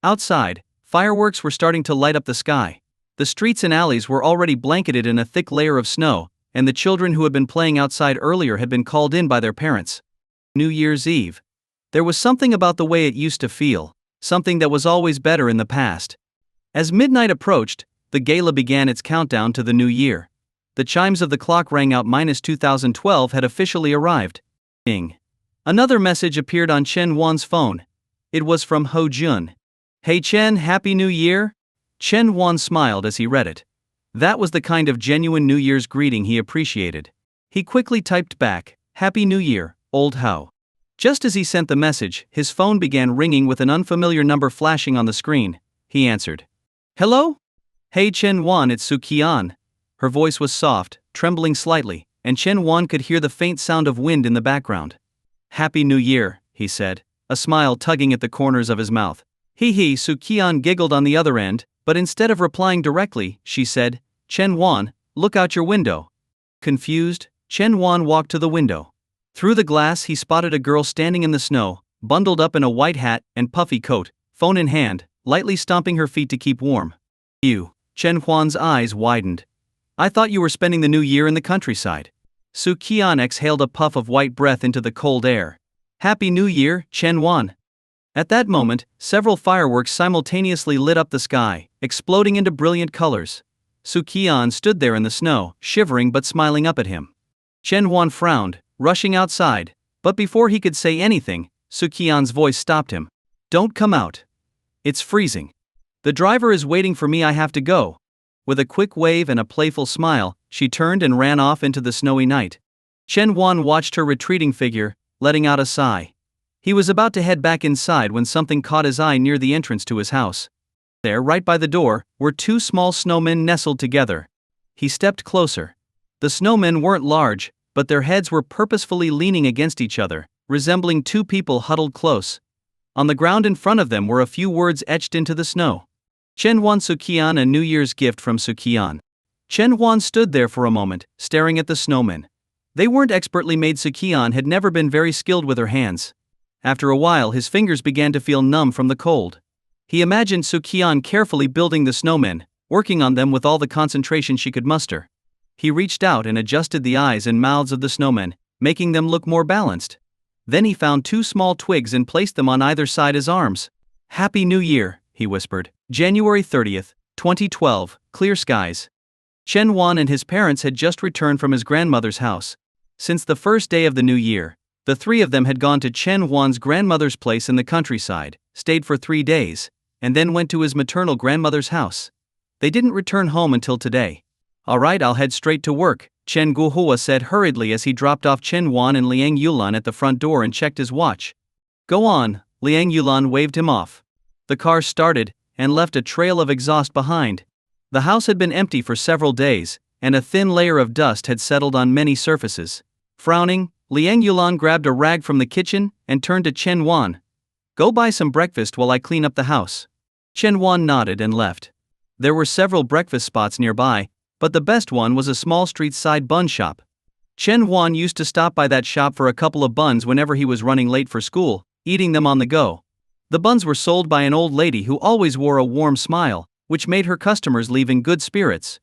S1: Outside, fireworks were starting to light up the sky. The streets and alleys were already blanketed in a thick layer of snow, and the children who had been playing outside earlier had been called in by their parents. New Year's Eve. There was something about the way it used to feel, something that was always better in the past. As midnight approached, the gala began its countdown to the new year. The chimes of the clock rang out. 2012 had officially arrived. Ding. Another message appeared on Chen Huan's phone. It was from Ho Jun. "Hey Chen, Happy New Year?" Chen Huan smiled as he read it. That was the kind of genuine New Year's greeting he appreciated. He quickly typed back, "Happy New Year, old Ho." Just as he sent the message, his phone began ringing with an unfamiliar number flashing on the screen. He answered. "Hello? Hey Chen Huan, it's Qian." Her voice was soft, trembling slightly, and Chen Huan could hear the faint sound of wind in the background. "Happy New Year," he said, a smile tugging at the corners of his mouth. Hee. Qian giggled on the other end, but instead of replying directly, she said, "Chen Huan, look out your window." Confused, Chen Huan walked to the window. Through the glass he spotted a girl standing in the snow, bundled up in a white hat and puffy coat, phone in hand, lightly stomping her feet to keep warm. "You." Chen Huan's eyes widened. "I thought you were spending the new year in the countryside." Qian exhaled a puff of white breath into the cold air. "Happy New Year, Chen Huan." At that moment, several fireworks simultaneously lit up the sky, exploding into brilliant colors. Qian stood there in the snow, shivering but smiling up at him. Chen Huan frowned, rushing outside, but before he could say anything, Qian's voice stopped him. "Don't come out. It's freezing. The driver is waiting for me. I have to go." With a quick wave and a playful smile, she turned and ran off into the snowy night. Chen Huan watched her retreating figure, letting out a sigh. He was about to head back inside when something caught his eye near the entrance to his house. There, right by the door, were 2 small snowmen nestled together. He stepped closer. The snowmen weren't large, but their heads were purposefully leaning against each other, resembling 2 people huddled close. On the ground in front of them were a few words etched into the snow. Chen Huan Qian, a New Year's gift from Qian. Chen Huan stood there for a moment, staring at the snowmen. They weren't expertly made. Qian had never been very skilled with her hands. After a while his fingers began to feel numb from the cold. He imagined Qian carefully building the snowmen, working on them with all the concentration she could muster. He reached out and adjusted the eyes and mouths of the snowmen, making them look more balanced. Then he found 2 small twigs and placed them on either side his arms. "Happy New Year," he whispered. January 30th, 2012, clear skies. Chen Huan and his parents had just returned from his grandmother's house. Since the first day of the new year, the 3 of them had gone to Chen Huan's grandmother's place in the countryside, stayed for 3 days, and then went to his maternal grandmother's house. They didn't return home until today. "All right, I'll head straight to work," Chen Guohua said hurriedly as he dropped off Chen Huan and Liang Yulan at the front door and checked his watch. "Go on," Liang Yulan waved him off. The car started, and left a trail of exhaust behind. The house had been empty for several days, and a thin layer of dust had settled on many surfaces. Frowning, Liang Yulan grabbed a rag from the kitchen and turned to Chen Huan. "Go buy some breakfast while I clean up the house." Chen Huan nodded and left. There were several breakfast spots nearby, but the best one was a small street-side bun shop. Chen Huan used to stop by that shop for a couple of buns whenever he was running late for school, eating them on the go. The buns were sold by an old lady who always wore a warm smile, which made her customers leave in good spirits.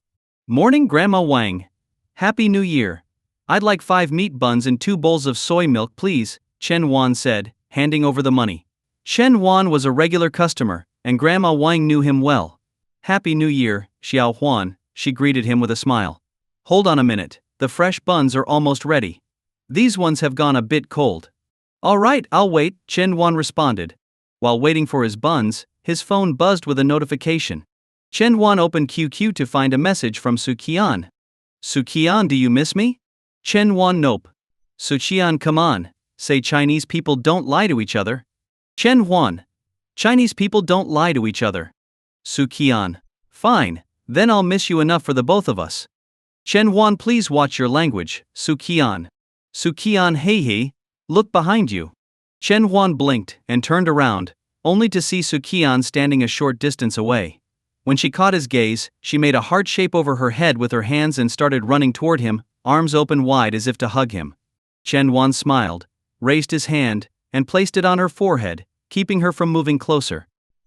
S1: "Morning, Grandma Wang. Happy New Year. I'd like 5 meat buns and 2 bowls of soy milk, please," Chen Huan said, handing over the money. Chen Huan was a regular customer, and Grandma Wang knew him well. "Happy New Year, Xiao Huan," she greeted him with a smile. "Hold on a minute, the fresh buns are almost ready. These ones have gone a bit cold." "All right, I'll wait," Chen Huan responded. While waiting for his buns, his phone buzzed with a notification. Chen Huan opened QQ to find a message from Su Qian. Su Qian, do you miss me? Chen Huan, nope. Su Qian, come on, say Chinese people don't lie to each other. Chen Huan, Chinese people don't lie to each other. Su Qian, fine, then I'll miss you enough for the both of us. Chen Huan, please watch your language, Su Qian. Su Qian, hey, look behind you. Chen Huan blinked and turned around, only to see Su Qian standing a short distance away. When she caught his gaze, she made a heart shape over her head with her hands and started running toward him, arms open wide as if to hug him. Chen Huan smiled, raised his hand, and placed it on her forehead, keeping her from moving closer.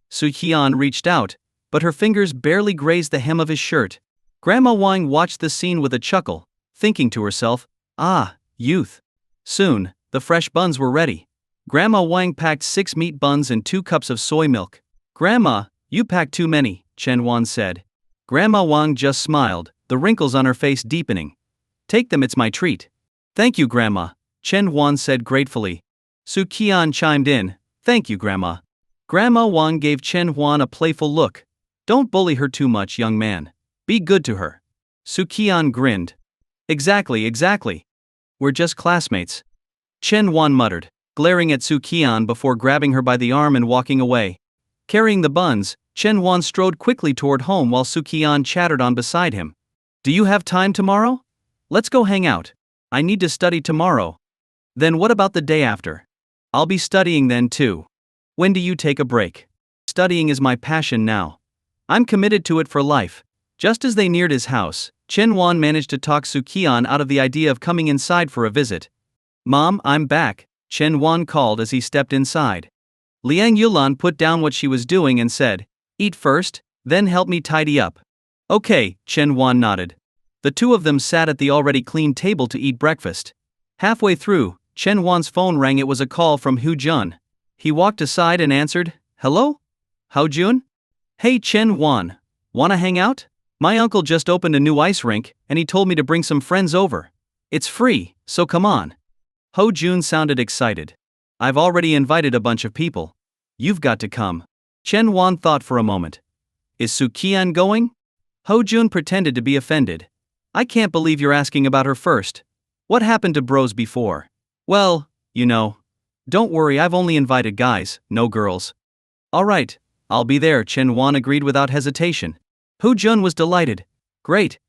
S1: Su Qian reached out, but her fingers barely grazed the hem of his shirt. Grandma Wang watched the scene with a chuckle, thinking to herself, ah, youth. Soon, the fresh buns were ready. Grandma Wang packed 6 meat buns and 2 cups of soy milk. Grandma, you packed too many, Chen Huan said. Grandma Wang just smiled, the wrinkles on her face deepening. Take them, it's my treat. Thank you, Grandma, Chen Huan said gratefully. Su Qian chimed in, thank you, Grandma. Grandma Wang gave Chen Huan a playful look. Don't bully her too much, young man. Be good to her. Su Qian grinned. Exactly. We're just classmates. Chen Huan muttered, glaring at Su Qian before grabbing her by the arm and walking away. Carrying the buns, Chen Huan strode quickly toward home while Su Qian chattered on beside him. Do you have time tomorrow? Let's go hang out. I need to study tomorrow. Then what about the day after? I'll be studying then too. When do you take a break? Studying is my passion now. I'm committed to it for life. Just as they neared his house, Chen Huan managed to talk Su Qian out of the idea of coming inside for a visit. Mom, I'm back, Chen Huan called as he stepped inside. Liang Yulan put down what she was doing and said, eat first, then help me tidy up. Okay, Chen Huan nodded. The two of them sat at the already clean table to eat breakfast. Halfway through, Chen Huan's phone rang. It was a call from Hu Jun. He walked aside and answered, hello? Hu Jun? Hey Chen Huan, wanna hang out? My uncle just opened a new ice rink, and he told me to bring some friends over. It's free, so come on. Hu Jun sounded excited. I've already invited a bunch of people. You've got to come. Chen Huan thought for a moment. Is Su Qian going? Hu Jun pretended to be offended. I can't believe you're asking about her first. What happened to bros before? Well, you know. Don't worry, I've only invited guys, no girls. Alright, I'll be there, Chen Huan agreed without hesitation. Hu Jun was delighted. Great.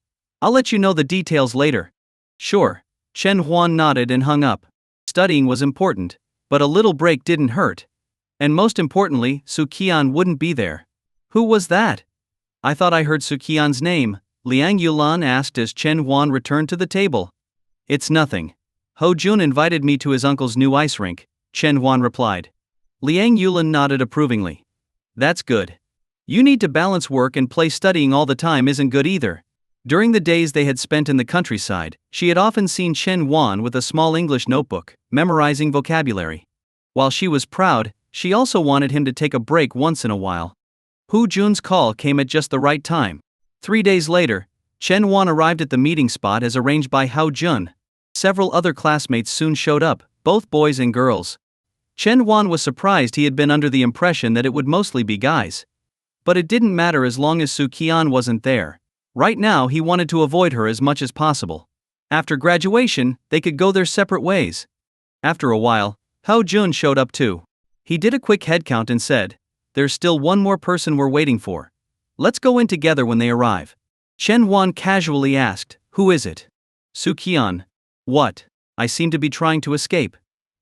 S1: I'll let you know the details later. Sure. Chen Huan nodded and hung up. Studying was important, but a little break didn't hurt. And most importantly, Su Qian wouldn't be there. Who was that? I thought I heard Su Qian's name, Liang Yulan asked as Chen Huan returned to the table. It's nothing. Hu Jun invited me to his uncle's new ice rink, Chen Huan replied. Liang Yulan nodded approvingly. That's good. You need to balance work and play. Studying all the time isn't good either. During the days they had spent in the countryside, she had often seen Chen Huan with a small English notebook, memorizing vocabulary. While she was proud, she also wanted him to take a break once in a while. Hu Jun's call came at just the right time. 3 days later, Chen Huan arrived at the meeting spot as arranged by Hu Jun. Several other classmates soon showed up, both boys and girls. Chen Huan was surprised. He had been under the impression that it would mostly be guys. But it didn't matter as long as Su Qian wasn't there. Right now he wanted to avoid her as much as possible. After graduation, they could go their separate ways. After a while, Hu Jun showed up too. He did a quick head count and said, there's still one more person we're waiting for. Let's go in together when they arrive. Chen Huan casually asked, who is it? Su Qian. What? I seem to be trying to escape.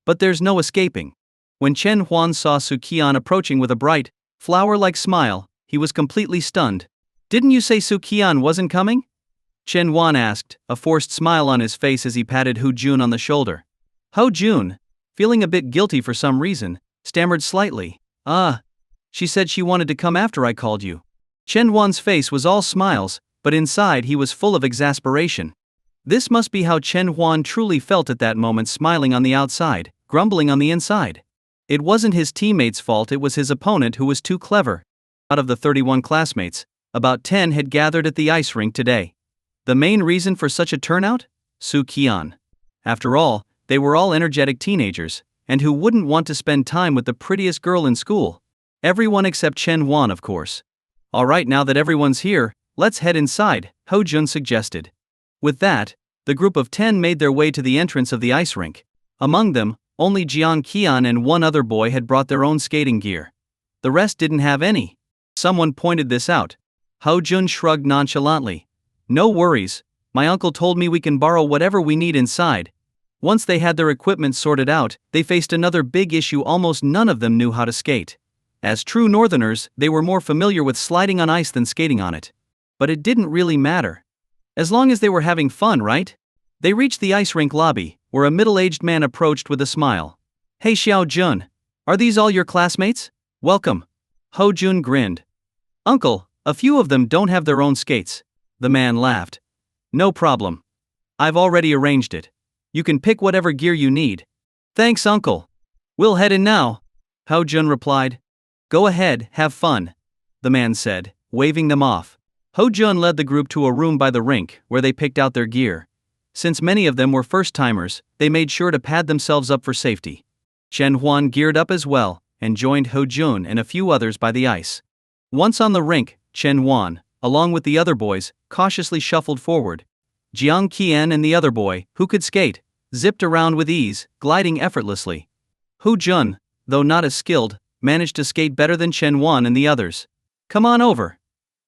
S1: But there's no escaping. When Chen Huan saw Su Qian approaching with a bright, flower-like smile, he was completely stunned. Didn't you say Su Qian wasn't coming? Chen Huan asked, a forced smile on his face as he patted Hu Jun on the shoulder. Hu Jun, feeling a bit guilty for some reason, stammered slightly. She said she wanted to come after I called you. Chen Huan's face was all smiles, but inside he was full of exasperation. This must be how Chen Huan truly felt at that moment, smiling on the outside, grumbling on the inside. It wasn't his teammates' fault, it was his opponent who was too clever. Out of the 31 classmates, about 10 had gathered at the ice rink today. The main reason for such a turnout? Su Qian. After all, they were all energetic teenagers, and who wouldn't want to spend time with the prettiest girl in school? Everyone except Chen Huan, of course. Alright, now that everyone's here, let's head inside, Ho-jun suggested. With that, the group of 10 made their way to the entrance of the ice rink. Among them, only Qian and one other boy had brought their own skating gear. The rest didn't have any. Someone pointed this out. Ho-jun shrugged nonchalantly. No worries, my uncle told me we can borrow whatever we need inside. Once they had their equipment sorted out, they faced another big issue. Almost none of them knew how to skate. As true northerners, they were more familiar with sliding on ice than skating on it. But it didn't really matter. As long as they were having fun, right? They reached the ice rink lobby, where a middle-aged man approached with a smile. Hey Xiao-jun, are these all your classmates? Welcome. Ho-jun grinned. Uncle, a few of them don't have their own skates. The man laughed. No problem. I've already arranged it. You can pick whatever gear you need. Thanks, uncle. We'll head in now. Ho-jun replied. Go ahead, have fun, the man said, waving them off. Ho-jun led the group to a room by the rink, where they picked out their gear. Since many of them were first-timers, they made sure to pad themselves up for safety. Chen Huan geared up as well, and joined Ho-jun and a few others by the ice. Once on the rink, Chen Huan, along with the other boys, cautiously shuffled forward. Jiang Qian and the other boy, who could skate, zipped around with ease, gliding effortlessly. Ho-jun, though not as skilled, managed to skate better than Chen Huan and the others. Come on over.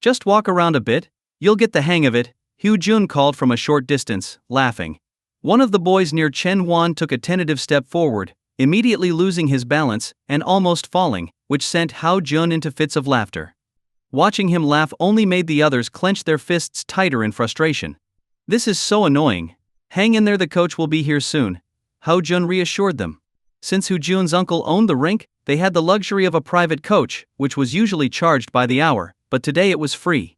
S1: Just walk around a bit, you'll get the hang of it, Ho-jun called from a short distance, laughing. One of the boys near Chen Huan took a tentative step forward, immediately losing his balance and almost falling, which sent Ho-jun into fits of laughter. Watching him laugh only made the others clench their fists tighter in frustration. This is so annoying. Hang in there, the coach will be here soon, Ho-jun reassured them. Since Ho-jun's uncle owned the rink, they had the luxury of a private coach, which was usually charged by the hour, but today it was free.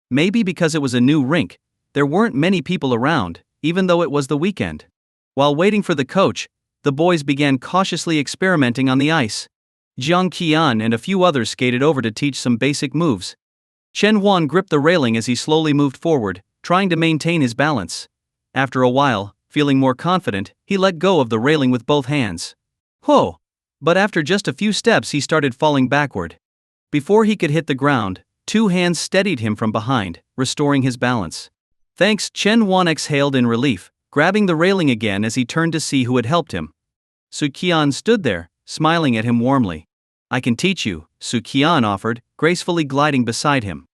S1: Maybe because it was a new rink, there weren't many people around, even though it was the weekend. While waiting for the coach, the boys began cautiously experimenting on the ice. Jiang Qian and a few others skated over to teach some basic moves. Chen Huan gripped the railing as he slowly moved forward, trying to maintain his balance. After a while, feeling more confident, he let go of the railing with both hands. Whoa! But after just a few steps he started falling backward. Before he could hit the ground, two hands steadied him from behind, restoring his balance. Thanks, Chen Huan exhaled in relief, grabbing the railing again as he turned to see who had helped him. Su Qian stood there, smiling at him warmly. I can teach you, Su Qian offered, gracefully gliding beside him.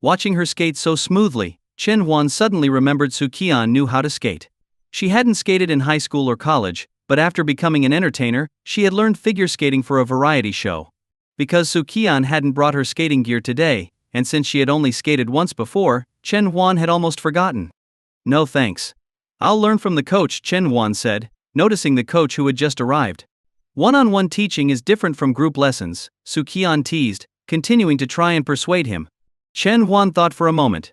S1: Watching her skate so smoothly, Chen Huan suddenly remembered Su Qian knew how to skate. She hadn't skated in high school or college, but after becoming an entertainer, she had learned figure skating for a variety show. Because Su Qian hadn't brought her skating gear today, and since she had only skated once before, Chen Huan had almost forgotten. No thanks. I'll learn from the coach, Chen Huan said, noticing the coach who had just arrived. One-on-one teaching is different from group lessons, Su Qian teased, continuing to try and persuade him. Chen Huan thought for a moment.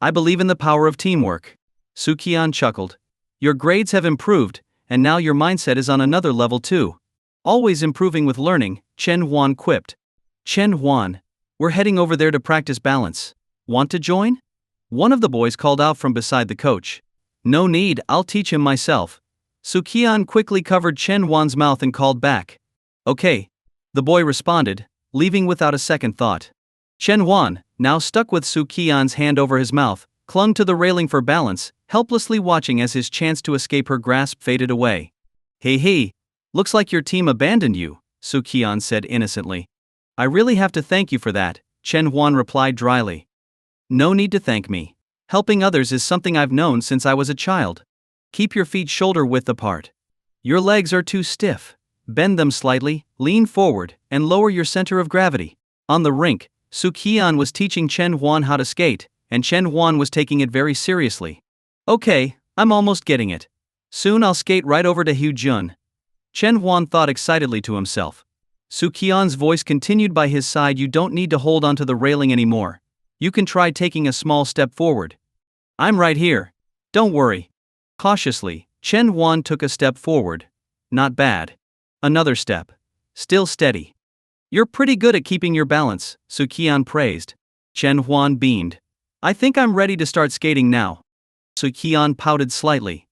S1: I believe in the power of teamwork. Su Qian chuckled. Your grades have improved, and now your mindset is on another level too. Always improving with learning, Chen Huan quipped. Chen Huan, we're heading over there to practice balance. Want to join? One of the boys called out from beside the coach. No need, I'll teach him myself. Su Qian quickly covered Chen Huan's mouth and called back. Okay. The boy responded, leaving without a second thought. Chen Huan, now stuck with Su Qian's hand over his mouth, clung to the railing for balance, helplessly watching as his chance to escape her grasp faded away. Hey, looks like your team abandoned you, Su Qian said innocently. I really have to thank you for that, Chen Huan replied dryly. No need to thank me. Helping others is something I've known since I was a child. Keep your feet shoulder-width apart. Your legs are too stiff. Bend them slightly, lean forward, and lower your center of gravity. On the rink, Su Qian was teaching Chen Huan how to skate, and Chen Huan was taking it very seriously. Okay, I'm almost getting it. Soon I'll skate right over to Ho-jun. Chen Huan thought excitedly to himself. Su Qian's voice continued by his side. You don't need to hold onto the railing anymore. You can try taking a small step forward. I'm right here. Don't worry. Cautiously, Chen Huan took a step forward. Not bad. Another step. Still steady. You're pretty good at keeping your balance, Su Qian praised. Chen Huan beamed. I think I'm ready to start skating now. Su Qian pouted slightly.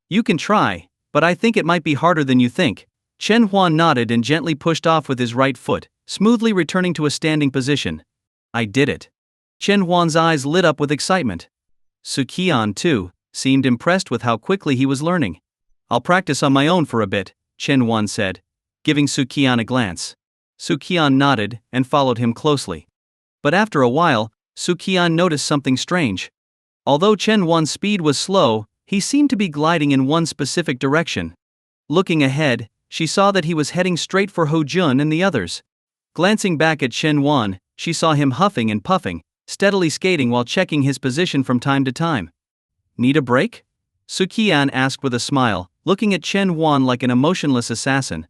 S1: You can try, but I think it might be harder than you think. Chen Huan nodded and gently pushed off with his right foot, smoothly returning to a standing position. I did it. Chen Huan's eyes lit up with excitement. Su Qian, too, seemed impressed with how quickly he was learning. I'll practice on my own for a bit, Chen Huan said, giving Su Qian a glance. Su Qian nodded and followed him closely. But after a while, Su Qian noticed something strange. Although Chen Huan's speed was slow, he seemed to be gliding in one specific direction. Looking ahead, she saw that he was heading straight for Hou Jun and the others. Glancing back at Chen Huan, she saw him huffing and puffing, steadily skating while checking his position from time to time. Need a break? Su Qian asked with a smile, looking at Chen Huan like an emotionless assassin.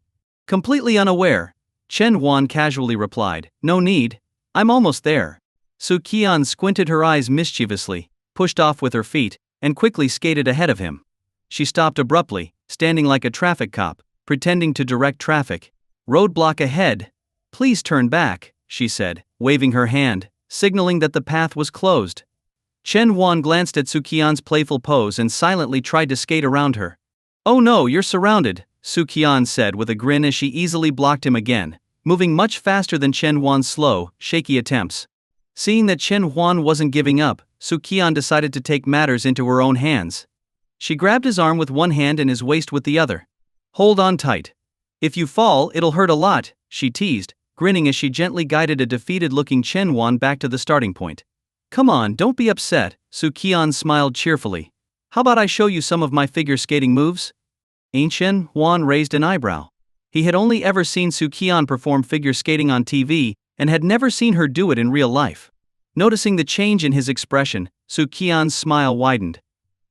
S1: Completely unaware, Chen Huan casually replied, no need, I'm almost there. Su Qian squinted her eyes mischievously, pushed off with her feet, and quickly skated ahead of him. She stopped abruptly, standing like a traffic cop, pretending to direct traffic. Roadblock ahead. Please turn back, she said, waving her hand, signaling that the path was closed. Chen Huan glanced at Su Qian's playful pose and silently tried to skate around her. Oh no, you're surrounded, Su Qian said with a grin as she easily blocked him again, moving much faster than Chen Huan's slow, shaky attempts. Seeing that Chen Huan wasn't giving up, Su Qian decided to take matters into her own hands. She grabbed his arm with one hand and his waist with the other. Hold on tight. If you fall, it'll hurt a lot, she teased, grinning as she gently guided a defeated-looking Chen Huan back to the starting point. Come on, don't be upset, Su Qian smiled cheerfully. How about I show you some of my figure skating moves? Chen Huan raised an eyebrow. He had only ever seen Su Qian perform figure skating on TV, and had never seen her do it in real life. Noticing the change in his expression, Su Qian's smile widened.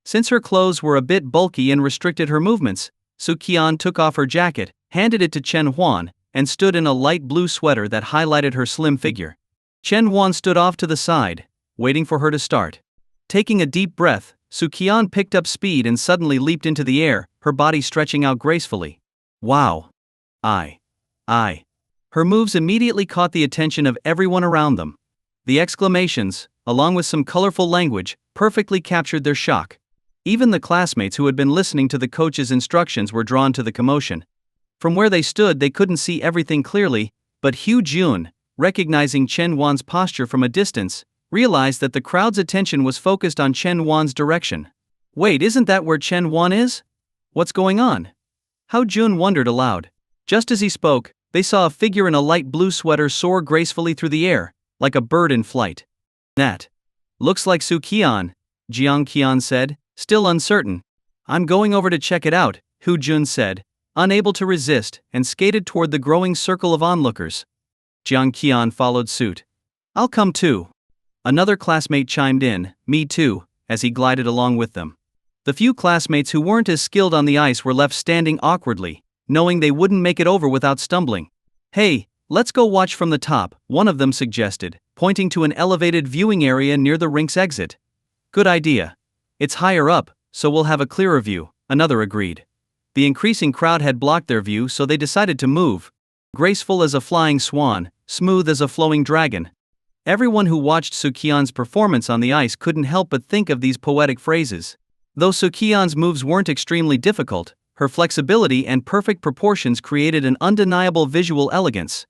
S1: Since her clothes were a bit bulky and restricted her movements, Su Qian took off her jacket, handed it to Chen Huan, and stood in a light blue sweater that highlighted her slim figure. Chen Huan stood off to the side, waiting for her to start. Taking a deep breath, Su Qian picked up speed and suddenly leaped into the air, her body stretching out gracefully. Wow! Her moves immediately caught the attention of everyone around them. The exclamations, along with some colorful language, perfectly captured their shock. Even the classmates who had been listening to the coach's instructions were drawn to the commotion. From where they stood, they couldn't see everything clearly, but Hou Jun, recognizing Chen Huan's posture from a distance, realized that the crowd's attention was focused on Chen Huan's direction. Wait, isn't that where Chen Huan is? What's going on? Hou Jun wondered aloud. Just as he spoke, they saw a figure in a light blue sweater soar gracefully through the air, like a bird in flight. That looks like Su Qian, Jiang Qian said, still uncertain. I'm going over to check it out, Hou Jun said, unable to resist, and skated toward the growing circle of onlookers. Jiang Qian followed suit. I'll come too. Another classmate chimed in, me too, as he glided along with them. The few classmates who weren't as skilled on the ice were left standing awkwardly, knowing they wouldn't make it over without stumbling. Hey, let's go watch from the top, one of them suggested, pointing to an elevated viewing area near the rink's exit. Good idea. It's higher up, so we'll have a clearer view, another agreed. The increasing crowd had blocked their view, so they decided to move. Graceful as a flying swan, smooth as a flowing dragon. Everyone who watched Su Qian's performance on the ice couldn't help but think of these poetic phrases. Though Su Qian's moves weren't extremely difficult, her flexibility and perfect proportions created an undeniable visual elegance.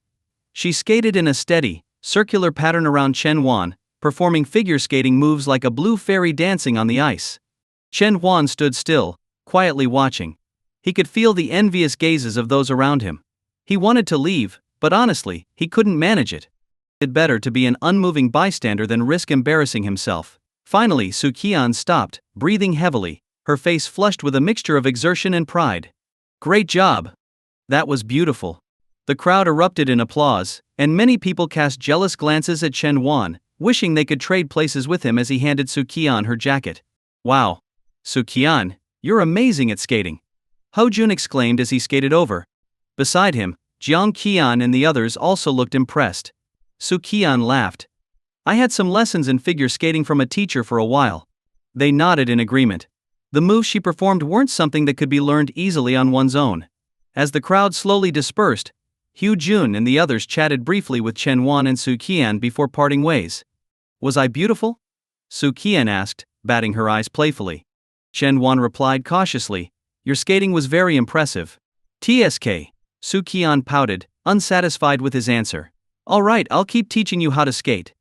S1: She skated in a steady, circular pattern around Chen Huan, performing figure skating moves like a blue fairy dancing on the ice. Chen Huan stood still, quietly watching. He could feel the envious gazes of those around him. He wanted to leave, but honestly, he couldn't manage it. It's better to be an unmoving bystander than risk embarrassing himself. Finally, Su Qian stopped, breathing heavily, her face flushed with a mixture of exertion and pride. Great job! That was beautiful. The crowd erupted in applause, and many people cast jealous glances at Chen Huan, wishing they could trade places with him as he handed Su Qian her jacket. Wow! Su Qian, you're amazing at skating! Hou Jun exclaimed as he skated over. Beside him, Jiang Qian and the others also looked impressed. Su Qian laughed. I had some lessons in figure skating from a teacher for a while. They nodded in agreement. The moves she performed weren't something that could be learned easily on one's own. As the crowd slowly dispersed, Hou Jun and the others chatted briefly with Chen Huan and Su Qian before parting ways. Was I beautiful? Su Qian asked, batting her eyes playfully. Chen Huan replied cautiously, your skating was very impressive. TSK. Su Qian pouted, unsatisfied with his answer. All right, I'll keep teaching you how to skate.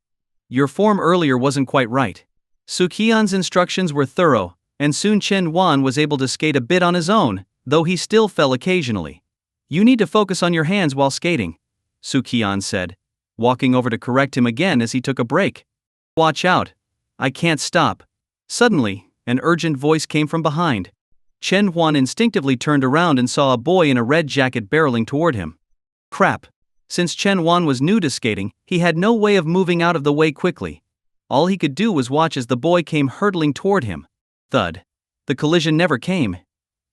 S1: Your form earlier wasn't quite right. Su Qian's instructions were thorough, and soon Chen Wan was able to skate a bit on his own, though he still fell occasionally. You need to focus on your hands while skating, Su Qian said, walking over to correct him again as he took a break. Watch out. I can't stop. Suddenly, an urgent voice came from behind. Chen Huan instinctively turned around and saw a boy in a red jacket barreling toward him. Crap. Since Chen Huan was new to skating, he had no way of moving out of the way quickly. All he could do was watch as the boy came hurtling toward him. Thud. The collision never came.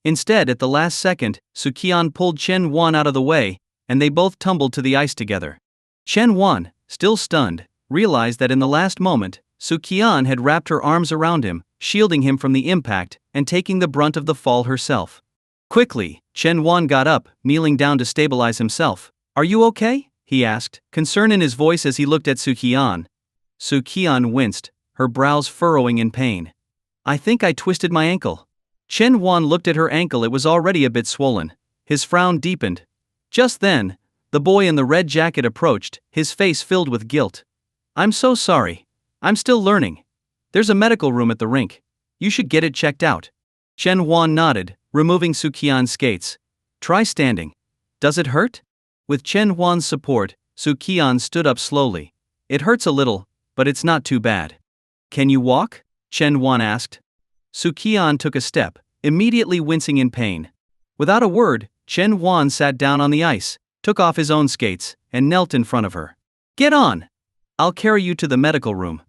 S1: Instead, at the last second, Su Qian pulled Chen Huan out of the way, and they both tumbled to the ice together. Chen Huan, still stunned, realized that in the last moment, Su Qian had wrapped her arms around him, shielding him from the impact, and taking the brunt of the fall herself. Quickly, Chen Huan got up, kneeling down to stabilize himself. Are you okay? He asked, concern in his voice as he looked at Su Qian. Su Qian winced, her brows furrowing in pain. I think I twisted my ankle. Chen Huan looked at her ankle. It was already a bit swollen. His frown deepened. Just then, the boy in the red jacket approached, his face filled with guilt. I'm so sorry. I'm still learning. There's a medical room at the rink. You should get it checked out. Chen Huan nodded, removing Su Qian's skates. Try standing. Does it hurt? With Chen Huan's support, Su Qian stood up slowly. It hurts a little, but it's not too bad. Can you walk? Chen Huan asked. Su Qian took a step, immediately wincing in pain. Without a word, Chen Huan sat down on the ice, took off his own skates, and knelt in front of her. Get on! I'll carry you to the medical room.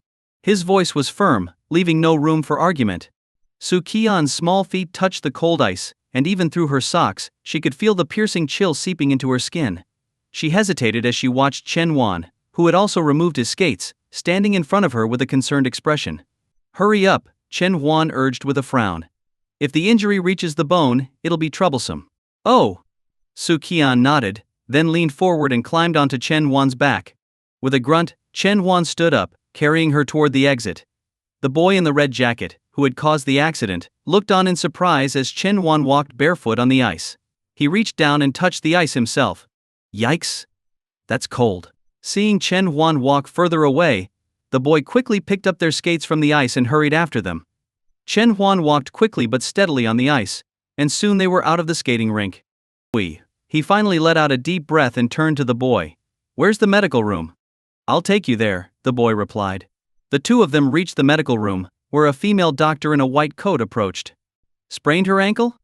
S1: His voice was firm, leaving no room for argument. Su Qian's small feet touched the cold ice, and even through her socks, she could feel the piercing chill seeping into her skin. She hesitated as she watched Chen Huan, who had also removed his skates, standing in front of her with a concerned expression. Hurry up, Chen Huan urged with a frown. If the injury reaches the bone, it'll be troublesome. Oh! Su Qian nodded, then leaned forward and climbed onto Chen Huan's back. With a grunt, Chen Huan stood up, carrying her toward the exit. The boy in the red jacket, who had caused the accident, looked on in surprise as Chen Huan walked barefoot on the ice. He reached down and touched the ice himself. Yikes! That's cold. Seeing Chen Huan walk further away, the boy quickly picked up their skates from the ice and hurried after them. Chen Huan walked quickly but steadily on the ice, and soon they were out of the skating rink. He finally let out a deep breath and turned to the boy. Where's the medical room? I'll take you there, the boy replied. The two of them reached the medical room, where a female doctor in a white coat approached. Sprained her ankle?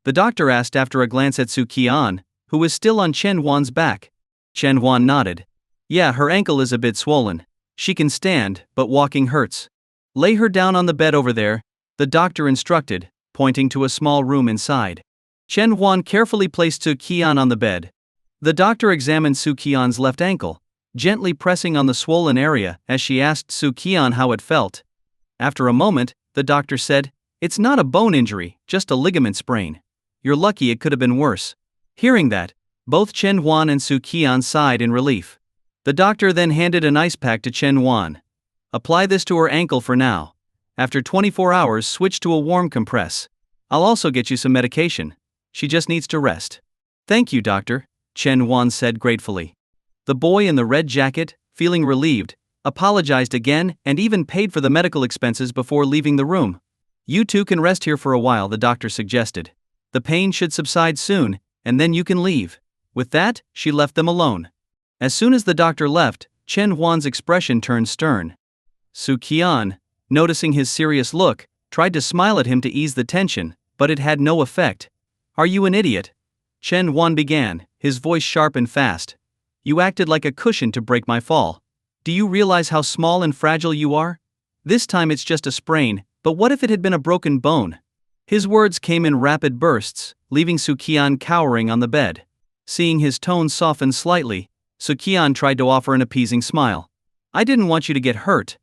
S1: The doctor asked after a glance at Su Qian, who was still on Chen Huan's back. Chen Huan nodded. Yeah, her ankle is a bit swollen. She can stand, but walking hurts. Lay her down on the bed over there, the doctor instructed, pointing to a small room inside. Chen Huan carefully placed Su Qian on the bed. The doctor examined Su Qian's left ankle, gently pressing on the swollen area as she asked Su Qian how it felt. After a moment, the doctor said, It's not a bone injury, just a ligament sprain. You're lucky, it could have been worse. Hearing that, both Chen Huan and Su Qian sighed in relief. The doctor then handed an ice pack to Chen Huan. Apply this to her ankle for now. After 24 hours, switch to a warm compress. I'll also get you some medication. She just needs to rest. Thank you, doctor, Chen Huan said gratefully. The boy in the red jacket, feeling relieved, apologized again and even paid for the medical expenses before leaving the room. You two can rest here for a while, the doctor suggested. The pain should subside soon, and then you can leave. With that, she left them alone. As soon as the doctor left, Chen Huan's expression turned stern. Su Qian, noticing his serious look, tried to smile at him to ease the tension, but it had no effect. Are you an idiot? Chen Huan began, his voice sharp and fast. You acted like a cushion to break my fall. Do you realize how small and fragile you are? This time it's just a sprain, but what if it had been a broken bone? His words came in rapid bursts, leaving Su Qian cowering on the bed. Seeing his tone soften slightly, Su Qian tried to offer an appeasing smile. I didn't want you to get hurt.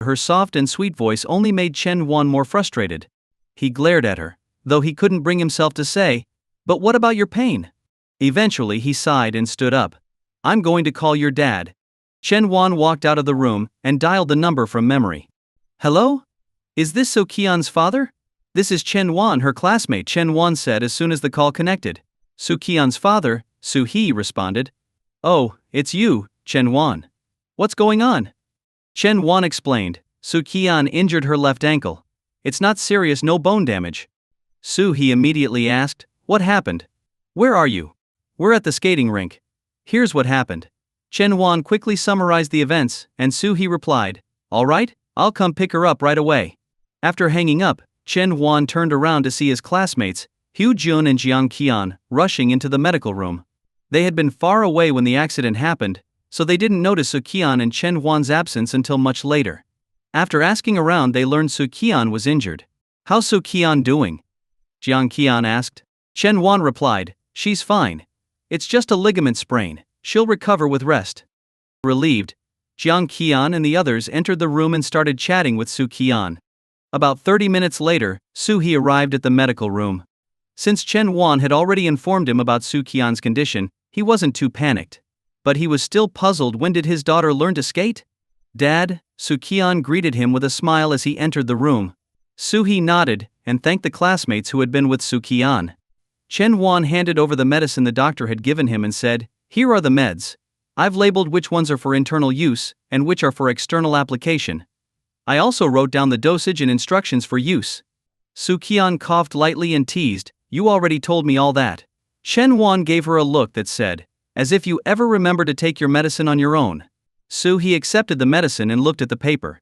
S1: Her soft and sweet voice only made Chen Huan more frustrated. He glared at her, though he couldn't bring himself to say, But what about your pain? Eventually he sighed and stood up. I'm going to call your dad. Chen Huan walked out of the room and dialed the number from memory. Hello? Is this Su Qian's father? This is Chen Huan, her classmate, Chen Huan said as soon as the call connected. Su Qian's father, Su He responded. Oh, it's you, Chen Huan. What's going on? Chen Wan explained. Su Qian injured her left ankle. It's not serious, no bone damage. Su He immediately asked, what happened? Where are you? We're at the skating rink. Here's what happened. Chen Wan quickly summarized the events, and Su He replied, alright, I'll come pick her up right away. After hanging up, Chen Wan turned around to see his classmates, Hu Jun and Jiang Qian, rushing into the medical room. They had been far away when the accident happened, so they didn't notice Su Qian and Chen Wan's absence until much later. After asking around, they learned Su Qian was injured. How's Su Qian doing? Jiang Qian asked. Chen Wan replied, she's fine. It's just a ligament sprain, she'll recover with rest. Relieved, Jiang Qian and the others entered the room and started chatting with Su Qian. About 30 minutes later, Su He arrived at the medical room. Since Chen Wan had already informed him about Su Qian's condition, he wasn't too panicked. But he was still puzzled. When did his daughter learn to skate? Dad, Su Qian greeted him with a smile as he entered the room. Su He nodded and thanked the classmates who had been with Su Qian. Chen Wan handed over the medicine the doctor had given him and said, here are the meds. I've labeled which ones are for internal use and which are for external application. I also wrote down the dosage and instructions for use. Su Qian coughed lightly and teased, you already told me all that. Chen Wan gave her a look that said, as if you ever remember to take your medicine on your own. Su He accepted the medicine and looked at the paper.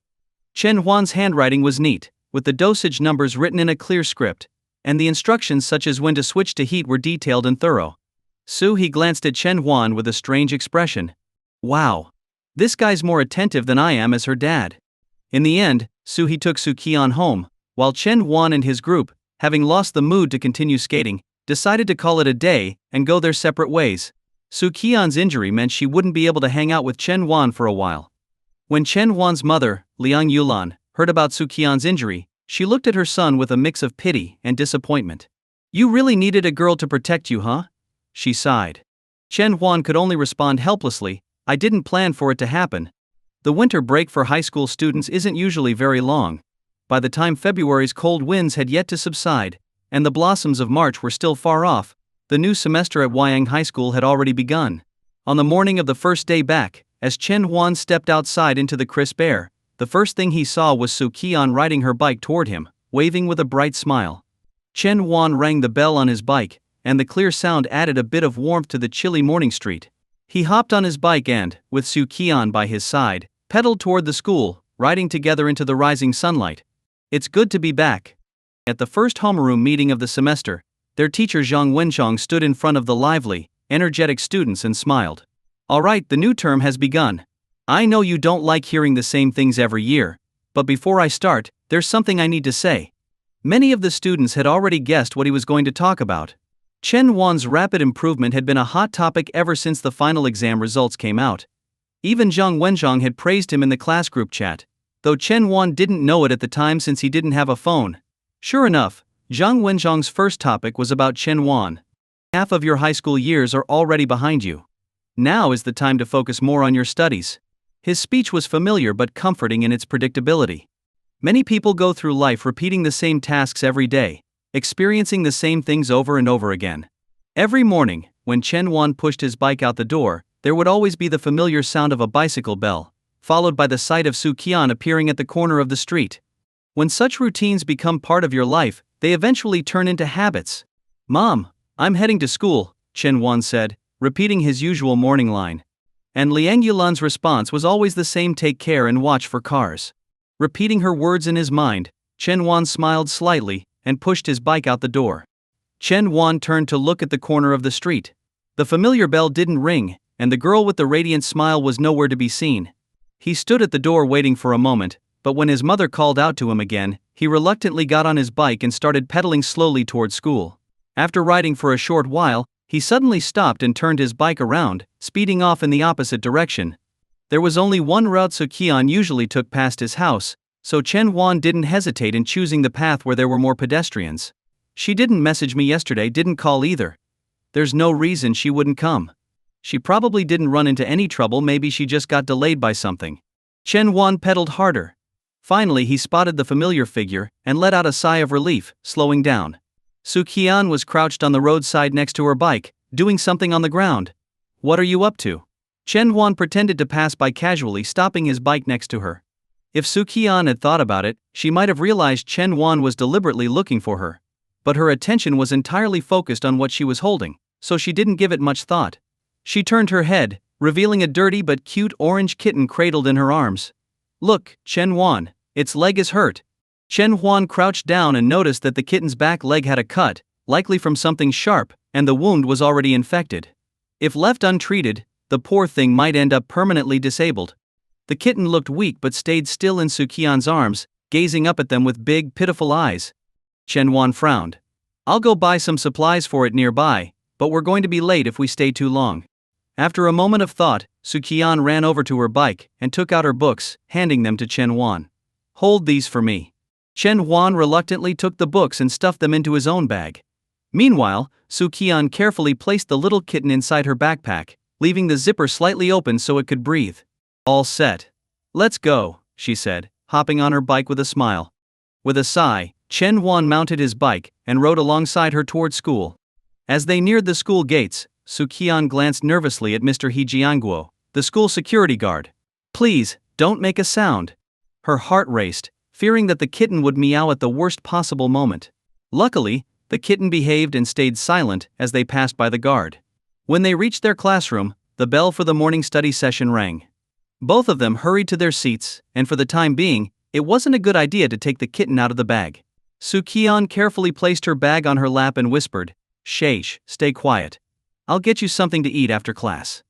S1: Chen Wan's handwriting was neat, with the dosage numbers written in a clear script, and the instructions such as when to switch to heat were detailed and thorough. Su He glanced at Chen Wan with a strange expression. Wow. This guy's more attentive than I am as her dad. In the end, Su He took Su Qian home, while Chen Wan and his group, having lost the mood to continue skating, decided to call it a day and go their separate ways. Su Qian's injury meant she wouldn't be able to hang out with Chen Wan for a while. When Chen Wan's mother, Liang Yulan, heard about Su Qian's injury, she looked at her son with a mix of pity and disappointment. You really needed a girl to protect you, huh? She sighed. Chen Wan could only respond helplessly, I didn't plan for it to happen. The winter break for high school students isn't usually very long. By the time February's cold winds had yet to subside, and the blossoms of March were still far off, the new semester at Wyang High School had already begun. On the morning of the first day back, as Chen Wan stepped outside into the crisp air, the first thing he saw was Su Qian riding her bike toward him, waving with a bright smile. Chen Wan rang the bell on his bike, and the clear sound added a bit of warmth to the chilly morning street. He hopped on his bike and, with Su Qian by his side, pedaled toward the school, riding together into the rising sunlight. It's good to be back. At the first homeroom meeting of the semester, their teacher Zhang Wenchong stood in front of the lively, energetic students and smiled. Alright, the new term has begun. I know you don't like hearing the same things every year, but before I start, there's something I need to say. Many of the students had already guessed what he was going to talk about. Chen Wan's rapid improvement had been a hot topic ever since the final exam results came out. Even Zhang Wenchong had praised him in the class group chat, though Chen Wan didn't know it at the time since he didn't have a phone. Sure enough, Zhang Wenchong's first topic was about Chen Wan. Half of your high school years are already behind you. Now is the time to focus more on your studies. His speech was familiar but comforting in its predictability. Many people go through life repeating the same tasks every day, experiencing the same things over and over again. Every morning, when Chen Wan pushed his bike out the door, there would always be the familiar sound of a bicycle bell, followed by the sight of Su Qian appearing at the corner of the street. When such routines become part of your life, they eventually turn into habits. Mom, I'm heading to school, Chen Wan said, repeating his usual morning line. And Liang Yulan's response was always the same, take care and watch for cars. Repeating her words in his mind, Chen Wan smiled slightly and pushed his bike out the door. Chen Wan turned to look at the corner of the street. The familiar bell didn't ring, and the girl with the radiant smile was nowhere to be seen. He stood at the door waiting for a moment, but when his mother called out to him again, he reluctantly got on his bike and started pedaling slowly toward school. After riding for a short while, he suddenly stopped and turned his bike around, speeding off in the opposite direction. There was only one route Su Qian usually took past his house, so Chen Wan didn't hesitate in choosing the path where there were more pedestrians. She didn't message me yesterday, didn't call either. There's no reason she wouldn't come. She probably didn't run into any trouble, maybe she just got delayed by something. Chen Wan pedaled harder. Finally he spotted the familiar figure and let out a sigh of relief, slowing down. Su Qian was crouched on the roadside next to her bike, doing something on the ground. What are you up to? Chen Wan pretended to pass by casually, stopping his bike next to her. If Qian had thought about it, she might have realized Chen Wan was deliberately looking for her. But her attention was entirely focused on what she was holding, so she didn't give it much thought. She turned her head, revealing a dirty but cute orange kitten cradled in her arms. "Look, Chen Wan, its leg is hurt." Chen Huan crouched down and noticed that the kitten's back leg had a cut, likely from something sharp, and the wound was already infected. If left untreated, the poor thing might end up permanently disabled. The kitten looked weak but stayed still in Qian's arms, gazing up at them with big, pitiful eyes. Chen Huan frowned. "I'll go buy some supplies for it nearby, but we're going to be late if we stay too long." After a moment of thought, Qian ran over to her bike and took out her books, handing them to Chen Huan. "Hold these for me." Chen Huan reluctantly took the books and stuffed them into his own bag. Meanwhile, Qian carefully placed the little kitten inside her backpack, leaving the zipper slightly open so it could breathe. "All set. Let's go," she said, hopping on her bike with a smile. With a sigh, Chen Huan mounted his bike and rode alongside her toward school. As they neared the school gates, Qian glanced nervously at Mr. He Jianguo, the school security guard. "Please, don't make a sound." Her heart raced, fearing that the kitten would meow at the worst possible moment. Luckily, the kitten behaved and stayed silent as they passed by the guard. When they reached their classroom, the bell for the morning study session rang. Both of them hurried to their seats, and for the time being, it wasn't a good idea to take the kitten out of the bag. Qian carefully placed her bag on her lap and whispered, "Shh, stay quiet. I'll get you something to eat after class."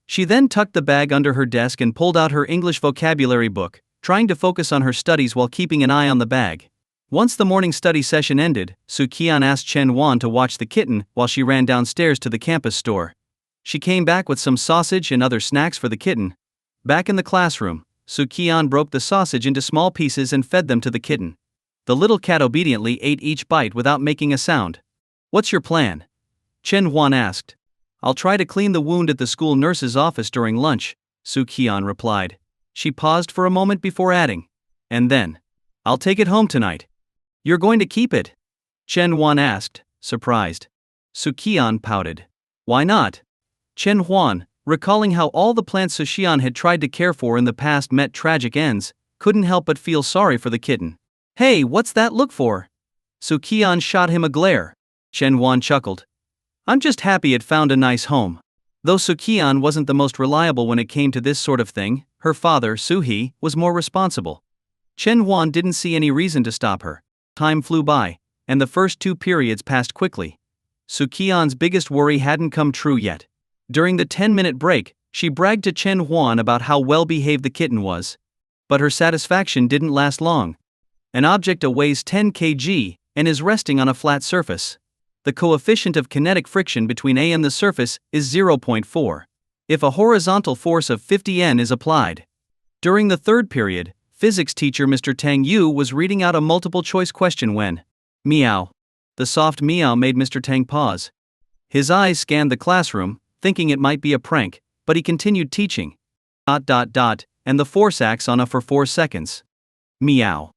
S1: She then tucked the bag under her desk and pulled out her English vocabulary book, trying to focus on her studies while keeping an eye on the bag. Once the morning study session ended, Qian asked Chen Wan to watch the kitten while she ran downstairs to the campus store. She came back with some sausage and other snacks for the kitten. Back in the classroom, Qian broke the sausage into small pieces and fed them to the kitten. The little cat obediently ate each bite without making a sound. "What's your plan?" Chen Huan asked. "I'll try to clean the wound at the school nurse's office during lunch," Qian replied. She paused for a moment before adding, "And then, I'll take it home tonight." "You're going to keep it?" Chen Huan asked, surprised. Qian pouted. "Why not?" Chen Huan, recalling how all the plants Qian had tried to care for in the past met tragic ends, couldn't help but feel sorry for the kitten. "Hey, what's that look for?" Qian shot him a glare. Chen Huan chuckled. "I'm just happy it found a nice home." Though Qian wasn't the most reliable when it came to this sort of thing, her father, He, was more responsible. Chen Huan didn't see any reason to stop her. Time flew by, and the first 2 periods passed quickly. Qian's biggest worry hadn't come true yet. During the 10-minute break, she bragged to Chen Huan about how well-behaved the kitten was. But her satisfaction didn't last long. An object weighs 10 kg and is resting on a flat surface. The coefficient of kinetic friction between A and the surface is 0.4. If a horizontal force of 50 N is applied. During the 3rd period, physics teacher Mr. Tang Yu was reading out a multiple-choice question when, "Meow." The soft meow made Mr. Tang pause. His eyes scanned the classroom, thinking it might be a prank, but he continued teaching. ... and the force acts on A for 4 seconds. Meow.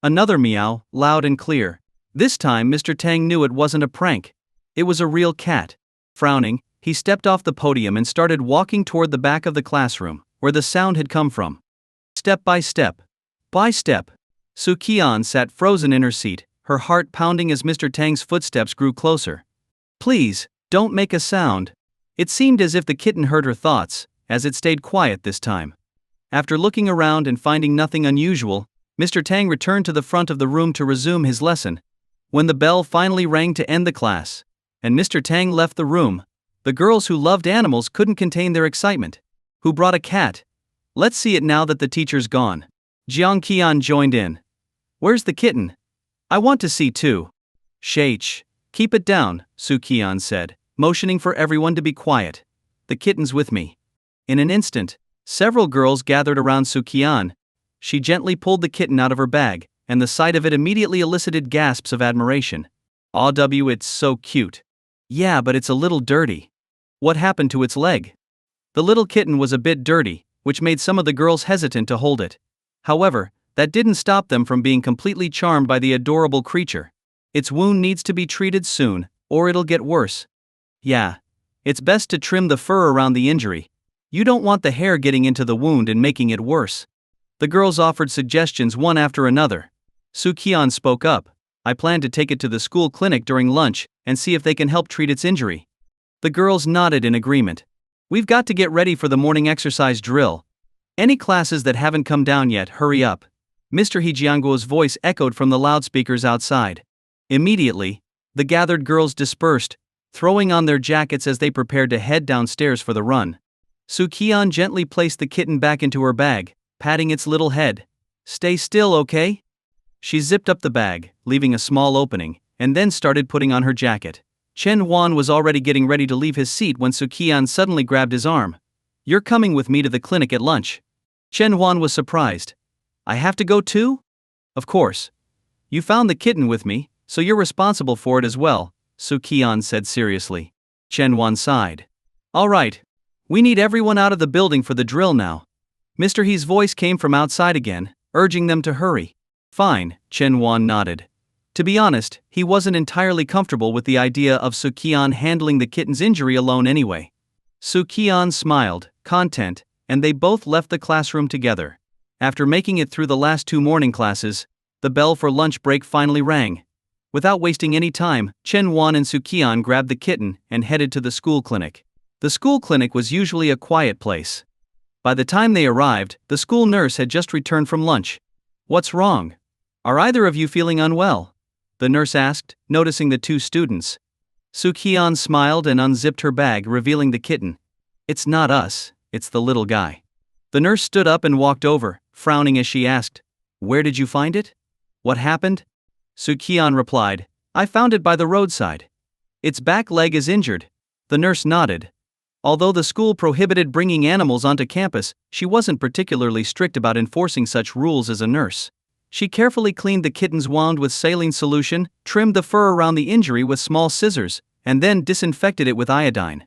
S1: Another meow, loud and clear. This time Mr. Tang knew it wasn't a prank. It was a real cat. Frowning, he stepped off the podium and started walking toward the back of the classroom, where the sound had come from. Step by step. By step. Qian sat frozen in her seat, her heart pounding as Mr. Tang's footsteps grew closer. "Please, don't make a sound." It seemed as if the kitten heard her thoughts, as it stayed quiet this time. After looking around and finding nothing unusual, Mr. Tang returned to the front of the room to resume his lesson. When the bell finally rang to end the class, and Mr. Tang left the room, the girls who loved animals couldn't contain their excitement. "Who brought a cat? Let's see it now that the teacher's gone." Jiang Qian joined in. "Where's the kitten? I want to see too." "Shh, keep it down," Qian said, motioning for everyone to be quiet. "The kitten's with me." In an instant, several girls gathered around Qian. She gently pulled the kitten out of her bag, and the sight of it immediately elicited gasps of admiration. "Aw, it's so cute." "Yeah, but it's a little dirty." "What happened to its leg?" The little kitten was a bit dirty, which made some of the girls hesitant to hold it. However, that didn't stop them from being completely charmed by the adorable creature. "Its wound needs to be treated soon, or it'll get worse." "Yeah. It's best to trim the fur around the injury. You don't want the hair getting into the wound and making it worse." The girls offered suggestions one after another. Qian spoke up. I plan to take it to the school clinic during lunch and see if they can help treat its injury. The girls nodded in agreement. We've got to get ready for the morning exercise drill. Any classes that haven't come down yet, hurry up. Mr. Hijianguo's voice echoed from the loudspeakers outside. Immediately, the gathered girls dispersed, throwing on their jackets as they prepared to head downstairs for the run. Qian gently placed the kitten back into her bag, patting its little head. Stay still, okay? She zipped up the bag, leaving a small opening, and then started putting on her jacket. Chen Huan was already getting ready to leave his seat when Qian suddenly grabbed his arm. You're coming with me to the clinic at lunch. Chen Huan was surprised. I have to go too? Of course. You found the kitten with me, so you're responsible for it as well, Qian said seriously. Chen Huan sighed. All right. We need everyone out of the building for the drill now. Mr. He's voice came from outside again, urging them to hurry. Fine, Chen Huan nodded. To be honest, he wasn't entirely comfortable with the idea of Qian handling the kitten's injury alone anyway. Qian smiled, content, and they both left the classroom together. After making it through the last 2 morning classes, the bell for lunch break finally rang. Without wasting any time, Chen Huan and Qian grabbed the kitten and headed to the school clinic. The school clinic was usually a quiet place. By the time they arrived, the school nurse had just returned from lunch. What's wrong? Are either of you feeling unwell? The nurse asked, noticing the 2 students. Qian smiled and unzipped her bag, revealing the kitten. It's not us, it's the little guy. The nurse stood up and walked over, frowning as she asked, Where did you find it? What happened? Qian replied, I found it by the roadside. Its back leg is injured. The nurse nodded. Although the school prohibited bringing animals onto campus, she wasn't particularly strict about enforcing such rules as a nurse. She carefully cleaned the kitten's wound with saline solution, trimmed the fur around the injury with small scissors, and then disinfected it with iodine.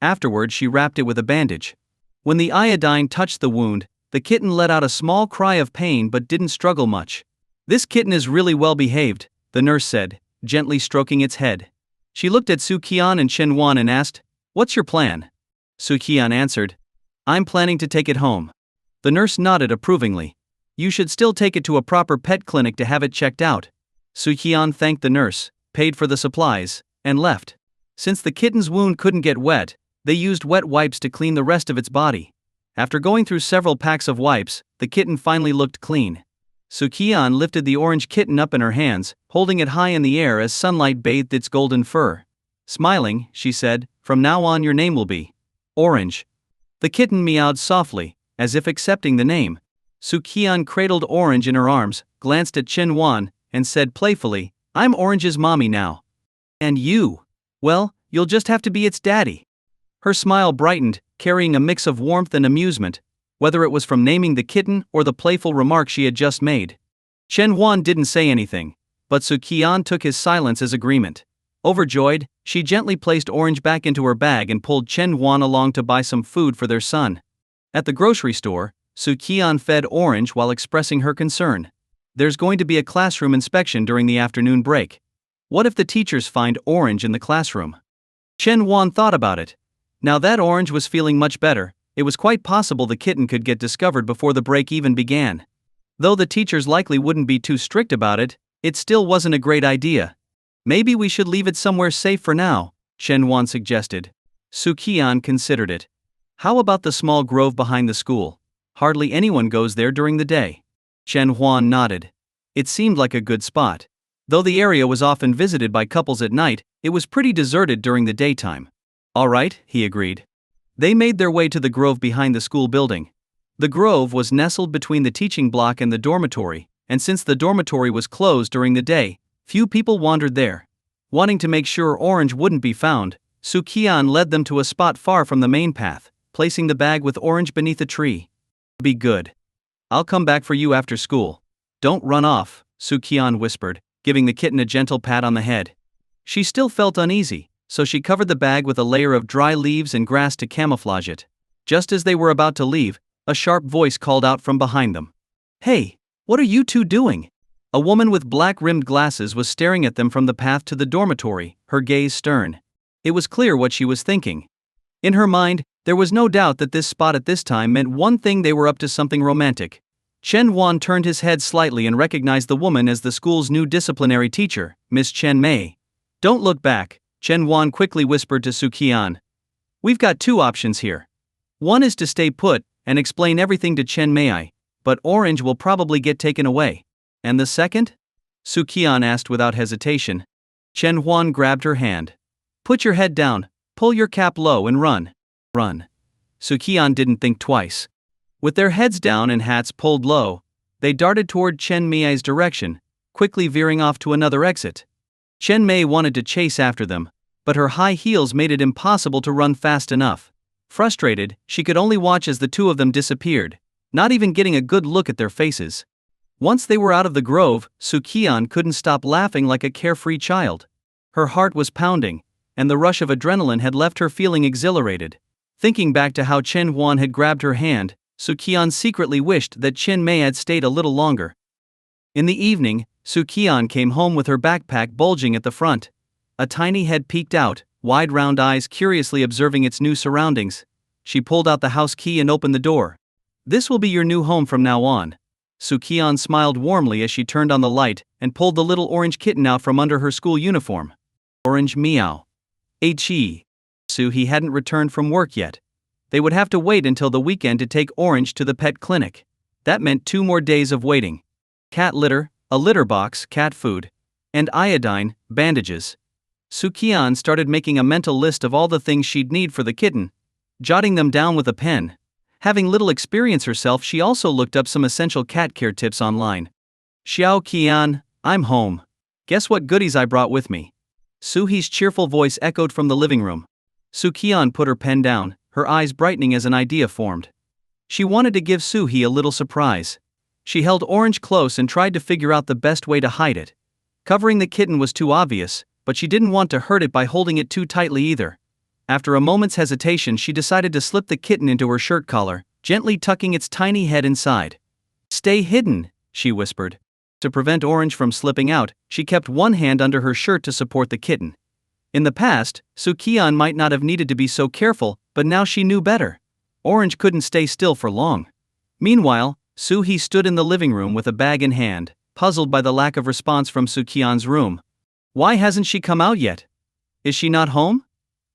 S1: Afterward, she wrapped it with a bandage. When the iodine touched the wound, the kitten let out a small cry of pain but didn't struggle much. This kitten is really well behaved, the nurse said, gently stroking its head. She looked at Qian and Chen Huan and asked, What's your plan? Qian answered, I'm planning to take it home. The nurse nodded approvingly. You should still take it to a proper pet clinic to have it checked out. Qian thanked the nurse, paid for the supplies, and left. Since the kitten's wound couldn't get wet, they used wet wipes to clean the rest of its body. After going through several packs of wipes, the kitten finally looked clean. Qian lifted the orange kitten up in her hands, holding it high in the air as sunlight bathed its golden fur. Smiling, she said, From now on your name will be Orange. The kitten meowed softly, as if accepting the name. Qian cradled Orange in her arms, glanced at Chen Huan, and said playfully, I'm Orange's mommy now. And you? Well, you'll just have to be its daddy. Her smile brightened, carrying a mix of warmth and amusement, whether it was from naming the kitten or the playful remark she had just made. Chen Huan didn't say anything, but Qian took his silence as agreement. Overjoyed, she gently placed Orange back into her bag and pulled Chen Huan along to buy some food for their son. At the grocery store, Qian fed Orange while expressing her concern. There's going to be a classroom inspection during the afternoon break. What if the teachers find Orange in the classroom? Chen Huan thought about it. Now that Orange was feeling much better, it was quite possible the kitten could get discovered before the break even began. Though the teachers likely wouldn't be too strict about it, it still wasn't a great idea. Maybe we should leave it somewhere safe for now, Chen Huan suggested. Qian considered it. How about the small grove behind the school? Hardly anyone goes there during the day. Chen Huan nodded. It seemed like a good spot. Though the area was often visited by couples at night, it was pretty deserted during the daytime. All right, he agreed. They made their way to the grove behind the school building. The grove was nestled between the teaching block and the dormitory, and since the dormitory was closed during the day, few people wandered there. Wanting to make sure Orange wouldn't be found, Qian led them to a spot far from the main path, placing the bag with Orange beneath a tree. Be good. I'll come back for you after school. Don't run off, Qian whispered, giving the kitten a gentle pat on the head. She still felt uneasy, so she covered the bag with a layer of dry leaves and grass to camouflage it. Just as they were about to leave, a sharp voice called out from behind them. Hey, what are you two doing? A woman with black-rimmed glasses was staring at them from the path to the dormitory, her gaze stern. It was clear what she was thinking. In her mind, there was no doubt that this spot at this time meant one thing: they were up to something romantic. Chen Huan turned his head slightly and recognized the woman as the school's new disciplinary teacher, Miss Chen Mei. Don't look back, Chen Huan quickly whispered to Su Qian. We've got two options here. One is to stay put and explain everything to Chen Mei, but Orange will probably get taken away. And the second? Su Qian asked without hesitation. Chen Huan grabbed her hand. Put your head down, pull your cap low and run. Run. Su Qian didn't think twice. With their heads down and hats pulled low, they darted toward Chen Mei's direction, quickly veering off to another exit. Chen Mei wanted to chase after them, but her high heels made it impossible to run fast enough. Frustrated, she could only watch as the two of them disappeared, not even getting a good look at their faces. Once they were out of the grove, Su Qian couldn't stop laughing like a carefree child. Her heart was pounding, and the rush of adrenaline had left her feeling exhilarated. Thinking back to how Chen Huan had grabbed her hand, Su Qian secretly wished that Chen Mei had stayed a little longer. In the evening, Su Qian came home with her backpack bulging at the front. A tiny head peeked out, wide round eyes curiously observing its new surroundings. She pulled out the house key and opened the door. This will be your new home from now on. Su Qian smiled warmly as she turned on the light and pulled the little orange kitten out from under her school uniform. Orange meow. He hadn't returned from work yet. They would have to wait until the weekend to take Orange to the pet clinic. That meant 2 more days of waiting. Cat litter, a litter box, cat food, and iodine, bandages. Su Qian started making a mental list of all the things she'd need for the kitten, jotting them down with a pen. Having little experience herself, she also looked up some essential cat care tips online. Xiao Qian, I'm home. Guess what goodies I brought with me? Su-hee's cheerful voice echoed from the living room. Su Qian put her pen down, her eyes brightening as an idea formed. She wanted to give Su-hee a little surprise. She held Orange close and tried to figure out the best way to hide it. Covering the kitten was too obvious, but she didn't want to hurt it by holding it too tightly either. After a moment's hesitation, she decided to slip the kitten into her shirt collar, gently tucking its tiny head inside. Stay hidden, she whispered. To prevent Orange from slipping out, she kept one hand under her shirt to support the kitten. In the past, Su Qian might not have needed to be so careful, but now she knew better. Orange couldn't stay still for long. Meanwhile, Su-hee stood in the living room with a bag in hand, puzzled by the lack of response from Su Qian's room. Why hasn't she come out yet? Is she not home?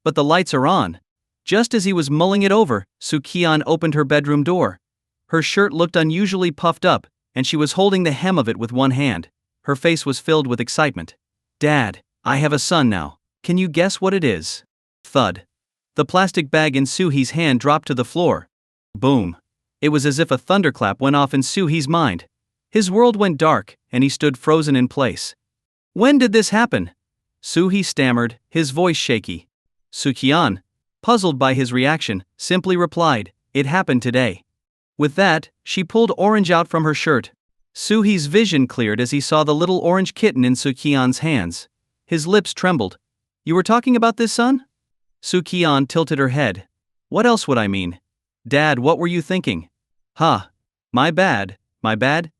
S1: But the lights are on. Just as he was mulling it over, Su Qian opened her bedroom door. Her shirt looked unusually puffed up, and she was holding the hem of it with one hand. Her face was filled with excitement. Dad, I have a son now. Can you guess what it is? Thud. The plastic bag in Su-hee's hand dropped to the floor. Boom. It was as if a thunderclap went off in Su-hee's mind. His world went dark, and he stood frozen in place. When did this happen? Su-hee stammered, his voice shaky. Su Qian, puzzled by his reaction, simply replied, It happened today. With that, she pulled Orange out from her shirt. Su-hee's vision cleared as he saw the little orange kitten in Su Qian's hands. His lips trembled. You were talking about this, son? Su Qian tilted her head. What else would I mean? Dad, what were you thinking? Huh. My bad,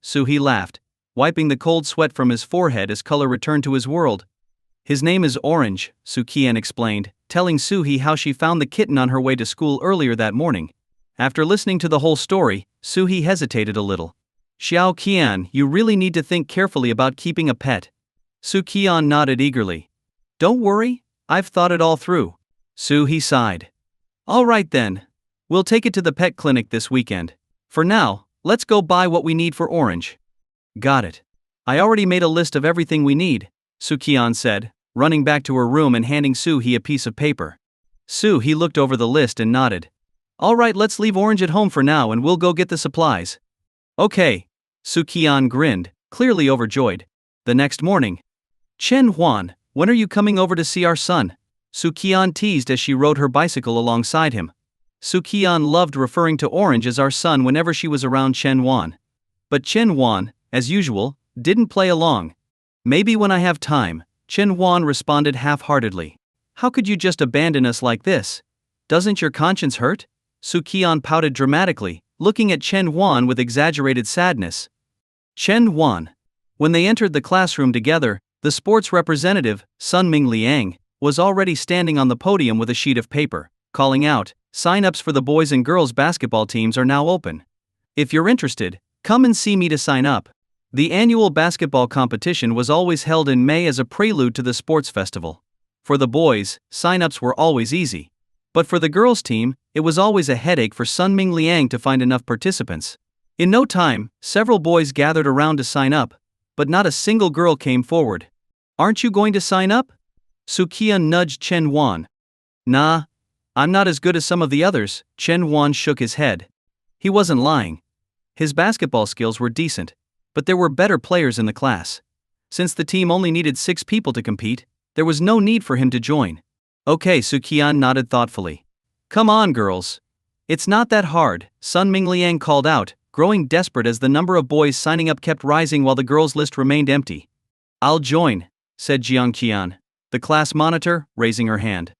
S1: Su-hee laughed, wiping the cold sweat from his forehead as color returned to his world. His name is Orange, Su Qian explained, telling Su-hee how she found the kitten on her way to school earlier that morning. After listening to the whole story, Su-hee hesitated a little. Xiao Qian, you really need to think carefully about keeping a pet. Su Qian nodded eagerly. Don't worry, I've thought it all through. Su-hee sighed. All right then. We'll take it to the pet clinic this weekend. For now, let's go buy what we need for Orange. Got it. I already made a list of everything we need, Su Qian said, running back to her room and handing Su-hee a piece of paper. Su-hee looked over the list and nodded. All right, let's leave Orange at home for now and we'll go get the supplies. Okay. Su Qian grinned, clearly overjoyed. The next morning. Chen Huan, when are you coming over to see our son? Su Qian teased as she rode her bicycle alongside him. Su Qian loved referring to Orange as our son whenever she was around Chen Huan. But Chen Huan, as usual, didn't play along. Maybe when I have time, Chen Huan responded half-heartedly. How could you just abandon us like this? Doesn't your conscience hurt? Su Qian pouted dramatically, looking at Chen Huan with exaggerated sadness. Chen Huan. When they entered the classroom together, the sports representative, Sun Ming Liang, was already standing on the podium with a sheet of paper, calling out, sign-ups for the boys and girls basketball teams are now open. If you're interested, Come and see me to sign up. The annual basketball competition was always held in May as a prelude to the sports festival. For the boys, sign-ups were always easy. But for the girls' team, it was always a headache for Sunming Liang to find enough participants. In no time, several boys gathered around to sign up, but not a single girl came forward. Aren't you going to sign up? Qian nudged Chen Wan. Nah, I'm not as good as some of the others. Chen Wan shook his head. He wasn't lying. His basketball skills were decent, but there were better players in the class. Since the team only needed 6 people to compete, there was no need for him to join. Okay, Qian nodded thoughtfully. Come on, girls. It's not that hard, Sunming Liang called out, growing desperate as the number of boys signing up kept rising while the girls' list remained empty. I'll join, said Jiang Qian, the class monitor, raising her hand.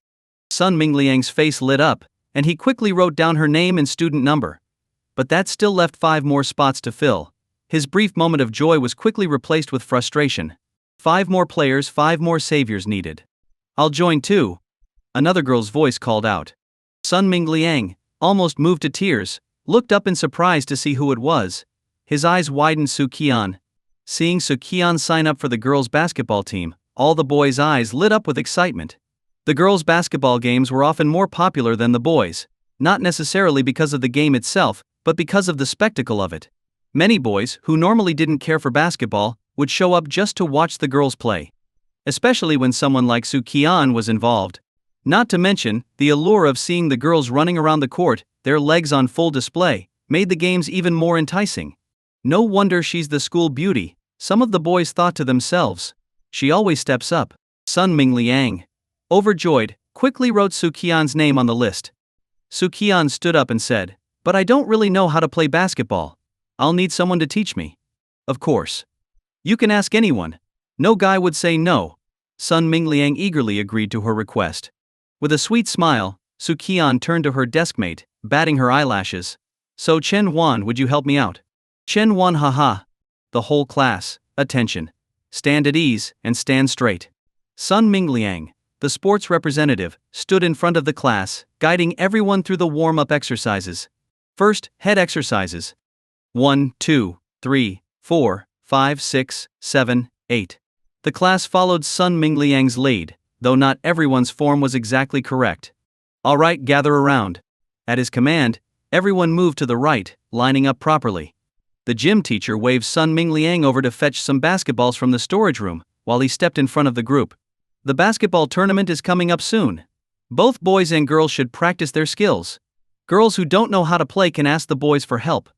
S1: Sunming Liang's face lit up, and he quickly wrote down her name and student number. But that still left 5 more spots to fill. His brief moment of joy was quickly replaced with frustration. 5 more players, 5 more saviors needed. I'll join too, another girl's voice called out. Sunming Liang, almost moved to tears, looked up in surprise to see who it was. His eyes widened. Qian. Seeing Qian sign up for the girls' basketball team, all the boys' eyes lit up with excitement. The girls' basketball games were often more popular than the boys', not necessarily because of the game itself, but because of the spectacle of it. Many boys, who normally didn't care for basketball, would show up just to watch the girls play. Especially when someone like Qian was involved. Not to mention, the allure of seeing the girls running around the court, their legs on full display, made the games even more enticing. No wonder she's the school beauty, some of the boys thought to themselves. She always steps up. Sunming Liang, overjoyed, quickly wrote Qian's name on the list. Qian stood up and said, "But I don't really know how to play basketball. I'll need someone to teach me." Of course. You can ask anyone. No guy would say no. Sunming Liang eagerly agreed to her request. With a sweet smile, Qian turned to her deskmate, batting her eyelashes. So Chen Wan, would you help me out? Chen Wan, haha. The whole class, attention. Stand at ease and stand straight. Sunming Liang, the sports representative, stood in front of the class, guiding everyone through the warm-up exercises. First, head exercises. 1, 2, 3, 4, 5, 6, 7, 8. The class followed Sunming Liang's lead, though not everyone's form was exactly correct. All right, gather around. At his command, everyone moved to the right, lining up properly. The gym teacher waved Sunming Liang over to fetch some basketballs from the storage room, while he stepped in front of the group. The basketball tournament is coming up soon. Both boys and girls should practice their skills. Girls who don't know how to play can ask the boys for help.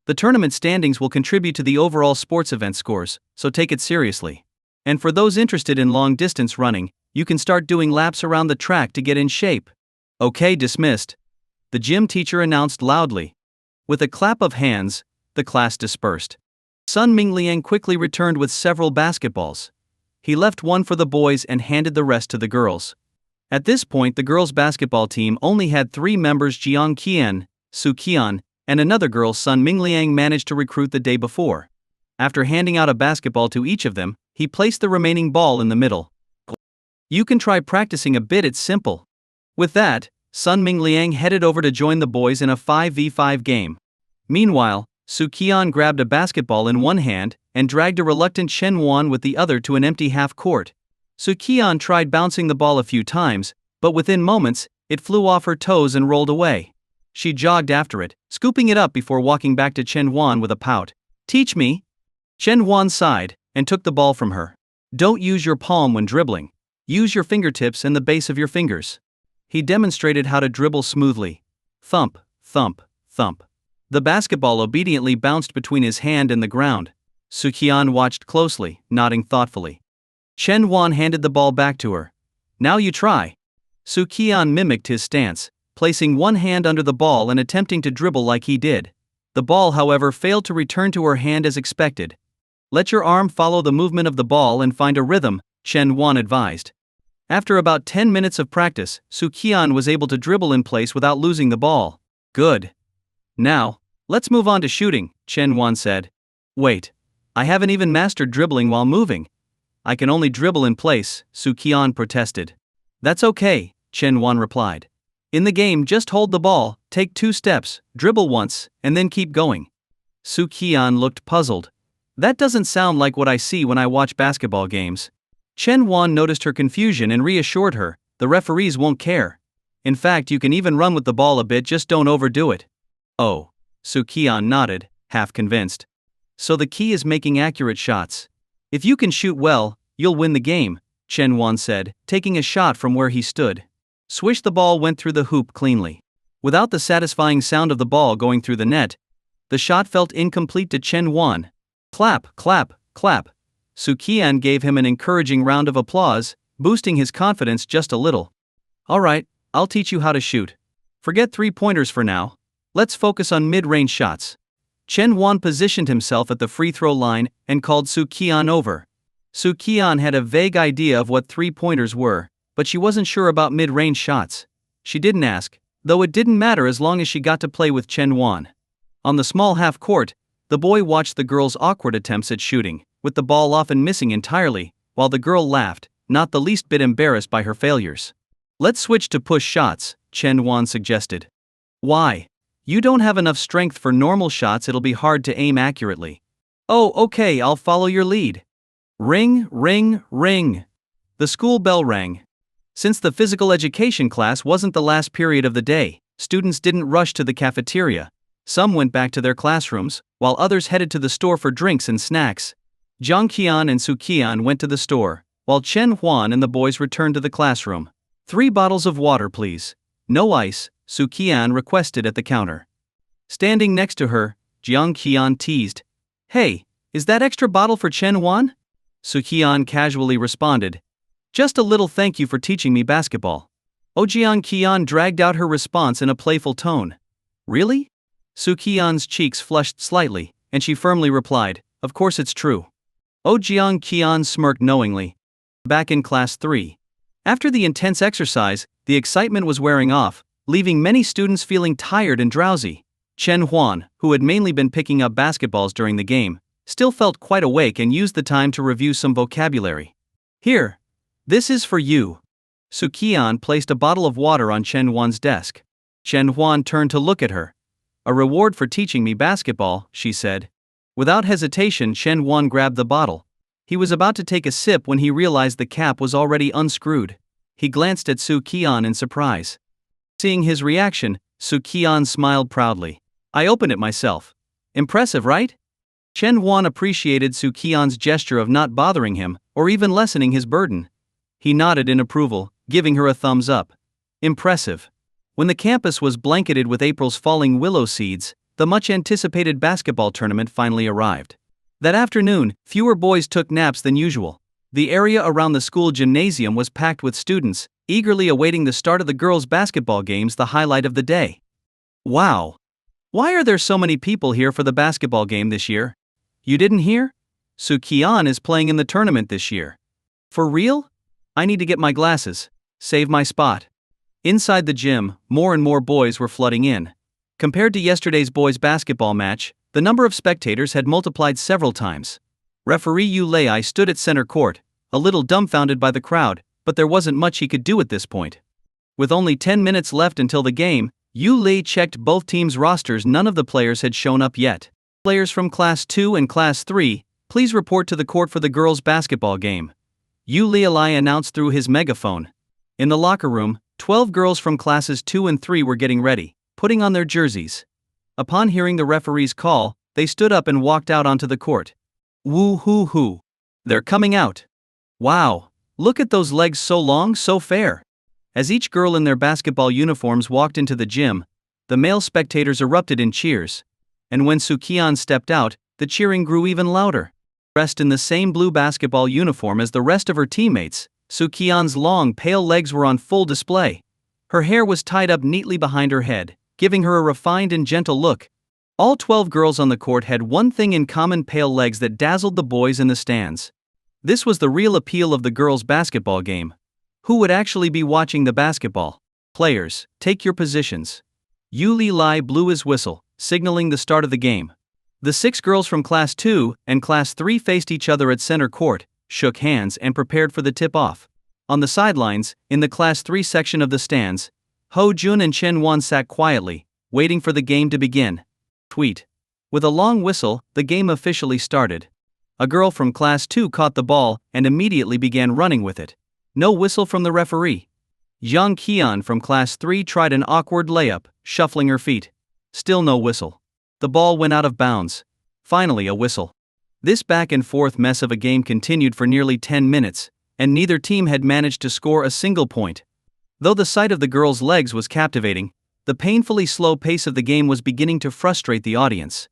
S1: The tournament standings will contribute to the overall sports event scores, so take it seriously. And for those interested in long-distance running, you can start doing laps around the track to get in shape. Okay, dismissed. The gym teacher announced loudly. With a clap of hands, the class dispersed. Sunming Liang quickly returned with several basketballs. He left one for the boys and handed the rest to the girls. At this point, the girls' basketball team only had 3 members: Jiang Qian, Qian, and another girl Sunming Liang managed to recruit the day before. After handing out a basketball to each of them, he placed the remaining ball in the middle. You can try practicing a bit, it's simple. With that, Sunming Liang headed over to join the boys in a 5v5 game. Meanwhile, Qian grabbed a basketball in one hand and dragged a reluctant Chen Wan with the other to an empty half-court. Qian tried bouncing the ball a few times, but within moments, it flew off her toes and rolled away. She jogged after it, scooping it up before walking back to Chen Wan with a pout. "Teach me." Chen Wan sighed and took the ball from her. "Don't use your palm when dribbling. Use your fingertips and the base of your fingers." He demonstrated how to dribble smoothly. Thump, thump, thump. The basketball obediently bounced between his hand and the ground. Qian watched closely, nodding thoughtfully. Chen Wan handed the ball back to her. "Now you try." Qian mimicked his stance, placing one hand under the ball and attempting to dribble like he did. The ball, however, failed to return to her hand as expected. "Let your arm follow the movement of the ball and find a rhythm," Chen Wan advised. After about 10 minutes of practice, Qian was able to dribble in place without losing the ball. "Good. Now, let's move on to shooting," Chen Wan said. "Wait. I haven't even mastered dribbling while moving. I can only dribble in place," Qian protested. "That's okay," Chen Wan replied. "In the game, just hold the ball, take 2 steps, dribble once, and then keep going. Su Qian looked puzzled. That doesn't sound like what I see when I watch basketball games. Chen Wan noticed her confusion and reassured her, the referees won't care. In fact, you can even run with the ball a bit, just don't overdo it. Oh. Su Qian nodded, half convinced. So the key is making accurate shots. If you can shoot well, you'll win the game, Chen Wan said, taking a shot from where he stood. Swish, the ball went through the hoop cleanly. Without the satisfying sound of the ball going through the net, the shot felt incomplete to Chen Wan. Clap, clap, clap. Su Qian gave him an encouraging round of applause, boosting his confidence just a little. Alright, I'll teach you how to shoot. Forget three-pointers for now. Let's focus on mid-range shots. Chen Wan positioned himself at the free throw line and called Su Qian over. Su Qian had a vague idea of what three-pointers were, but she wasn't sure about mid-range shots. She didn't ask, though it didn't matter as long as she got to play with Chen Wan. On the small half-court, the boy watched the girl's awkward attempts at shooting, with the ball often missing entirely, while the girl laughed, not the least bit embarrassed by her failures. Let's switch to push shots, Chen Wan suggested. Why? You don't have enough strength for normal shots, it'll be hard to aim accurately. Oh, okay, I'll follow your lead. Ring, ring, ring. The school bell rang. Since the physical education class wasn't the last period of the day, students didn't rush to the cafeteria. Some went back to their classrooms, while others headed to the store for drinks and snacks. Zhang Qian and Su Qian went to the store, while Chen Huan and the boys returned to the classroom. 3 bottles of water, please. No ice, Su Qian requested at the counter. Standing next to her, Zhang Qian teased. Hey, is that extra bottle for Chen Huan? Su Qian casually responded. Just a little thank you for teaching me basketball. Zhang Qian dragged out her response in a playful tone. Really? Su Qian's cheeks flushed slightly, and she firmly replied, of course it's true. Zhang Qian smirked knowingly. Back in class 3. After the intense exercise, the excitement was wearing off, leaving many students feeling tired and drowsy. Chen Huan, who had mainly been picking up basketballs during the game, still felt quite awake and used the time to review some vocabulary. Here. This is for you. Su Qian placed a bottle of water on Chen Huan's desk. Chen Huan turned to look at her. A reward for teaching me basketball, she said. Without hesitation, Chen Huan grabbed the bottle. He was about to take a sip when he realized the cap was already unscrewed. He glanced at Su Qian in surprise. Seeing his reaction, Su Qian smiled proudly. I opened it myself. Impressive, right? Chen Huan appreciated Su Qian's gesture of not bothering him, or even lessening his burden. He nodded in approval, giving her a thumbs up. Impressive. When the campus was blanketed with April's falling willow seeds, the much-anticipated basketball tournament finally arrived. That afternoon, fewer boys took naps than usual. The area around the school gymnasium was packed with students, eagerly awaiting the start of the girls' basketball games, the highlight of the day. Wow! Why are there so many people here for the basketball game this year? You didn't hear? Su Qian is playing in the tournament this year. For real? I need to get my glasses. Save my spot. Inside the gym, more and more boys were flooding in. Compared to yesterday's boys' basketball match, the number of spectators had multiplied several times. Referee Yu Lei stood at center court, a little dumbfounded by the crowd, but there wasn't much he could do at this point. With only 10 minutes left until the game, Yu Lei checked both teams' rosters. None of the players had shown up yet. Players from Class 2 and Class 3, please report to the court for the girls' basketball game. Yu Lei announced through his megaphone. In the locker room, 12 girls from Classes 2 and 3 were getting ready, putting on their jerseys. Upon hearing the referee's call, they stood up and walked out onto the court. Woo-hoo-hoo. They're coming out. Wow, look at those legs, so long, so fair. As each girl in their basketball uniforms walked into the gym, the male spectators erupted in cheers. And when Su Qian stepped out, the cheering grew even louder. Dressed in the same blue basketball uniform as the rest of her teammates, Su Qian's long, pale legs were on full display. Her hair was tied up neatly behind her head, giving her a refined and gentle look. All 12 girls on the court had one thing in common: pale legs that dazzled the boys in the stands. This was the real appeal of the girls' basketball game. Who would actually be watching the basketball? Players, take your positions. Yu Lei blew his whistle, signaling the start of the game. The 6 girls from Class 2 and Class 3 faced each other at center court, shook hands and prepared for the tip-off. On the sidelines, in the Class 3 section of the stands, Ho Jun and Chen Wan sat quietly, waiting for the game to begin. Tweet. With a long whistle, the game officially started. A girl from Class 2 caught the ball and immediately began running with it. No whistle from the referee. Young Qian from Class 3 tried an awkward layup, shuffling her feet. Still no whistle. The ball went out of bounds. Finally a whistle. This back and forth mess of a game continued for nearly 10 minutes, and neither team had managed to score a single point. Though the sight of the girls' legs was captivating, the painfully slow pace of the game was beginning to frustrate the audience.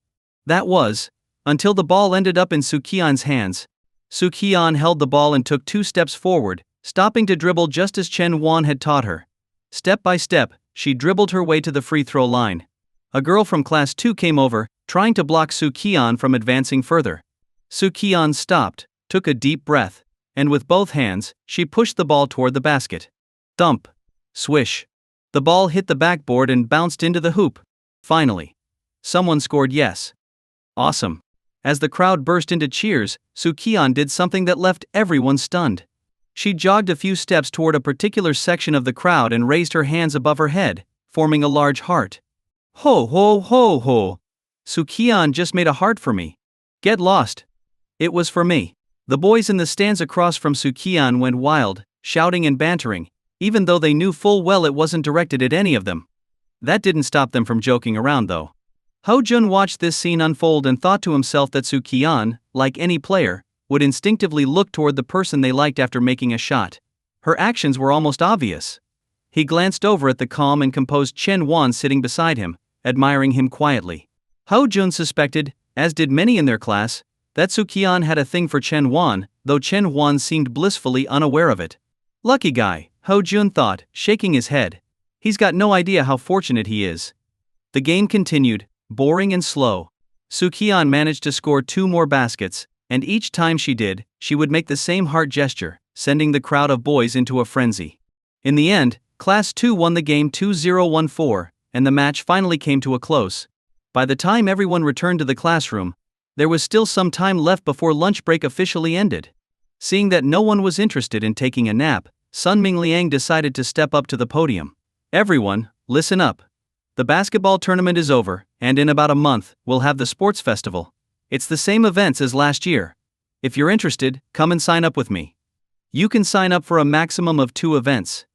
S1: That was, until the ball ended up in Qian's hands. Qian held the ball and took 2 steps forward, stopping to dribble just as Chen Wan had taught her. Step by step, she dribbled her way to the free throw line. A girl from Class 2 came over, trying to block Qian from advancing further. Qian stopped, took a deep breath, and with both hands, she pushed the ball toward the basket. Thump. Swish. The ball hit the backboard and bounced into the hoop. Finally. Someone scored yes. Awesome. As the crowd burst into cheers, Qian did something that left everyone stunned. She jogged a few steps toward a particular section of the crowd and raised her hands above her head, forming a large heart. Ho ho ho ho! Qian just made a heart for me. Get lost. It was for me. The boys in the stands across from Qian went wild, shouting and bantering, even though they knew full well it wasn't directed at any of them. That didn't stop them from joking around though. Ho-jun watched this scene unfold and thought to himself that Qian, like any player, would instinctively look toward the person they liked after making a shot. Her actions were almost obvious. He glanced over at the calm and composed Chen Wan sitting beside him, admiring him quietly. Ho-jun suspected, as did many in their class, that Qian had a thing for Chen Wan, though Chen Wan seemed blissfully unaware of it. Lucky guy, Ho-jun thought, shaking his head. He's got no idea how fortunate he is. The game continued, boring and slow. Qian managed to score 2 more baskets, and each time she did, she would make the same heart gesture, sending the crowd of boys into a frenzy. In the end, Class 2 won the game 2-0-1-4, and the match finally came to a close. By the time everyone returned to the classroom, there was still some time left before lunch break officially ended. Seeing that no one was interested in taking a nap, Sun Mingliang decided to step up to the podium. Everyone, listen up. The basketball tournament is over, and in about a month, we'll have the sports festival. It's the same events as last year. If you're interested, come and sign up with me. You can sign up for a maximum of 2 events.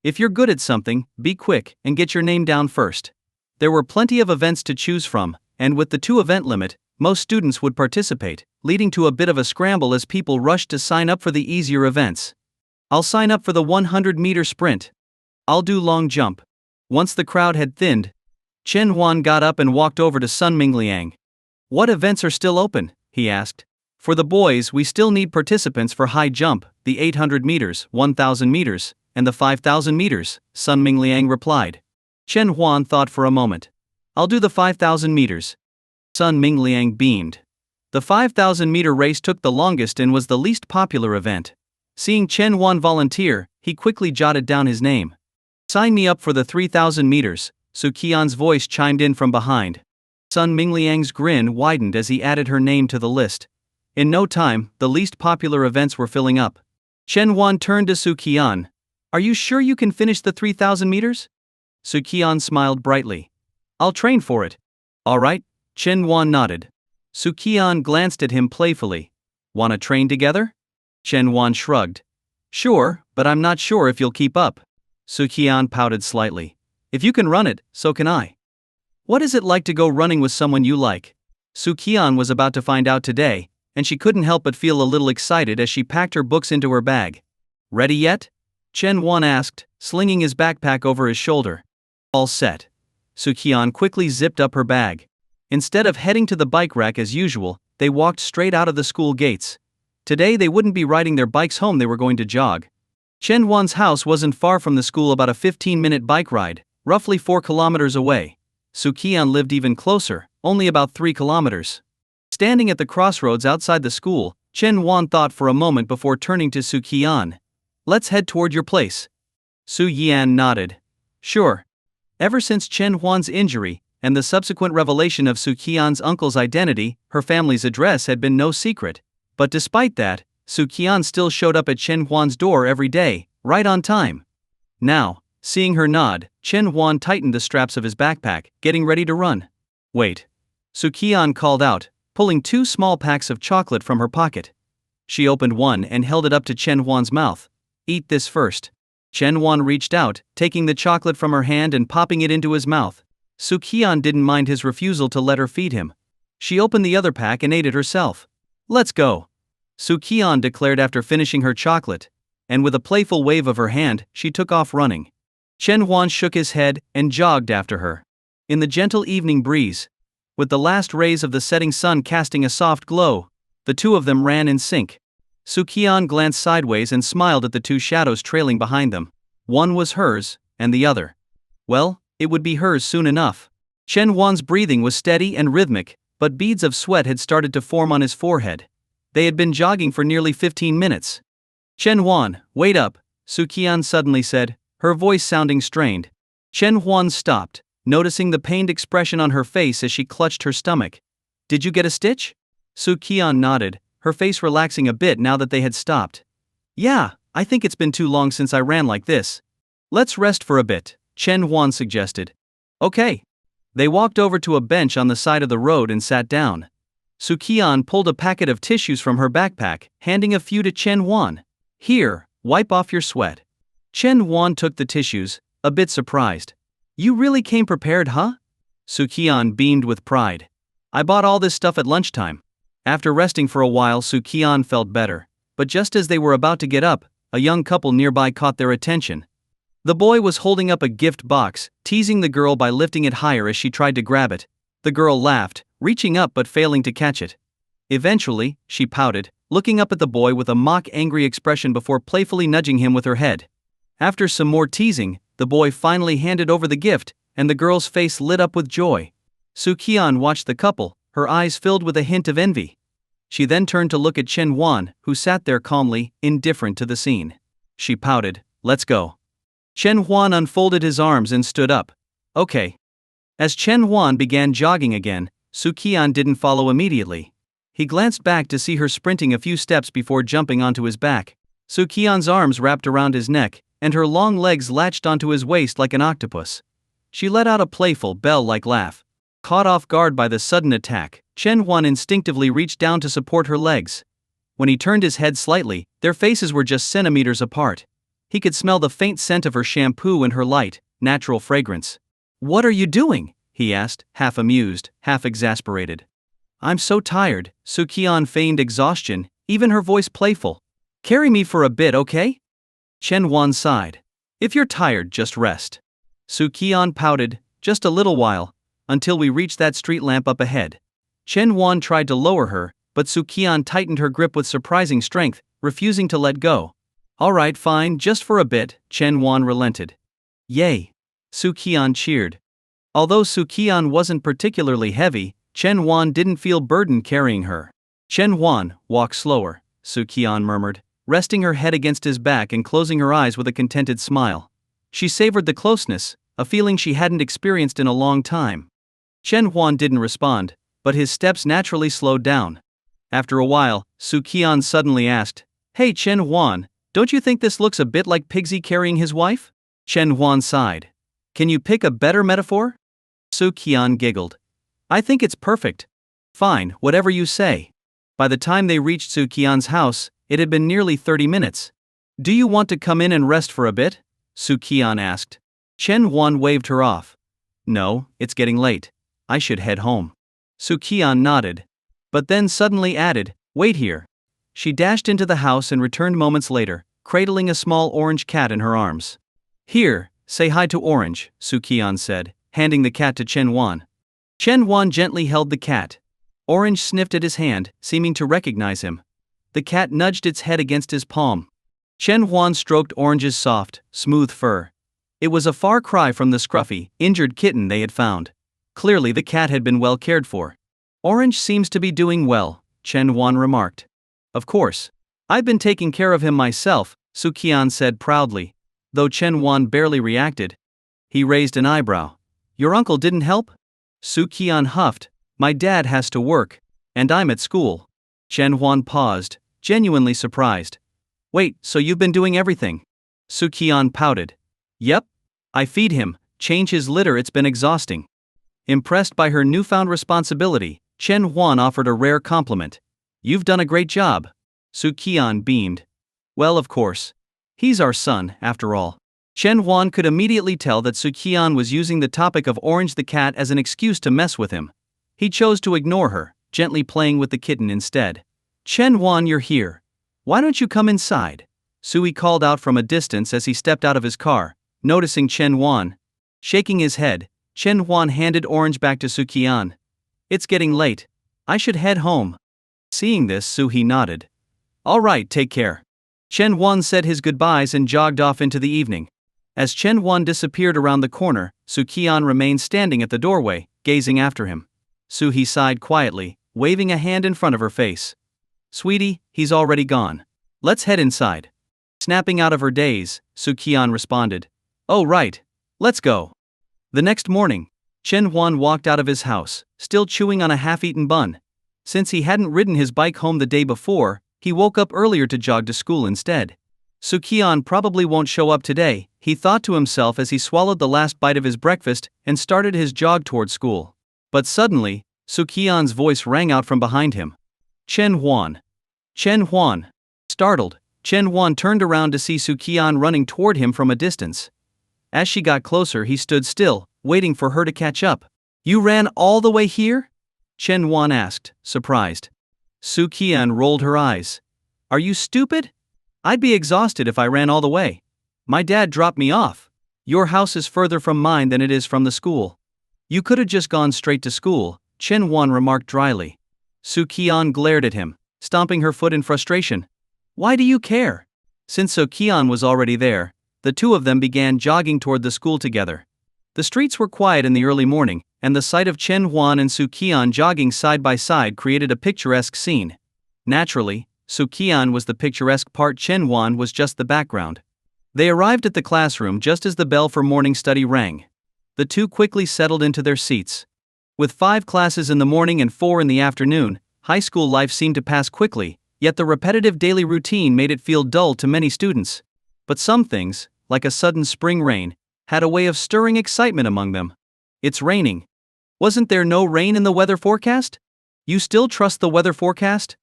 S1: If you're good at something, be quick and get your name down first. There were plenty of events to choose from, and with the 2-event limit, most students would participate, leading to a bit of a scramble as people rushed to sign up for the easier events. I'll sign up for the 100-meter sprint. I'll do long jump. Once the crowd had thinned, Chen Huan got up and walked over to Sun Mingliang. What events are still open? He asked. For the boys, we still need participants for high jump, the 800 meters, 1000 meters, and the 5000 meters, Sun Mingliang replied. Chen Huan thought for a moment. I'll do the 5000 meters. Sun Mingliang beamed. The 5,000-meter race took the longest and was the least popular event. Seeing Chen Huan volunteer, he quickly jotted down his name. Sign me up for the 3,000 meters, Qian's voice chimed in from behind. Sun Mingliang's grin widened as he added her name to the list. In no time, the least popular events were filling up. Chen Huan turned to Qian. Are you sure you can finish the 3,000 meters? Qian smiled brightly. I'll train for it. All right, Chen Huan nodded. Qian glanced at him playfully. Wanna train together? Chen Huan shrugged. Sure, but I'm not sure if you'll keep up. Qian pouted slightly. If you can run it, so can I. What is it like to go running with someone you like? Qian was about to find out today, and she couldn't help but feel a little excited as she packed her books into her bag. Ready yet? Chen Huan asked, slinging his backpack over his shoulder. All set. Qian quickly zipped up her bag. Instead of heading to the bike rack as usual, they walked straight out of the school gates. Today they wouldn't be riding their bikes home, they were going to jog. Chen Huan's house wasn't far from the school, about a 15-minute bike ride, roughly 4 kilometers away. Qian lived even closer, only about 3 kilometers. Standing at the crossroads outside the school, Chen Huan thought for a moment before turning to Qian. Let's head toward your place. Yan nodded. Sure. Ever since Chen Huan's injury, and the subsequent revelation of Qian's uncle's identity, her family's address had been no secret. But despite that, Qian still showed up at Chen Huan's door every day, right on time. Now, seeing her nod, Chen Huan tightened the straps of his backpack, getting ready to run. Wait. Qian called out, pulling 2 small packs of chocolate from her pocket. She opened one and held it up to Chen Huan's mouth. Eat this first. Chen Huan reached out, taking the chocolate from her hand and popping it into his mouth. Qian didn't mind his refusal to let her feed him. She opened the other pack and ate it herself. Let's go, Qian declared after finishing her chocolate, and with a playful wave of her hand, she took off running. Chen Huan shook his head and jogged after her. In the gentle evening breeze, with the last rays of the setting sun casting a soft glow, the two of them ran in sync. Qian glanced sideways and smiled at the 2 shadows trailing behind them. One was hers, and the other, well, it would be hers soon enough. Chen Huan's breathing was steady and rhythmic, but beads of sweat had started to form on his forehead. They had been jogging for nearly 15 minutes. Chen Huan, wait up, Qian suddenly said, her voice sounding strained. Chen Huan stopped, noticing the pained expression on her face as she clutched her stomach. Did you get a stitch? Qian nodded, her face relaxing a bit now that they had stopped. Yeah, I think it's been too long since I ran like this. Let's rest for a bit, Chen Huan suggested. Okay. They walked over to a bench on the side of the road and sat down. Qian pulled a packet of tissues from her backpack, handing a few to Chen Huan. Here, wipe off your sweat. Chen Huan took the tissues, a bit surprised. You really came prepared, huh? Qian beamed with pride. I bought all this stuff at lunchtime. After resting for a while, Qian felt better, but just as they were about to get up, a young couple nearby caught their attention. The boy was holding up a gift box, teasing the girl by lifting it higher as she tried to grab it. The girl laughed, reaching up but failing to catch it. Eventually, she pouted, looking up at the boy with a mock-angry expression before playfully nudging him with her head. After some more teasing, the boy finally handed over the gift, and the girl's face lit up with joy. Qian watched the couple, her eyes filled with a hint of envy. She then turned to look at Chen Huan, who sat there calmly, indifferent to the scene. She pouted, let's go. Chen Huan unfolded his arms and stood up. Okay. As Chen Huan began jogging again, Qian didn't follow immediately. He glanced back to see her sprinting a few steps before jumping onto his back. Qian's arms wrapped around his neck, and her long legs latched onto his waist like an octopus. She let out a playful, bell-like laugh. Caught off guard by the sudden attack, Chen Huan instinctively reached down to support her legs. When he turned his head slightly, their faces were just centimeters apart. He could smell the faint scent of her shampoo and her light, natural fragrance. What are you doing? He asked, half amused, half exasperated. I'm so tired, Qian feigned exhaustion, even her voice playful. Carry me for a bit, okay? Chen Huan sighed. If you're tired, just rest. Qian pouted, just a little while, until we reached that street lamp up ahead. Chen Huan tried to lower her, but Qian tightened her grip with surprising strength, refusing to let go. Alright, fine, just for a bit, Chen Huan relented. Yay! Qian cheered. Although Qian wasn't particularly heavy, Chen Huan didn't feel burdened carrying her. Chen Huan, walk slower, Qian murmured, resting her head against his back and closing her eyes with a contented smile. She savored the closeness, a feeling she hadn't experienced in a long time. Chen Huan didn't respond, but his steps naturally slowed down. After a while, Qian suddenly asked, Hey Chen Huan, don't you think this looks a bit like Pigsy carrying his wife? Chen Huan sighed. Can you pick a better metaphor? Qian giggled. I think it's perfect. Fine, whatever you say. By the time they reached Qian's house, it had been nearly 30 minutes. Do you want to come in and rest for a bit? Qian asked. Chen Huan waved her off. No, it's getting late. I should head home. Qian nodded. But then suddenly added, wait here. She dashed into the house and returned moments later, cradling a small orange cat in her arms. Here, say hi to Orange, Qian said, handing the cat to Chen Huan. Chen Huan gently held the cat. Orange sniffed at his hand, seeming to recognize him. The cat nudged its head against his palm. Chen Huan stroked Orange's soft, smooth fur. It was a far cry from the scruffy, injured kitten they had found. Clearly the cat had been well cared for. Orange seems to be doing well, Chen Huan remarked. Of course. I've been taking care of him myself, Qian said proudly, though Chen Huan barely reacted. He raised an eyebrow. Your uncle didn't help? Qian huffed. My dad has to work, and I'm at school. Chen Huan paused, genuinely surprised. Wait, so you've been doing everything? Qian pouted. Yep. I feed him, change his litter, it's been exhausting. Impressed by her newfound responsibility, Chen Huan offered a rare compliment. "You've done a great job." Su Qian beamed. "Well, of course. He's our son, after all." Chen Huan could immediately tell that Su Qian was using the topic of Orange the cat as an excuse to mess with him. He chose to ignore her, gently playing with the kitten instead. "Chen Huan, you're here. Why don't you come inside?" Sui called out from a distance as he stepped out of his car, noticing Chen Huan. Shaking his head, Chen Huan handed Orange back to Su Qian. "It's getting late. I should head home." Seeing this, Su-hee nodded. "All right, take care." Chen Huan said his goodbyes and jogged off into the evening. As Chen Huan disappeared around the corner, Su Qian remained standing at the doorway, gazing after him. Su-hee sighed quietly, waving a hand in front of her face. "Sweetie, he's already gone. Let's head inside." Snapping out of her daze, Su Qian responded. "Oh right. Let's go." The next morning, Chen Huan walked out of his house, still chewing on a half-eaten bun. Since he hadn't ridden his bike home the day before, he woke up earlier to jog to school instead. Su Qian probably won't show up today, he thought to himself as he swallowed the last bite of his breakfast and started his jog toward school. But suddenly, Su Qian's voice rang out from behind him. "Chen Huan." "Chen Huan." Startled, Chen Huan turned around to see Su Qian running toward him from a distance. As she got closer, he stood still, waiting for her to catch up. "You ran all the way here?" Chen Huan asked, surprised. Su Qian rolled her eyes. "Are you stupid? I'd be exhausted if I ran all the way. My dad dropped me off. Your house is further from mine than it is from the school." "You could have just gone straight to school," Chen Huan remarked dryly. Su Qian glared at him, stomping her foot in frustration. "Why do you care?" Since Su Qian was already there, the two of them began jogging toward the school together. The streets were quiet in the early morning, and the sight of Chen Huan and Su Qian jogging side by side created a picturesque scene. Naturally, Su Qian was the picturesque part, Chen Huan was just the background. They arrived at the classroom just as the bell for morning study rang. The two quickly settled into their seats. With 5 classes in the morning and 4 in the afternoon, high school life seemed to pass quickly, yet the repetitive daily routine made it feel dull to many students. But some things, like a sudden spring rain, had a way of stirring excitement among them. "It's raining. Wasn't there no rain in the weather forecast? You still trust the weather forecast?"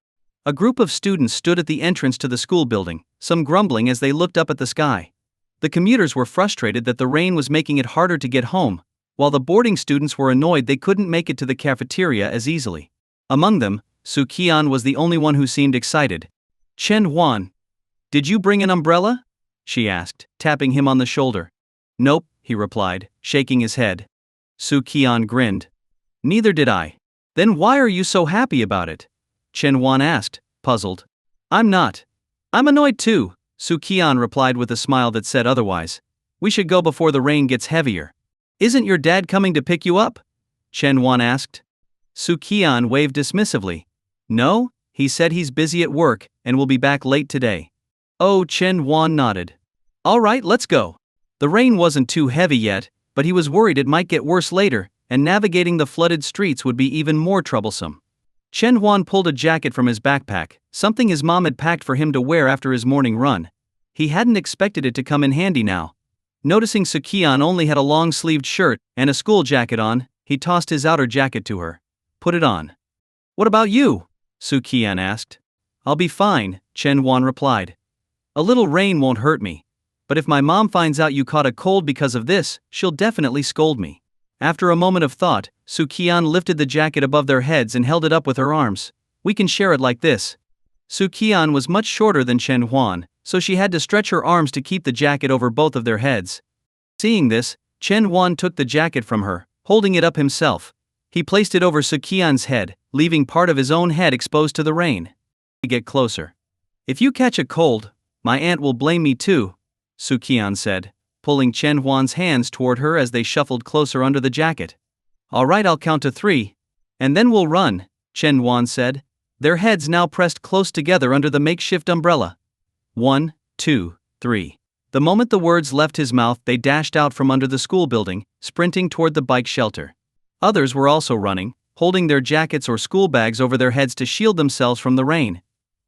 S1: A group of students stood at the entrance to the school building, some grumbling as they looked up at the sky. The commuters were frustrated that the rain was making it harder to get home, while the boarding students were annoyed they couldn't make it to the cafeteria as easily. Among them, Su Qian was the only one who seemed excited. "Chen Huan, did you bring an umbrella?" she asked, tapping him on the shoulder. "Nope," he replied, shaking his head. Su Qian grinned. "Neither did I." "Then why are you so happy about it?" Chen Huan asked, puzzled. "I'm not. I'm annoyed too," Su Qian replied with a smile that said otherwise. "We should go before the rain gets heavier." "Isn't your dad coming to pick you up?" Chen Huan asked. Su Qian waved dismissively. "No, he said he's busy at work and will be back late today." "Oh," Chen Huan nodded. "All right, let's go." The rain wasn't too heavy yet, but he was worried it might get worse later, and navigating the flooded streets would be even more troublesome. Chen Huan pulled a jacket from his backpack, something his mom had packed for him to wear after his morning run. He hadn't expected it to come in handy now. Noticing Su Qian only had a long-sleeved shirt and a school jacket on, he tossed his outer jacket to her. "Put it on." "What about you?" Su Qian asked. "I'll be fine," Chen Huan replied. "A little rain won't hurt me. But if my mom finds out you caught a cold because of this, she'll definitely scold me." After a moment of thought, Su Qian lifted the jacket above their heads and held it up with her arms. "We can share it like this." Su Qian was much shorter than Chen Huan, so she had to stretch her arms to keep the jacket over both of their heads. Seeing this, Chen Huan took the jacket from her, holding it up himself. He placed it over Su Qian's head, leaving part of his own head exposed to the rain. "Get closer. If you catch a cold, my aunt will blame me too," Su Qian said, pulling Chen Huan's hands toward her as they shuffled closer under the jacket. "All right, I'll count to 3. And then we'll run," Chen Huan said, their heads now pressed close together under the makeshift umbrella. 1, 2, 3. The moment the words left his mouth, they dashed out from under the school building, sprinting toward the bike shelter. Others were also running, holding their jackets or school bags over their heads to shield themselves from the rain.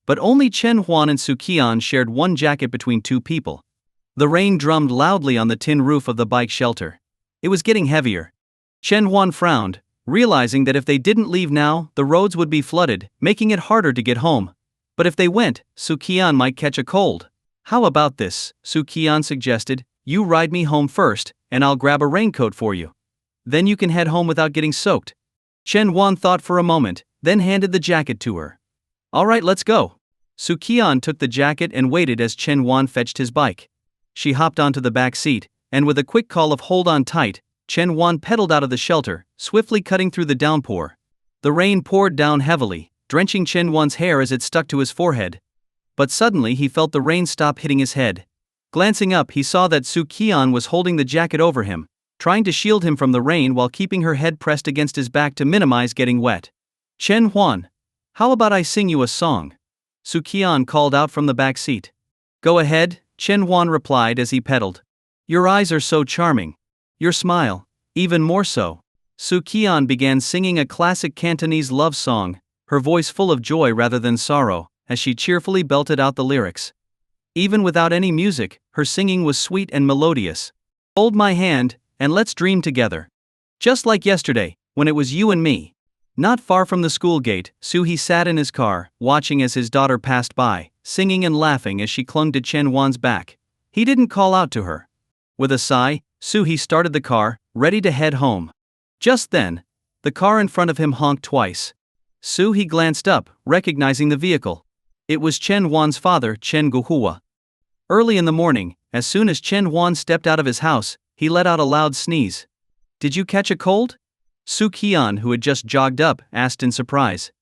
S1: But only Chen Huan and Su Qian shared one jacket between 2 people. The rain drummed loudly on the tin roof of the bike shelter. It was getting heavier. Chen Huan frowned, realizing that if they didn't leave now, the roads would be flooded, making it harder to get home. But if they went, Su Qian might catch a cold. How about this? Su Qian suggested. You ride me home first, and I'll grab a raincoat for you. Then you can head home without getting soaked. Chen Huan thought for a moment, then handed the jacket to her. Alright, let's go. Su Qian took the jacket and waited as Chen Huan fetched his bike. She hopped onto the back seat, and with a quick call of hold on tight, Chen Huan pedaled out of the shelter, swiftly cutting through the downpour. The rain poured down heavily, drenching Chen Huan's hair as it stuck to his forehead. But suddenly he felt the rain stop hitting his head. Glancing up, he saw that Su Qian was holding the jacket over him, trying to shield him from the rain while keeping her head pressed against his back to minimize getting wet. Chen Huan, how about I sing you a song? Su Qian called out from the back seat. Go ahead, Chen Huan replied as he pedaled. Your eyes are so charming. Your smile, even more so. Su Qian began singing a classic Cantonese love song, her voice full of joy rather than sorrow, as she cheerfully belted out the lyrics. Even without any music, her singing was sweet and melodious. Hold my hand, and let's dream together. Just like yesterday, when it was you and me. Not far from the school gate, Su-hee sat in his car, watching as his daughter passed by, singing and laughing as she clung to Chen Huan's back. He didn't call out to her. With a sigh, Su-hee started the car, ready to head home. Just then, the car in front of him honked twice. Su-hee glanced up, recognizing the vehicle. It was Chen Huan's father, Chen Guhua. Early in the morning, as soon as Chen Huan stepped out of his house, he let out a loud sneeze. Did you catch a cold? Su Qian, who had just jogged up, asked in surprise.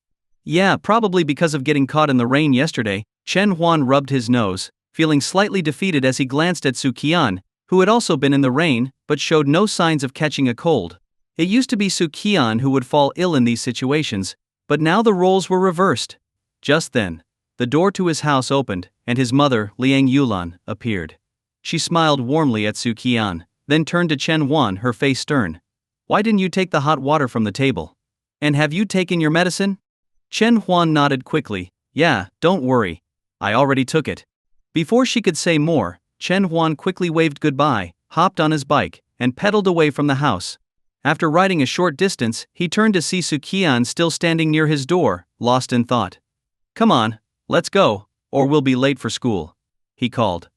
S1: Yeah, probably because of getting caught in the rain yesterday. Chen Huan rubbed his nose, feeling slightly defeated as he glanced at Su Qian, who had also been in the rain, but showed no signs of catching a cold. It used to be Su Qian who would fall ill in these situations, but now the roles were reversed. Just then, the door to his house opened, and his mother, Liang Yulan, appeared. She smiled warmly at Su Qian, then turned to Chen Huan, her face stern. Why didn't you take the hot water from the table? And have you taken your medicine? Chen Huan nodded quickly. Yeah, don't worry. I already took it. Before she could say more, Chen Huan quickly waved goodbye, hopped on his bike, and pedaled away from the house. After riding a short distance, he turned to see Su Qian still standing near his door, lost in thought. Come on, let's go, or we'll be late for school, he called.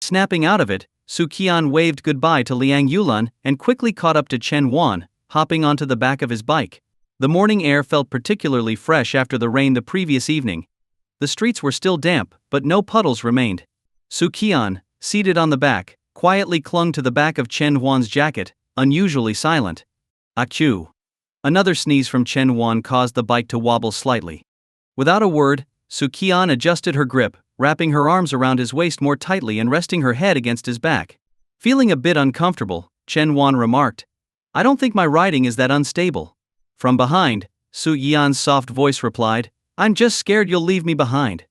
S1: Snapping out of it, Su Qian waved goodbye to Liang Yulan and quickly caught up to Chen Huan, hopping onto the back of his bike. The morning air felt particularly fresh after the rain the previous evening. The streets were still damp, but no puddles remained. Su Qian, seated on the back, quietly clung to the back of Chen Huan's jacket, unusually silent. Achoo! Another sneeze from Chen Huan caused the bike to wobble slightly. Without a word, Su Qian adjusted her grip, wrapping her arms around his waist more tightly and resting her head against his back. Feeling a bit uncomfortable, Chen Huan remarked, I don't think my riding is that unstable. From behind, Su Yian's soft voice replied, I'm just scared you'll leave me behind.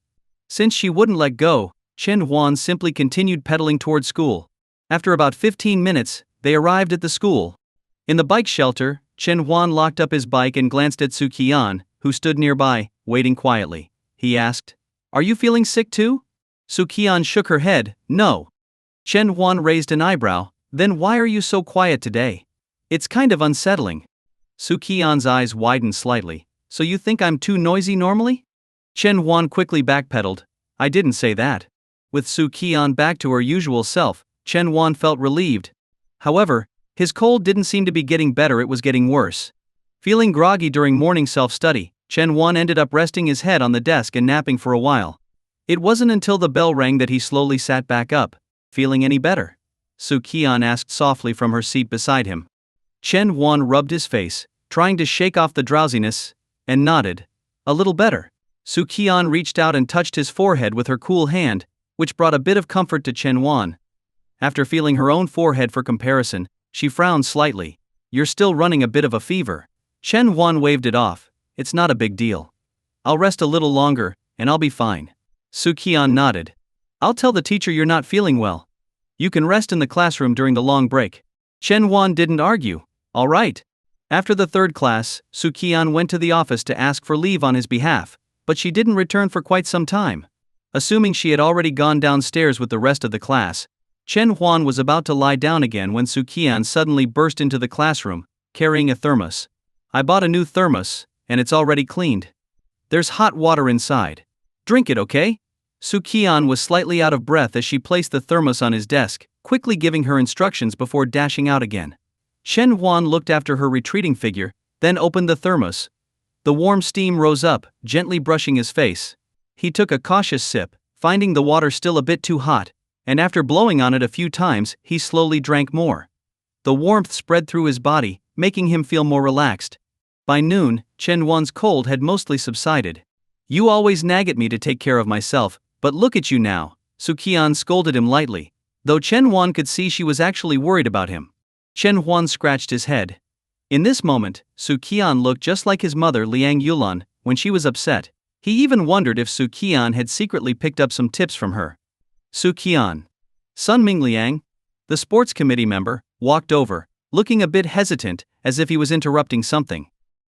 S1: Since she wouldn't let go, Chen Huan simply continued pedaling toward school. After about 15 minutes, they arrived at the school. In the bike shelter, Chen Huan locked up his bike and glanced at Su Qian, who stood nearby, waiting quietly. He asked, Are you feeling sick too? Su Qian shook her head, No. Chen Huan raised an eyebrow, Then why are you so quiet today? It's kind of unsettling. Su Qian's eyes widened slightly. So you think I'm too noisy normally? Chen Huan quickly backpedaled. I didn't say that. With Su Qian back to her usual self, Chen Huan felt relieved. However, his cold didn't seem to be getting better, it was getting worse. Feeling groggy during morning self-study, Chen Huan ended up resting his head on the desk and napping for a while. It wasn't until the bell rang that he slowly sat back up. Feeling any better? Su Qian asked softly from her seat beside him. Chen Huan rubbed his face, trying to shake off the drowsiness, and nodded. A little better. Su Qian reached out and touched his forehead with her cool hand, which brought a bit of comfort to Chen Huan. After feeling her own forehead for comparison, she frowned slightly. You're still running a bit of a fever. Chen Huan waved it off. It's not a big deal. I'll rest a little longer, and I'll be fine. Su Qian nodded. I'll tell the teacher you're not feeling well. You can rest in the classroom during the long break. Chen Huan didn't argue. All right. After the third class, Su Qian went to the office to ask for leave on his behalf, but she didn't return for quite some time. Assuming she had already gone downstairs with the rest of the class, Chen Huan was about to lie down again when Su Qian suddenly burst into the classroom, carrying a thermos. I bought a new thermos, and it's already cleaned. There's hot water inside. Drink it, okay? Qian was slightly out of breath as she placed the thermos on his desk, quickly giving her instructions before dashing out again. Chen Huan looked after her retreating figure, then opened the thermos. The warm steam rose up, gently brushing his face. He took a cautious sip, finding the water still a bit too hot, and after blowing on it a few times, he slowly drank more. The warmth spread through his body, making him feel more relaxed. By noon, Chen Huan's cold had mostly subsided. You always nag at me to take care of myself, but look at you now, Qian scolded him lightly, though Chen Huan could see she was actually worried about him. Chen Huan scratched his head. In this moment, Qian looked just like his mother Liang Yulan when she was upset. He even wondered if Qian had secretly picked up some tips from her. Qian. Sun Mingliang, the sports committee member, walked over, looking a bit hesitant, as if he was interrupting something.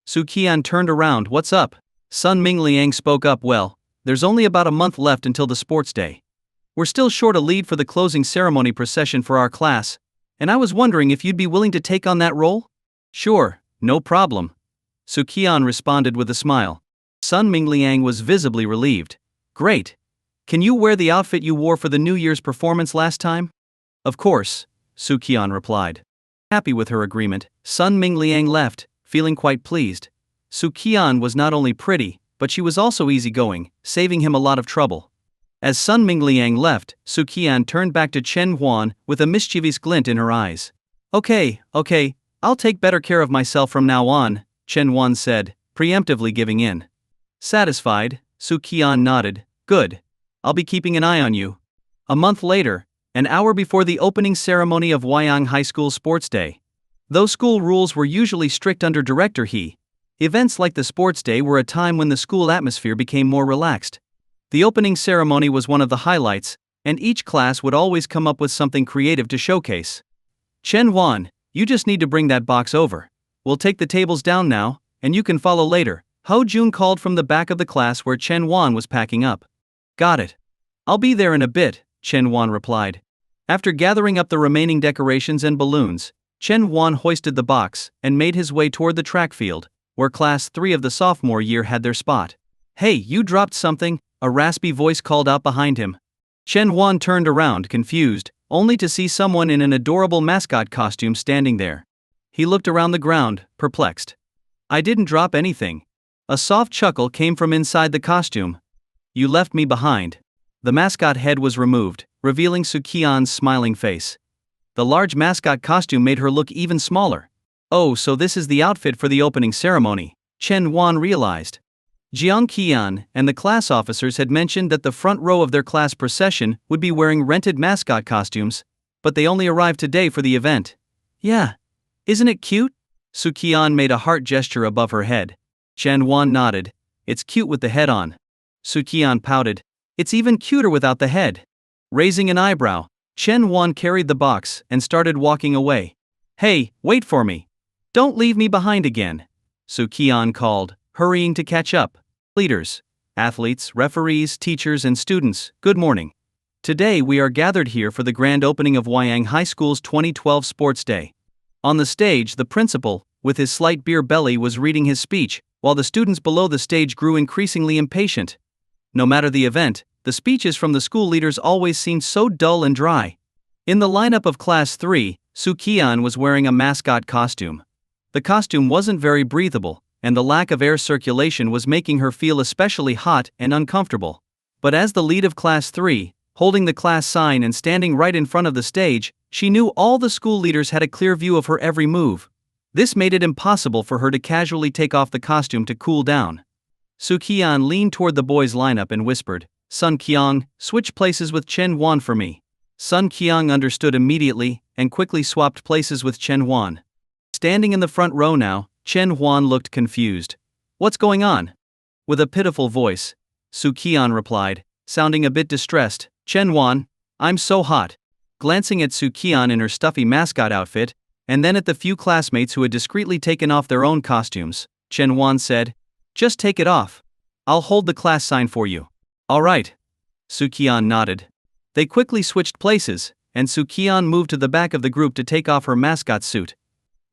S1: Qian turned around. What's up? Sun Mingliang spoke up. Well, there's only about a month left until the sports day. We're still short a lead for the closing ceremony procession for our class, and I was wondering if you'd be willing to take on that role? Sure, no problem. Qian responded with a smile. Sun Mingliang was visibly relieved. Great. Can you wear the outfit you wore for the New Year's performance last time? Of course, Qian replied. Happy with her agreement, Sun Mingliang left, feeling quite pleased. Qian was not only pretty, but she was also easygoing, saving him a lot of trouble. As Sun Mingliang left, Qian turned back to Chen Huan with a mischievous glint in her eyes. Okay, I'll take better care of myself from now on, Chen Huan said, preemptively giving in. Satisfied, Qian nodded. Good. I'll be keeping an eye on you. A month later, an hour before the opening ceremony of Wyong High School Sports Day. Though school rules were usually strict under Director He, events like the sports day were a time when the school atmosphere became more relaxed. The opening ceremony was one of the highlights, and each class would always come up with something creative to showcase. Chen Huan, you just need to bring that box over. We'll take the tables down now, and you can follow later, Ho Jun called from the back of the class where Chen Huan was packing up. Got it. I'll be there in a bit, Chen Huan replied. After gathering up the remaining decorations and balloons, Chen Huan hoisted the box and made his way toward the track field, where Class 3 of the sophomore year had their spot. Hey, you dropped something, a raspy voice called out behind him. Chen Huan turned around, confused, only to see someone in an adorable mascot costume standing there. He looked around the ground, perplexed. I didn't drop anything. A soft chuckle came from inside the costume. You left me behind. The mascot head was removed, revealing Qian's smiling face. The large mascot costume made her look even smaller. Oh, so this is the outfit for the opening ceremony, Chen Huan realized. Jiang Qian and the class officers had mentioned that the front row of their class procession would be wearing rented mascot costumes, but they only arrived today for the event. Yeah. Isn't it cute? Qian made a heart gesture above her head. Chen Huan nodded. It's cute with the head on. Qian pouted. It's even cuter without the head. Raising an eyebrow, Chen Huan carried the box and started walking away. Hey, wait for me. Don't leave me behind again. Qian called, hurrying to catch up. Leaders, athletes, referees, teachers, and students, good morning. Today we are gathered here for the grand opening of Wyong High School's 2012 Sports Day. On the stage, the principal, with his slight beer belly, was reading his speech, while the students below the stage grew increasingly impatient. No matter the event, the speeches from the school leaders always seemed so dull and dry. In the lineup of Class 3, Qian was wearing a mascot costume. The costume wasn't very breathable, and the lack of air circulation was making her feel especially hot and uncomfortable. But as the lead of Class 3, holding the class sign and standing right in front of the stage, she knew all the school leaders had a clear view of her every move. This made it impossible for her to casually take off the costume to cool down. Qian leaned toward the boys' lineup and whispered, Sun Qiang, switch places with Chen Huan for me. Sun Qiang understood immediately and quickly swapped places with Chen Huan. Standing in the front row now, Chen Huan looked confused. What's going on? With a pitiful voice, Qian replied, sounding a bit distressed, Chen Huan, I'm so hot. Glancing at Qian in her stuffy mascot outfit, and then at the few classmates who had discreetly taken off their own costumes, Chen Huan said, just take it off. I'll hold the class sign for you. All right. Qian nodded. They quickly switched places, and Qian moved to the back of the group to take off her mascot suit.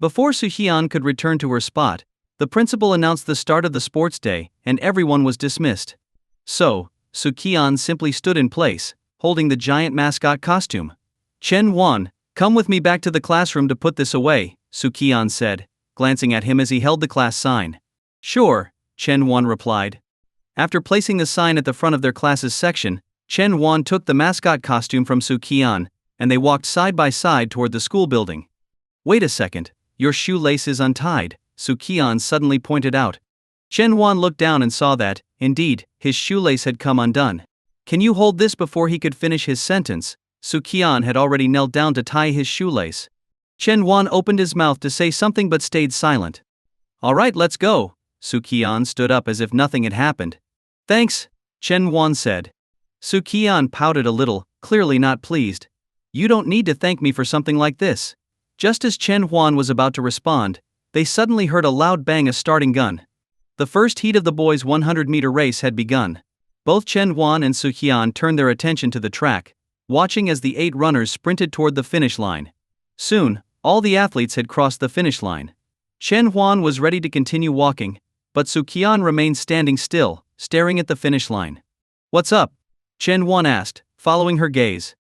S1: Before Su-hyun could return to her spot, the principal announced the start of the sports day, and everyone was dismissed. So, Su-hyun simply stood in place, holding the giant mascot costume. Chen Won, come with me back to the classroom to put this away, Su-hyun said, glancing at him as he held the class sign. Sure, Chen Won replied. After placing the sign at the front of their class's section, Chen Won took the mascot costume from Su-hyun, and they walked side by side toward the school building. Wait a second, your shoelace is untied, Su-hyun suddenly pointed out. Chen Won looked down and saw that, indeed, his shoelace had come undone. Can you hold this? Before he could finish his sentence, Su-hyun had already knelt down to tie his shoelace. Chen Won opened his mouth to say something but stayed silent. Alright, let's go. Su-hyun stood up as if nothing had happened. Thanks, Chen Won said. Su-hyun pouted a little, clearly not pleased. You don't need to thank me for something like this. Just as Chen Won was about to respond, they suddenly heard a loud bang, a starting gun. The first heat of the boys' 100-meter race had begun. Both Chen Won and Su-hyun turned their attention to the track, watching as the 8 runners sprinted toward the finish line. Soon, all the athletes had crossed the finish line. Chen Won was ready to continue walking, but Su-hyun remained standing still, staring at the finish line. What's up? Chen Won asked, following her gaze.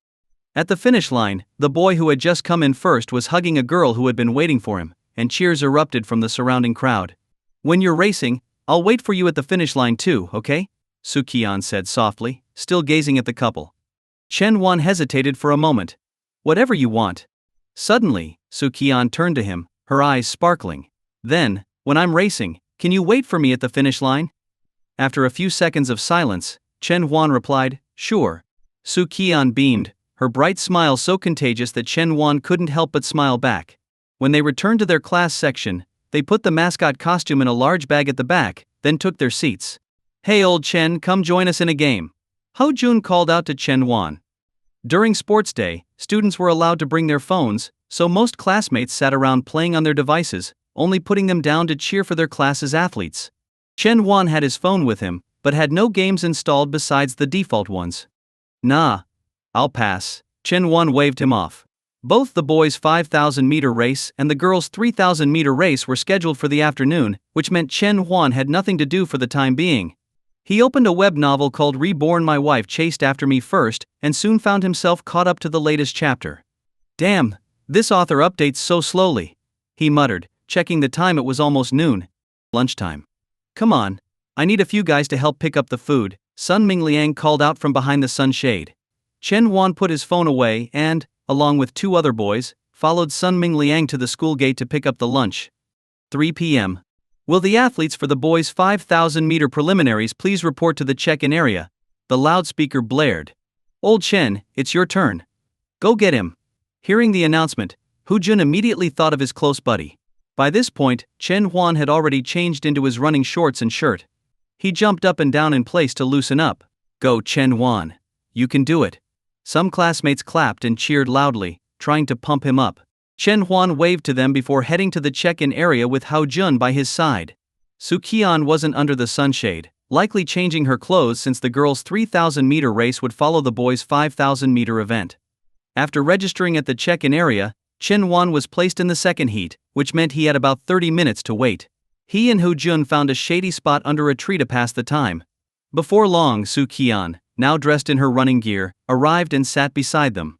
S1: At the finish line, the boy who had just come in first was hugging a girl who had been waiting for him, and cheers erupted from the surrounding crowd. When you're racing, I'll wait for you at the finish line too, okay? Su-hyun said softly, still gazing at the couple. Chen Won hesitated for a moment. Whatever you want. Suddenly, Su-hyun turned to him, her eyes sparkling. Then, when I'm racing, can you wait for me at the finish line? After a few seconds of silence, Chen Won replied, sure. Su-hyun beamed, her bright smile so contagious that Chen Won couldn't help but smile back. When they returned to their class section, they put the mascot costume in a large bag at the back, then took their seats. Hey old Chen, come join us in a game. Ho Jun called out to Chen Won. During sports day, students were allowed to bring their phones, so most classmates sat around playing on their devices, only putting them down to cheer for their class's athletes. Chen Won had his phone with him, but had no games installed besides the default ones. Nah. I'll pass, Chen Won waved him off. Both the boys' 5,000-meter race and the girls' 3,000-meter race were scheduled for the afternoon, which meant Chen Won had nothing to do for the time being. He opened a web novel called Reborn. My Wife Chased After Me First, and soon found himself caught up to the latest chapter. Damn, this author updates so slowly, he muttered, checking the time. It was almost noon. Lunchtime. Come on, I need a few guys to help pick up the food, Sun Mingliang called out from behind the sunshade. Chen Won put his phone away and, along with 2 other boys, followed Sun Mingliang to the school gate to pick up the lunch. 3 p.m. Will the athletes for the boys' 5,000-meter preliminaries please report to the check-in area? The loudspeaker blared. Old Chen, it's your turn. Go get him. Hearing the announcement, Hu Jun immediately thought of his close buddy. By this point, Chen Won had already changed into his running shorts and shirt. He jumped up and down in place to loosen up. Go Chen Won. You can do it. Some classmates clapped and cheered loudly, trying to pump him up. Chen Won waved to them before heading to the check-in area with Hao Jun by his side. Su-hyun wasn't under the sunshade, likely changing her clothes since the girls' 3,000-meter race would follow the boys' 5,000-meter event. After registering at the check-in area, Chen Won was placed in the second heat, which meant he had about 30 minutes to wait. He and Hao Jun found a shady spot under a tree to pass the time. Before long, Su-hyun, now dressed in her running gear, arrived and sat beside them.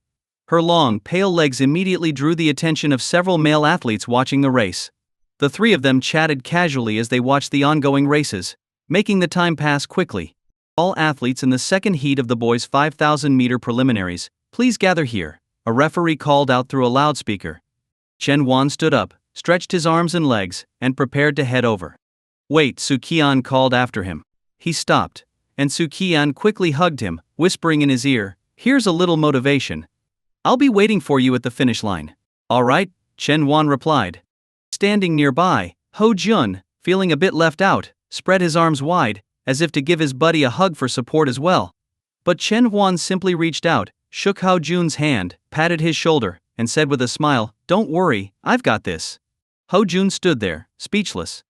S1: Her long, pale legs immediately drew the attention of several male athletes watching the race. The 3 of them chatted casually as they watched the ongoing races, making the time pass quickly. All athletes in the second heat of the boys' 5,000-meter preliminaries, please gather here, a referee called out through a loudspeaker. Chen Won stood up, stretched his arms and legs, and prepared to head over. Wait, Su-hyun called after him. He stopped, and Su-hyun quickly hugged him, whispering in his ear, here's a little motivation. I'll be waiting for you at the finish line. All right, Chen Won replied. Standing nearby, Hao Jun, feeling a bit left out, spread his arms wide, as if to give his buddy a hug for support as well. But Chen Won simply reached out, shook Hao Jun's hand, patted his shoulder, and said with a smile, don't worry, I've got this. Hao Jun stood there, speechless.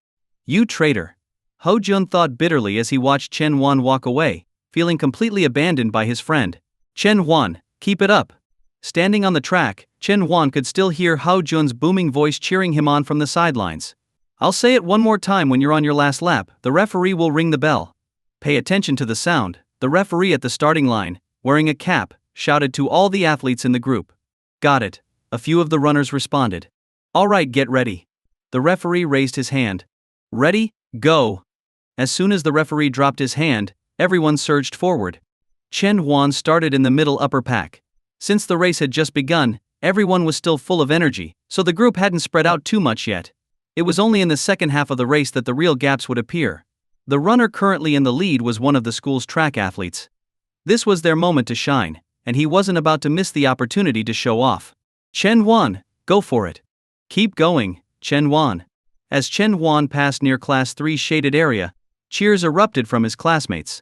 S1: You traitor. Hao Jun thought bitterly as he watched Chen Won walk away, feeling completely abandoned by his friend. Chen Won, keep it up. Standing on the track, Chen Huan could still hear Hao Jun's booming voice cheering him on from the sidelines. I'll say it one more time when you're on your last lap, the referee will ring the bell. Pay attention to the sound, the referee at the starting line, wearing a cap, shouted to all the athletes in the group. Got it, a few of the runners responded. Alright, get ready. The referee raised his hand. Ready, go. As soon as the referee dropped his hand, everyone surged forward. Chen Huan started in the middle upper pack. Since the race had just begun, everyone was still full of energy, so the group hadn't spread out too much yet. It was only in the second half of the race that the real gaps would appear. The runner currently in the lead was one of the school's track athletes. This was their moment to shine, and he wasn't about to miss the opportunity to show off. Chen Huan, go for it. Keep going, Chen Huan. As Chen Huan passed near Class 3 shaded area, cheers erupted from his classmates.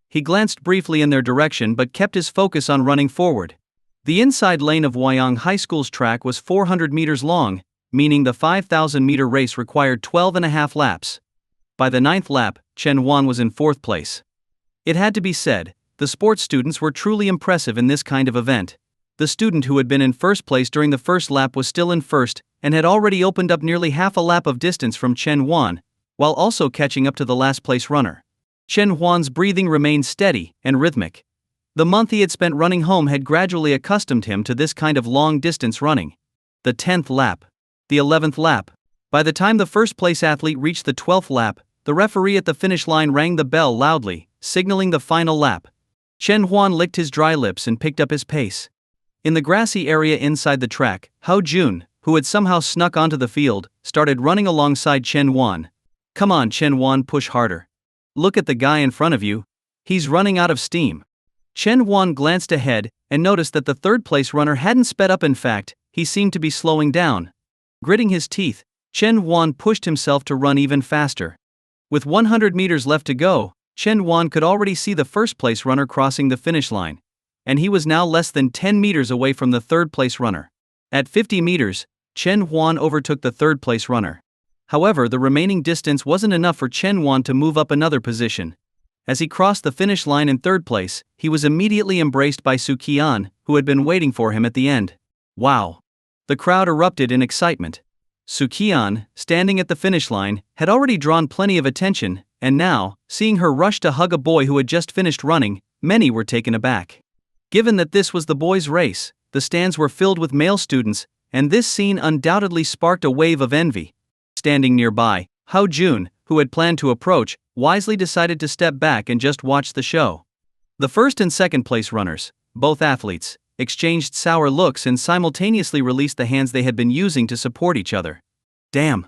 S1: He glanced briefly in their direction but kept his focus on running forward. The inside lane of Wyong High School's track was 400 meters long, meaning the 5,000-meter race required 12.5 laps. By the 9th lap, Chen Huan was in 4th place. It had to be said, the sports students were truly impressive in this kind of event. The student who had been in first place during the first lap was still in first and had already opened up nearly half a lap of distance from Chen Huan, while also catching up to the last place runner. Chen Huan's breathing remained steady and rhythmic. The month he had spent running home had gradually accustomed him to this kind of long-distance running. The 10th lap. The 11th lap. By the time the first-place athlete reached the 12th lap, the referee at the finish line rang the bell loudly, signaling the final lap. Chen Huan licked his dry lips and picked up his pace. In the grassy area inside the track, Hao Jun, who had somehow snuck onto the field, started running alongside Chen Huan. Come on, Chen Huan, push harder. Look at the guy in front of you. He's running out of steam. Chen Huan glanced ahead and noticed that the third-place runner hadn't sped up. In fact, he seemed to be slowing down. Gritting his teeth, Chen Huan pushed himself to run even faster. With 100 meters left to go, Chen Huan could already see the first-place runner crossing the finish line, and he was now less than 10 meters away from the third-place runner. At 50 meters, Chen Huan overtook the third-place runner. However, the remaining distance wasn't enough for Chen Huan to move up another position. As he crossed the finish line in third place, he was immediately embraced by Qian, who had been waiting for him at the end. Wow! The crowd erupted in excitement. Qian, standing at the finish line, had already drawn plenty of attention, and now, seeing her rush to hug a boy who had just finished running, many were taken aback. Given that this was the boys' race, the stands were filled with male students, and this scene undoubtedly sparked a wave of envy. Standing nearby, Hao Jun, who had planned to approach, wisely decided to step back and just watch the show. The first and second place runners, both athletes, exchanged sour looks and simultaneously released the hands they had been using to support each other. Damn!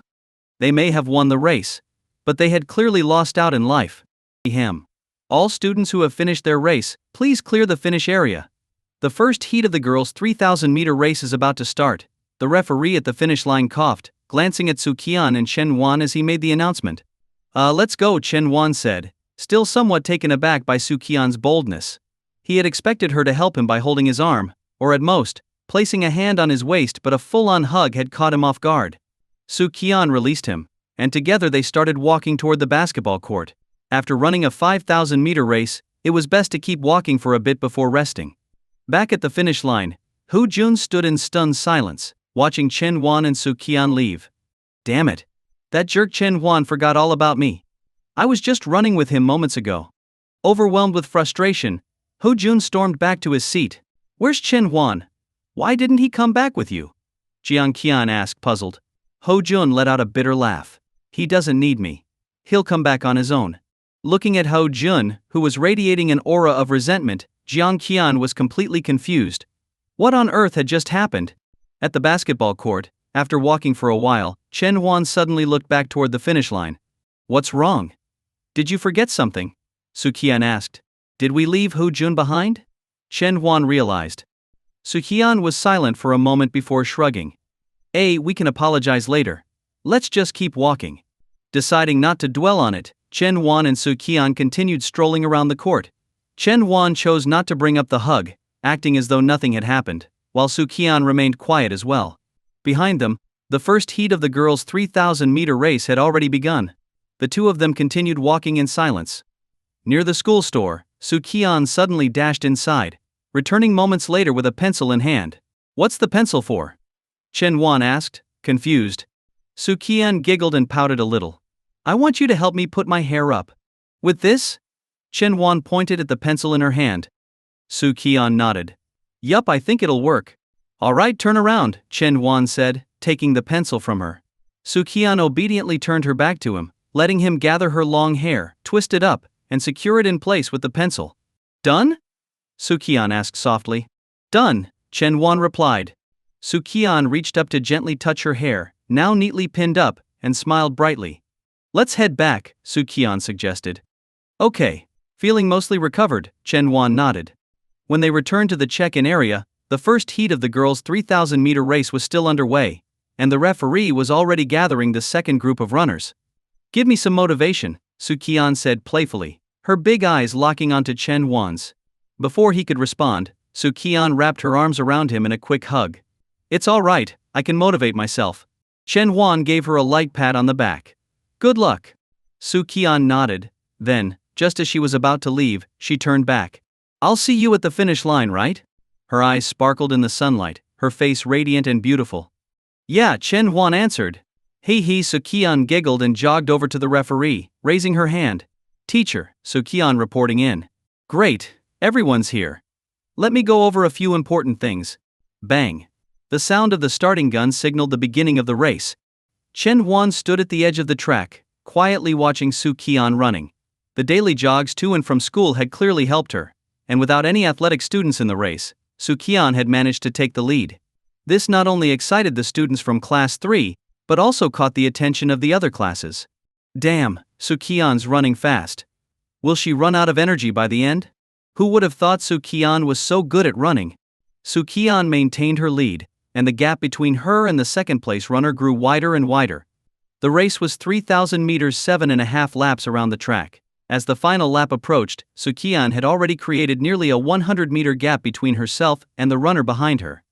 S1: They may have won the race, but they had clearly lost out in life. Ahem. All students who have finished their race, please clear the finish area. The first heat of the girls' 3,000-meter race is about to start. The referee at the finish line coughed, glancing at Qian and Chen Huan as he made the announcement. Let's go, Chen Huan said, still somewhat taken aback by Qian's boldness. He had expected her to help him by holding his arm, or at most, placing a hand on his waist, but a full-on hug had caught him off guard. Qian released him, and together they started walking toward the basketball court. After running a 5,000-meter race, it was best to keep walking for a bit before resting. Back at the finish line, Hao Jun stood in stunned silence, watching Chen Huan and Qian leave. Damn it! That jerk Chen Huan forgot all about me. I was just running with him moments ago. Overwhelmed with frustration, Hao Jun stormed back to his seat. Where's Chen Huan? Why didn't he come back with you? Qian asked, puzzled. Hao Jun let out a bitter laugh. He doesn't need me. He'll come back on his own. Looking at Hao Jun, who was radiating an aura of resentment, Qian was completely confused. What on earth had just happened? At the basketball court, after walking for a while, Chen Huan suddenly looked back toward the finish line. What's wrong? Did you forget something? Qian asked. Did we leave Hao Jun behind? Chen Huan realized. Qian was silent for a moment before shrugging. We can apologize later. Let's just keep walking. Deciding not to dwell on it, Chen Huan and Qian continued strolling around the court. Chen Huan chose not to bring up the hug, acting as though nothing had happened, while Qian remained quiet as well. Behind them, the first heat of the girls' 3,000-meter race had already begun. The two of them continued walking in silence. Near the school store, Qian suddenly dashed inside. returning moments later with a pencil in hand. What's the pencil for? Chen Wan asked, confused. Su Qian giggled and pouted a little. I want you to help me put my hair up. With this? Chen Wan pointed at the pencil in her hand. Su Qian nodded. Yup, I think it'll work. Alright, turn around, Chen Wan said, taking the pencil from her. Su Qian obediently turned her back to him, letting him gather her long hair, twist it up, and secure it in place with the pencil. Done? Su Qian asked softly. Done, Chen Wan replied. Su Qian reached up to gently touch her hair, now neatly pinned up, and smiled brightly. Let's head back, Su Qian suggested. Okay. Feeling mostly recovered, Chen Wan nodded. When they returned to the check-in area, the first heat of the girls' 3,000-meter race was still underway, and the referee was already gathering the second group of runners. Give me some motivation, Su Qian said playfully, her big eyes locking onto Chen Wan's. Before he could respond, Su Qian wrapped her arms around him in a quick hug. It's all right, I can motivate myself. Chen Wan gave her a light pat on the back. Good luck. Su Qian nodded, then, just as she was about to leave, she turned back. I'll see you at the finish line, right? Her eyes sparkled in the sunlight, her face radiant and beautiful. Yeah, Chen Wan answered. He, Su Qian giggled and jogged over to the referee, raising her hand. Teacher, Su Qian reporting in. Great, everyone's here. Let me go over a few important things. Bang. The sound of the starting gun signaled the beginning of the race. Chen Wan stood at the edge of the track, quietly watching Su Qian running. The daily jogs to and from school had clearly helped her, and without any athletic students in the race, Su Qian had managed to take the lead. This not only excited the students from Class 3, but also caught the attention of the other classes. Damn, Su Qian's running fast. Will she run out of energy by the end? Who would have thought Su Qian was so good at running? Su Qian maintained her lead, and the gap between her and the second-place runner grew wider and wider. The race was 3,000 meters 7.5 laps around the track. As the final lap approached, Su Qian had already created nearly a 100-meter gap between herself and the runner behind her.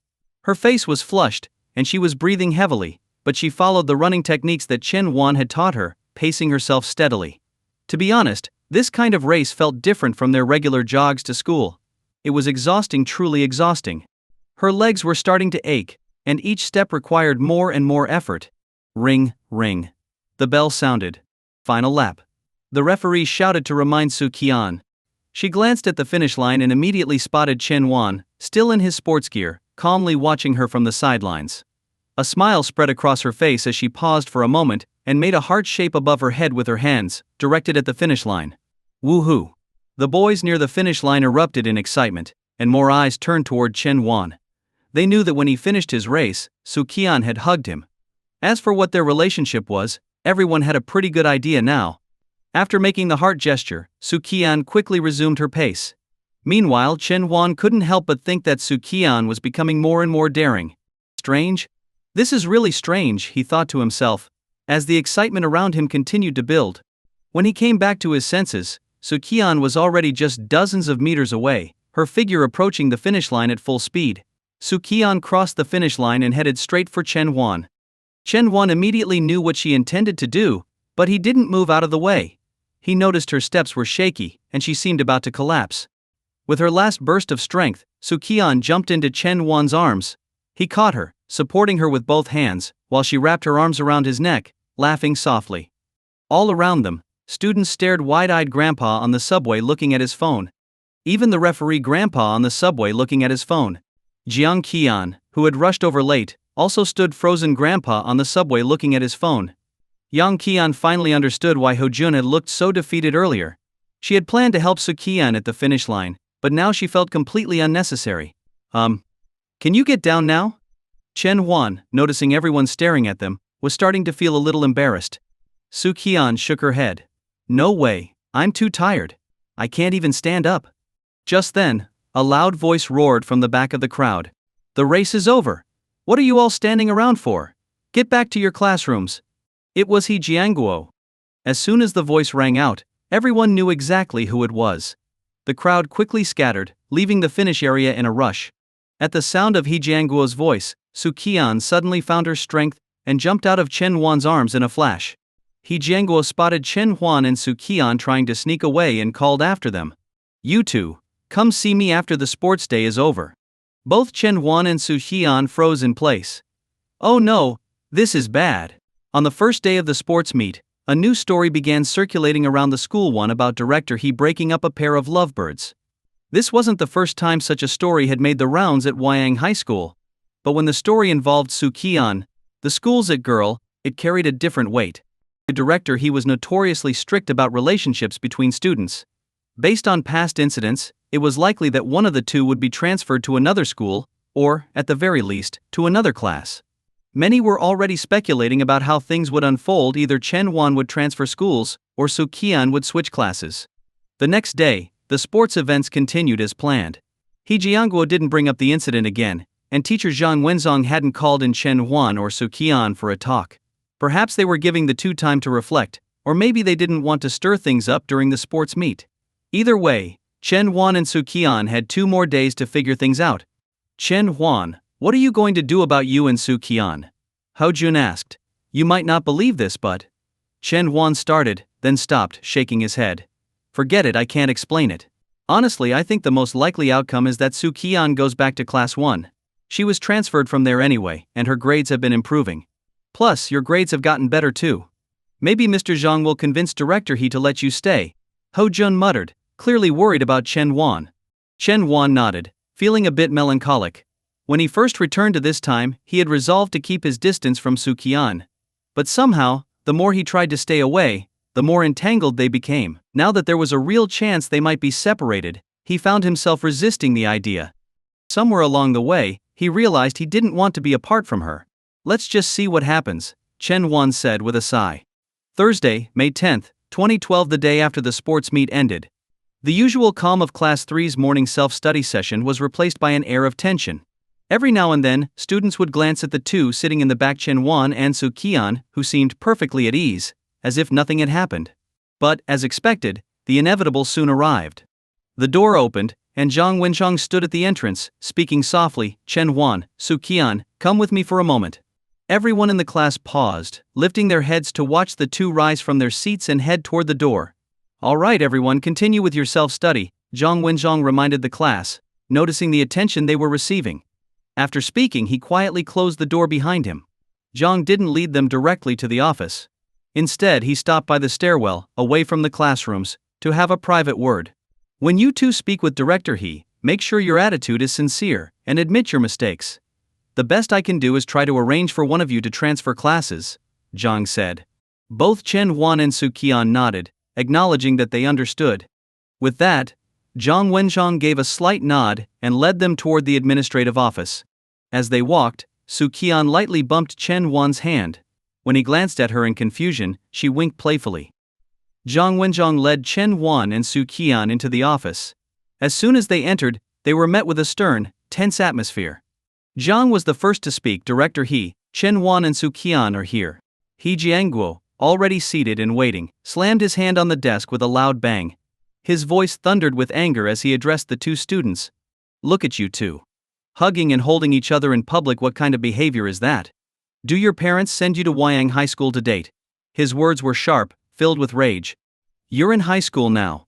S1: Her face was flushed, and she was breathing heavily, but she followed the running techniques that Chen Wan had taught her, pacing herself steadily. To be honest, this kind of race felt different from their regular jogs to school. It was exhausting, truly exhausting. Her legs were starting to ache, and each step required more and more effort. Ring, ring. The bell sounded. Final lap. The referee shouted to remind Su Qian. She glanced at the finish line and immediately spotted Chen Wan, still in his sports gear, calmly watching her from the sidelines. A smile spread across her face as she paused for a moment and made a heart shape above her head with her hands, directed at the finish line. Woohoo! The boys near the finish line erupted in excitement, and more eyes turned toward Chen Wan. They knew that when he finished his race, Su Qian had hugged him. As for what their relationship was, everyone had a pretty good idea now. After making the heart gesture, Su Qian quickly resumed her pace. Meanwhile, Chen Wan couldn't help but think that Su Qian was becoming more and more daring. Strange? This is really strange, he thought to himself, as the excitement around him continued to build. When he came back to his senses, Su Qian was already just dozens of meters away, her figure approaching the finish line at full speed. Su Qian crossed the finish line and headed straight for Chen Wan. Chen Wan immediately knew what she intended to do, but he didn't move out of the way. He noticed her steps were shaky, and she seemed about to collapse. With her last burst of strength, Su Qian jumped into Chen Wan's arms. He caught her, supporting her with both hands, while she wrapped her arms around his neck, laughing softly. All around them, students stared wide-eyed Grandpa on the subway looking at his phone. Even the referee Grandpa on the subway looking at his phone. Jiang Qian, who had rushed over late, also stood frozen Grandpa on the subway looking at his phone. Yang Qian finally understood why Ho Jun had looked so defeated earlier. She had planned to help Su Qian at the finish line, but now she felt completely unnecessary. Can you get down now? Chen Wan, noticing everyone staring at them, was starting to feel a little embarrassed. Su Qian shook her head. No way, I'm too tired. I can't even stand up. Just then, a loud voice roared from the back of the crowd. The race is over. What are you all standing around for? Get back to your classrooms. It was He Jianguo. As soon as the voice rang out, everyone knew exactly who it was. The crowd quickly scattered, leaving the finish area in a rush. At the sound of He Jianguo's voice, Su Qian suddenly found her strength and jumped out of Chen Wan's arms in a flash. He Jianguo spotted Chen Huan and Su Qian trying to sneak away and called after them. You two, Come see me after the sports day is over. Both Chen Huan and Su Qian froze in place. Oh no, this is bad. On the first day of the sports meet, a new story began circulating around the school, one about Director He breaking up a pair of lovebirds. This wasn't the first time such a story had made the rounds at Wyang High School. But when the story involved Su Qian, the school's it girl, it carried a different weight. The Director He was notoriously strict about relationships between students. Based on past incidents, it was likely that one of the two would be transferred to another school, or, at the very least, to another class. Many were already speculating about how things would unfold. Either Chen Huan would transfer schools, or Su Qian would switch classes. The next day, the sports events continued as planned. He Jianguo didn't bring up the incident again, and teacher Zhang Wenzong hadn't called in Chen Huan or Su Qian for a talk. Perhaps they were giving the two time to reflect, or maybe they didn't want to stir things up during the sports meet. Either way, Chen Huan and Su Qian had 2 more days to figure things out. Chen Huan, what are you going to do about you and Su Qian? Hao Jun asked. You might not believe this, but... Chen Huan started, then stopped, shaking his head. Forget it, I can't explain it. Honestly, I think the most likely outcome is that Su Qian goes back to class 1. She was transferred from there anyway, and her grades have been improving. Plus, your grades have gotten better too. Maybe Mr. Zhang will convince Director He to let you stay, Hao Jun muttered, clearly worried about Chen Huan. Chen Huan nodded, feeling a bit melancholic. When he first returned to this time, he had resolved to keep his distance from Su Qian. But somehow, the more he tried to stay away, the more entangled they became. Now that there was a real chance they might be separated, he found himself resisting the idea. Somewhere along the way, he realized he didn't want to be apart from her. Let's just see what happens, Chen Huan said with a sigh. Thursday, May 10, 2012, the day after the sports meet ended. The usual calm of Class 3's morning self-study session was replaced by an air of tension. Every now and then, students would glance at the two sitting in the back, Chen Huan and Su Qian, who seemed perfectly at ease, as if nothing had happened. But, as expected, the inevitable soon arrived. The door opened, and Zhang Wenshang stood at the entrance, speaking softly. Chen Huan, Su Qian, come with me for a moment. Everyone in the class paused, lifting their heads to watch the two rise from their seats and head toward the door. All right everyone, continue with your self-study, Zhang Wenshang reminded the class, noticing the attention they were receiving. After speaking, he quietly closed the door behind him. Zhang didn't lead them directly to the office. Instead, he stopped by the stairwell, away from the classrooms, to have a private word. When you two speak with Director He, make sure your attitude is sincere, and admit your mistakes. The best I can do is try to arrange for one of you to transfer classes, Zhang said. Both Chen Huan and Su Qian nodded, acknowledging that they understood. With that, Zhang Wenshang gave a slight nod and led them toward the administrative office. As they walked, Su Qian lightly bumped Chen Huan's hand. When he glanced at her in confusion, she winked playfully. Zhang Wenshang led Chen Huan and Su Qian into the office. As soon as they entered, they were met with a stern, tense atmosphere. Zhang was the first to speak. Director He, Chen Huan and Su Qian are here. He Jianguo, already seated and waiting, slammed his hand on the desk with a loud bang. His voice thundered with anger as he addressed the two students. Look at you two. Hugging and holding each other in public, what kind of behavior is that? Do your parents send you to Wyang High School to date? His words were sharp, filled with rage. You're in high school now.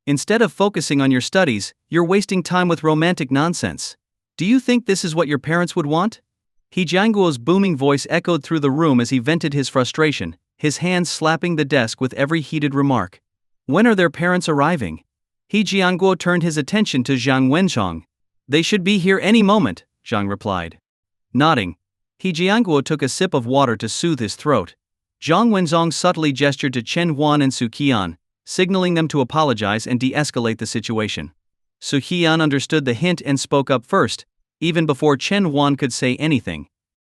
S1: Instead of focusing on your studies, you're wasting time with romantic nonsense. Do you think this is what your parents would want? He Jianguo's booming voice echoed through the room as he vented his frustration, his hands slapping the desk with every heated remark. When are their parents arriving? He Jianguo turned his attention to Zhang Wenshang. They should be here any moment, Zhang replied. Nodding, He Jianguo took a sip of water to soothe his throat. Zhang Wenzong subtly gestured to Chen Huan and Su Qian, signaling them to apologize and de-escalate the situation. Su Qian understood the hint and spoke up first, even before Chen Huan could say anything.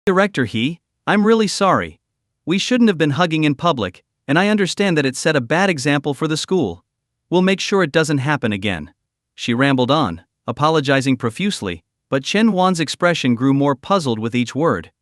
S1: Director He, I'm really sorry. We shouldn't have been hugging in public, and I understand that it set a bad example for the school. We'll make sure it doesn't happen again. She rambled on, apologizing profusely, but Chen Huan's expression grew more puzzled with each word.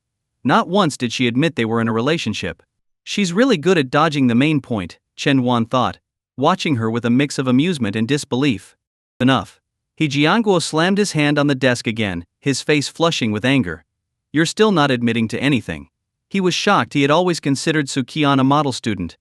S1: Not once did she admit they were in a relationship. She's really good at dodging the main point, Chen Huan thought, watching her with a mix of amusement and disbelief. Enough. He Jianguo slammed his hand on the desk again, his face flushing with anger. You're still not admitting to anything. He was shocked. He had always considered Su Qian a model student.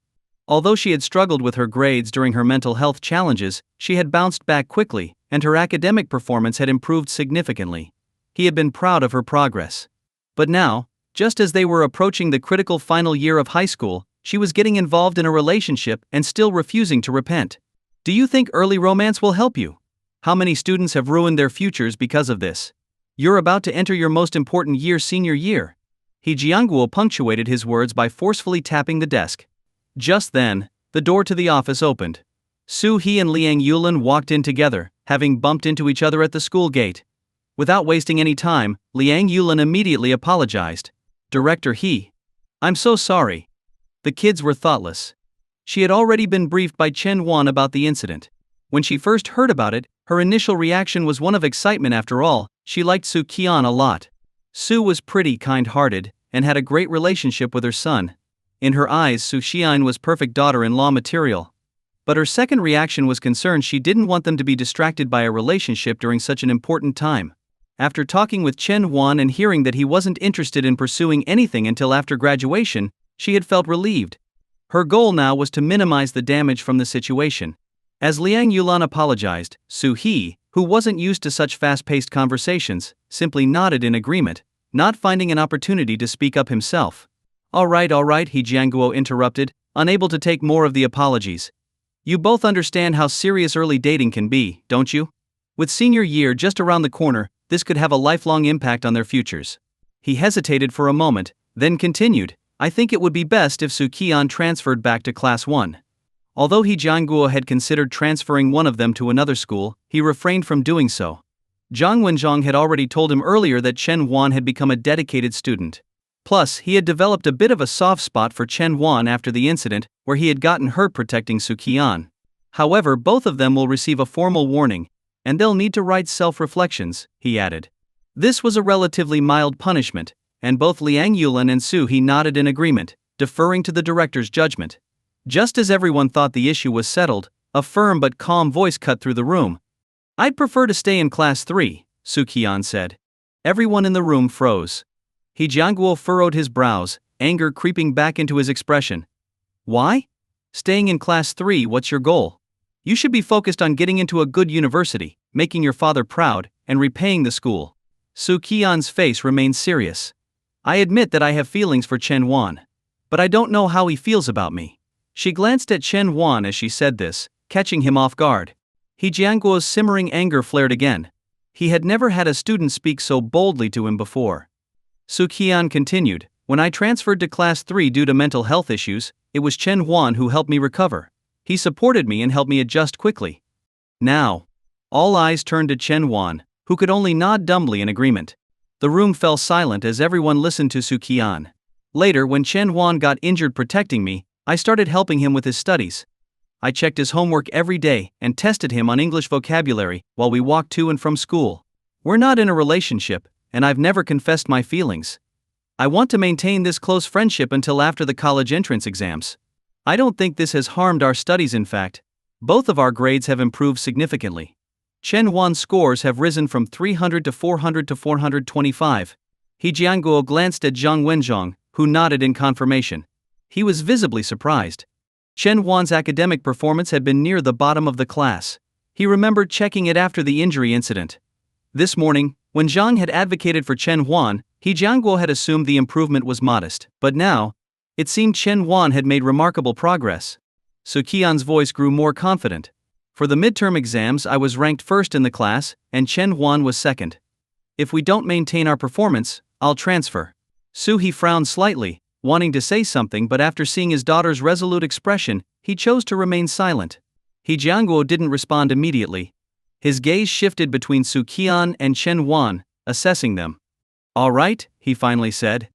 S1: Although she had struggled with her grades during her mental health challenges, she had bounced back quickly, and her academic performance had improved significantly. He had been proud of her progress. But now, just as they were approaching the critical final year of high school, she was getting involved in a relationship and still refusing to repent. Do you think early romance will help you? How many students have ruined their futures because of this? You're about to enter your most important year, senior year. He Jianguo punctuated his words by forcefully tapping the desk. Just then, the door to the office opened. Su He and Liang Yulin walked in together, having bumped into each other at the school gate. Without wasting any time, Liang Yulin immediately apologized. Director He. I'm so sorry. The kids were thoughtless. She had already been briefed by Chen Wan about the incident. When she first heard about it, her initial reaction was one of excitement. After all, she liked Su Qian a lot. Su was pretty kind-hearted, and had a great relationship with her son. In her eyes, Su Qian was perfect daughter-in-law material. But her second reaction was concern. She didn't want them to be distracted by a relationship during such an important time. After talking with Chen Wan and hearing that he wasn't interested in pursuing anything until after graduation, she had felt relieved. Her goal now was to minimize the damage from the situation. As Liang Yulan apologized, Su He, who wasn't used to such fast-paced conversations, simply nodded in agreement, not finding an opportunity to speak up himself. All right, He Jianguo interrupted, unable to take more of the apologies. You both understand how serious early dating can be, don't you? With senior year just around the corner, this could have a lifelong impact on their futures. He hesitated for a moment, then continued, I think it would be best if Su Qian transferred back to Class 1. Although He Jianguo had considered transferring one of them to another school, he refrained from doing so. Zhang Wenzhong had already told him earlier that Chen Wan had become a dedicated student. Plus, he had developed a bit of a soft spot for Chen Wan after the incident, where he had gotten hurt protecting Su Qian. However, both of them will receive a formal warning, and they'll need to write self-reflections, he added. This was a relatively mild punishment, and both Liang Yulin and Su He nodded in agreement, deferring to the director's judgment. Just as everyone thought the issue was settled, a firm but calm voice cut through the room. I'd prefer to stay in Class 3, Su Qian said. Everyone in the room froze. He Jianguo furrowed his brows, anger creeping back into his expression. Why? Staying in Class 3, what's your goal? You should be focused on getting into a good university, making your father proud, and repaying the school. Su Qian's face remained serious. I admit that I have feelings for Chen Wan. But I don't know how he feels about me. She glanced at Chen Wan as she said this, catching him off guard. He Jianguo's simmering anger flared again. He had never had a student speak so boldly to him before. Su Qian continued, when I transferred to Class 3 due to mental health issues, it was Chen Wan who helped me recover. He supported me and helped me adjust quickly. Now, all eyes turned to Chen Wan, who could only nod dumbly in agreement. The room fell silent as everyone listened to Su Qian. Later, when Chen Wan got injured protecting me, I started helping him with his studies. I checked his homework every day and tested him on English vocabulary while we walked to and from school. We're not in a relationship, and I've never confessed my feelings. I want to maintain this close friendship until after the college entrance exams. I don't think this has harmed our studies. In fact, both of our grades have improved significantly. Chen Wan's scores have risen from 300 to 400 to 425. He Jianguo glanced at Zhang Wenzhong, who nodded in confirmation. He was visibly surprised. Chen Wan's academic performance had been near the bottom of the class. He remembered checking it after the injury incident. This morning, when Zhang had advocated for Chen Wan, He Jianguo had assumed the improvement was modest, but now, it seemed Chen Wan had made remarkable progress. Su Qian's voice grew more confident. For the midterm exams, I was ranked first in the class, and Chen Wan was second. If we don't maintain our performance, I'll transfer. Su He frowned slightly, wanting to say something, but after seeing his daughter's resolute expression, he chose to remain silent. He Jianguo didn't respond immediately. His gaze shifted between Su Qian and Chen Wan, assessing them. All right, he finally said.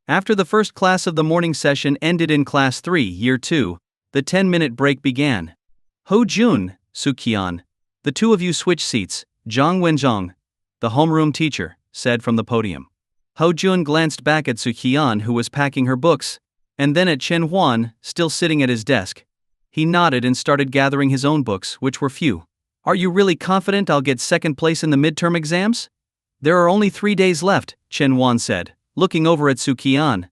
S1: After the first class of the morning session ended in Class 3, Year 2, the 10-minute break began. Ho Jun, Su Qian. The two of you switch seats, Zhang Wenzhong. The homeroom teacher said from the podium. Ho Jun glanced back at Su Qian, who was packing her books, and then at Chen Wan, still sitting at his desk. He nodded and started gathering his own books, which were few. Are you really confident I'll get second place in the midterm exams? There are only 3 days left, Chen Wan said, looking over at Su Qian.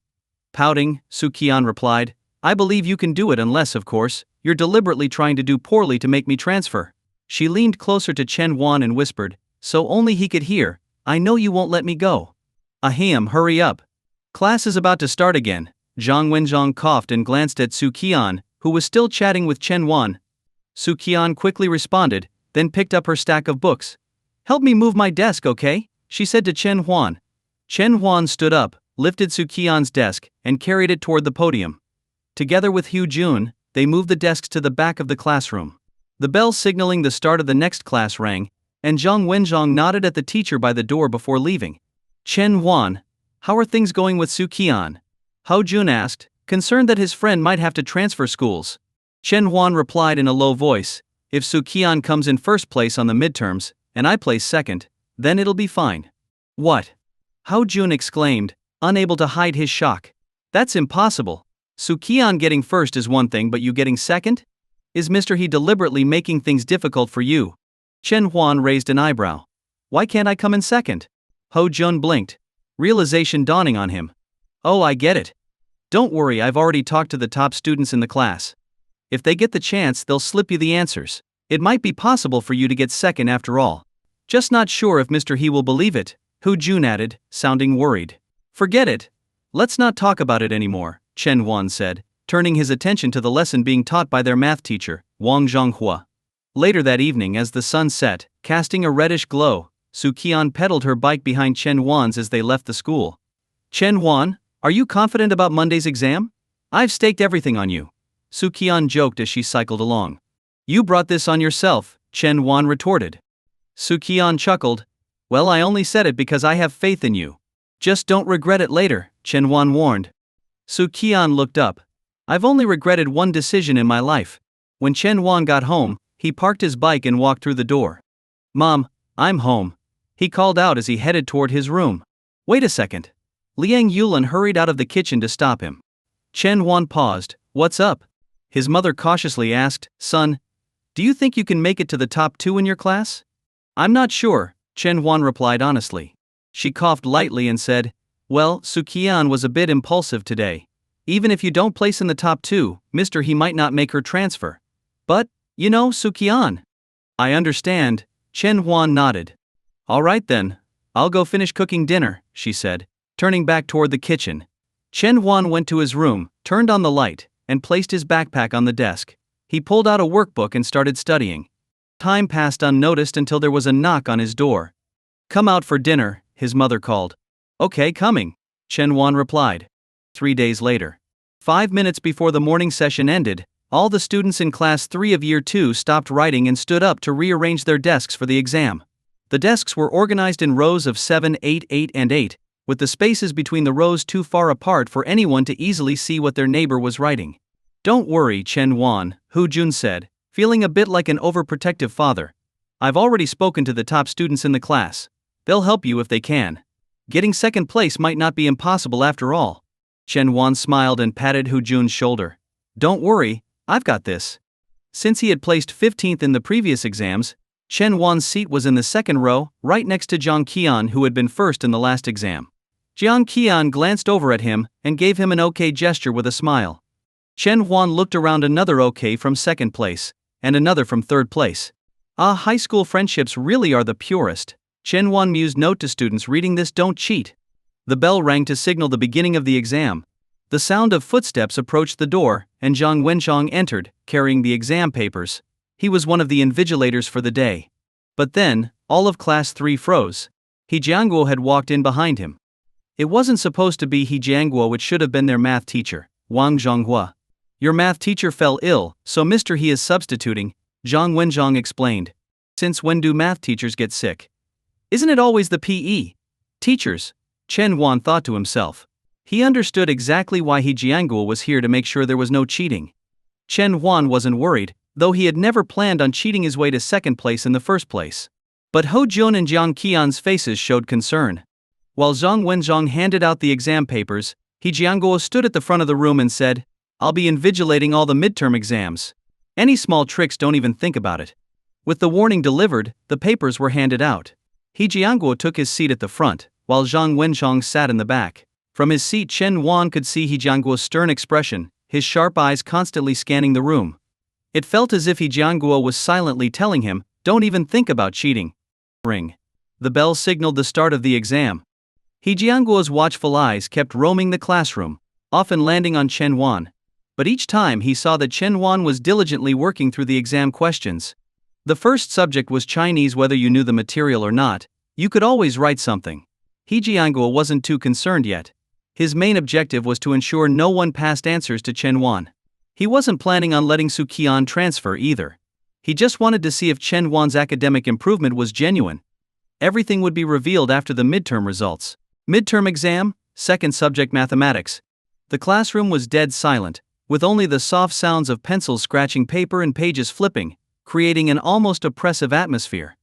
S1: Pouting, Su Qian replied, I believe you can do it unless, of course, you're deliberately trying to do poorly to make me transfer. She leaned closer to Chen Wan and whispered, so only he could hear, I know you won't let me go. Ahem, hurry up. Class is about to start again. Zhang Wenzhong coughed and glanced at Su Qian, who was still chatting with Chen Wan. Su Qian quickly responded, then picked up her stack of books. Help me move my desk, okay? She said to Chen Huan. Chen Huan stood up, lifted Su Qian's desk, and carried it toward the podium. Together with Hu Jun, they moved the desks to the back of the classroom. The bell signaling the start of the next class rang, and Zhang Wenzhong nodded at the teacher by the door before leaving. Chen Huan, how are things going with Su Qian? Hu Jun asked, concerned that his friend might have to transfer schools. Chen Huan replied in a low voice, if Su Qian comes in first place on the midterms, and I place second, then it'll be fine. What? Hu Jun exclaimed, unable to hide his shock. That's impossible. Su Qian getting first is one thing, but you getting second? Is Mr. He deliberately making things difficult for you? Chen Huan raised an eyebrow. Why can't I come in second? Hu Jun blinked. Realization dawning on him. Oh, I get it. Don't worry, I've already talked to the top students in the class. If they get the chance, they'll slip you the answers. It might be possible for you to get second after all. Just not sure if Mr. He will believe it, Hu Jun added, sounding worried. Forget it. Let's not talk about it anymore, Chen Huan said, turning his attention to the lesson being taught by their math teacher, Wang Zhonghua. Later that evening, as the sun set, casting a reddish glow, Su Qian pedaled her bike behind Chen Huan's as they left the school. Chen Huan, are you confident about Monday's exam? I've staked everything on you. Su Qian joked as she cycled along. You brought this on yourself, Chen Huan retorted. Su Qian chuckled. Well, I only said it because I have faith in you. Just don't regret it later, Chen Huan warned. Su Qian looked up. I've only regretted one decision in my life. When Chen Huan got home, he parked his bike and walked through the door. Mom, I'm home. He called out as he headed toward his room. Wait a second. Liang Yulin hurried out of the kitchen to stop him. Chen Huan paused. What's up? His mother cautiously asked, Son, do you think you can make it to the top 2 in your class? I'm not sure, Chen Huan replied honestly. She coughed lightly and said, Well, Su Qian was a bit impulsive today. Even if you don't place in the top 2, Mr. He might not make her transfer. But, you know, Su Qian. I understand, Chen Huan nodded. All right then, I'll go finish cooking dinner, she said, turning back toward the kitchen. Chen Huan went to his room, turned on the light, and placed his backpack on the desk. He pulled out a workbook and started studying. Time passed unnoticed until there was a knock on his door. Come out for dinner, his mother called. Okay, coming, Chen Huan replied. 3 days later. 5 minutes before the morning session ended, all the students in Class 3 of Year 2 stopped writing and stood up to rearrange their desks for the exam. The desks were organized in rows of 7, 8, 8, and 8, with the spaces between the rows too far apart for anyone to easily see what their neighbor was writing. Don't worry, Chen Huan, Hu Jun said, feeling a bit like an overprotective father. I've already spoken to the top students in the class. They'll help you if they can. Getting second place might not be impossible after all. Chen Huan smiled and patted Hu Jun's shoulder. Don't worry, I've got this. Since he had placed 15th in the previous exams, Chen Huan's seat was in the second row, right next to Jiang Qian, who had been first in the last exam. Jiang Qian glanced over at him and gave him an okay gesture with a smile. Chen Huan looked around another okay from second place, and another from third place. Ah, high school friendships really are the purest. Chen Huan mused. Note to students reading this: don't cheat. The bell rang to signal the beginning of the exam. The sound of footsteps approached the door, and Zhang Wenchong entered, carrying the exam papers. He was one of the invigilators for the day. But then, all of Class 3 froze. He Jianguo had walked in behind him. It wasn't supposed to be He Jianguo, it should have been their math teacher, Wang Zhonghua. Your math teacher fell ill, so Mr. He is substituting, Zhang Wenzhong explained. Since when do math teachers get sick? Isn't it always the PE teachers? Chen Huan thought to himself. He understood exactly why He Jianguo was here, to make sure there was no cheating. Chen Huan wasn't worried, though he had never planned on cheating his way to second place in the first place. But Ho Jun and Jiang Qian's faces showed concern. While Zhang Wenzhong handed out the exam papers, He Jianguo stood at the front of the room and said, I'll be invigilating all the midterm exams. Any small tricks, don't even think about it. With the warning delivered, the papers were handed out. He Jianguo took his seat at the front, while Zhang Wenchong sat in the back. From his seat, Chen Huan could see He Jianguo's stern expression, his sharp eyes constantly scanning the room. It felt as if He Jianguo was silently telling him Don't even think about cheating. Ring. The bell signaled the start of the exam. He Jianguo's watchful eyes kept roaming the classroom, often landing on Chen Wan. But each time he saw that Chen Wan was diligently working through the exam questions. The first subject was Chinese. Whether you knew the material or not, you could always write something. He Jianguo wasn't too concerned yet. His main objective was to ensure no one passed answers to Chen Wan. He wasn't planning on letting Su Qian transfer either. He just wanted to see if Chen Wan's academic improvement was genuine. Everything would be revealed after the midterm results. Midterm exam, second subject mathematics. The classroom was dead silent, with only the soft sounds of pencils scratching paper and pages flipping, creating an almost oppressive atmosphere.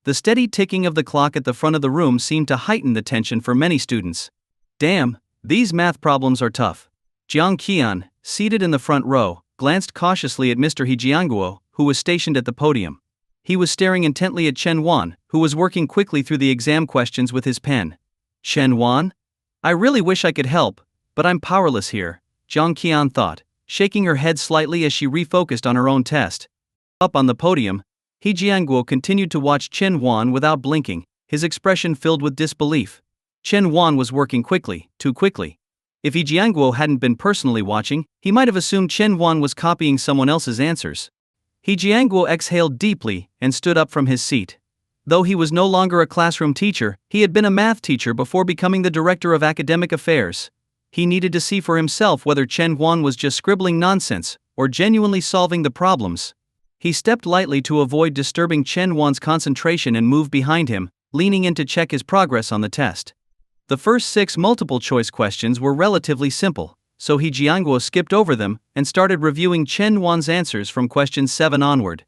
S1: The steady ticking of the clock at the front of the room seemed to heighten the tension for many students. Damn, these math problems are tough. Jiang Qian, seated in the front row, glanced cautiously at Mr. He Jianguo, who was stationed at the podium. He was staring intently at Chen Wan, who was working quickly through the exam questions with his pen. Chen Wan? I really wish I could help, but I'm powerless here, Jiang Qian thought, shaking her head slightly as she refocused on her own test. Up on the podium, He Jianguo continued to watch Chen Wan without blinking, his expression filled with disbelief. Chen Wan was working quickly, too quickly. If He Jianguo hadn't been personally watching, he might have assumed Chen Wan was copying someone else's answers. He Jianguo exhaled deeply and stood up from his seat. Though he was no longer a classroom teacher, he had been a math teacher before becoming the director of academic affairs. He needed to see for himself whether Chen Wan was just scribbling nonsense or genuinely solving the problems. He stepped lightly to avoid disturbing Chen Wan's concentration and moved behind him, leaning in to check his progress on the test. The first 6 multiple-choice questions were relatively simple, so He Jianguo skipped over them and started reviewing Chen Wan's answers from question 7 onward.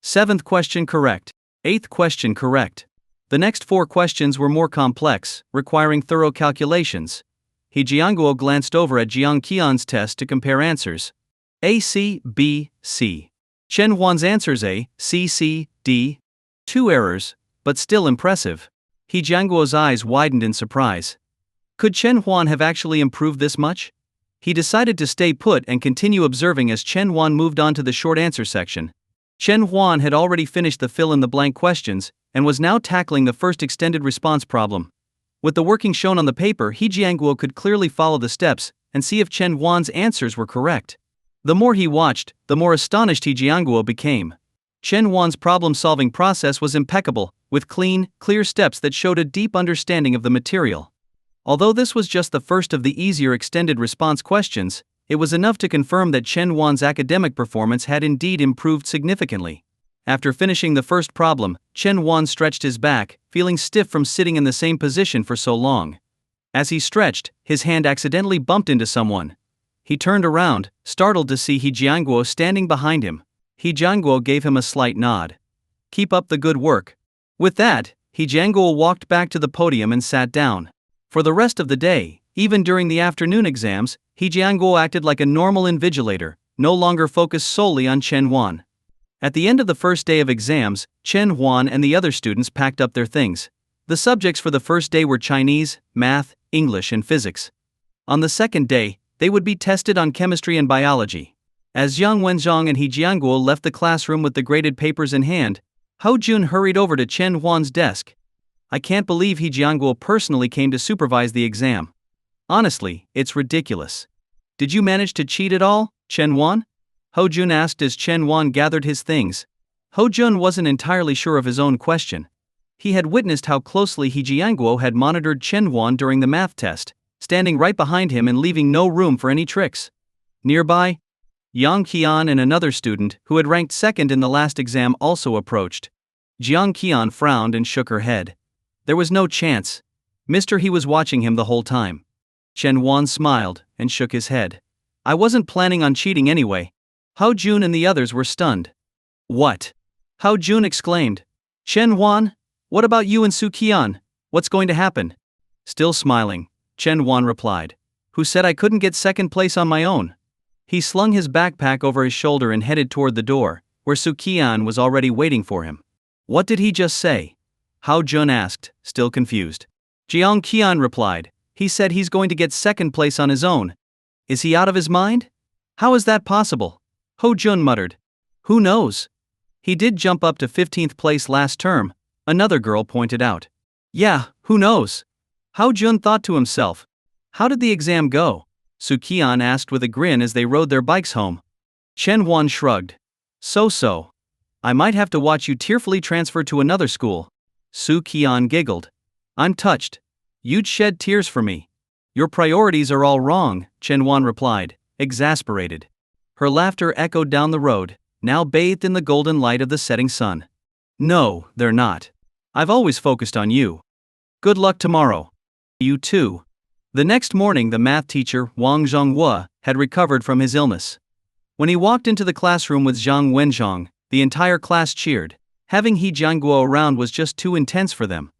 S1: 7th question correct. 8th question correct. The next 4 questions were more complex, requiring thorough calculations. He Jianguo glanced over at Jiang Qian's test to compare answers. A, C, B, C. Chen Wan's answers A, C, C, D. 2 errors, but still impressive. He Jianguo's eyes widened in surprise. Could Chen Wan have actually improved this much? He decided to stay put and continue observing as Chen Wan moved on to the short answer section. Chen Wan had already finished the fill-in-the-blank questions and was now tackling the first extended response problem. With the working shown on the paper, He Jianguo could clearly follow the steps and see if Chen Wan's answers were correct. The more he watched, the more astonished He Jianguo became. Chen Wan's problem-solving process was impeccable, with clean, clear steps that showed a deep understanding of the material. Although this was just the first of the easier extended response questions, it was enough to confirm that Chen Wan's academic performance had indeed improved significantly. After finishing the first problem, Chen Wan stretched his back, feeling stiff from sitting in the same position for so long. As he stretched, his hand accidentally bumped into someone. He turned around, startled to see He Jianguo standing behind him. He Jianguo gave him a slight nod. Keep up the good work. With that, He Jianguo walked back to the podium and sat down. For the rest of the day, even during the afternoon exams, He Jianguo acted like a normal invigilator, no longer focused solely on Chen Wan. At the end of the first day of exams, Chen Wan and the other students packed up their things. The subjects for the first day were Chinese, math, English and physics. On the second day, they would be tested on chemistry and biology. As Yang Wenzhong and He Jianguo left the classroom with the graded papers in hand, Hao Jun hurried over to Chen Wan's desk. I can't believe He Jianguo personally came to supervise the exam. Honestly, it's ridiculous. Did you manage to cheat at all, Chen Wan? Hao Jun asked as Chen Wan gathered his things. Hao Jun wasn't entirely sure of his own question. He had witnessed how closely He Jianguo had monitored Chen Wan during the math test, standing right behind him and leaving no room for any tricks. Nearby, Yang Qian and another student, who had ranked second in the last exam, also approached. Jiang Qian frowned and shook her head. There was no chance. Mr. He was watching him the whole time. Chen Wan smiled and shook his head. I wasn't planning on cheating anyway. Hao Jun and the others were stunned. What? Hao Jun exclaimed. Chen Wan? What about you and Su Qian? What's going to happen? Still smiling, Chen Wan replied. Who said I couldn't get second place on my own? He slung his backpack over his shoulder and headed toward the door, where Su Qian was already waiting for him. What did he just say? Hao Jun asked, still confused. Jiang Qian replied. He said he's going to get second place on his own. Is he out of his mind? How is that possible? Hao Jun muttered. Who knows? He did jump up to 15th place last term, another girl pointed out. Yeah, who knows? Hao Jun thought to himself. How did the exam go? Su Qian asked with a grin as they rode their bikes home. Chen Huan shrugged. So. I might have to watch you tearfully transfer to another school. Su Qian giggled. I'm touched. You'd shed tears for me. Your priorities are all wrong, Chen Huan replied, exasperated. Her laughter echoed down the road, now bathed in the golden light of the setting sun. No, they're not. I've always focused on you. Good luck tomorrow. You too. The next morning, the math teacher, Wang Zhonghua, had recovered from his illness. When he walked into the classroom with Zhang Wenzhong, the entire class cheered. Having He Jianguo around was just too intense for them.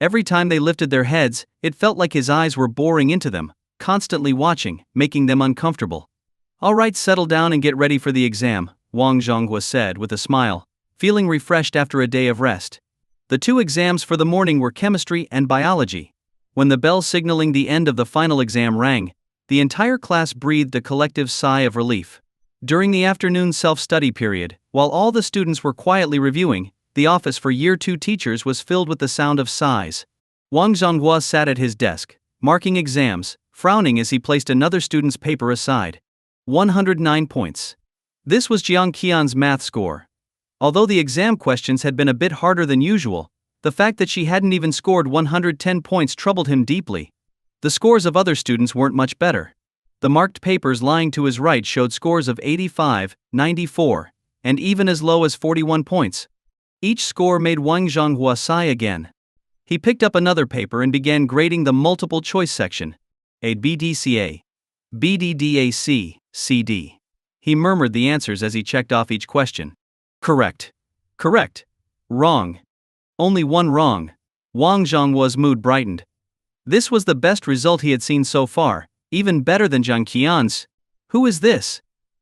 S1: Every time they lifted their heads, it felt like his eyes were boring into them, constantly watching, making them uncomfortable. All right, settle down and get ready for the exam, Wang Zhonghua said with a smile, feeling refreshed after a day of rest. The two exams for the morning were chemistry and biology. When the bell signaling the end of the final exam rang, the entire class breathed a collective sigh of relief. During the afternoon self-study period, while all the students were quietly reviewing, the office for Year 2 teachers was filled with the sound of sighs. Wang Zhonghua sat at his desk, marking exams, frowning as he placed another student's paper aside. 109 points. This was Jiang Qian's math score. Although the exam questions had been a bit harder than usual, the fact that she hadn't even scored 110 points troubled him deeply. The scores of other students weren't much better. The marked papers lying to his right showed scores of 85, 94, and even as low as 41 points. Each score made Wang Zhonghua sigh again. He picked up another paper and began grading the multiple choice section. A BDCA. BDDAC, CD. He murmured the answers as he checked off each question. Correct. Correct. Wrong. Only one wrong. Wang Zhonghua's mood brightened. This was the best result he had seen so far, even better than Jiang Qian's. Who is this?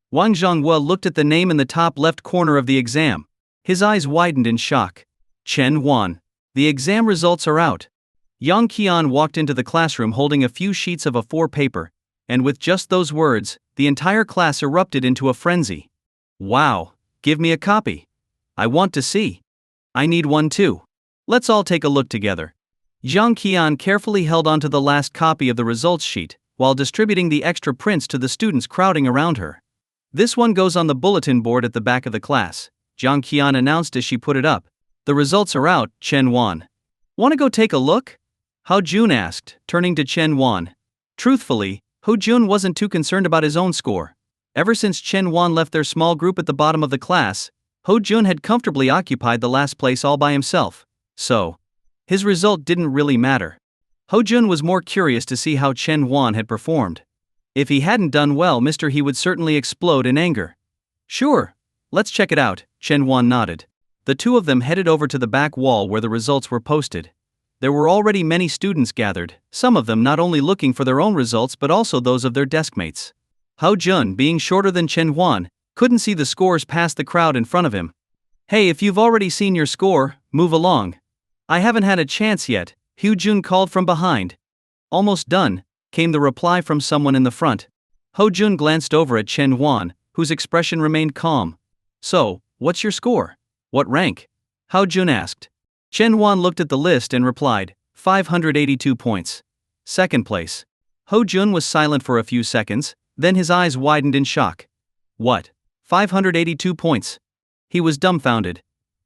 S1: Wang Zhonghua looked at the name in the top left corner of the exam. His eyes widened in shock. Chen Huan. The exam results are out. Yang Qian walked into the classroom holding a few sheets of A4 paper, and with just those words, the entire class erupted into a frenzy. Wow, give me a copy. I want to see. I need one too. Let's all take a look together. Jiang Qian carefully held onto the last copy of the results sheet, while distributing the extra prints to the students crowding around her. This one goes on the bulletin board at the back of the class, Jiang Qian announced as she put it up. The results are out, Chen Huan. Want to go take a look? Hao Jun asked, turning to Chen Huan. Truthfully, Hao Jun wasn't too concerned about his own score. Ever since Chen Huan left their small group at the bottom of the class, Hao Jun had comfortably occupied the last place all by himself. So, his result didn't really matter. Hao Jun was more curious to see how Chen Huan had performed. If he hadn't done well, He would certainly explode in anger. Sure, let's check it out, Chen Huan nodded. The two of them headed over to the back wall where the results were posted. There were already many students gathered, some of them not only looking for their own results but also those of their deskmates. Hao Jun, being shorter than Chen Huan, couldn't see the scores past the crowd in front of him. Hey, if you've already seen your score, move along. I haven't had a chance yet, Hao Jun called from behind. Almost done, came the reply from someone in the front. Hao Jun glanced over at Chen Huan, whose expression remained calm. So, what's your score? What rank? Hao Jun asked. Chen Huan looked at the list and replied, 582 points. Second place. Hao Jun was silent for a few seconds, then his eyes widened in shock. What? 582 points? He was dumbfounded.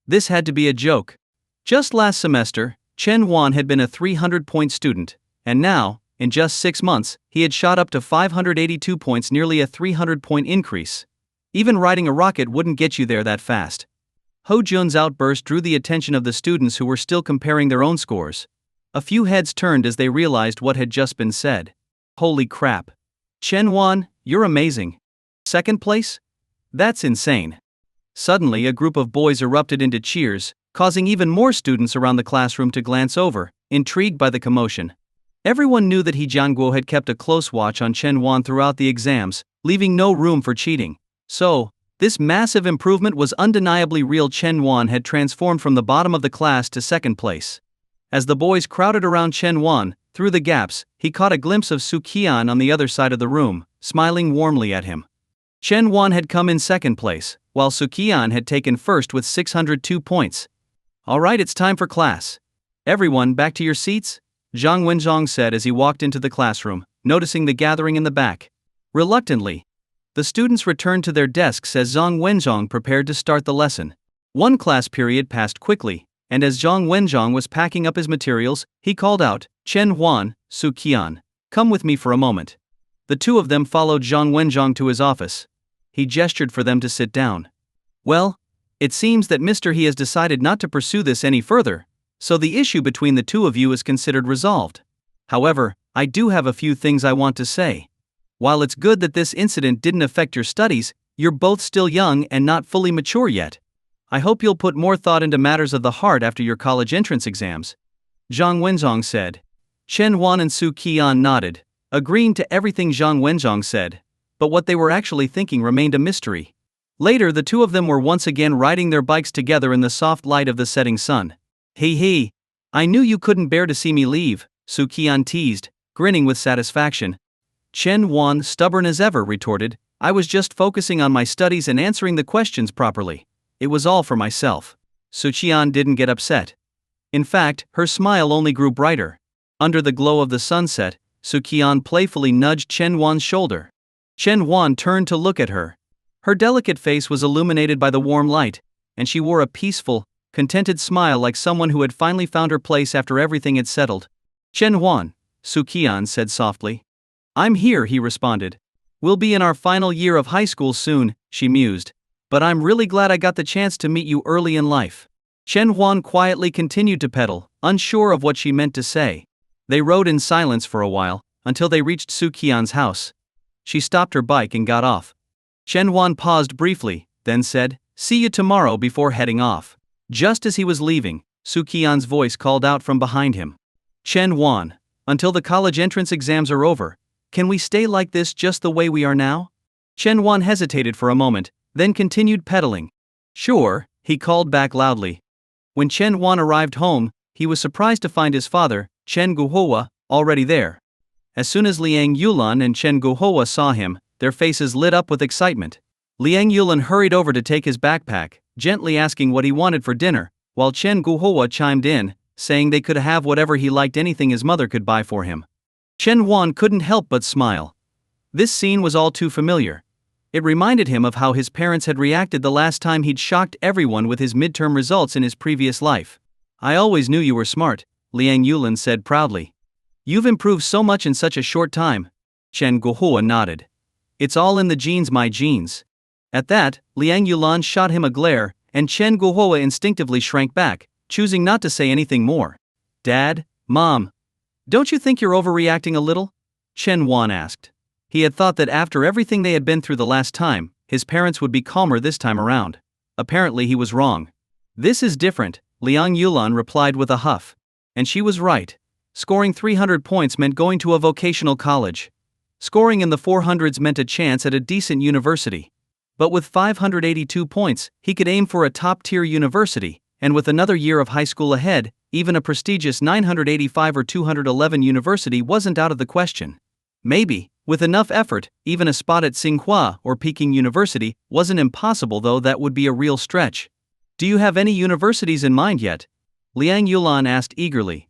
S1: This had to be a joke. Just last semester, Chen Huan had been a 300-point student, and now, in just 6 months, he had shot up to 582 points, nearly a 300-point increase. Even riding a rocket wouldn't get you there that fast. Hao Jun's outburst drew the attention of the students who were still comparing their own scores. A few heads turned as they realized what had just been said. Holy crap. Chen Huan, you're amazing. Second place? That's insane. Suddenly, a group of boys erupted into cheers, causing even more students around the classroom to glance over, intrigued by the commotion. Everyone knew that He Jianguo had kept a close watch on Chen Huan throughout the exams, leaving no room for cheating. So, this massive improvement was undeniably real. Chen Huan had transformed from the bottom of the class to second place. As the boys crowded around Chen Huan, through the gaps, he caught a glimpse of Su Qian on the other side of the room, smiling warmly at him. Chen Huan had come in second place, while Qian had taken first with 602 points. Alright, it's time for class. Everyone, back to your seats? Zhang Wenzhong said as he walked into the classroom, noticing the gathering in the back. Reluctantly, the students returned to their desks as Zhang Wenzhong prepared to start the lesson. One class period passed quickly, and as Zhang Wenzhong was packing up his materials, he called out, "Chen Huan, Su Qian, come with me for a moment." The two of them followed Zhang Wenzhong to his office. He gestured for them to sit down. Well, it seems that Mr. He has decided not to pursue this any further, so the issue between the two of you is considered resolved. However, I do have a few things I want to say. While it's good that this incident didn't affect your studies, you're both still young and not fully mature yet. I hope you'll put more thought into matters of the heart after your college entrance exams. Zhang Wenzhong said. Chen Huan and Su Qian nodded, agreeing to everything Zhang Wenzhong said, but what they were actually thinking remained a mystery. Later, the two of them were once again riding their bikes together in the soft light of the setting sun. Hey, I knew you couldn't bear to see me leave, Su Qian teased, grinning with satisfaction. Chen Huan, stubborn as ever, retorted, I was just focusing on my studies and answering the questions properly. It was all for myself. Su Qian didn't get upset. In fact, her smile only grew brighter. Under the glow of the sunset, Su Qian playfully nudged Chen Huan's shoulder. Chen Huan turned to look at her. Her delicate face was illuminated by the warm light, and she wore a peaceful, contented smile like someone who had finally found her place after everything had settled. Chen Huan, Su Qian said softly. I'm here, he responded. We'll be in our final year of high school soon, she mused. But I'm really glad I got the chance to meet you early in life. Chen Huan quietly continued to pedal, unsure of what she meant to say. They rode in silence for a while, until they reached Su Qian's house. She stopped her bike and got off. Chen Huan paused briefly, then said, See you tomorrow before heading off. Just as he was leaving, Su Qian's voice called out from behind him. Chen Huan, until the college entrance exams are over, can we stay like this just the way we are now? Chen Huan hesitated for a moment, then continued pedaling. Sure, he called back loudly. When Chen Huan arrived home, he was surprised to find his father, Chen Guohua, already there. As soon as Liang Yulan and Chen Guohua saw him, their faces lit up with excitement. Liang Yulan hurried over to take his backpack, gently asking what he wanted for dinner, while Chen Guohua chimed in, saying they could have whatever he liked, anything his mother could buy for him. Chen Huan couldn't help but smile. This scene was all too familiar. It reminded him of how his parents had reacted the last time he'd shocked everyone with his midterm results in his previous life. I always knew you were smart, Liang Yulan said proudly. You've improved so much in such a short time. Chen Guohua nodded. It's all in the genes, my genes. At that, Liang Yulan shot him a glare, and Chen Guohua instinctively shrank back, choosing not to say anything more. Dad, Mom, don't you think you're overreacting a little? Chen Huan asked. He had thought that after everything they had been through the last time, his parents would be calmer this time around. Apparently he was wrong. This is different, Liang Yulan replied with a huff. And she was right. Scoring 300 points meant going to a vocational college. Scoring in the 400s meant a chance at a decent university. But with 582 points, he could aim for a top-tier university, and with another year of high school ahead, even a prestigious 985 or 211 university wasn't out of the question. Maybe, with enough effort, even a spot at Tsinghua or Peking University wasn't impossible, though that would be a real stretch. Do you have any universities in mind yet? Liang Yulan asked eagerly.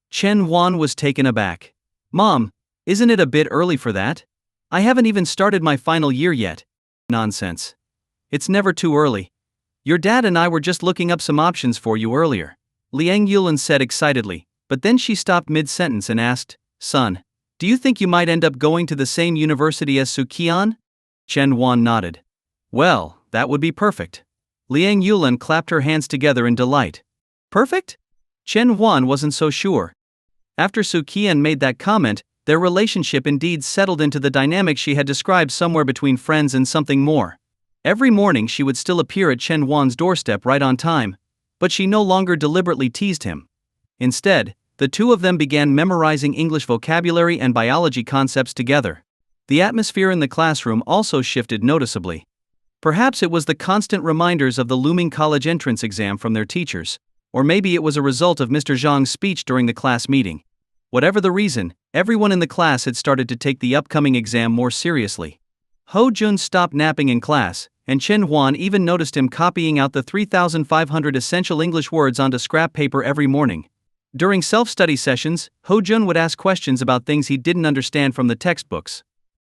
S1: Chen Huan was taken aback. Mom, isn't it a bit early for that? I haven't even started my final year yet. Nonsense. It's never too early. Your dad and I were just looking up some options for you earlier, Liang Yulan said excitedly, but then she stopped mid-sentence and asked, Son, do you think you might end up going to the same university as Su Qian? Chen Huan nodded. Well, that would be perfect. Liang Yulan clapped her hands together in delight. Perfect? Chen Huan wasn't so sure. After Su Qian made that comment, their relationship indeed settled into the dynamic she had described, somewhere between friends and something more. Every morning she would still appear at Chen Huan's doorstep right on time, but she no longer deliberately teased him. Instead, the two of them began memorizing English vocabulary and biology concepts together. The atmosphere in the classroom also shifted noticeably. Perhaps it was the constant reminders of the looming college entrance exam from their teachers, or maybe it was a result of Mr. Zhang's speech during the class meeting. Whatever the reason, everyone in the class had started to take the upcoming exam more seriously. Ho Jun stopped napping in class, and Chen Huan even noticed him copying out the 3,500 essential English words onto scrap paper every morning. During self-study sessions, Ho Jun would ask questions about things he didn't understand from the textbooks.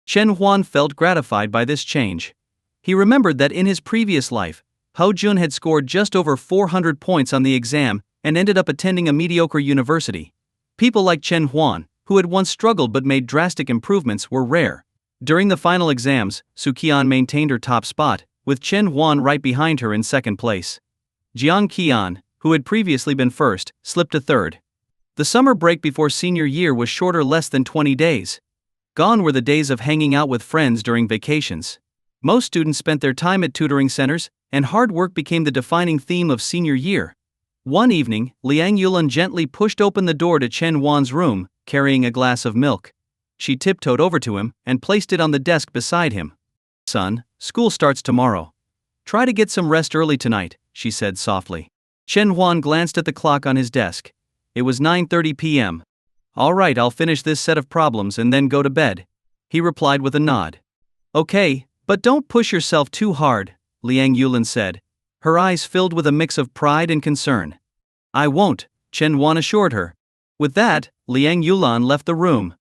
S1: Chen Huan felt gratified by this change. He remembered that in his previous life, Ho Jun had scored just over 400 points on the exam and ended up attending a mediocre university. People like Chen Huan, who had once struggled but made drastic improvements, were rare. During the final exams, Qian maintained her top spot, with Chen Huan right behind her in second place. Qian, who had previously been first, slipped to third. The summer break before senior year was shorter, less than 20 days. Gone were the days of hanging out with friends during vacations. Most students spent their time at tutoring centers, and hard work became the defining theme of senior year. One evening, Liang Yulan gently pushed open the door to Chen Huan's room, carrying a glass of milk. She tiptoed over to him and placed it on the desk beside him. "Son, school starts tomorrow. Try to get some rest early tonight," she said softly. Chen Huan glanced at the clock on his desk. It was 9:30 p.m. "All right, I'll finish this set of problems and then go to bed," he replied with a nod. "Okay, but don't push yourself too hard," Liang Yulan said, her eyes filled with a mix of pride and concern. "I won't," Chen Huan assured her. With that, Liang Yulan left the room.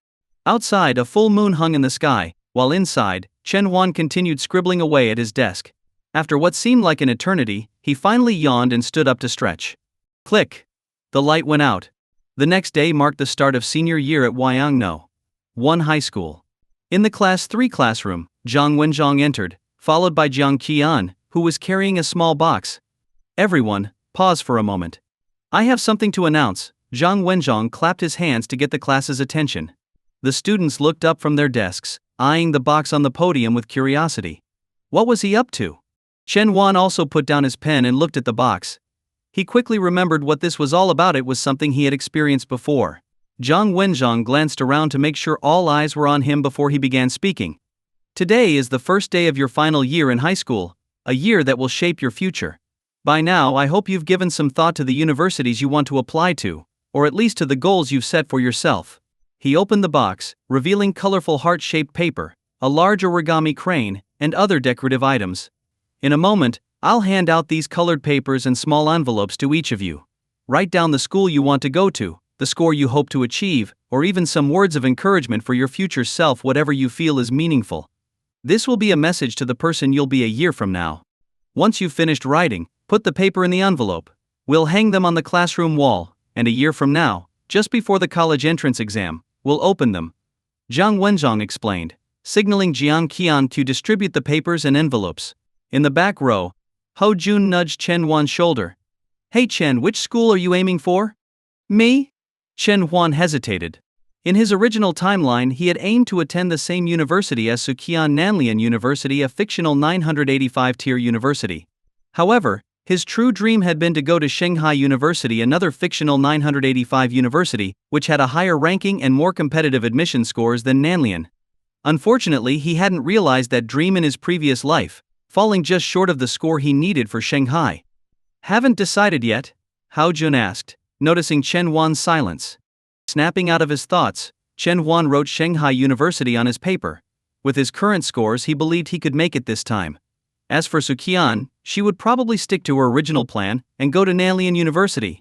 S1: Outside, a full moon hung in the sky, while inside, Chen Huan continued scribbling away at his desk. After what seemed like an eternity, he finally yawned and stood up to stretch. Click! The light went out. The next day marked the start of senior year at Wyangno 1 High School. In the Class 3 classroom, Zhang Wenzhong entered, followed by Jiang Qian, who was carrying a small box. "Everyone, pause for a moment. I have something to announce." Zhang Wenzhong clapped his hands to get the class's attention. The students looked up from their desks, eyeing the box on the podium with curiosity. What was he up to? Chen Huan also put down his pen and looked at the box. He quickly remembered what this was all about. It was something he had experienced before. Zhang Wenzhong glanced around to make sure all eyes were on him before he began speaking. "Today is the first day of your final year in high school, a year that will shape your future. By now, I hope you've given some thought to the universities you want to apply to, or at least to the goals you've set for yourself." He opened the box, revealing colorful heart-shaped paper, a large origami crane, and other decorative items. "In a moment, I'll hand out these colored papers and small envelopes to each of you. Write down the school you want to go to, the score you hope to achieve, or even some words of encouragement for your future self, whatever you feel is meaningful. This will be a message to the person you'll be a year from now. Once you've finished writing, put the paper in the envelope. We'll hang them on the classroom wall, and a year from now, just before the college entrance exam, we'll open them," Zhang Wenzhong explained, signaling Jiang Qian to distribute the papers and envelopes. In the back row, Ho Jun nudged Chen Huan's shoulder. "Hey Chen, which school are you aiming for?" "Me?" Chen Huan hesitated. In his original timeline, he had aimed to attend the same university as Qian Nanlian University, a fictional 985-tier university. However, his true dream had been to go to Shanghai University, another fictional 985 university, which had a higher ranking and more competitive admission scores than Nanlian. Unfortunately, he hadn't realized that dream in his previous life, falling just short of the score he needed for Shanghai. "Haven't decided yet?" Hao Jun asked, noticing Chen Huan's silence. Snapping out of his thoughts, Chen Huan wrote Shanghai University on his paper. With his current scores, he believed he could make it this time. As for Qian, she would probably stick to her original plan and go to Nanlian University.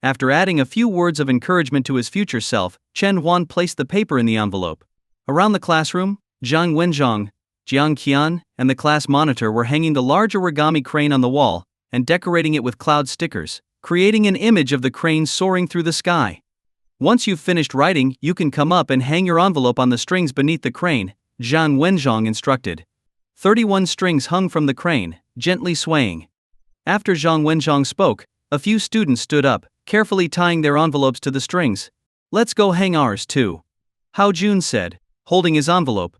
S1: After adding a few words of encouragement to his future self, Chen Huan placed the paper in the envelope. Around the classroom, Zhang Wenzhong, Jiang Qian, and the class monitor were hanging the large origami crane on the wall and decorating it with cloud stickers, creating an image of the crane soaring through the sky. "Once you've finished writing, you can come up and hang your envelope on the strings beneath the crane," Zhang Wenzhong instructed. 31 strings hung from the crane, gently swaying. After Zhang Wenzhong spoke, a few students stood up, carefully tying their envelopes to the strings. "Let's go hang ours too," Hao Jun said, holding his envelope.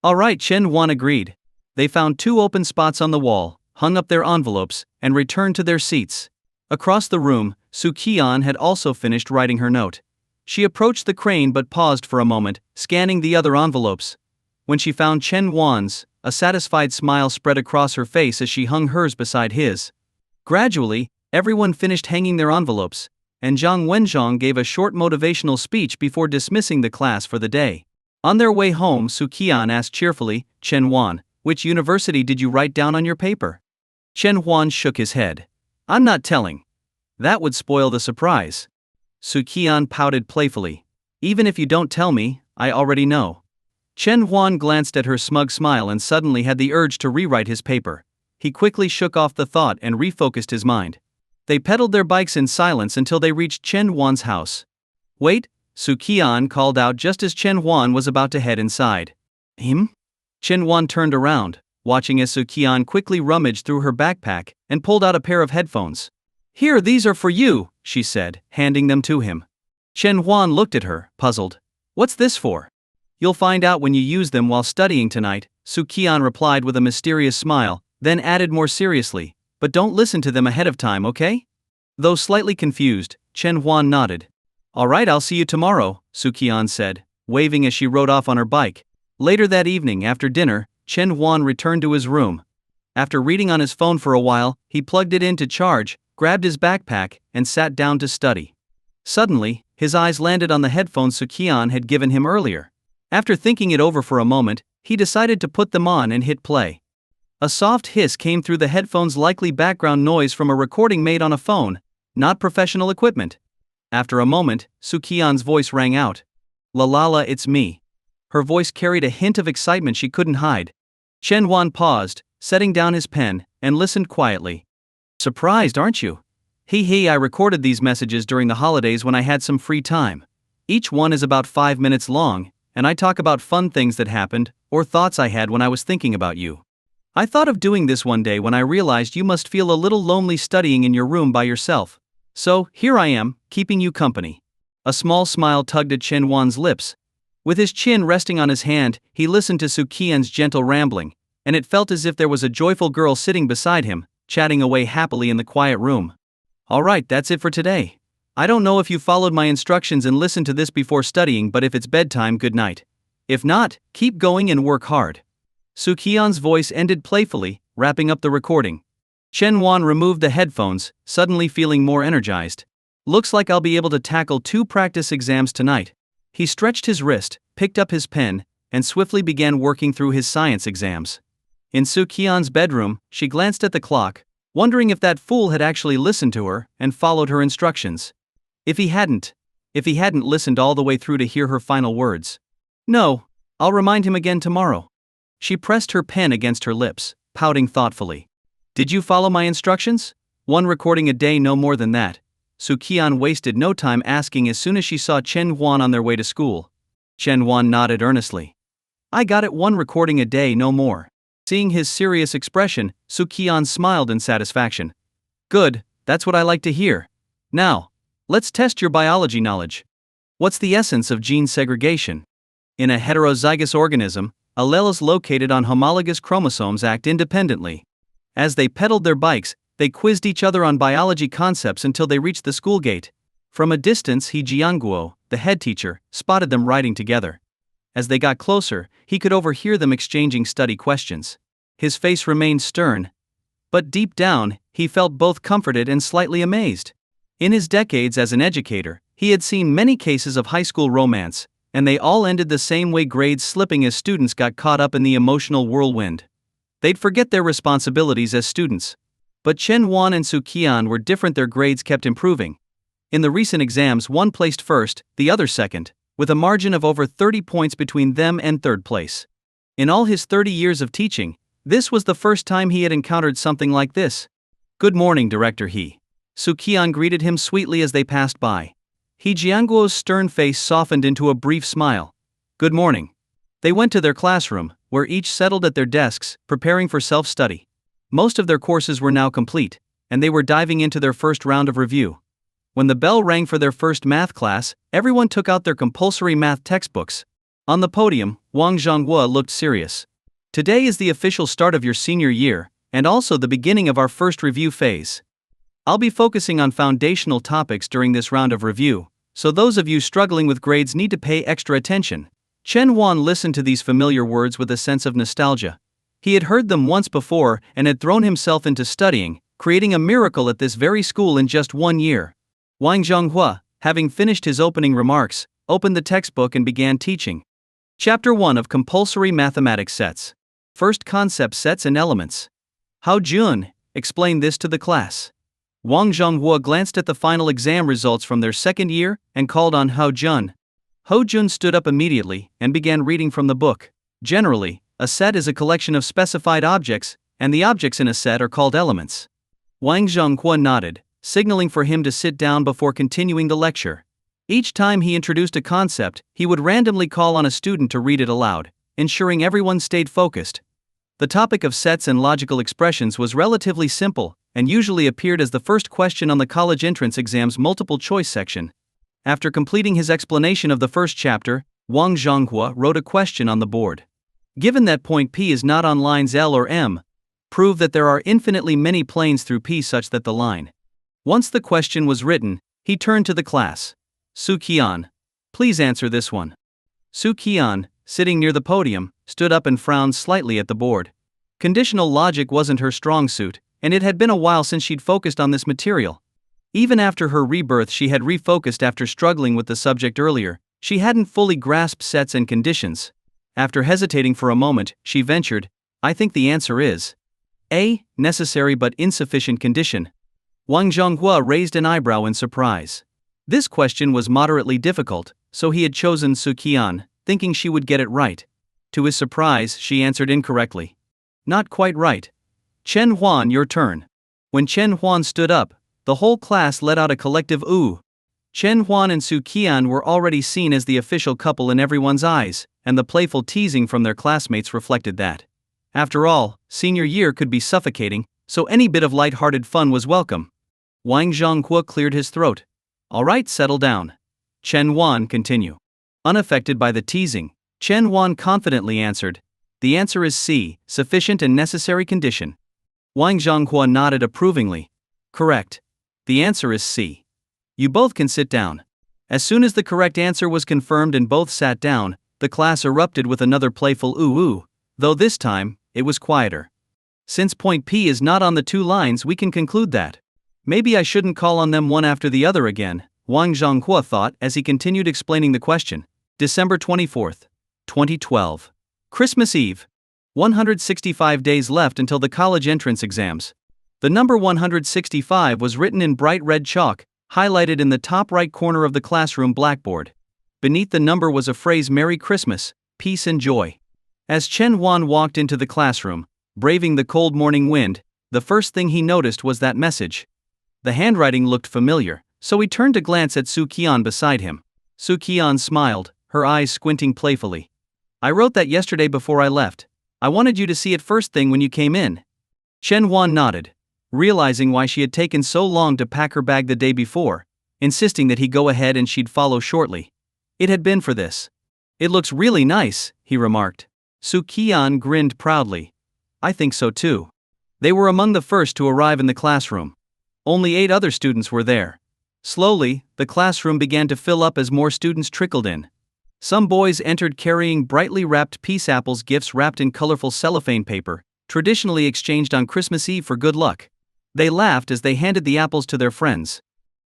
S1: "All right," Chen Huan agreed. They found 2 open spots on the wall, hung up their envelopes, and returned to their seats. Across the room, Qian had also finished writing her note. She approached the crane but paused for a moment, scanning the other envelopes. When she found Chen Huan's, a satisfied smile spread across her face as she hung hers beside his. Gradually, everyone finished hanging their envelopes, and Zhang Wenzhong gave a short motivational speech before dismissing the class for the day. On their way home, Qian asked cheerfully, "Chen Huan, Which university did you write down on your paper? Chen Huan shook his head. I'm not telling. That would spoil the surprise. Su Qian pouted playfully. Even if you don't tell me, I already know. Chen Huan glanced at her smug smile and suddenly had the urge to rewrite his paper. He quickly shook off the thought and refocused his mind. They pedaled their bikes in silence until they reached Chen Huan's house. Wait, Su Qian called out just as Chen Huan was about to head inside. Him? Chen Huan turned around, watching as Su Qian quickly rummaged through her backpack and pulled out a pair of headphones. Here, these are for you, she said, handing them to him. Chen Huan looked at her, puzzled. What's this for? You'll find out when you use them while studying tonight, Su Qian replied with a mysterious smile, then added more seriously, but don't listen to them ahead of time, okay? Though slightly confused, Chen Huan nodded. Alright, I'll see you tomorrow, Su Qian said, waving as she rode off on her bike. Later that evening, after dinner, Chen Huan returned to his room. After reading on his phone for a while, he plugged it in to charge, grabbed his backpack, and sat down to study. Suddenly, his eyes landed on the headphones Su Qian had given him earlier. After thinking it over for a moment, he decided to put them on and hit play. A soft hiss came through the headphones, likely background noise from a recording made on a phone, not professional equipment. After a moment, Su Qian's voice rang out. La la la, it's me. Her voice carried a hint of excitement she couldn't hide. Chen Huan paused, setting down his pen, and listened quietly. Surprised, aren't you? I recorded these messages during the holidays when I had some free time. Each one is about 5 minutes long, and I talk about fun things that happened, or thoughts I had when I was thinking about you. I thought of doing this one day when I realized you must feel a little lonely studying in your room by yourself. So, here I am, keeping you company. A small smile tugged at Chen Huan's lips. With his chin resting on his hand, he listened to Su Qian's gentle rambling, and it felt as if there was a joyful girl sitting beside him, chatting away happily in the quiet room. Alright, that's it for today. I don't know if you followed my instructions and listened to this before studying, but if it's bedtime, good night. If not, keep going and work hard. Su Qian's voice ended playfully, wrapping up the recording. Chen Huan removed the headphones, suddenly feeling more energized. Looks like I'll be able to tackle 2 practice exams tonight. He stretched his wrist, picked up his pen, and swiftly began working through his science exams. In Su Qian's bedroom, she glanced at the clock, wondering if that fool had actually listened to her and followed her instructions. If he hadn't listened all the way through to hear her final words. No, I'll remind him again tomorrow. She pressed her pen against her lips, pouting thoughtfully. Did you follow my instructions? 1 recording a day, no more than that. Su Qian wasted no time asking as soon as she saw Chen Huan on their way to school. Chen Huan nodded earnestly. I got it, 1 recording a day, no more. Seeing his serious expression, Su Qian smiled in satisfaction. Good, that's what I like to hear. Now, let's test your biology knowledge. What's the essence of gene segregation? In a heterozygous organism, alleles located on homologous chromosomes act independently. As they pedaled their bikes, they quizzed each other on biology concepts until they reached the school gate. From a distance, He Jianguo, the head teacher, spotted them writing together. As they got closer, he could overhear them exchanging study questions. His face remained stern, but deep down, he felt both comforted and slightly amazed. In his decades as an educator, he had seen many cases of high school romance, and they all ended the same way, grades slipping as students got caught up in the emotional whirlwind. They'd forget their responsibilities as students. But Chen Huan and Su Qian were different, their grades kept improving. In the recent exams, one placed first, the other second, with a margin of over 30 points between them and third place. In all his 30 years of teaching, this was the first time he had encountered something like this. Good morning, Director He. Su Qian greeted him sweetly as they passed by. He Jianguo's stern face softened into a brief smile. Good morning. They went to their classroom, where each settled at their desks, preparing for self-study. Most of their courses were now complete, and they were diving into their first round of review. When the bell rang for their first math class, everyone took out their compulsory math textbooks. On the podium, Wang Zhonghua looked serious. Today is the official start of your senior year, and also the beginning of our first review phase. I'll be focusing on foundational topics during this round of review, so those of you struggling with grades need to pay extra attention. Chen Huan listened to these familiar words with a sense of nostalgia. He had heard them once before and had thrown himself into studying, creating a miracle at this very school in just 1 year. Wang Zhonghua, having finished his opening remarks, opened the textbook and began teaching. Chapter 1 of Compulsory Mathematics Sets. First concept sets and elements. Hao Jun explained this to the class. Wang Zhonghua glanced at the final exam results from their second year and called on Hao Jun. Hao Jun stood up immediately and began reading from the book. Generally, a set is a collection of specified objects, and the objects in a set are called elements. Wang Zhonghua nodded, signaling for him to sit down before continuing the lecture. Each time he introduced a concept, he would randomly call on a student to read it aloud, ensuring everyone stayed focused. The topic of sets and logical expressions was relatively simple, and usually appeared as the first question on the college entrance exam's multiple choice section. After completing his explanation of the first chapter, Wang Zhonghua wrote a question on the board. Given that point P is not on lines L or M, prove that there are infinitely many planes through P such that the line. Once the question was written, he turned to the class. Su Qian, please answer this one. Su Qian, sitting near the podium, stood up and frowned slightly at the board. Conditional logic wasn't her strong suit, and it had been a while since she'd focused on this material. Even after her rebirth, she had refocused after struggling with the subject earlier. She hadn't fully grasped sets and conditions. After hesitating for a moment, she ventured, I think the answer is A. Necessary but insufficient condition. Wang Zhonghua raised an eyebrow in surprise. This question was moderately difficult, so he had chosen Su Qian, thinking she would get it right. To his surprise, she answered incorrectly. Not quite right. Chen Huan, your turn. When Chen Huan stood up, the whole class let out a collective ooh. Chen Huan and Su Qian were already seen as the official couple in everyone's eyes, and the playful teasing from their classmates reflected that. After all, senior year could be suffocating, so any bit of light-hearted fun was welcome. Wang Zhonghua cleared his throat. All right, settle down. Chen Huan, continue. Unaffected by the teasing, Chen Huan confidently answered. The answer is C, sufficient and necessary condition. Wang Zhonghua nodded approvingly. Correct. The answer is C. You both can sit down. As soon as the correct answer was confirmed and both sat down, the class erupted with another playful ooh ooh, though this time, it was quieter. Since point P is not on the two lines, we can conclude that. Maybe I shouldn't call on them one after the other again, Wang Zhonghua thought as he continued explaining the question. December 24th, 2012. Christmas Eve. 165 days left until the college entrance exams. The number 165 was written in bright red chalk, highlighted in the top right corner of the classroom blackboard. Beneath the number was a phrase Merry Christmas, peace and joy. As Chen Huan walked into the classroom, braving the cold morning wind, the first thing he noticed was that message. The handwriting looked familiar, so he turned to glance at Su Qian beside him. Su Qian smiled, her eyes squinting playfully. I wrote that yesterday before I left. I wanted you to see it first thing when you came in. Chen Huan nodded, realizing why she had taken so long to pack her bag the day before, insisting that he go ahead and she'd follow shortly. It had been for this. It looks really nice, he remarked. Su Qian grinned proudly. I think so too. They were among the first to arrive in the classroom. Only 8 other students were there. Slowly, the classroom began to fill up as more students trickled in. Some boys entered carrying brightly wrapped peace apples, gifts wrapped in colorful cellophane paper, traditionally exchanged on Christmas Eve for good luck. They laughed as they handed the apples to their friends.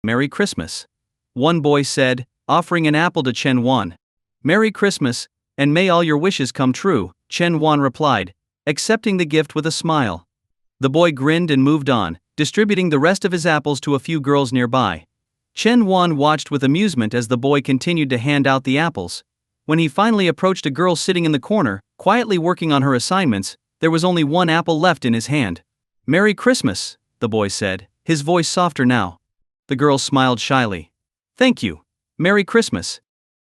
S1: Merry Christmas. One boy said, offering an apple to Chen Huan. Merry Christmas, and may all your wishes come true, Chen Huan replied, accepting the gift with a smile. The boy grinned and moved on, distributing the rest of his apples to a few girls nearby. Chen Huan watched with amusement as the boy continued to hand out the apples. When he finally approached a girl sitting in the corner, quietly working on her assignments, there was only one apple left in his hand. Merry Christmas, the boy said, his voice softer now. The girl smiled shyly. Thank you. Merry Christmas.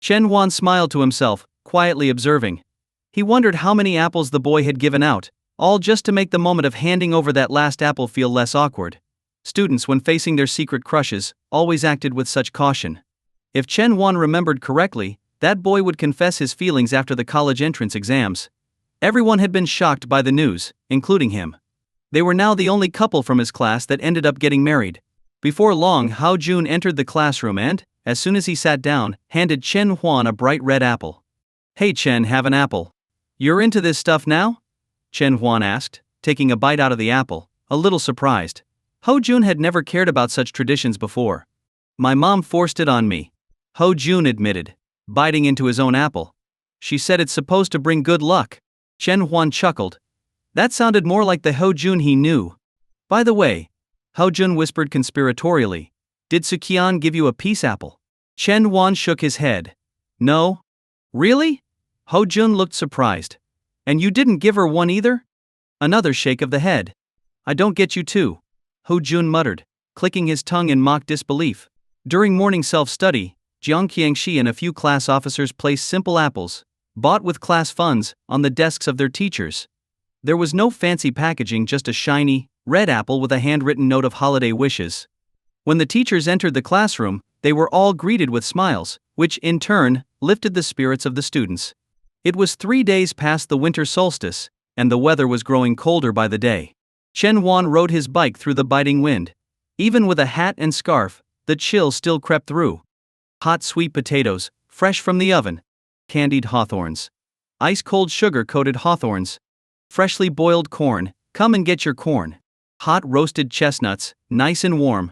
S1: Chen Huan smiled to himself, quietly observing. He wondered how many apples the boy had given out, all just to make the moment of handing over that last apple feel less awkward. Students, when facing their secret crushes, always acted with such caution. If Chen Huan remembered correctly, that boy would confess his feelings after the college entrance exams. Everyone had been shocked by the news, including him. They were now the only couple from his class that ended up getting married. Before long, Hao Jun entered the classroom and, as soon as he sat down, handed Chen Huan a bright red apple. Hey Chen, have an apple. You're into this stuff now? Chen Huan asked, taking a bite out of the apple, a little surprised. Hao Jun had never cared about such traditions before. My mom forced it on me, Hao Jun admitted, biting into his own apple. She said it's supposed to bring good luck. Chen Huan chuckled, That sounded more like the Ho-jun he knew. By the way, Ho-jun whispered conspiratorially, did Qian give you a peace apple? Chen Wan shook his head. No. Really? Ho-jun looked surprised. And you didn't give her one either? Another shake of the head. I don't get you too. Ho-jun muttered, clicking his tongue in mock disbelief. During morning self-study, Jiang Qiangxi and a few class officers placed simple apples, bought with class funds, on the desks of their teachers. There was no fancy packaging, just a shiny, red apple with a handwritten note of holiday wishes. When the teachers entered the classroom, they were all greeted with smiles, which, in turn, lifted the spirits of the students. It was 3 days past the winter solstice, and the weather was growing colder by the day. Chen Wan rode his bike through the biting wind. Even with a hat and scarf, the chill still crept through. Hot sweet potatoes, fresh from the oven. Candied hawthorns. Ice-cold sugar-coated hawthorns. Freshly boiled corn, come and get your corn. Hot roasted chestnuts, nice and warm.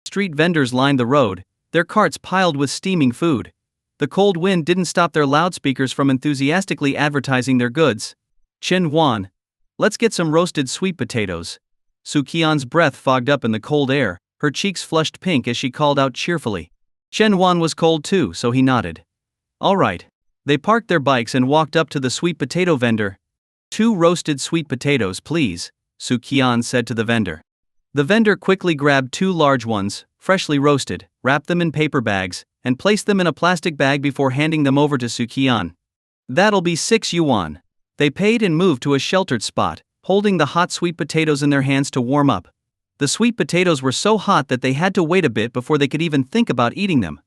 S1: Street vendors lined the road, their carts piled with steaming food. The cold wind didn't stop their loudspeakers from enthusiastically advertising their goods. Chen Wan, let's get some roasted sweet potatoes. Su Qian's breath fogged up in the cold air, her cheeks flushed pink as she called out cheerfully. Chen Wan was cold too, so he nodded. All right. They parked their bikes and walked up to the sweet potato vendor. 2 roasted sweet potatoes, please, Su Qian said to the vendor. The vendor quickly grabbed 2 large ones, freshly roasted, wrapped them in paper bags, and placed them in a plastic bag before handing them over to Su Qian. That'll be 6 yuan. They paid and moved to a sheltered spot, holding the hot sweet potatoes in their hands to warm up. The sweet potatoes were so hot that they had to wait a bit before they could even think about eating them.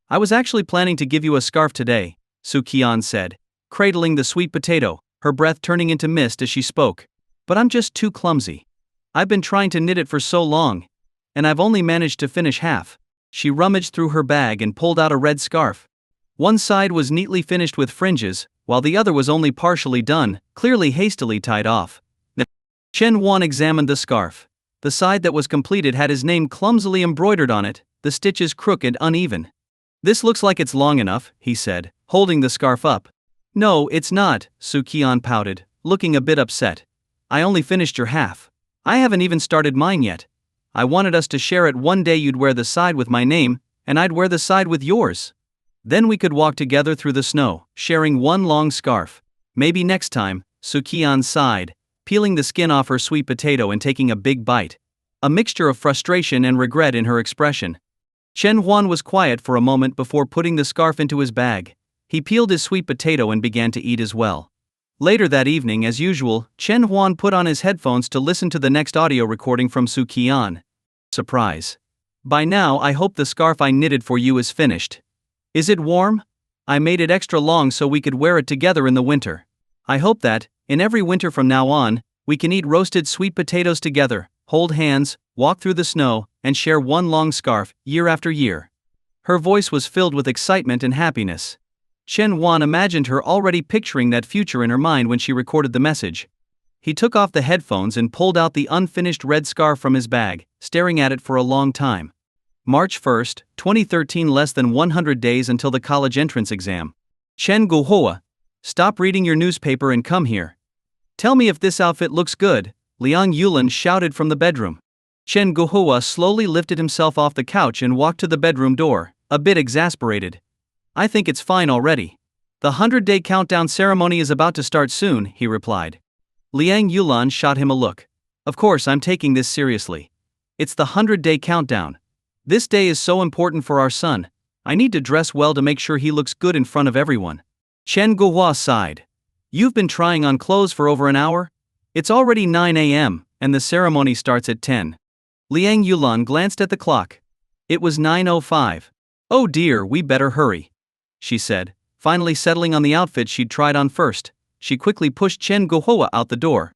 S1: I was actually planning to give you a scarf today, Su Qian said, cradling the sweet potato, her breath turning into mist as she spoke. But I'm just too clumsy. I've been trying to knit it for so long. And I've only managed to finish half. She rummaged through her bag and pulled out a red scarf. One side was neatly finished with fringes, while the other was only partially done, clearly hastily tied off. Chen Wan examined the scarf. The side that was completed had his name clumsily embroidered on it, the stitches crooked and uneven. This looks like it's long enough, he said, holding the scarf up. No, it's not, Su Qian pouted, looking a bit upset. I only finished your half. I haven't even started mine yet. I wanted us to share it. One day you'd wear the side with my name, and I'd wear the side with yours. Then we could walk together through the snow, sharing one long scarf. Maybe next time, Su Qian sighed, peeling the skin off her sweet potato and taking a big bite. A mixture of frustration and regret in her expression. Chen Huan was quiet for a moment before putting the scarf into his bag. He peeled his sweet potato and began to eat as well. Later that evening, as usual, Chen Huan put on his headphones to listen to the next audio recording from Su Qian. Surprise. By now I hope the scarf I knitted for you is finished. Is it warm? I made it extra long so we could wear it together in the winter. I hope that, in every winter from now on, we can eat roasted sweet potatoes together, hold hands, walk through the snow, and share one long scarf, year after year. Her voice was filled with excitement and happiness. Chen Huan imagined her already picturing that future in her mind when she recorded the message. He took off the headphones and pulled out the unfinished red scarf from his bag, staring at it for a long time. March 1, 2013. Less than 100 days until the college entrance exam. Chen Guohua, stop reading your newspaper and come here. Tell me if this outfit looks good, Liang Yulan shouted from the bedroom. Chen Guohua slowly lifted himself off the couch and walked to the bedroom door, a bit exasperated. I think it's fine already. The 100-day countdown ceremony is about to start soon, he replied. Liang Yulan shot him a look. Of course I'm taking this seriously. It's the 100-day countdown. This day is so important for our son. I need to dress well to make sure he looks good in front of everyone. Chen Guohua sighed. You've been trying on clothes for over an hour? It's already 9 a.m., and the ceremony starts at 10. Liang Yulan glanced at the clock. It was 9:05. Oh dear, we better hurry, she said, finally settling on the outfit she'd tried on first. She quickly pushed Chen Guohua out the door.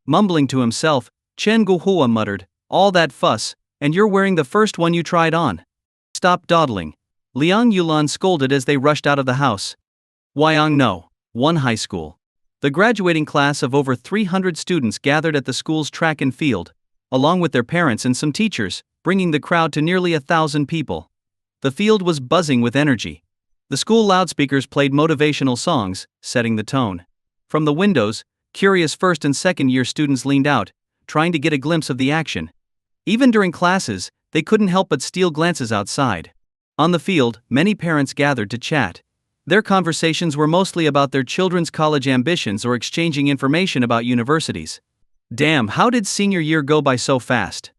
S1: Mumbling to himself, Chen Guohua muttered, all that fuss, and you're wearing the first one you tried on. Stop dawdling, Liang Yulan scolded as they rushed out of the house. Wyong No. 1 High School. The graduating class of over 300 students gathered at the school's track and field, along with their parents and some teachers, bringing the crowd to nearly 1,000 people. The field was buzzing with energy. The school loudspeakers played motivational songs, setting the tone. From the windows, Curious first and second year students leaned out, trying to get a glimpse of the action. Even during classes, they couldn't help but steal glances outside. On the field, many parents gathered to chat. Their conversations were mostly about their children's college ambitions or exchanging information about universities. Damn, how did senior year go by so fast?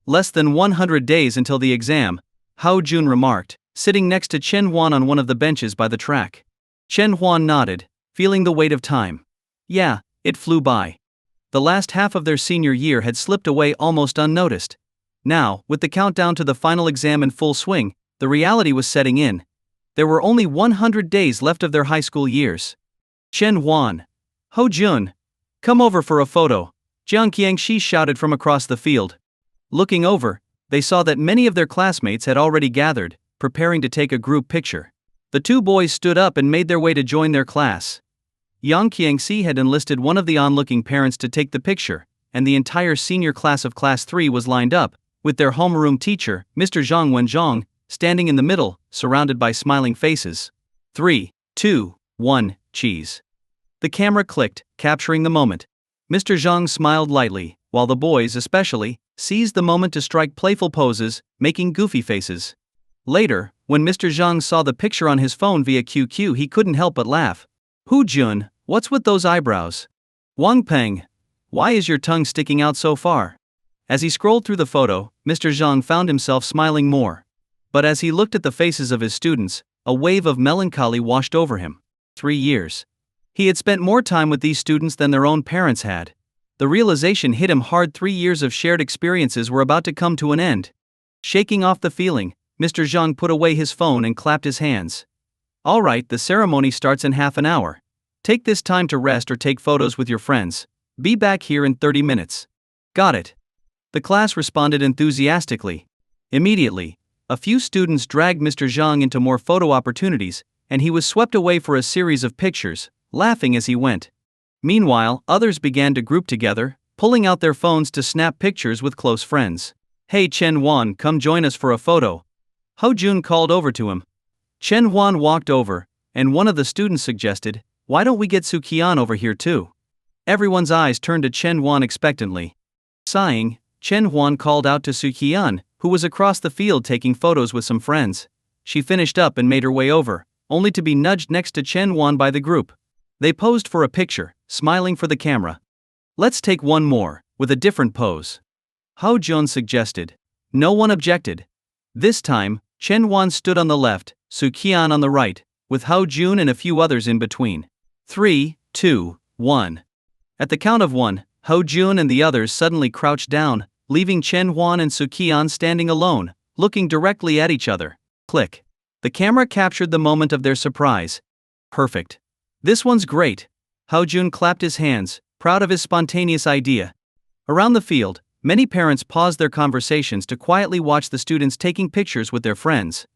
S1: Less than 100 days until the exam, Hao Jun remarked, sitting next to Chen Huan on one of the benches by the track. Chen Huan nodded, feeling the weight of time. Yeah, it flew by. The last half of their senior year had slipped away almost unnoticed. Now, with the countdown to the final exam in full swing, the reality was setting in. There were only 100 days left of their high school years. Chen Huan. Ho Jun. Come over for a photo, Jiang Qiangxi shouted from across the field. Looking over, they saw that many of their classmates had already gathered, preparing to take a group picture. The two boys stood up and made their way to join their class. Yang Qiangxi had enlisted one of the onlooking parents to take the picture, and the entire senior class of Class 3 was lined up, with their homeroom teacher, Mr. Zhang Wenzhong, standing in the middle, surrounded by smiling faces. 3, 2, 1, cheese. The camera clicked, capturing the moment. Mr. Zhang smiled lightly, while the boys especially seized the moment to strike playful poses, making goofy faces. Later, when Mr. Zhang saw the picture on his phone via QQ, he couldn't help but laugh. Hu Jun, what's with those eyebrows? Wang Peng, why is your tongue sticking out so far? As he scrolled through the photo, Mr. Zhang found himself smiling more. But as he looked at the faces of his students, a wave of melancholy washed over him. 3 years. He had spent more time with these students than their own parents had. The realization hit him hard. 3 years of shared experiences were about to come to an end. Shaking off the feeling, Mr. Zhang put away his phone and clapped his hands. All right, the ceremony starts in half an hour. Take this time to rest or take photos with your friends. Be back here in 30 minutes. Got it. The class responded enthusiastically. Immediately, a few students dragged Mr. Zhang into more photo opportunities, and he was swept away for a series of pictures, laughing as he went. Meanwhile, others began to group together, pulling out their phones to snap pictures with close friends. Hey Chen Huan, come join us for a photo. Ho Jun called over to him. Chen Huan walked over, and one of the students suggested, why don't we get Su Qian over here too? Everyone's eyes turned to Chen Huan expectantly. Sighing, Chen Huan called out to Su Qian, who was across the field taking photos with some friends. She finished up and made her way over, only to be nudged next to Chen Huan by the group. They posed for a picture, smiling for the camera. Let's take one more, with a different pose. Hao Jun suggested. No one objected. This time, Chen Huan stood on the left, Su Qian on the right, with Hao Jun and a few others in between. 3, 2, 1. At the count of 1, Hao Jun and the others suddenly crouched down, leaving Chen Huan and Su Qian standing alone, looking directly at each other. Click. The camera captured the moment of their surprise. Perfect. This one's great. Hao Jun clapped his hands, proud of his spontaneous idea. Around the field, many parents paused their conversations to quietly watch the students taking pictures with their friends.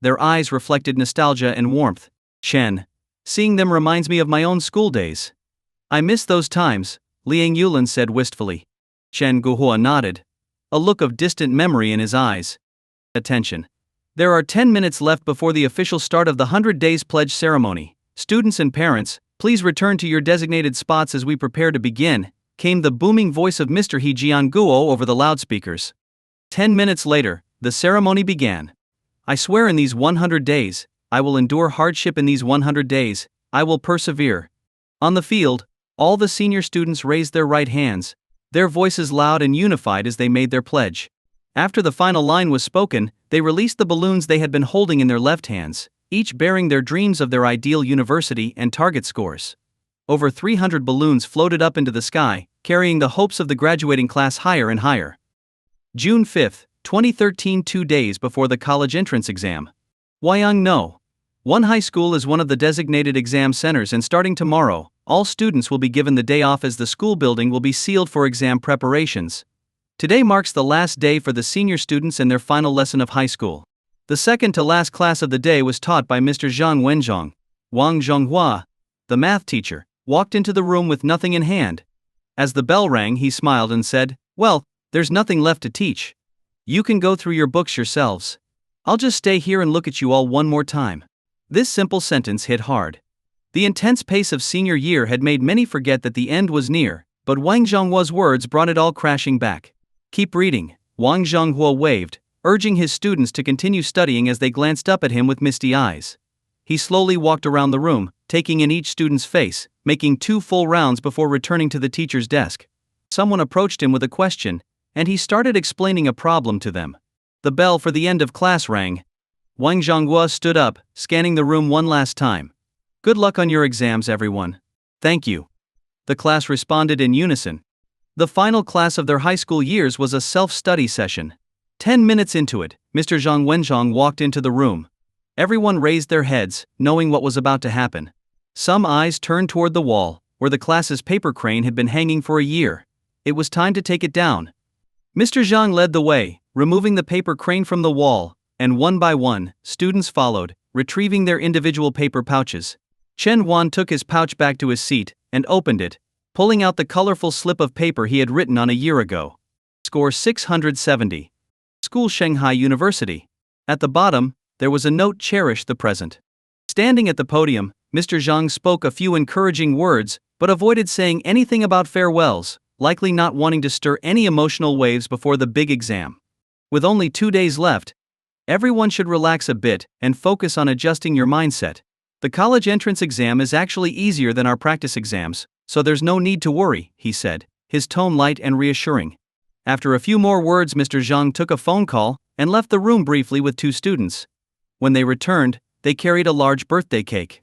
S1: Their eyes reflected nostalgia and warmth. Chen. Seeing them reminds me of my own school days. I miss those times, Liang Yulin said wistfully. Chen Guhua nodded, a look of distant memory in his eyes. Attention. There are 10 minutes left before the official start of the 100 Days Pledge ceremony. Students and parents, please return to your designated spots as we prepare to begin, came the booming voice of Mr. He Jianguo over the loudspeakers. 10 minutes later, the ceremony began. I swear in these 100 days, I will endure hardship. In these 100 days, I will persevere. On the field, all the senior students raised their right hands, their voices loud and unified as they made their pledge. After the final line was spoken, they released the balloons they had been holding in their left hands, each bearing their dreams of their ideal university and target scores. Over 300 balloons floated up into the sky, carrying the hopes of the graduating class higher and higher. June 5, 2013, 2 days before the college entrance exam. Wyong No. One High School is one of the designated exam centers, and starting tomorrow, all students will be given the day off as the school building will be sealed for exam preparations. Today marks the last day for the senior students and their final lesson of high school. The second to last class of the day was taught by Mr. Zhang Wenzhong. Wang Zhonghua, the math teacher, walked into the room with nothing in hand. As the bell rang, he smiled and said, well, there's nothing left to teach. You can go through your books yourselves. I'll just stay here and look at you all one more time. This simple sentence hit hard. The intense pace of senior year had made many forget that the end was near, but Wang Zhonghua's words brought it all crashing back. Keep reading, Wang Zhonghua waved, urging his students to continue studying as they glanced up at him with misty eyes. He slowly walked around the room, taking in each student's face, making 2 full rounds before returning to the teacher's desk. Someone approached him with a question, and he started explaining a problem to them. The bell for the end of class rang. Wang Zhonghua stood up, scanning the room one last time. Good luck on your exams, everyone. Thank you. The class responded in unison. The final class of their high school years was a self-study session. 10 minutes into it, Mr. Zhang Wenzhong walked into the room. Everyone raised their heads, knowing what was about to happen. Some eyes turned toward the wall, where the class's paper crane had been hanging for a year. It was time to take it down. Mr. Zhang led the way, removing the paper crane from the wall, and one by one, students followed, retrieving their individual paper pouches. Chen Huan took his pouch back to his seat, and opened it, pulling out the colorful slip of paper he had written on a year ago. Score 670. School Shanghai University. At the bottom, there was a note: cherish the present. Standing at the podium, Mr. Zhang spoke a few encouraging words, but avoided saying anything about farewells, likely not wanting to stir any emotional waves before the big exam. With only 2 days left, everyone should relax a bit and focus on adjusting your mindset. The college entrance exam is actually easier than our practice exams, so there's no need to worry, he said, his tone light and reassuring. After a few more words, Mr. Zhang took a phone call and left the room briefly with 2 students. When they returned, they carried a large birthday cake.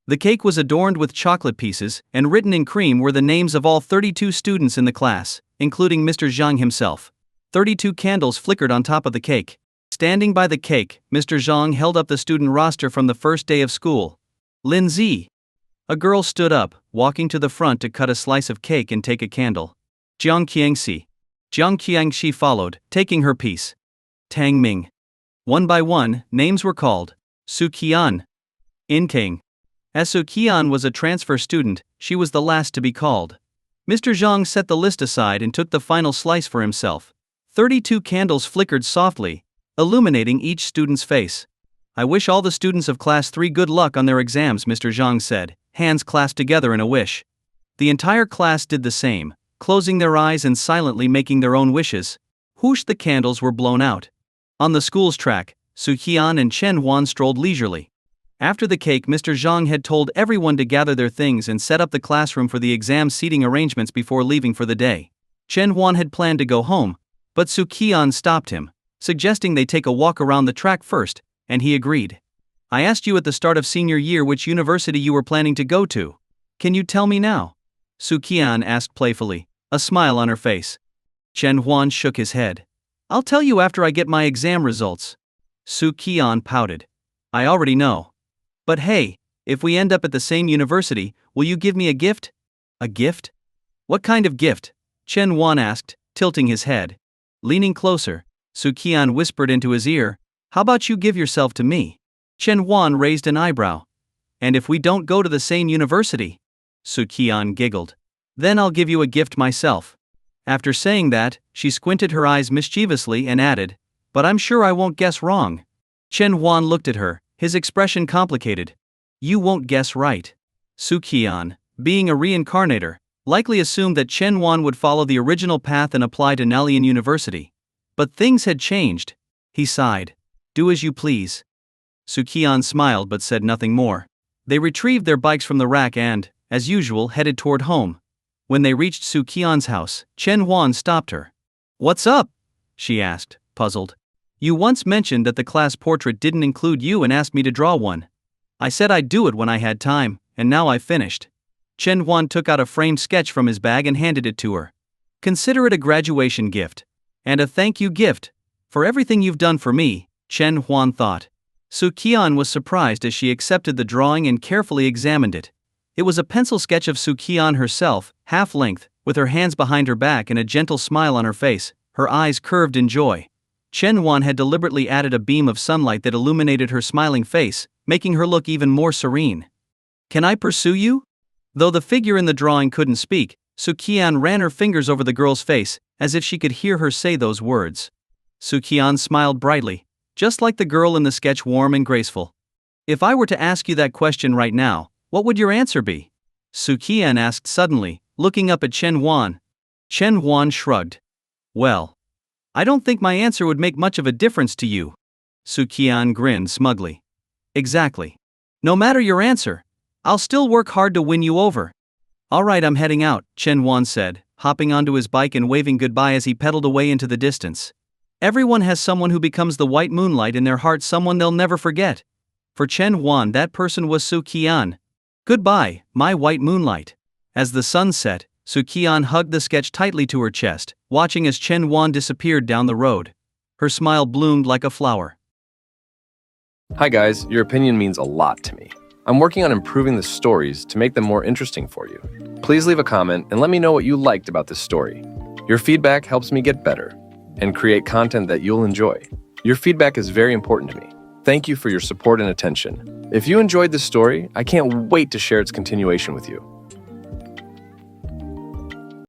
S1: The cake was adorned with chocolate pieces, and written in cream were the names of all 32 students in the class, including Mr. Zhang himself. 32 candles flickered on top of the cake. Standing by the cake, Mr. Zhang held up the student roster from the first day of school. Lin Zi. A girl stood up, walking to the front to cut a slice of cake and take a candle. Jiang Qiangxi. Jiang Qiangxi followed, taking her piece. Tang Ming. One by one, names were called. Su Qian. In King. As Su Qian was a transfer student, she was the last to be called. Mr. Zhang set the list aside and took the final slice for himself. 32 candles flickered softly, illuminating each student's face. I wish all the students of Class 3 good luck on their exams, Mr. Zhang said, hands clasped together in a wish. The entire class did the same, closing their eyes and silently making their own wishes. Whoosh, the candles were blown out. On the school's track, Su Qian and Chen Huan strolled leisurely. After the cake, Mr. Zhang had told everyone to gather their things and set up the classroom for the exam seating arrangements before leaving for the day. Chen Huan had planned to go home, but Su Qian stopped him, suggesting they take a walk around the track first, and he agreed. I asked you at the start of senior year which university you were planning to go to. Can you tell me now? Su Qian asked playfully, a smile on her face. Chen Huan shook his head. I'll tell you after I get my exam results. Su Qian pouted. I already know. But hey, if we end up at the same university, will you give me a gift? A gift? What kind of gift? Chen Huan asked, tilting his head. Leaning closer, Su Qian whispered into his ear, how about you give yourself to me? Chen Huan raised an eyebrow. And if we don't go to the same university? Su Qian giggled. Then I'll give you a gift myself. After saying that, she squinted her eyes mischievously and added, but I'm sure I won't guess wrong. Chen Huan looked at her, his expression complicated. You won't guess right. Su Qian, being a reincarnator, likely assumed that Chen Huan would follow the original path and apply to Nalian University. But things had changed. He sighed. Do as you please. Su Qian smiled but said nothing more. They retrieved their bikes from the rack and, as usual, headed toward home. When they reached Su Qian's house, Chen Huan stopped her. What's up? She asked, puzzled. You once mentioned that the class portrait didn't include you and asked me to draw one. I said I'd do it when I had time, and now I've finished. Chen Huan took out a framed sketch from his bag and handed it to her. Consider it a graduation gift. And a thank you gift. For everything you've done for me, Chen Huan thought. Su Qian was surprised as she accepted the drawing and carefully examined it. It was a pencil sketch of Su Qian herself, half-length, with her hands behind her back and a gentle smile on her face, her eyes curved in joy. Chen Huan had deliberately added a beam of sunlight that illuminated her smiling face, making her look even more serene. Can I pursue you? Though the figure in the drawing couldn't speak, Su Qian ran her fingers over the girl's face, as if she could hear her say those words. Su Qian smiled brightly, just like the girl in the sketch, warm and graceful. If I were to ask you that question right now, What would your answer be? Su Qian asked suddenly, looking up at Chen Huan. Chen Huan shrugged. Well, I don't think my answer would make much of a difference to you. Su Qian grinned smugly. Exactly. No matter your answer, I'll still work hard to win you over. Alright, I'm heading out, Chen Huan said, hopping onto his bike and waving goodbye as he pedaled away into the distance. Everyone has someone who becomes the white moonlight in their heart, someone they'll never forget. For Chen Huan, that person was Su Qian. Goodbye, my white moonlight. As the sun set, Su Qian hugged the sketch tightly to her chest, watching as Chen Huan disappeared down the road. Her smile bloomed like a flower.
S2: Hi guys, your opinion means a lot to me. I'm working on improving the stories to make them more interesting for you. Please leave a comment and let me know what you liked about this story. Your feedback helps me get better and create content that you'll enjoy. Your feedback is very important to me. Thank you for your support and attention. If you enjoyed this story, I can't wait to share its continuation with you.